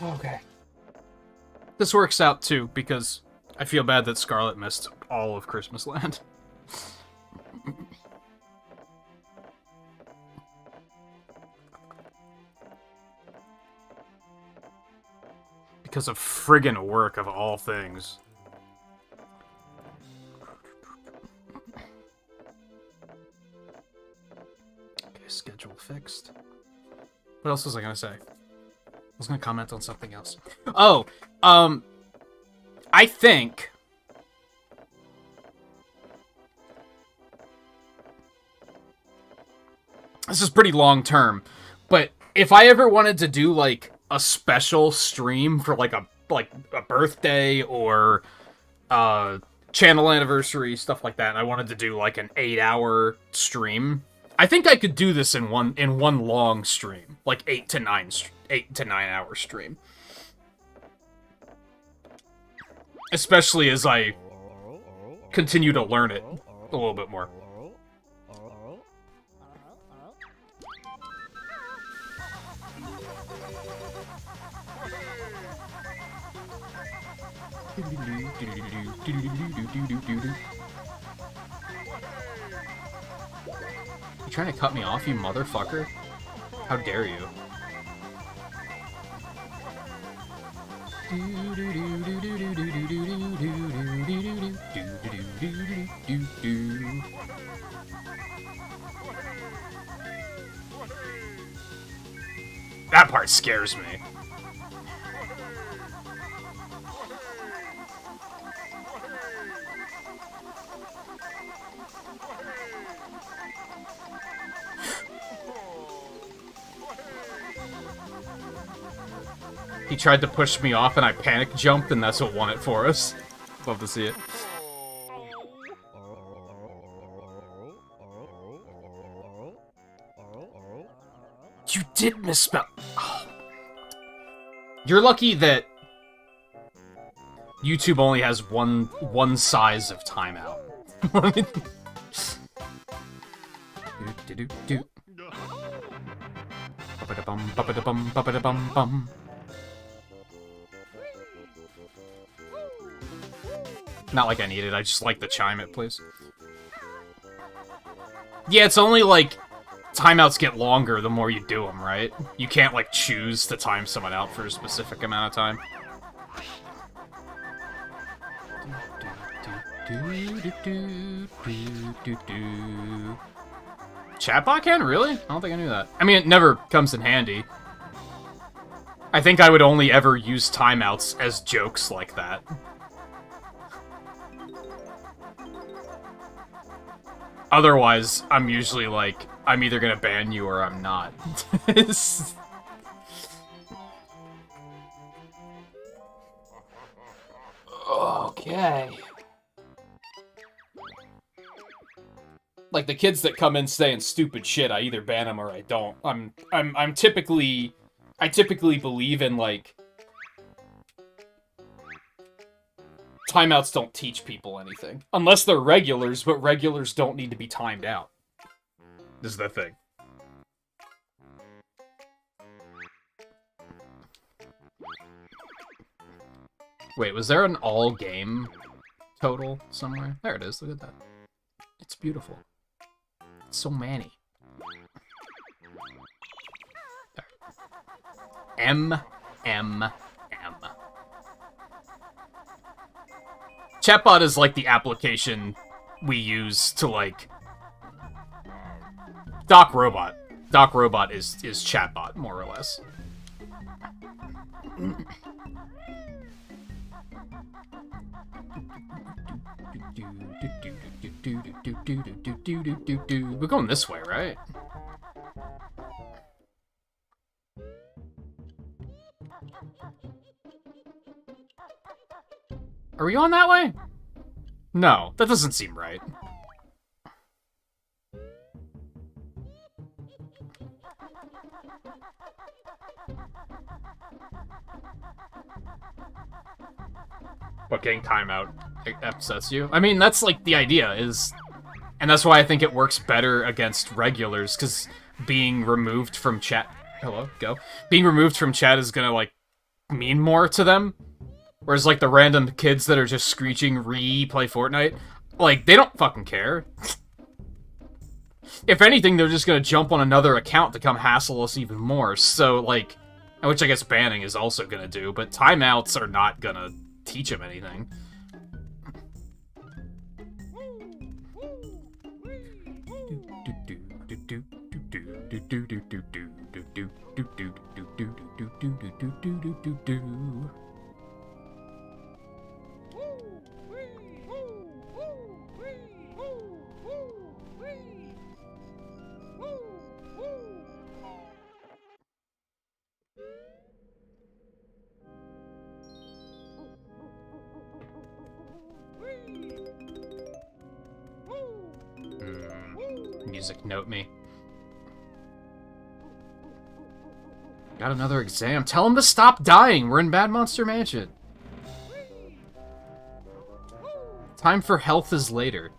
Okay. This works out, too, because I feel bad that Scarlet missed all of Christmas Land. Because of friggin' work, of all things. Okay, schedule fixed. What else was I gonna say? I was gonna comment on something else. Oh, I think... This is pretty long term, but if I ever wanted to do, like, a special stream for, like a birthday or channel anniversary, stuff like that, and I wanted to do, like, an 8-hour stream, I think I could do this in one long stream, like 8 to 9 hour stream. Especially as I continue to learn it a little bit more. You trying to cut me off, you motherfucker? How dare you? That part scares me. He tried to push me off and I panic jumped and that's what won it for us. Love to see it. You did misspell. Oh. You're lucky that YouTube only has one size of timeout. Not like I need it, I just like the chime it plays. Yeah, it's only like timeouts get longer the more you do them, right? You can't like choose to time someone out for a specific amount of time. Chatbot can? Really? I don't think I knew that. I mean, it never comes in handy. I think I would only ever use timeouts as jokes like that. Otherwise, I'm usually like, I'm either gonna ban you or I'm not. Okay. Like the kids that come in saying stupid shit, I either ban them or I don't. I typically believe in like timeouts don't teach people anything. Unless they're regulars, but regulars don't need to be timed out. This is the thing. Wait, was there an all-game total somewhere? There it is, look at that. It's beautiful. It's so many. There. M. Chatbot is like the application we use to like... Doc Robot. Doc Robot is Chatbot, more or less. We're going this way, right? Are we going that way? No, that doesn't seem right. What, getting timeout upsets you? I mean, that's like the idea is, and that's why I think it works better against regulars, because being removed from chat, being removed from chat is gonna like mean more to them. Whereas, like, the random kids that are just screeching, play Fortnite, like, they don't fucking care. If anything, they're just gonna jump on another account to come hassle us even more. So, like, which I guess banning is also gonna do, but timeouts are not gonna teach them anything. Music note me. Got another exam. Tell him to stop dying. We're in Bad Monster Mansion. Time for health is later.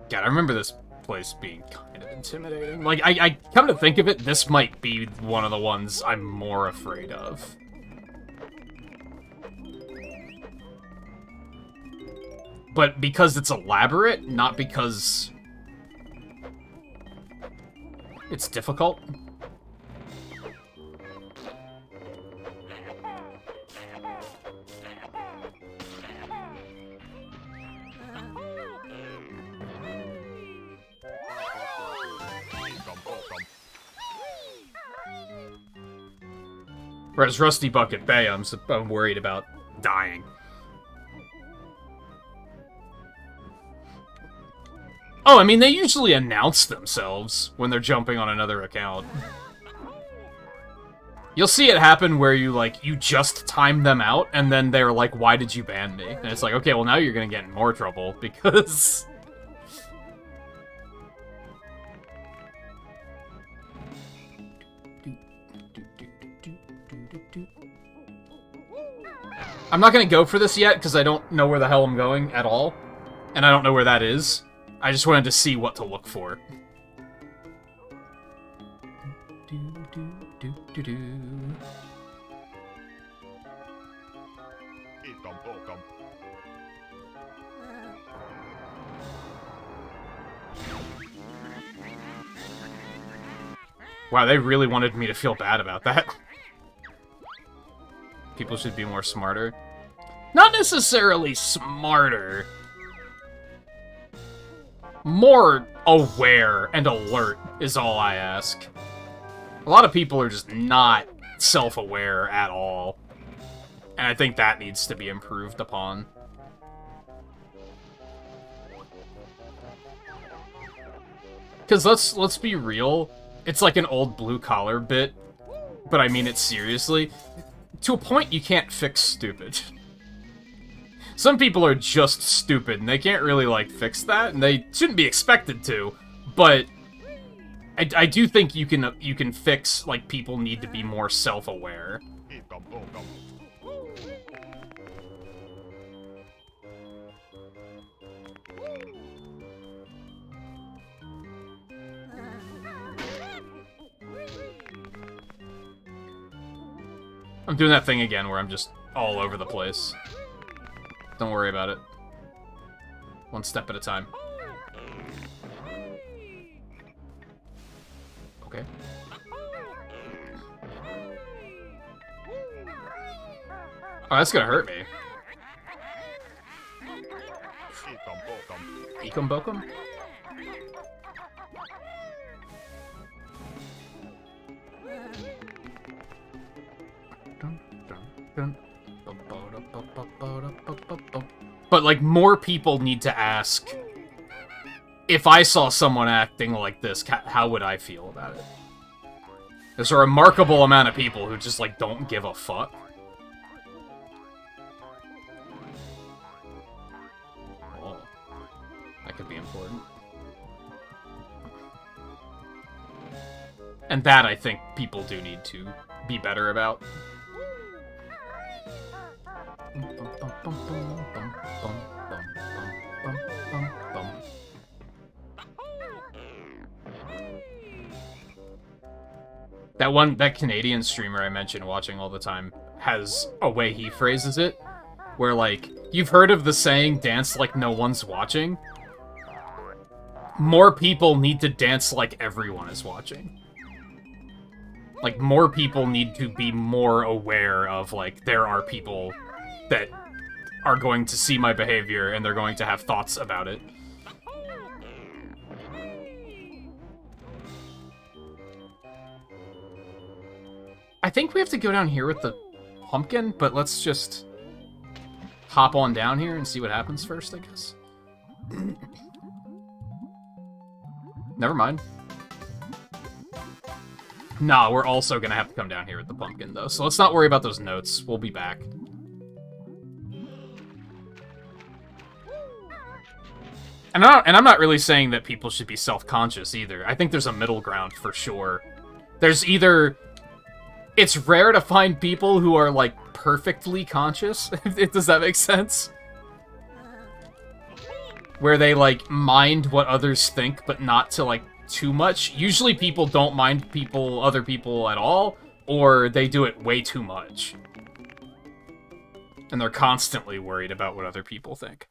God, I remember this place being kind of intimidating. Like, I come to think of it, this might be one of the ones I'm more afraid of. But because it's elaborate, not because it's difficult. Whereas Rusty Bucket Bay, I'm worried about dying. Oh, I mean, they usually announce themselves when they're jumping on another account. You'll see it happen where you just time them out, and then they're like, why did you ban me? And it's like, okay, well, now you're gonna get in more trouble, because... I'm not gonna go for this yet, because I don't know where the hell I'm going at all. And I don't know where that is. I just wanted to see what to look for. Wow, they really wanted me to feel bad about that. People should be more smarter. Not necessarily smarter. More aware and alert is all I ask. A lot of people are just not self-aware at all. And I think that needs to be improved upon. Because let's be real, it's like an old blue-collar bit, but I mean it seriously. To a point, you can't fix stupid. Some people are just stupid, and they can't really, fix that, and they shouldn't be expected to, but I do think you can fix, people need to be more self-aware. I'm doing that thing again where I'm just all over the place. Don't worry about it. One step at a time. Okay. Oh, that's gonna hurt me. Ekum bokum? But, more people need to ask, if I saw someone acting like this, how would I feel about it? There's a remarkable amount of people who just, don't give a fuck. Oh, that could be important. And that, I think, people do need to be better about. That Canadian streamer I mentioned watching all the time has a way he phrases it, where, like, you've heard of the saying, dance like no one's watching? More people need to dance like everyone is watching. Like, more people need to be more aware of, like, there are people that are going to see my behavior and they're going to have thoughts about it. I think we have to go down here with the pumpkin, but let's just hop on down here and see what happens first, I guess. Never mind. Nah, we're also gonna have to come down here with the pumpkin, though, so let's not worry about those notes. We'll be back. And I'm not really saying that people should be self-conscious, either. I think there's a middle ground, for sure. There's either... It's rare to find people who are, like, perfectly conscious. Does that make sense? Where they, like, mind what others think, but not to, like, too much. Usually people don't mind other people at all, or they do it way too much. And they're constantly worried about what other people think.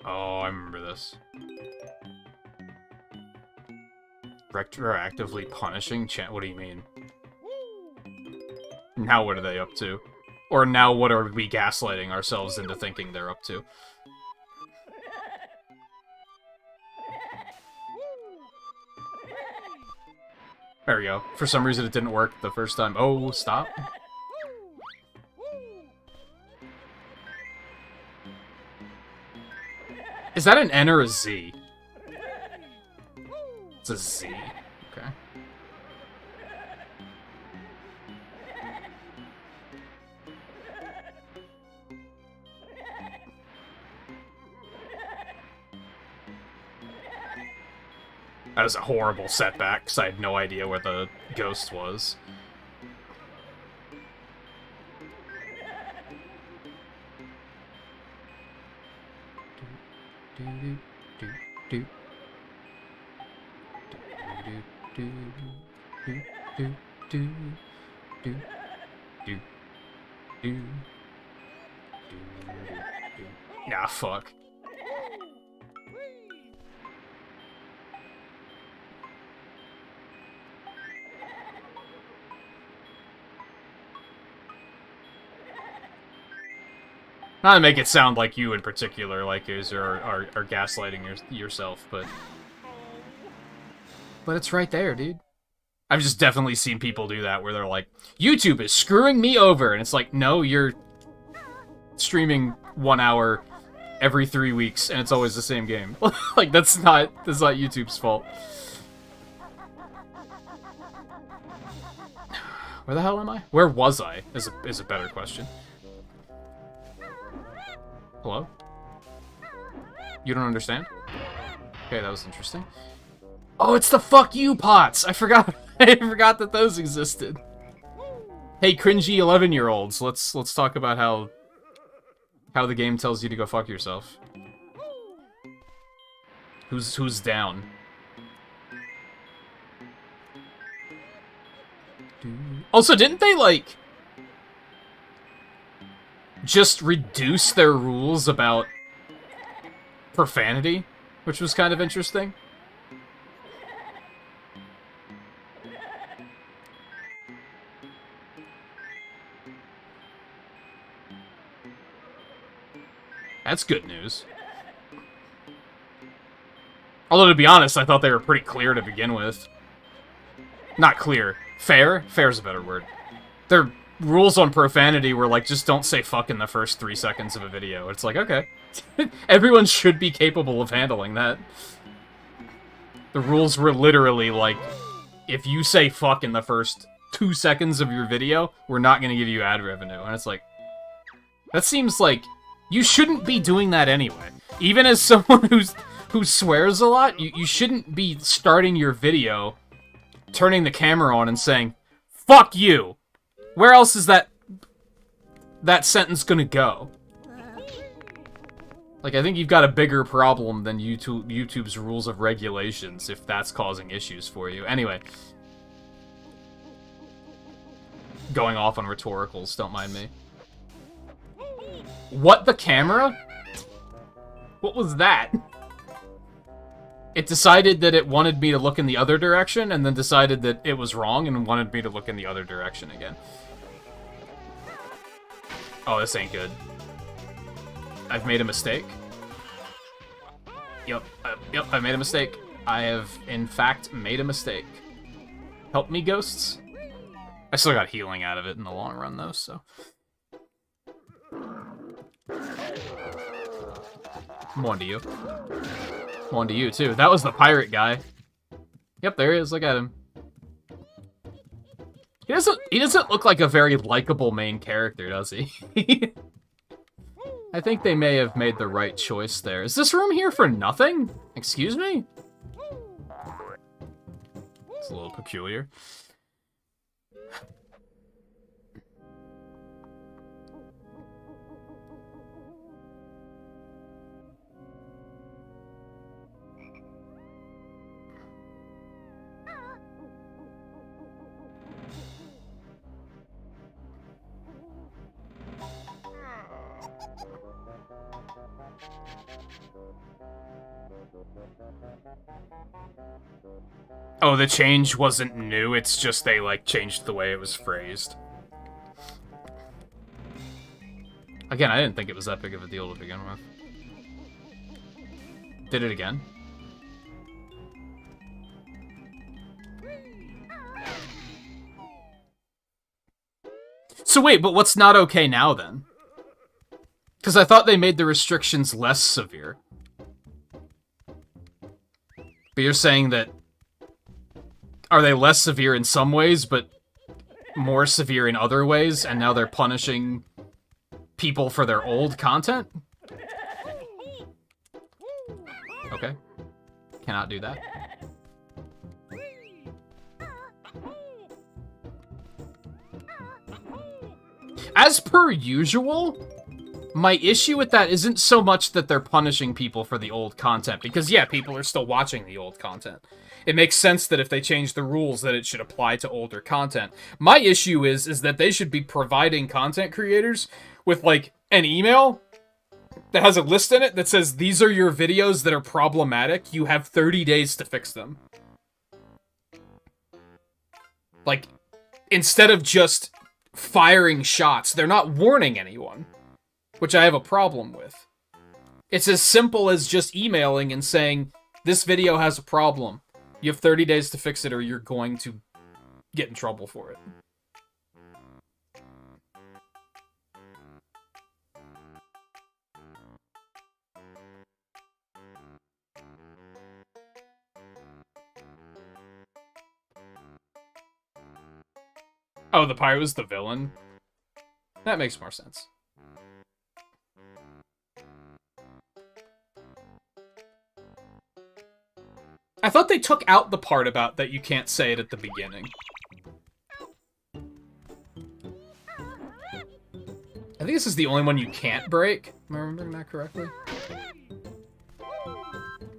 Oh, I remember this. Retroactively punishing what do you mean? Now what are they up to? Or now what are we gaslighting ourselves into thinking they're up to? There we go. For some reason it didn't work the first time. Oh, stop. Is that an N or a Z? It's a Z. Okay. That was a horrible setback, because I had no idea where the ghost was. Nah, fuck. Not to make it sound like you in particular, like, are gaslighting yourself, but it's right there, dude. I've just definitely seen people do that, where they're like, YouTube is screwing me over, and it's like, no, you're streaming 1 hour every 3 weeks, and it's always the same game. Like, that's not YouTube's fault. Where the hell am I? Where was I, is a better question. Hello? You don't understand? Okay, that was interesting. Oh, it's the fuck you pots! I forgot I forgot that those existed. Hey, cringy 11-year-olds, let's talk about how the game tells you to go fuck yourself. Who's down? Also, didn't they, like, just reduce their rules about profanity, which was kind of interesting? That's good news. Although, to be honest, I thought they were pretty clear to begin with. Not clear. Fair? Fair's a better word. Their rules on profanity were like, just don't say fuck in the first 3 seconds of a video. It's like, okay. Everyone should be capable of handling that. The rules were literally like, if you say fuck in the first 2 seconds of your video, we're not going to give you ad revenue. And it's like, that seems like you shouldn't be doing that anyway. Even as someone who swears a lot, you shouldn't be starting your video, turning the camera on and saying, fuck you! Where else is that that sentence gonna go? Like, I think you've got a bigger problem than YouTube's rules of regulations if that's causing issues for you. Anyway. Going off on rhetoricals, don't mind me. What, the camera? What was that? It decided that it wanted me to look in the other direction, and then decided that it was wrong and wanted me to look in the other direction again. Oh, this ain't good. I've made a mistake. Yep, I made a mistake. I have, in fact, made a mistake. Help me, ghosts? I still got healing out of it in the long run, though, so... I'm on to you. I'm on to you, too. That was the pirate guy. Yep, there he is. Look at him. He doesn't look like a very likable main character, does he? I think they may have made the right choice there. Is this room here for nothing? Excuse me? It's a little peculiar. Oh, the change wasn't new, it's just they, like, changed the way it was phrased. Again, I didn't think it was that big of a deal to begin with. Did it again? So wait, but what's not okay now, then? Because I thought they made the restrictions less severe. But you're saying that... Are they less severe in some ways, but more severe in other ways, and now they're punishing people for their old content? Okay. Cannot do that. As per usual, my issue with that isn't so much that they're punishing people for the old content, because yeah, people are still watching the old content. It makes sense that if they change the rules that it should apply to older content. My issue is that they should be providing content creators with, like, an email that has a list in it that says, these are your videos that are problematic, you have 30 days to fix them. Like, instead of just firing shots, they're not warning anyone, which I have a problem with. It's as simple as just emailing and saying, this video has a problem. You have 30 days to fix it or you're going to get in trouble for it. Oh, the pirate was the villain? That makes more sense. I thought they took out the part about that you can't say it at the beginning. I think this is the only one you can't break. Am I remembering that correctly?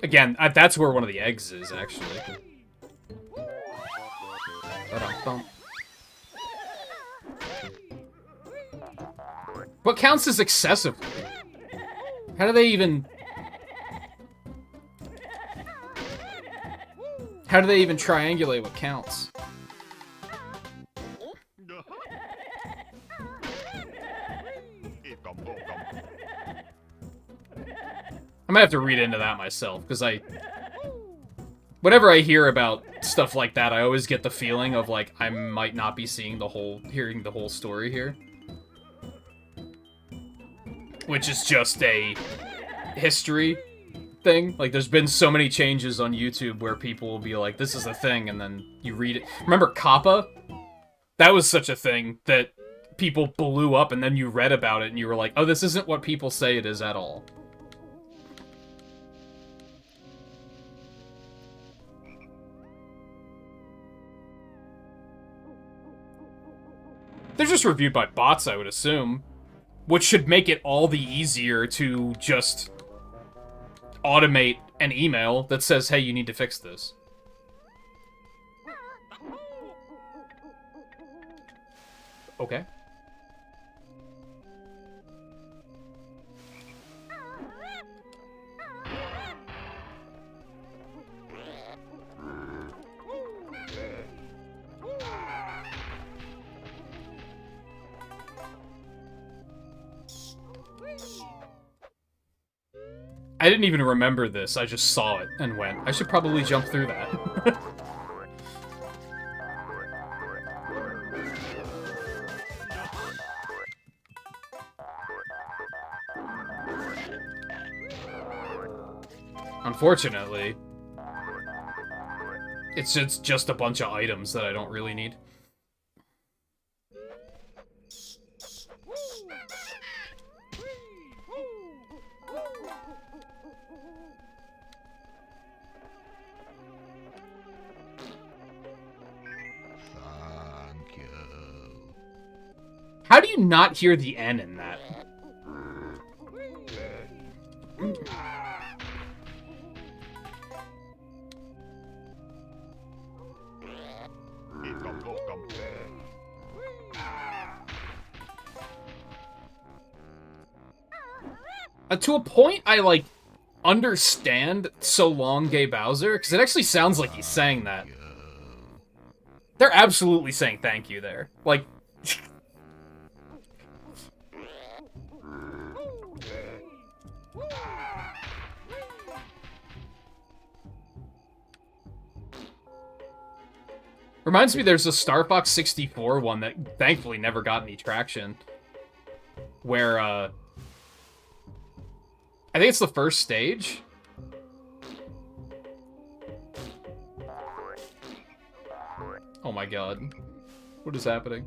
Again, that's where one of the eggs is, actually. Ba-dum-bum. What counts as excessively? How do they even... How do they even triangulate what counts? I might have to read into that myself, because whenever I hear about stuff like that, I always get the feeling of, like, I might not be hearing the whole story here. Which is just a history thing. Like, there's been so many changes on YouTube where people will be like, this is a thing, and then you read it. Remember Kappa? That was such a thing that people blew up, and then you read about it, and you were like, oh, this isn't what people say it is at all. They're just reviewed by bots, I would assume. which should make it all the easier to just automate an email that says, hey, you need to fix this. Okay. I didn't even remember this, I just saw it and went, I should probably jump through that. Unfortunately, it's just a bunch of items that I don't really need. How do you not hear the N in that? To a point, I, like, understand So Long Gay Bowser, because it actually sounds like he's saying that. They're absolutely saying thank you there. Like... Reminds me there's a Star Fox 64 one that thankfully never got any traction. Where, I think it's the first stage. Oh my god. What is happening?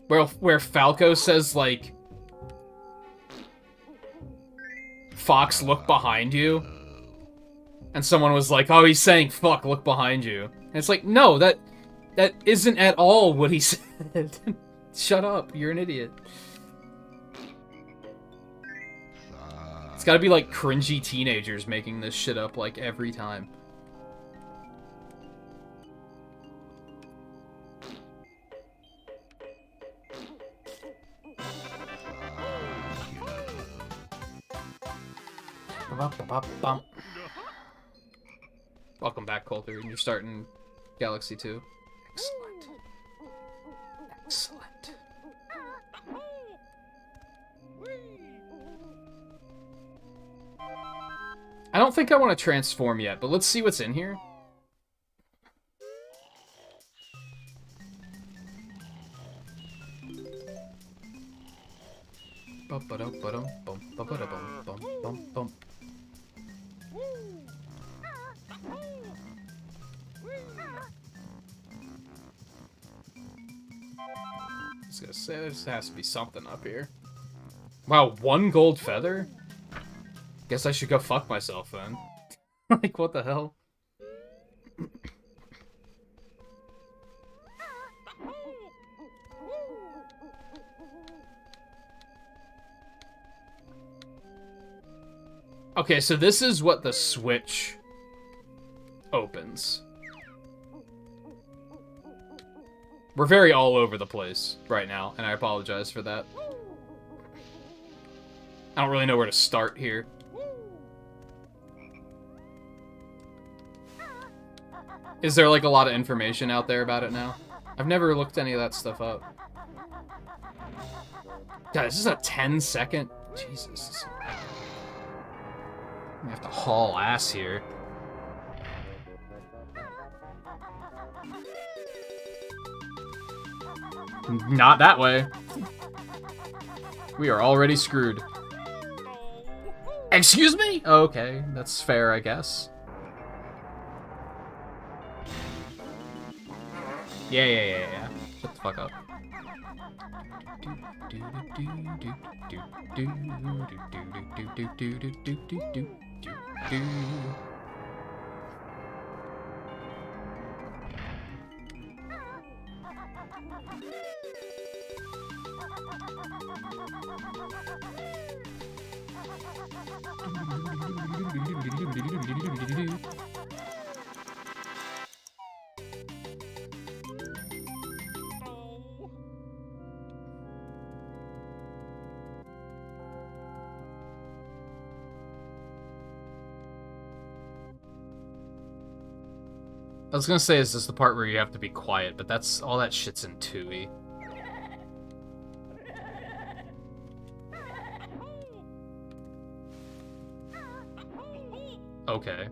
Where Falco says, like... Fox, look behind you. And someone was like, oh, he's saying, fuck, look behind you. And it's like, no, that isn't at all what he said. Shut up, you're an idiot. It's gotta be like cringy teenagers making this shit up like every time. Welcome back, Coulter. You're starting Galaxy 2. Excellent. Excellent. I don't think I want to transform yet, but let's see what's in here. I was gonna say, there has to be something up here. Wow, 1 gold feather? Guess I should go fuck myself then. Like, what the hell? Okay, so this is what the Switch opens. We're very all over the place right now, and I apologize for that. I don't really know where to start here. Is there, like, a lot of information out there about it now? I've never looked any of that stuff up. God, this is a 10-second... Jesus. I have to haul ass here. Not that way. We are already screwed. Excuse me? Okay, that's fair, I guess. Yeah. Shut the fuck up. I was gonna say, is this the part where you have to be quiet, but that's all that shit's in 2E. Okay.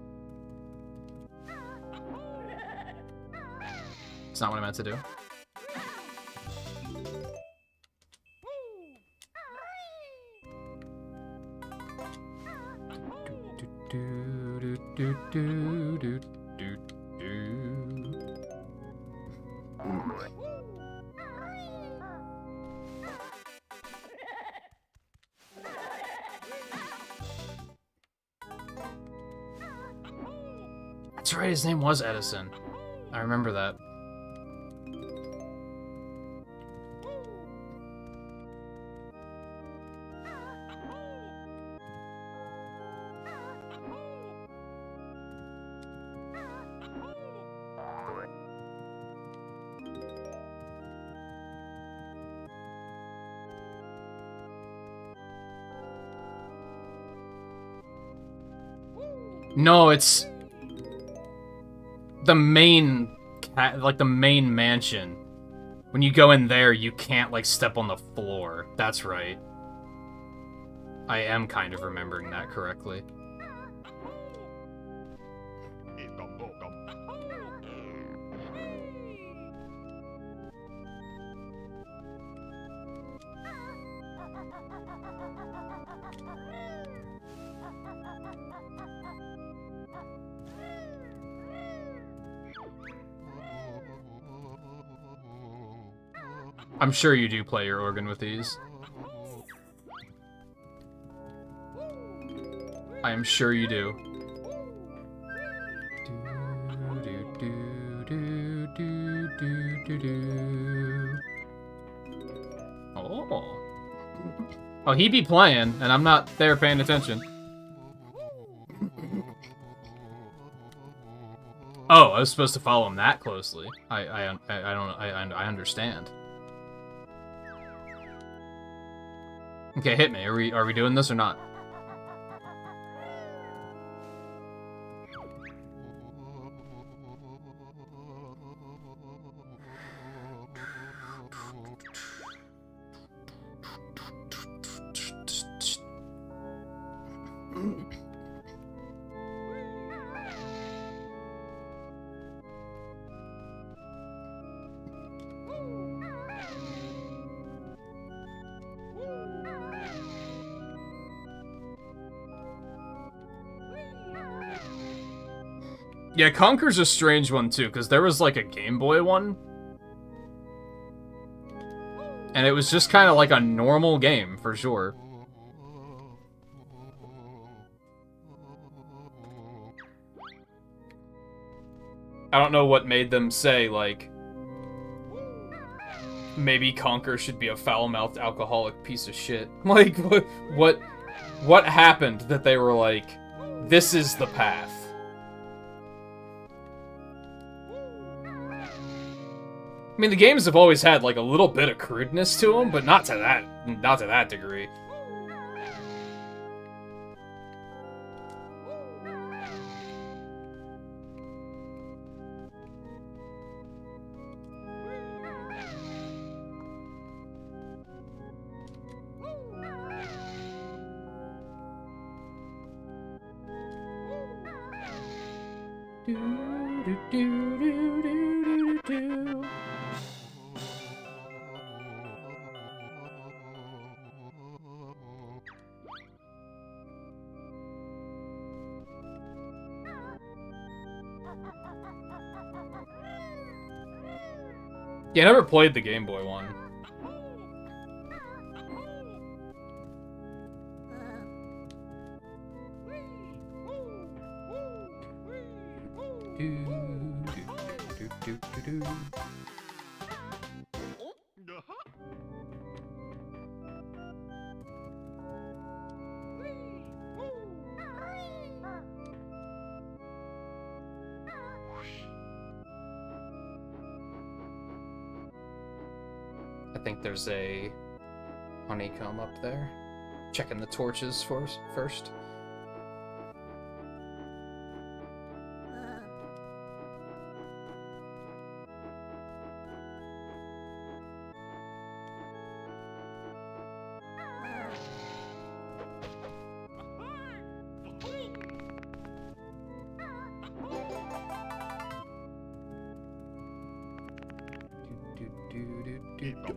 It's not what I meant to do. That's right, his name was Edison. I remember that. No, it's the main, like the main mansion. When you go in there, you can't like step on the floor. That's right. I am kind of remembering that correctly. I'm sure you do play your organ with these. I am sure you do. Oh. Oh, he be playing, and I'm not there paying attention. Oh, I was supposed to follow him that closely. I understand. Okay, hit me. Are we doing this or not? Yeah, Conker's a strange one, too, because there was, like, a Game Boy one. And it was just kind of like a normal game, for sure. I don't know what made them say, like, maybe Conker should be a foul-mouthed alcoholic piece of shit. Like, what happened that they were like, this is the path? I mean, the games have always had, like, a little bit of crudeness to them, but not to that degree. Yeah, I never played the Game Boy one. think there's a honeycomb up there. Checking the torches first.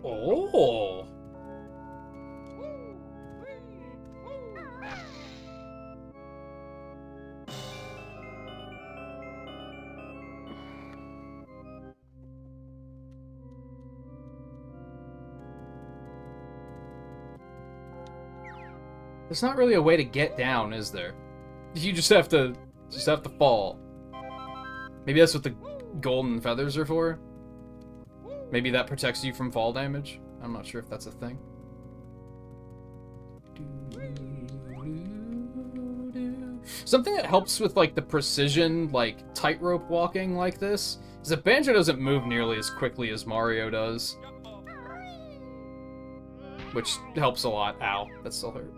Oh! There's not really a way to get down, is there? You just have to fall. Maybe that's what the golden feathers are for? Maybe that protects you from fall damage? I'm not sure if that's a thing. Something that helps with, like, the precision, like, tightrope walking like this is that Banjo doesn't move nearly as quickly as Mario does. Which helps a lot. Ow, that still hurt.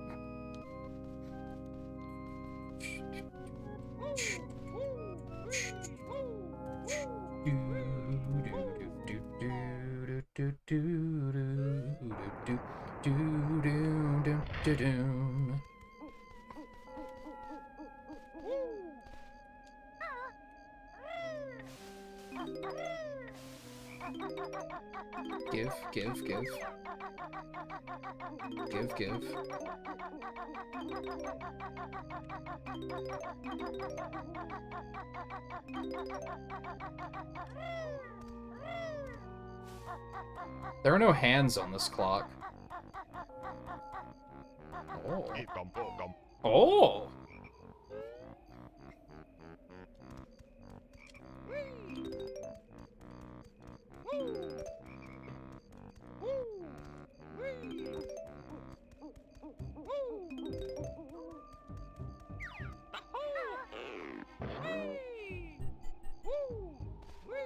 Give. There are no hands on this clock. Oh. Oh!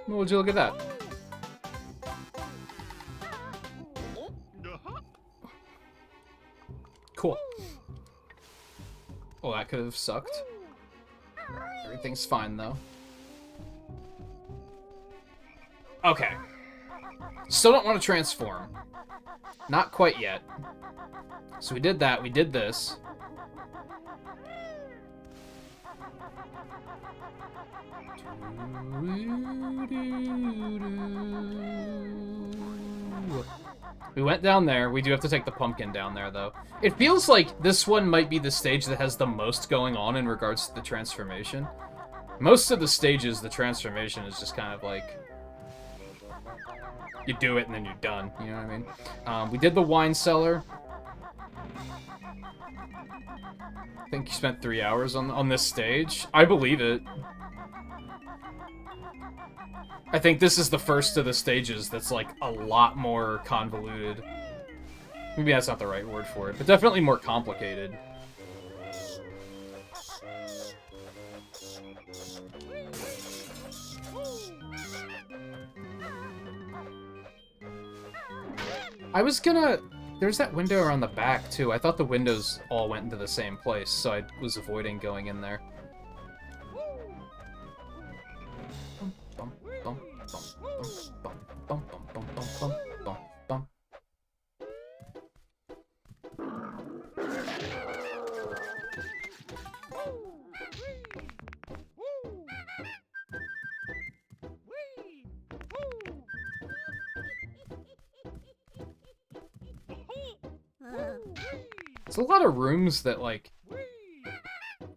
Well, would you look at that? Cool. Well, that could have sucked. Everything's fine, though. Okay. Still don't want to transform. Not quite yet. So we did that, we did this. We went down there. We do have to take the pumpkin down there, though. It feels like this one might be the stage that has the most going on in regards to the transformation. Most of the stages, the transformation is just kind of like... you do it and then you're done, you know what I mean? We did the wine cellar. I think you spent 3 hours on this stage. I believe it. I think this is the first of the stages that's, like, a lot more convoluted. Maybe that's not the right word for it, but definitely more complicated. I was gonna... There's that window around the back, too. I thought the windows all went into the same place, so I was avoiding going in there. It's a lot of rooms that, like,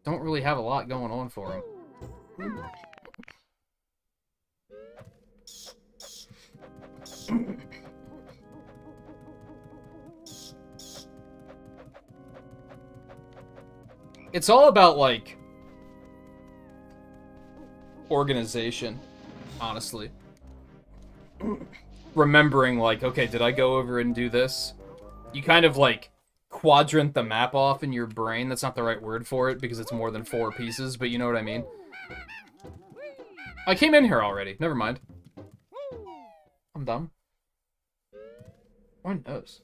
don't really have a lot going on for them. It's all about, like, organization, honestly. Remembering, like, okay, did I go over and do this? You kind of, like, quadrant the map off in your brain. That's not the right word for it, because it's more than 4 pieces, but you know what I mean. I came in here already. Never mind. I'm dumb. My nose.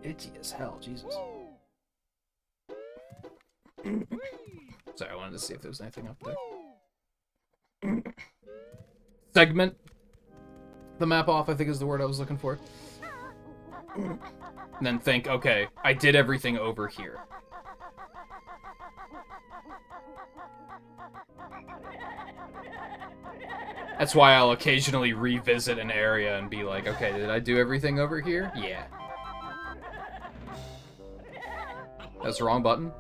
Itchy as hell, Jesus. Sorry, I wanted to see if there was anything up there. Segment the map off, I think is the word I was looking for. And then think, okay, I did everything over here. That's why I'll occasionally revisit an area and be like, okay, did I do everything over here? Yeah. That's the wrong button.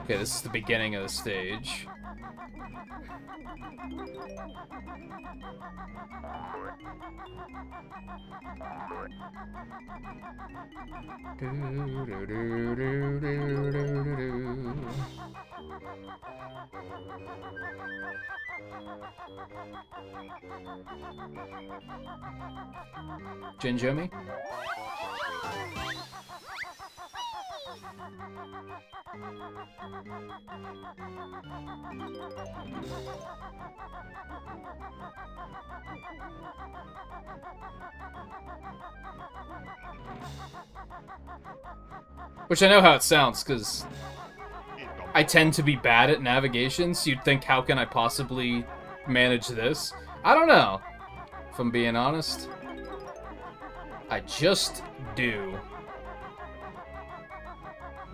Okay, this is the beginning of the stage. Jinjomi? Which I know how it sounds, because I tend to be bad at navigation, so you'd think, how can I possibly manage this? I don't know, if I'm being honest. I just do.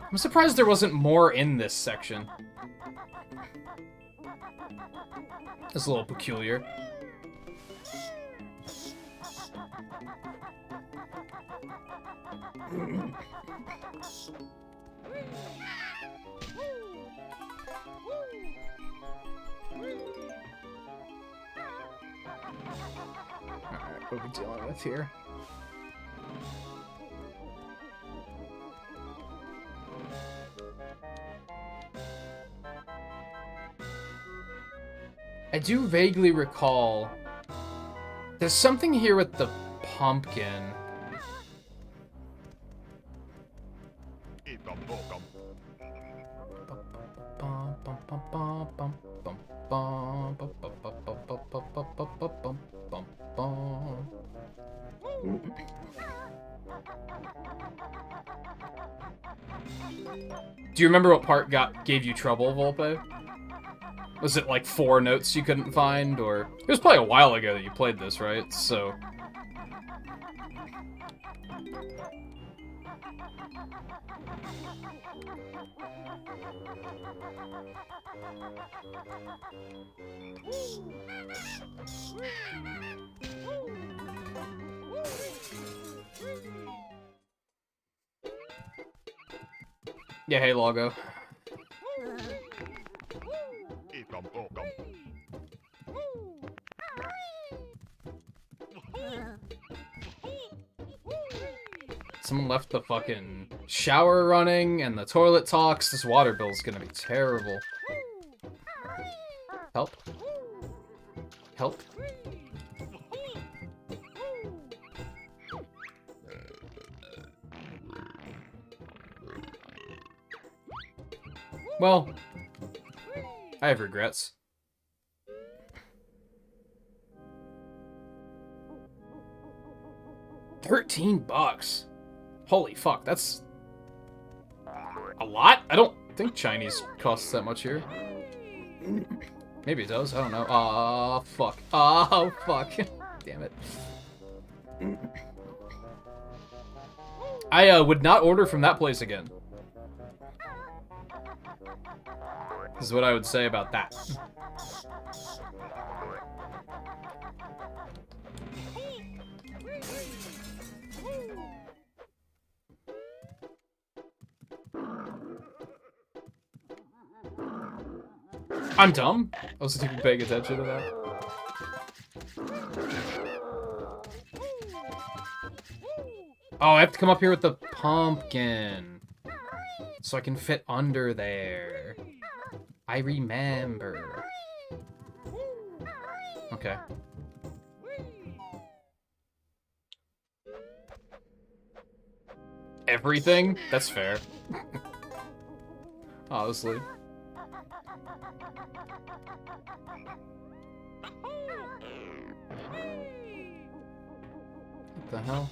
I'm surprised there wasn't more in this section. It's a little peculiar. Alright, what are we dealing with here? I do vaguely recall there's something here with the pumpkin. Do you remember what part gave you trouble, Volpe? Was it like 4 notes you couldn't find, or... It was probably a while ago that you played this, right? So... Yeah, hey, Logo. Someone left the fucking shower running and the toilet talks. This water bill's gonna be terrible. Help. Help. Well, I have regrets. $13. Holy fuck, that's a lot? I don't think Chinese costs that much here. Maybe it does, I don't know. Oh, fuck. Oh, fuck. Damn it. I would not order from that place again. This is what I would say about that. I'm dumb. I wasn't even paying attention to that. Oh, I have to come up here with the pumpkin. So I can fit under there. I remember. Okay. everything? That's fair. Honestly. What the hell?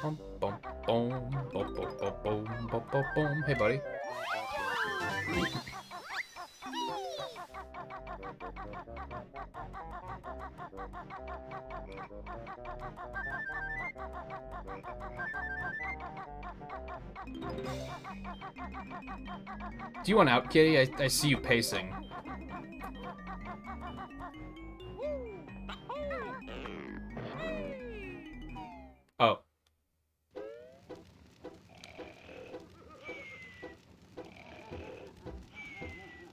Bum, bum, boom, bum, bum, bum, boom, bum, bum, boom. Hey, buddy. Do you want out, kitty? I see you pacing. Oh.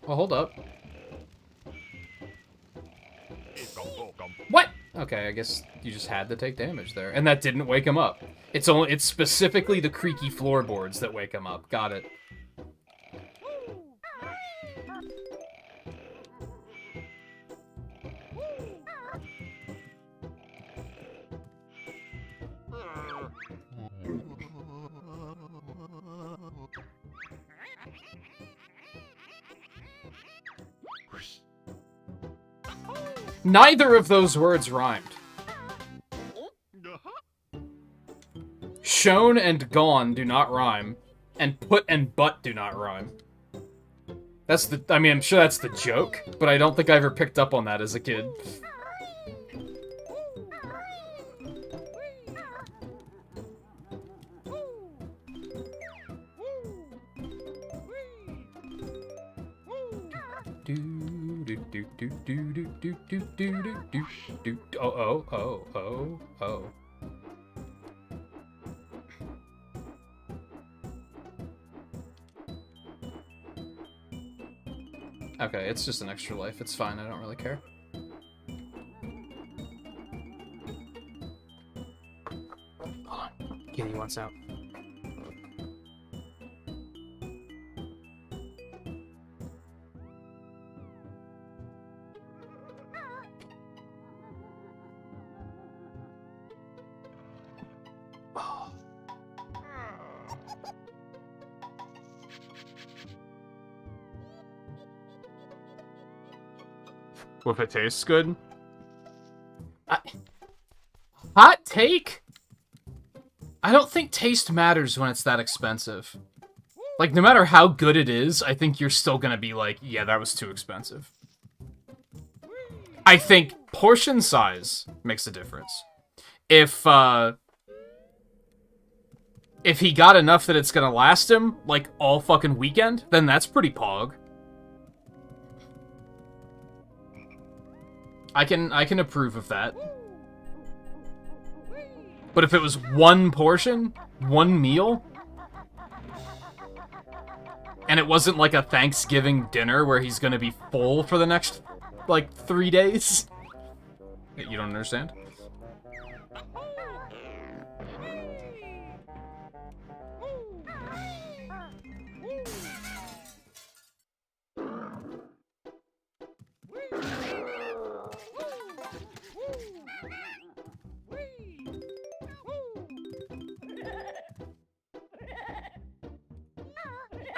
Well, hold up. What? Okay, I guess you just had to take damage there. And that didn't wake him up. It's specifically the creaky floorboards that wake him up. Got it. Neither of those words rhymed. Shown and gone do not rhyme, and put and but do not rhyme. That's the, I mean, I'm sure that's the joke, but I don't think I ever picked up on that as a kid. Oh. Okay, it's just an extra life. It's fine. I don't really care. Hold on. Kitty wants out. If it tastes good? Hot take? I don't think taste matters when it's that expensive. Like, no matter how good it is, I think you're still gonna be like, yeah, that was too expensive. I think portion size makes a difference. If he got enough that it's gonna last him, like, all fucking weekend, then that's pretty pog. I can approve of that. But if it was one portion, one meal, and it wasn't like a Thanksgiving dinner where he's gonna be full for the next, like, 3 days, you don't understand?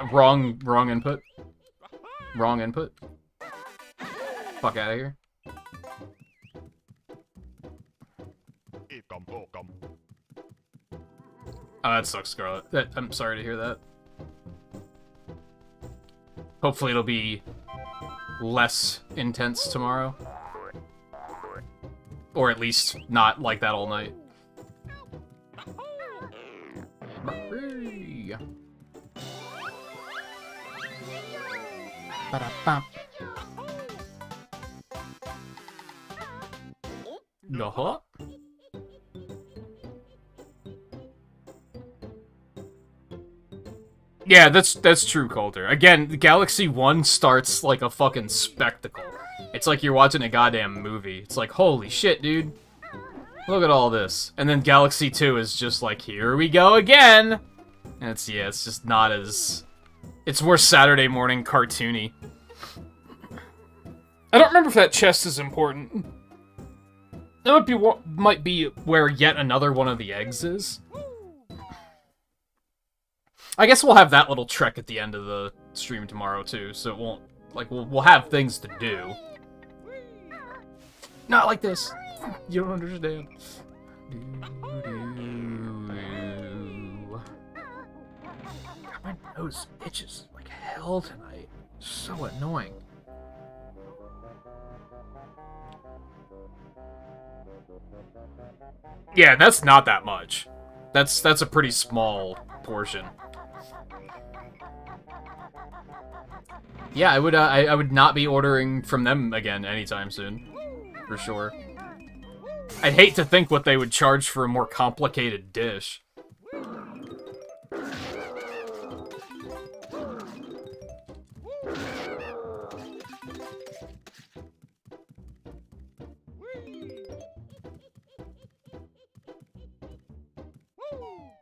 Wrong input. Wrong input. Fuck out of here. Oh, that sucks, Scarlet. I'm sorry to hear that. Hopefully it'll be less intense tomorrow. Or at least not like that all night. Ba-da-bum. Uh-huh. Yeah, that's true, Coulter. Again, Galaxy 1 starts like a fucking spectacle. It's like you're watching a goddamn movie. It's like, holy shit, dude. Look at all this. And then Galaxy 2 is just like, here we go again! And it's just not as... It's more Saturday morning cartoony. I don't remember if that chest is important. That might be where yet another one of the eggs is. I guess we'll have that little trek at the end of the stream tomorrow too, so it won't like we'll have things to do. Not like this. You don't understand. God, my nose itches like hell tonight. So annoying. Yeah, that's not that much. That's a pretty small portion. Yeah, I would not be ordering from them again anytime soon, for sure. I'd hate to think what they would charge for a more complicated dish.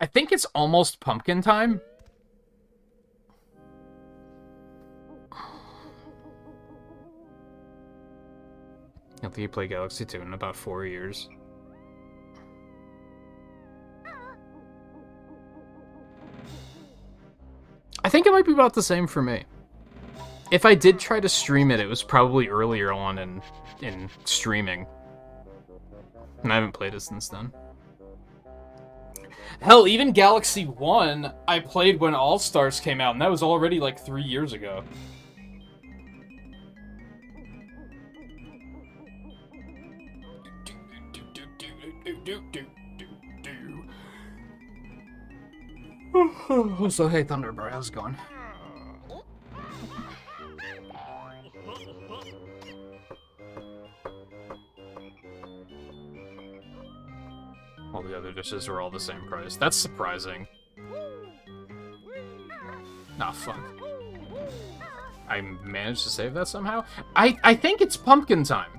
I think it's almost pumpkin time. I think you play Galaxy 2 in about 4 years. I think it might be about the same for me. If I did try to stream it, it was probably earlier on in streaming. And I haven't played it since then. Hell, even Galaxy 1, I played when All-Stars came out, and that was already like 3 years ago. So hey Thunderbird, how's it going? All the other dishes are all the same price. That's surprising. Ah, fuck. I managed to save that somehow? I think it's pumpkin time.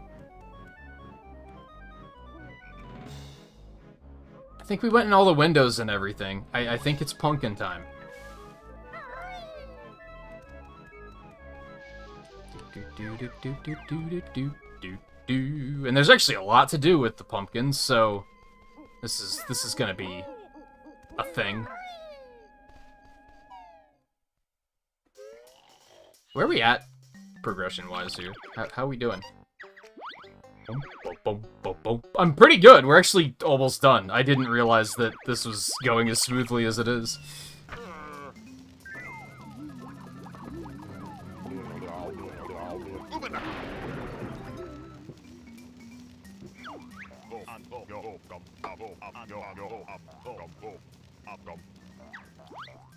I think we went in all the windows and everything. I think it's pumpkin time. And there's actually a lot to do with the pumpkins, so this is gonna be a thing. Where are we at, progression-wise here? How are we doing? I'm pretty good. We're actually almost done. I didn't realize that this was going as smoothly as it is.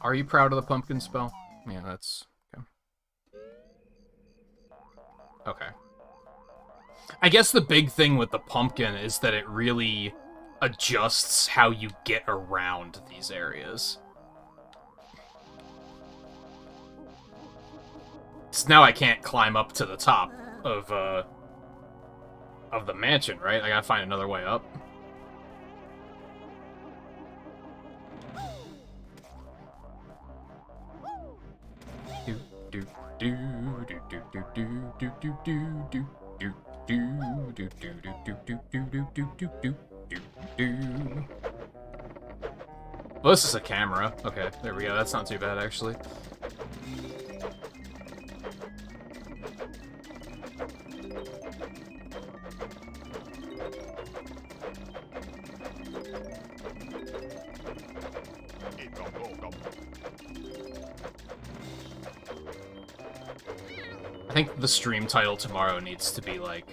Are you proud of the pumpkin spell? Yeah, that's... okay. Okay. I guess the big thing with the pumpkin is that it really adjusts how you get around these areas. So now I can't climb up to the top of the mansion, right? I gotta find another way up. Well, this is a camera. Okay, there we go. That's not too bad, actually. I think the stream title tomorrow needs to be like...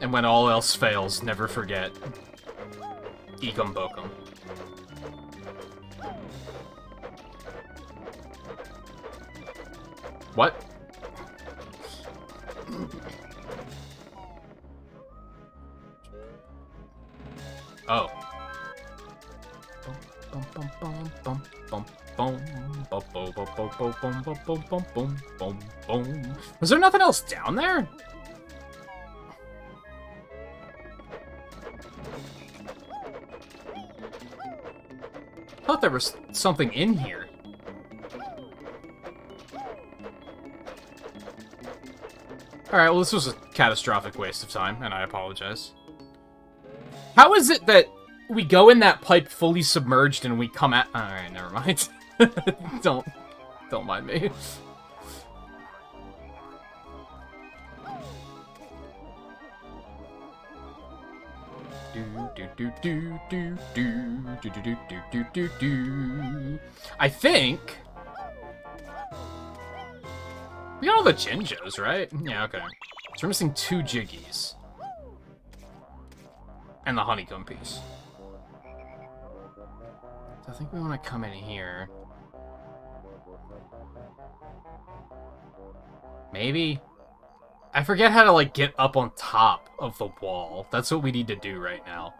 And when all else fails, never forget... Ekum Bokum. What? Oh. Was there nothing else down there? I thought there was something in here. Alright, well this was a catastrophic waste of time, and I apologize. How is it that we go in that pipe fully submerged and we come at... Alright, never mind. Don't mind me. I think... We got all the Jinjos, right? Yeah, okay. So we're missing 2 Jiggies. And the honeycomb piece. So I think we want to come in here. Maybe? I forget how to, like, get up on top of the wall. That's what we need to do right now.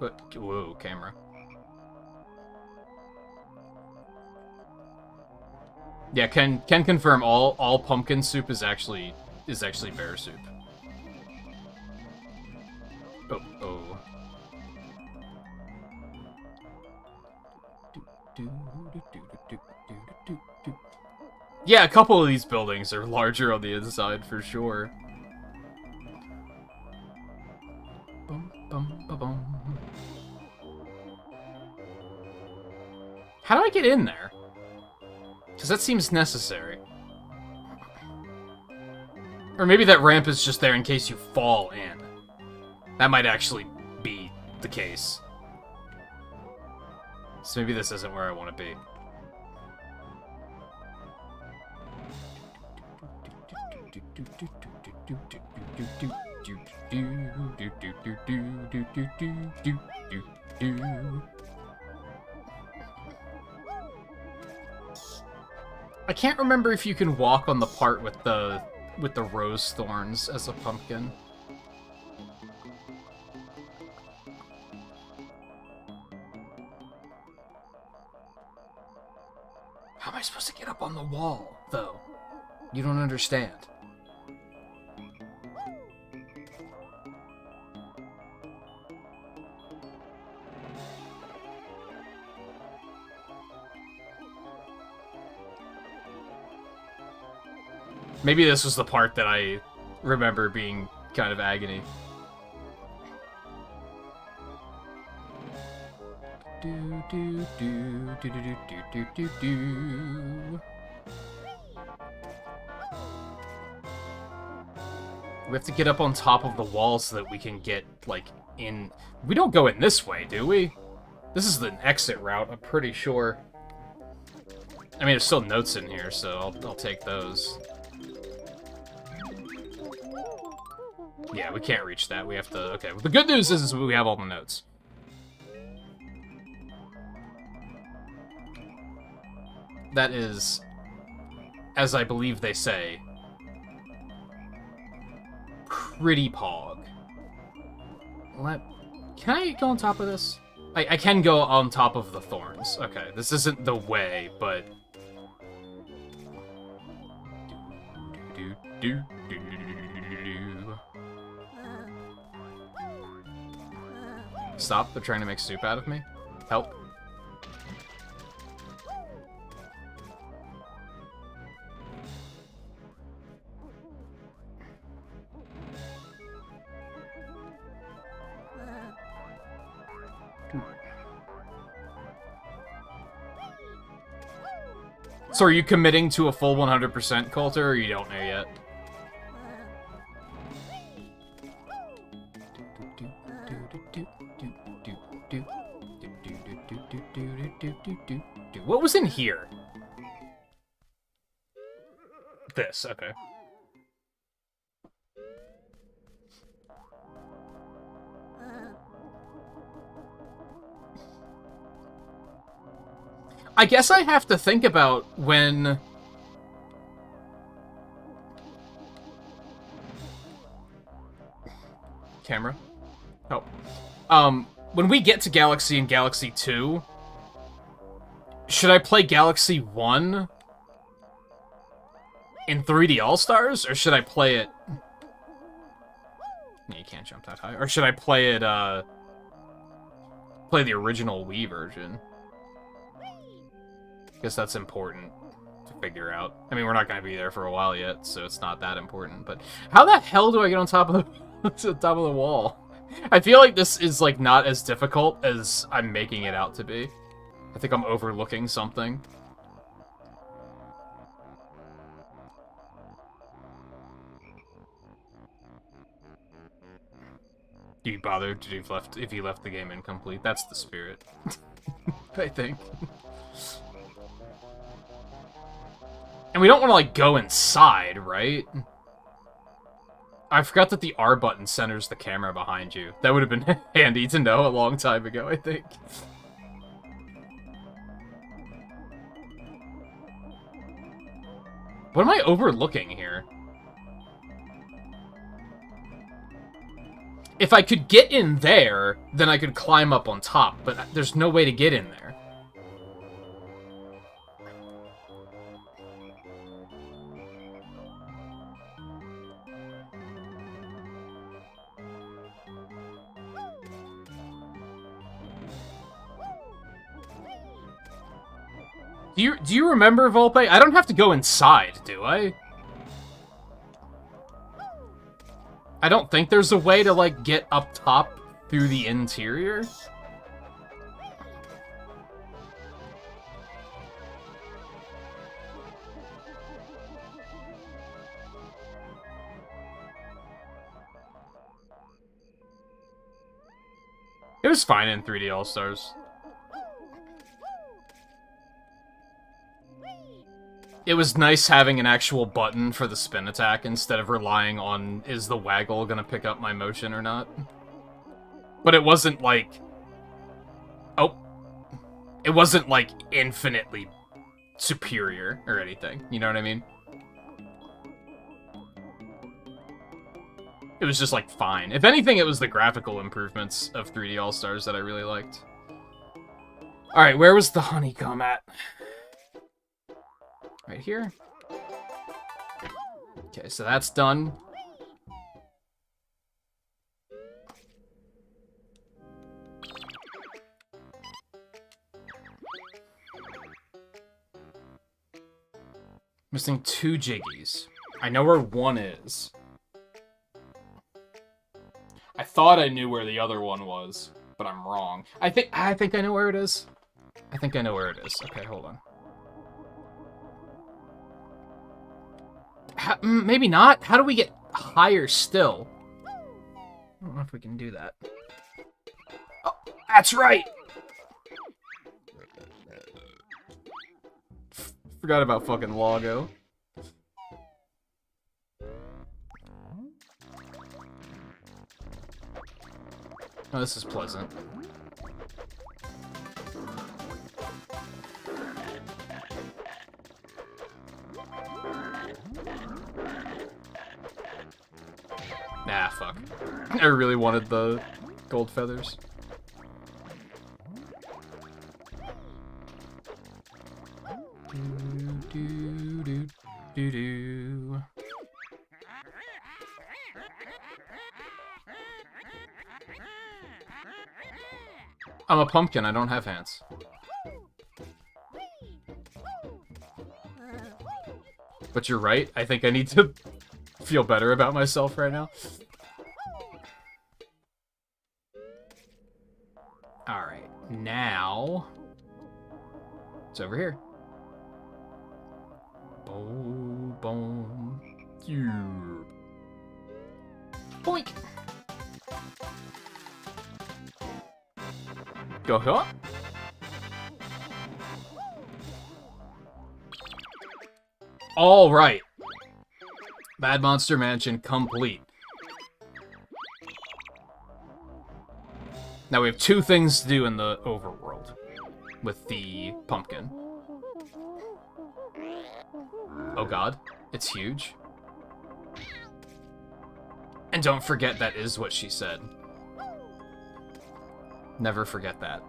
But, whoa, camera. Yeah, can confirm all pumpkin soup is actually bear soup. Oh. Yeah, a couple of these buildings are larger on the inside for sure. How do I get in there? Because that seems necessary. Or maybe that ramp is just there in case you fall in. That might actually be the case. So maybe this isn't where I want to be. I can't remember if you can walk on the part with the rose thorns as a pumpkin. How am I supposed to get up on the wall, though? You don't understand. Maybe this was the part that I remember being kind of agony. We have to get up on top of the wall so that we can get, like, in... We don't go in this way, do we? This is the exit route, I'm pretty sure. I mean, there's still notes in here, so I'll take those. Yeah, we can't reach that. We have to... Okay, well, the good news is we have all the notes. That is, as I believe they say, pretty pog. Can I go on top of this? I can go on top of the thorns. Okay, this isn't the way, but... Stop, they're trying to make soup out of me. Help. So are you committing to a full 100%, Coulter, or you don't know yet? What was in here? This, okay. I guess I have to think about when... Camera? Oh. When we get to Galaxy and Galaxy 2, should I play Galaxy 1 in 3D All-Stars, or should I play it... No, you can't jump that high. Or should I play it, play the original Wii version? I guess that's important figure out. I mean, we're not going to be there for a while yet, so it's not that important. But how the hell do I get on top of the, to the top of the wall? I feel like this is, like, not as difficult as I'm making it out to be. I think I'm overlooking something. Do you bother if you left the game incomplete? That's the spirit. I think. And we don't want to, like, go inside, right? I forgot that the R button centers the camera behind you. That would have been handy to know a long time ago, I think. What am I overlooking here? If I could get in there, then I could climb up on top, but there's no way to get in there. Do you remember, Volpe? I don't have to go inside, do I? I don't think there's a way to, like, get up top through the interior. It was fine in 3D All-Stars. It was nice having an actual button for the spin attack instead of relying on, is the waggle gonna pick up my motion or not? But it wasn't like... Oh. It wasn't like infinitely superior or anything, you know what I mean? It was just like fine. If anything, it was the graphical improvements of 3D All-Stars that I really liked. Alright, where was the honeycomb at? Right here. Okay, so that's done. Missing 2 Jiggies. I know where one is. I thought I knew where the other one was, but I'm wrong. I think I know where it is. I think I know where it is. Okay, hold on. Maybe not. How do we get higher still? I don't know if we can do that. Oh, that's right! Forgot about fucking Logo. Oh, this is pleasant. Nah, fuck. I really wanted the gold feathers. Do. I'm a pumpkin, I don't have hands. But you're right, I think I need to feel better about myself right now. Alright, now... it's over here. Boom, boom, you. Boink! Go. All right. Bad Monster Mansion complete. Now we have 2 things to do in the overworld with the pumpkin. Oh god, it's huge. And don't forget that is what she said. Never forget that.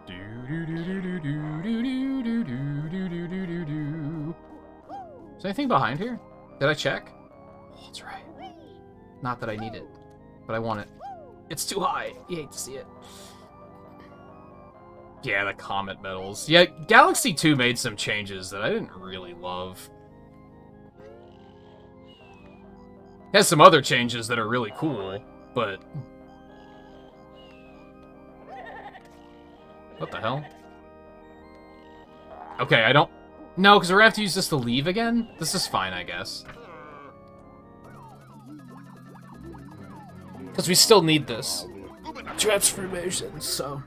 Is there anything behind here? Did I check? Oh, that's right. Not that I need it, but I want it. It's too high. You hate to see it. Yeah, the comet medals. Yeah, Galaxy 2 made some changes that I didn't really love. It has some other changes that are really cool, but... What the hell? Okay, I don't... No, because we're gonna have to use this to leave again? This is fine, I guess. Because we still need this. Transformation, so...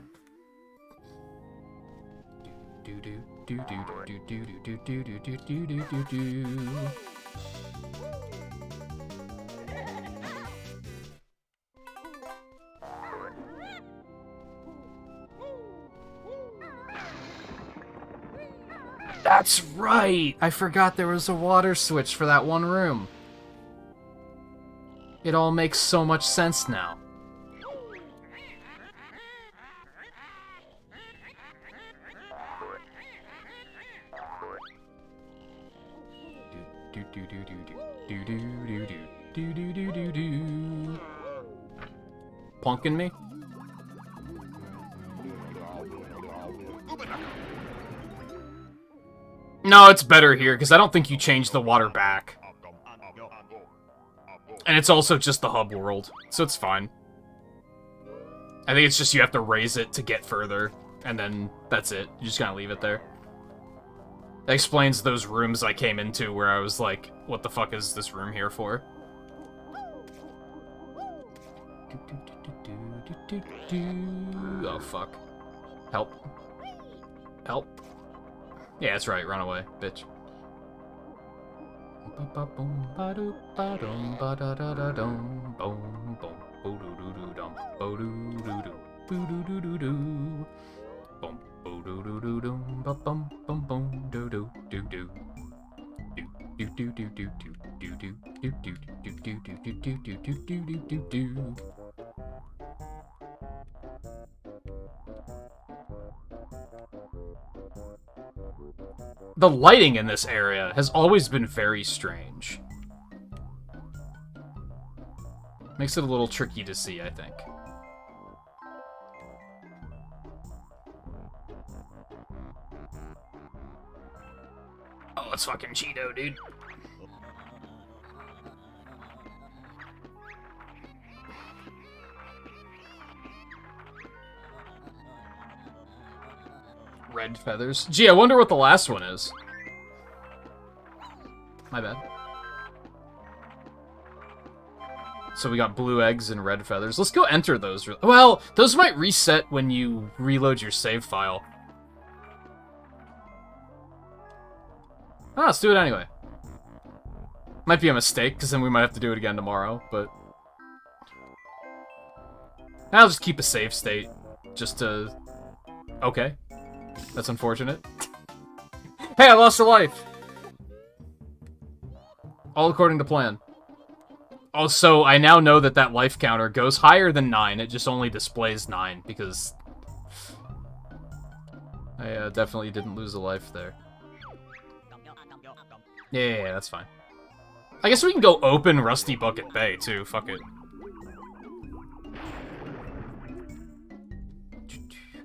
That's right! I forgot there was a water switch for that one room. It all makes so much sense now. Punkin' me? No, it's better here, because I don't think you change the water back. And it's also just the hub world, so it's fine. I think it's just you have to raise it to get further, and then that's it. You just gotta leave it there. That explains those rooms I came into where I was like, what the fuck is this room here for? Oh, fuck. Help. Help. Yeah, that's right. Run away, bitch. The lighting in this area has always been very strange. Makes it a little tricky to see, I think. Oh, it's fucking Cheeto, dude. Red feathers. Gee, I wonder what the last one is. My bad. So we got blue eggs and red feathers. Let's go enter those. Well, those might reset when you reload your save file. Ah, let's do it anyway. Might be a mistake, because then we might have to do it again tomorrow, but... I'll just keep a save state, just to... Okay. That's unfortunate. Hey, I lost a life! All according to plan. Also, I now know that that life counter goes higher than 9, it just only displays 9, because... I definitely didn't lose a life there. Yeah, that's fine. I guess we can go open Rusty Bucket Bay, too. Fuck it.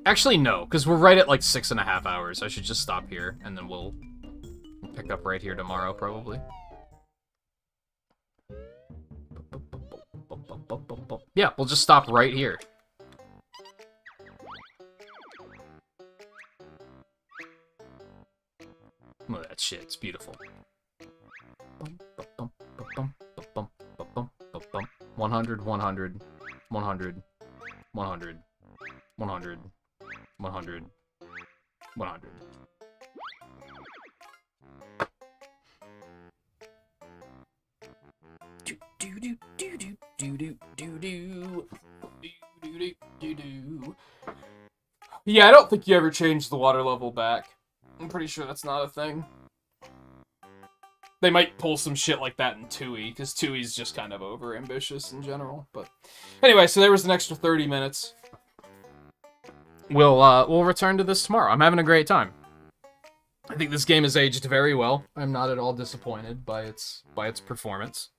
Actually, no, because we're right at, like, 6.5 hours. I should just stop here, and then we'll pick up right here tomorrow, probably. Yeah, we'll just stop right here. Look at that shit, it's beautiful. 100, 100, 100, 100, 100, 100, 100. Yeah, I don't think you ever changed the water level back. I'm pretty sure that's not a thing. They might pull some shit like that in Tui, because Tui's just kind of over-ambitious in general. But anyway, so there was an extra 30 minutes. We'll return to this tomorrow. I'm having a great time. I think this game has aged very well. I'm not at all disappointed by its performance.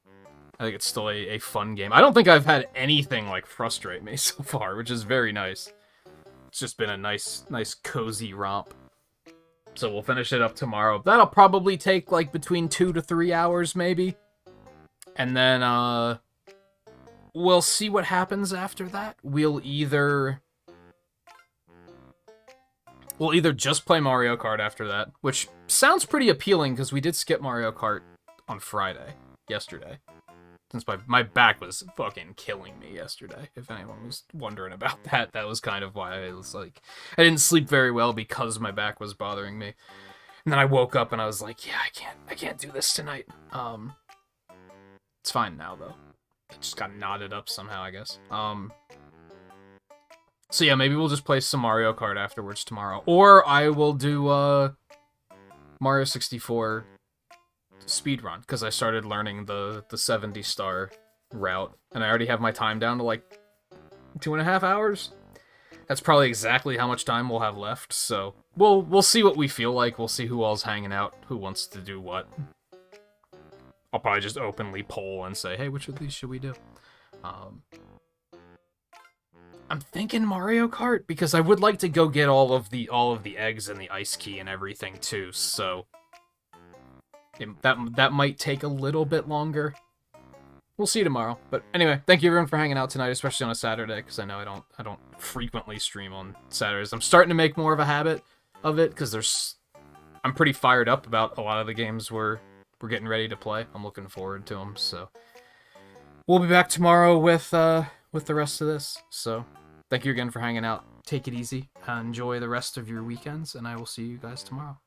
I think it's still a fun game. I don't think I've had anything like frustrate me so far, which is very nice. It's just been a nice cozy romp. So we'll finish it up tomorrow. That'll probably take like between 2 to 3 hours, maybe. And then we'll see what happens after that. We'll either just play Mario Kart after that, which sounds pretty appealing because we did skip Mario Kart on Friday, yesterday. Since my back was fucking killing me yesterday, if anyone was wondering about that. That was kind of why I was like, I didn't sleep very well because my back was bothering me. And then I woke up and I was like, yeah, I can't do this tonight. It's fine now though. It just got knotted up somehow, I guess. So yeah, maybe we'll just play some Mario Kart afterwards tomorrow. Or I will do Mario 64 speedrun, because I started learning the 70-star route, and I already have my time down to like 2.5 hours. That's probably exactly how much time we'll have left, so we'll see what we feel like. We'll see who all's hanging out, who wants to do what. I'll probably just openly poll and say, hey, which of these should we do? I'm thinking Mario Kart, because I would like to go get all of the eggs and the ice key and everything too, so that might take a little bit longer. We'll see tomorrow. But anyway, thank you everyone for hanging out tonight, especially on a Saturday, because I know I don't frequently stream on Saturdays. I'm starting to make more of a habit of it, because I'm pretty fired up about a lot of the games we're getting ready to play. I'm looking forward to them. So we'll be back tomorrow with the rest of this. So thank you again for hanging out. Take it easy. Enjoy the rest of your weekends, and I will see you guys tomorrow.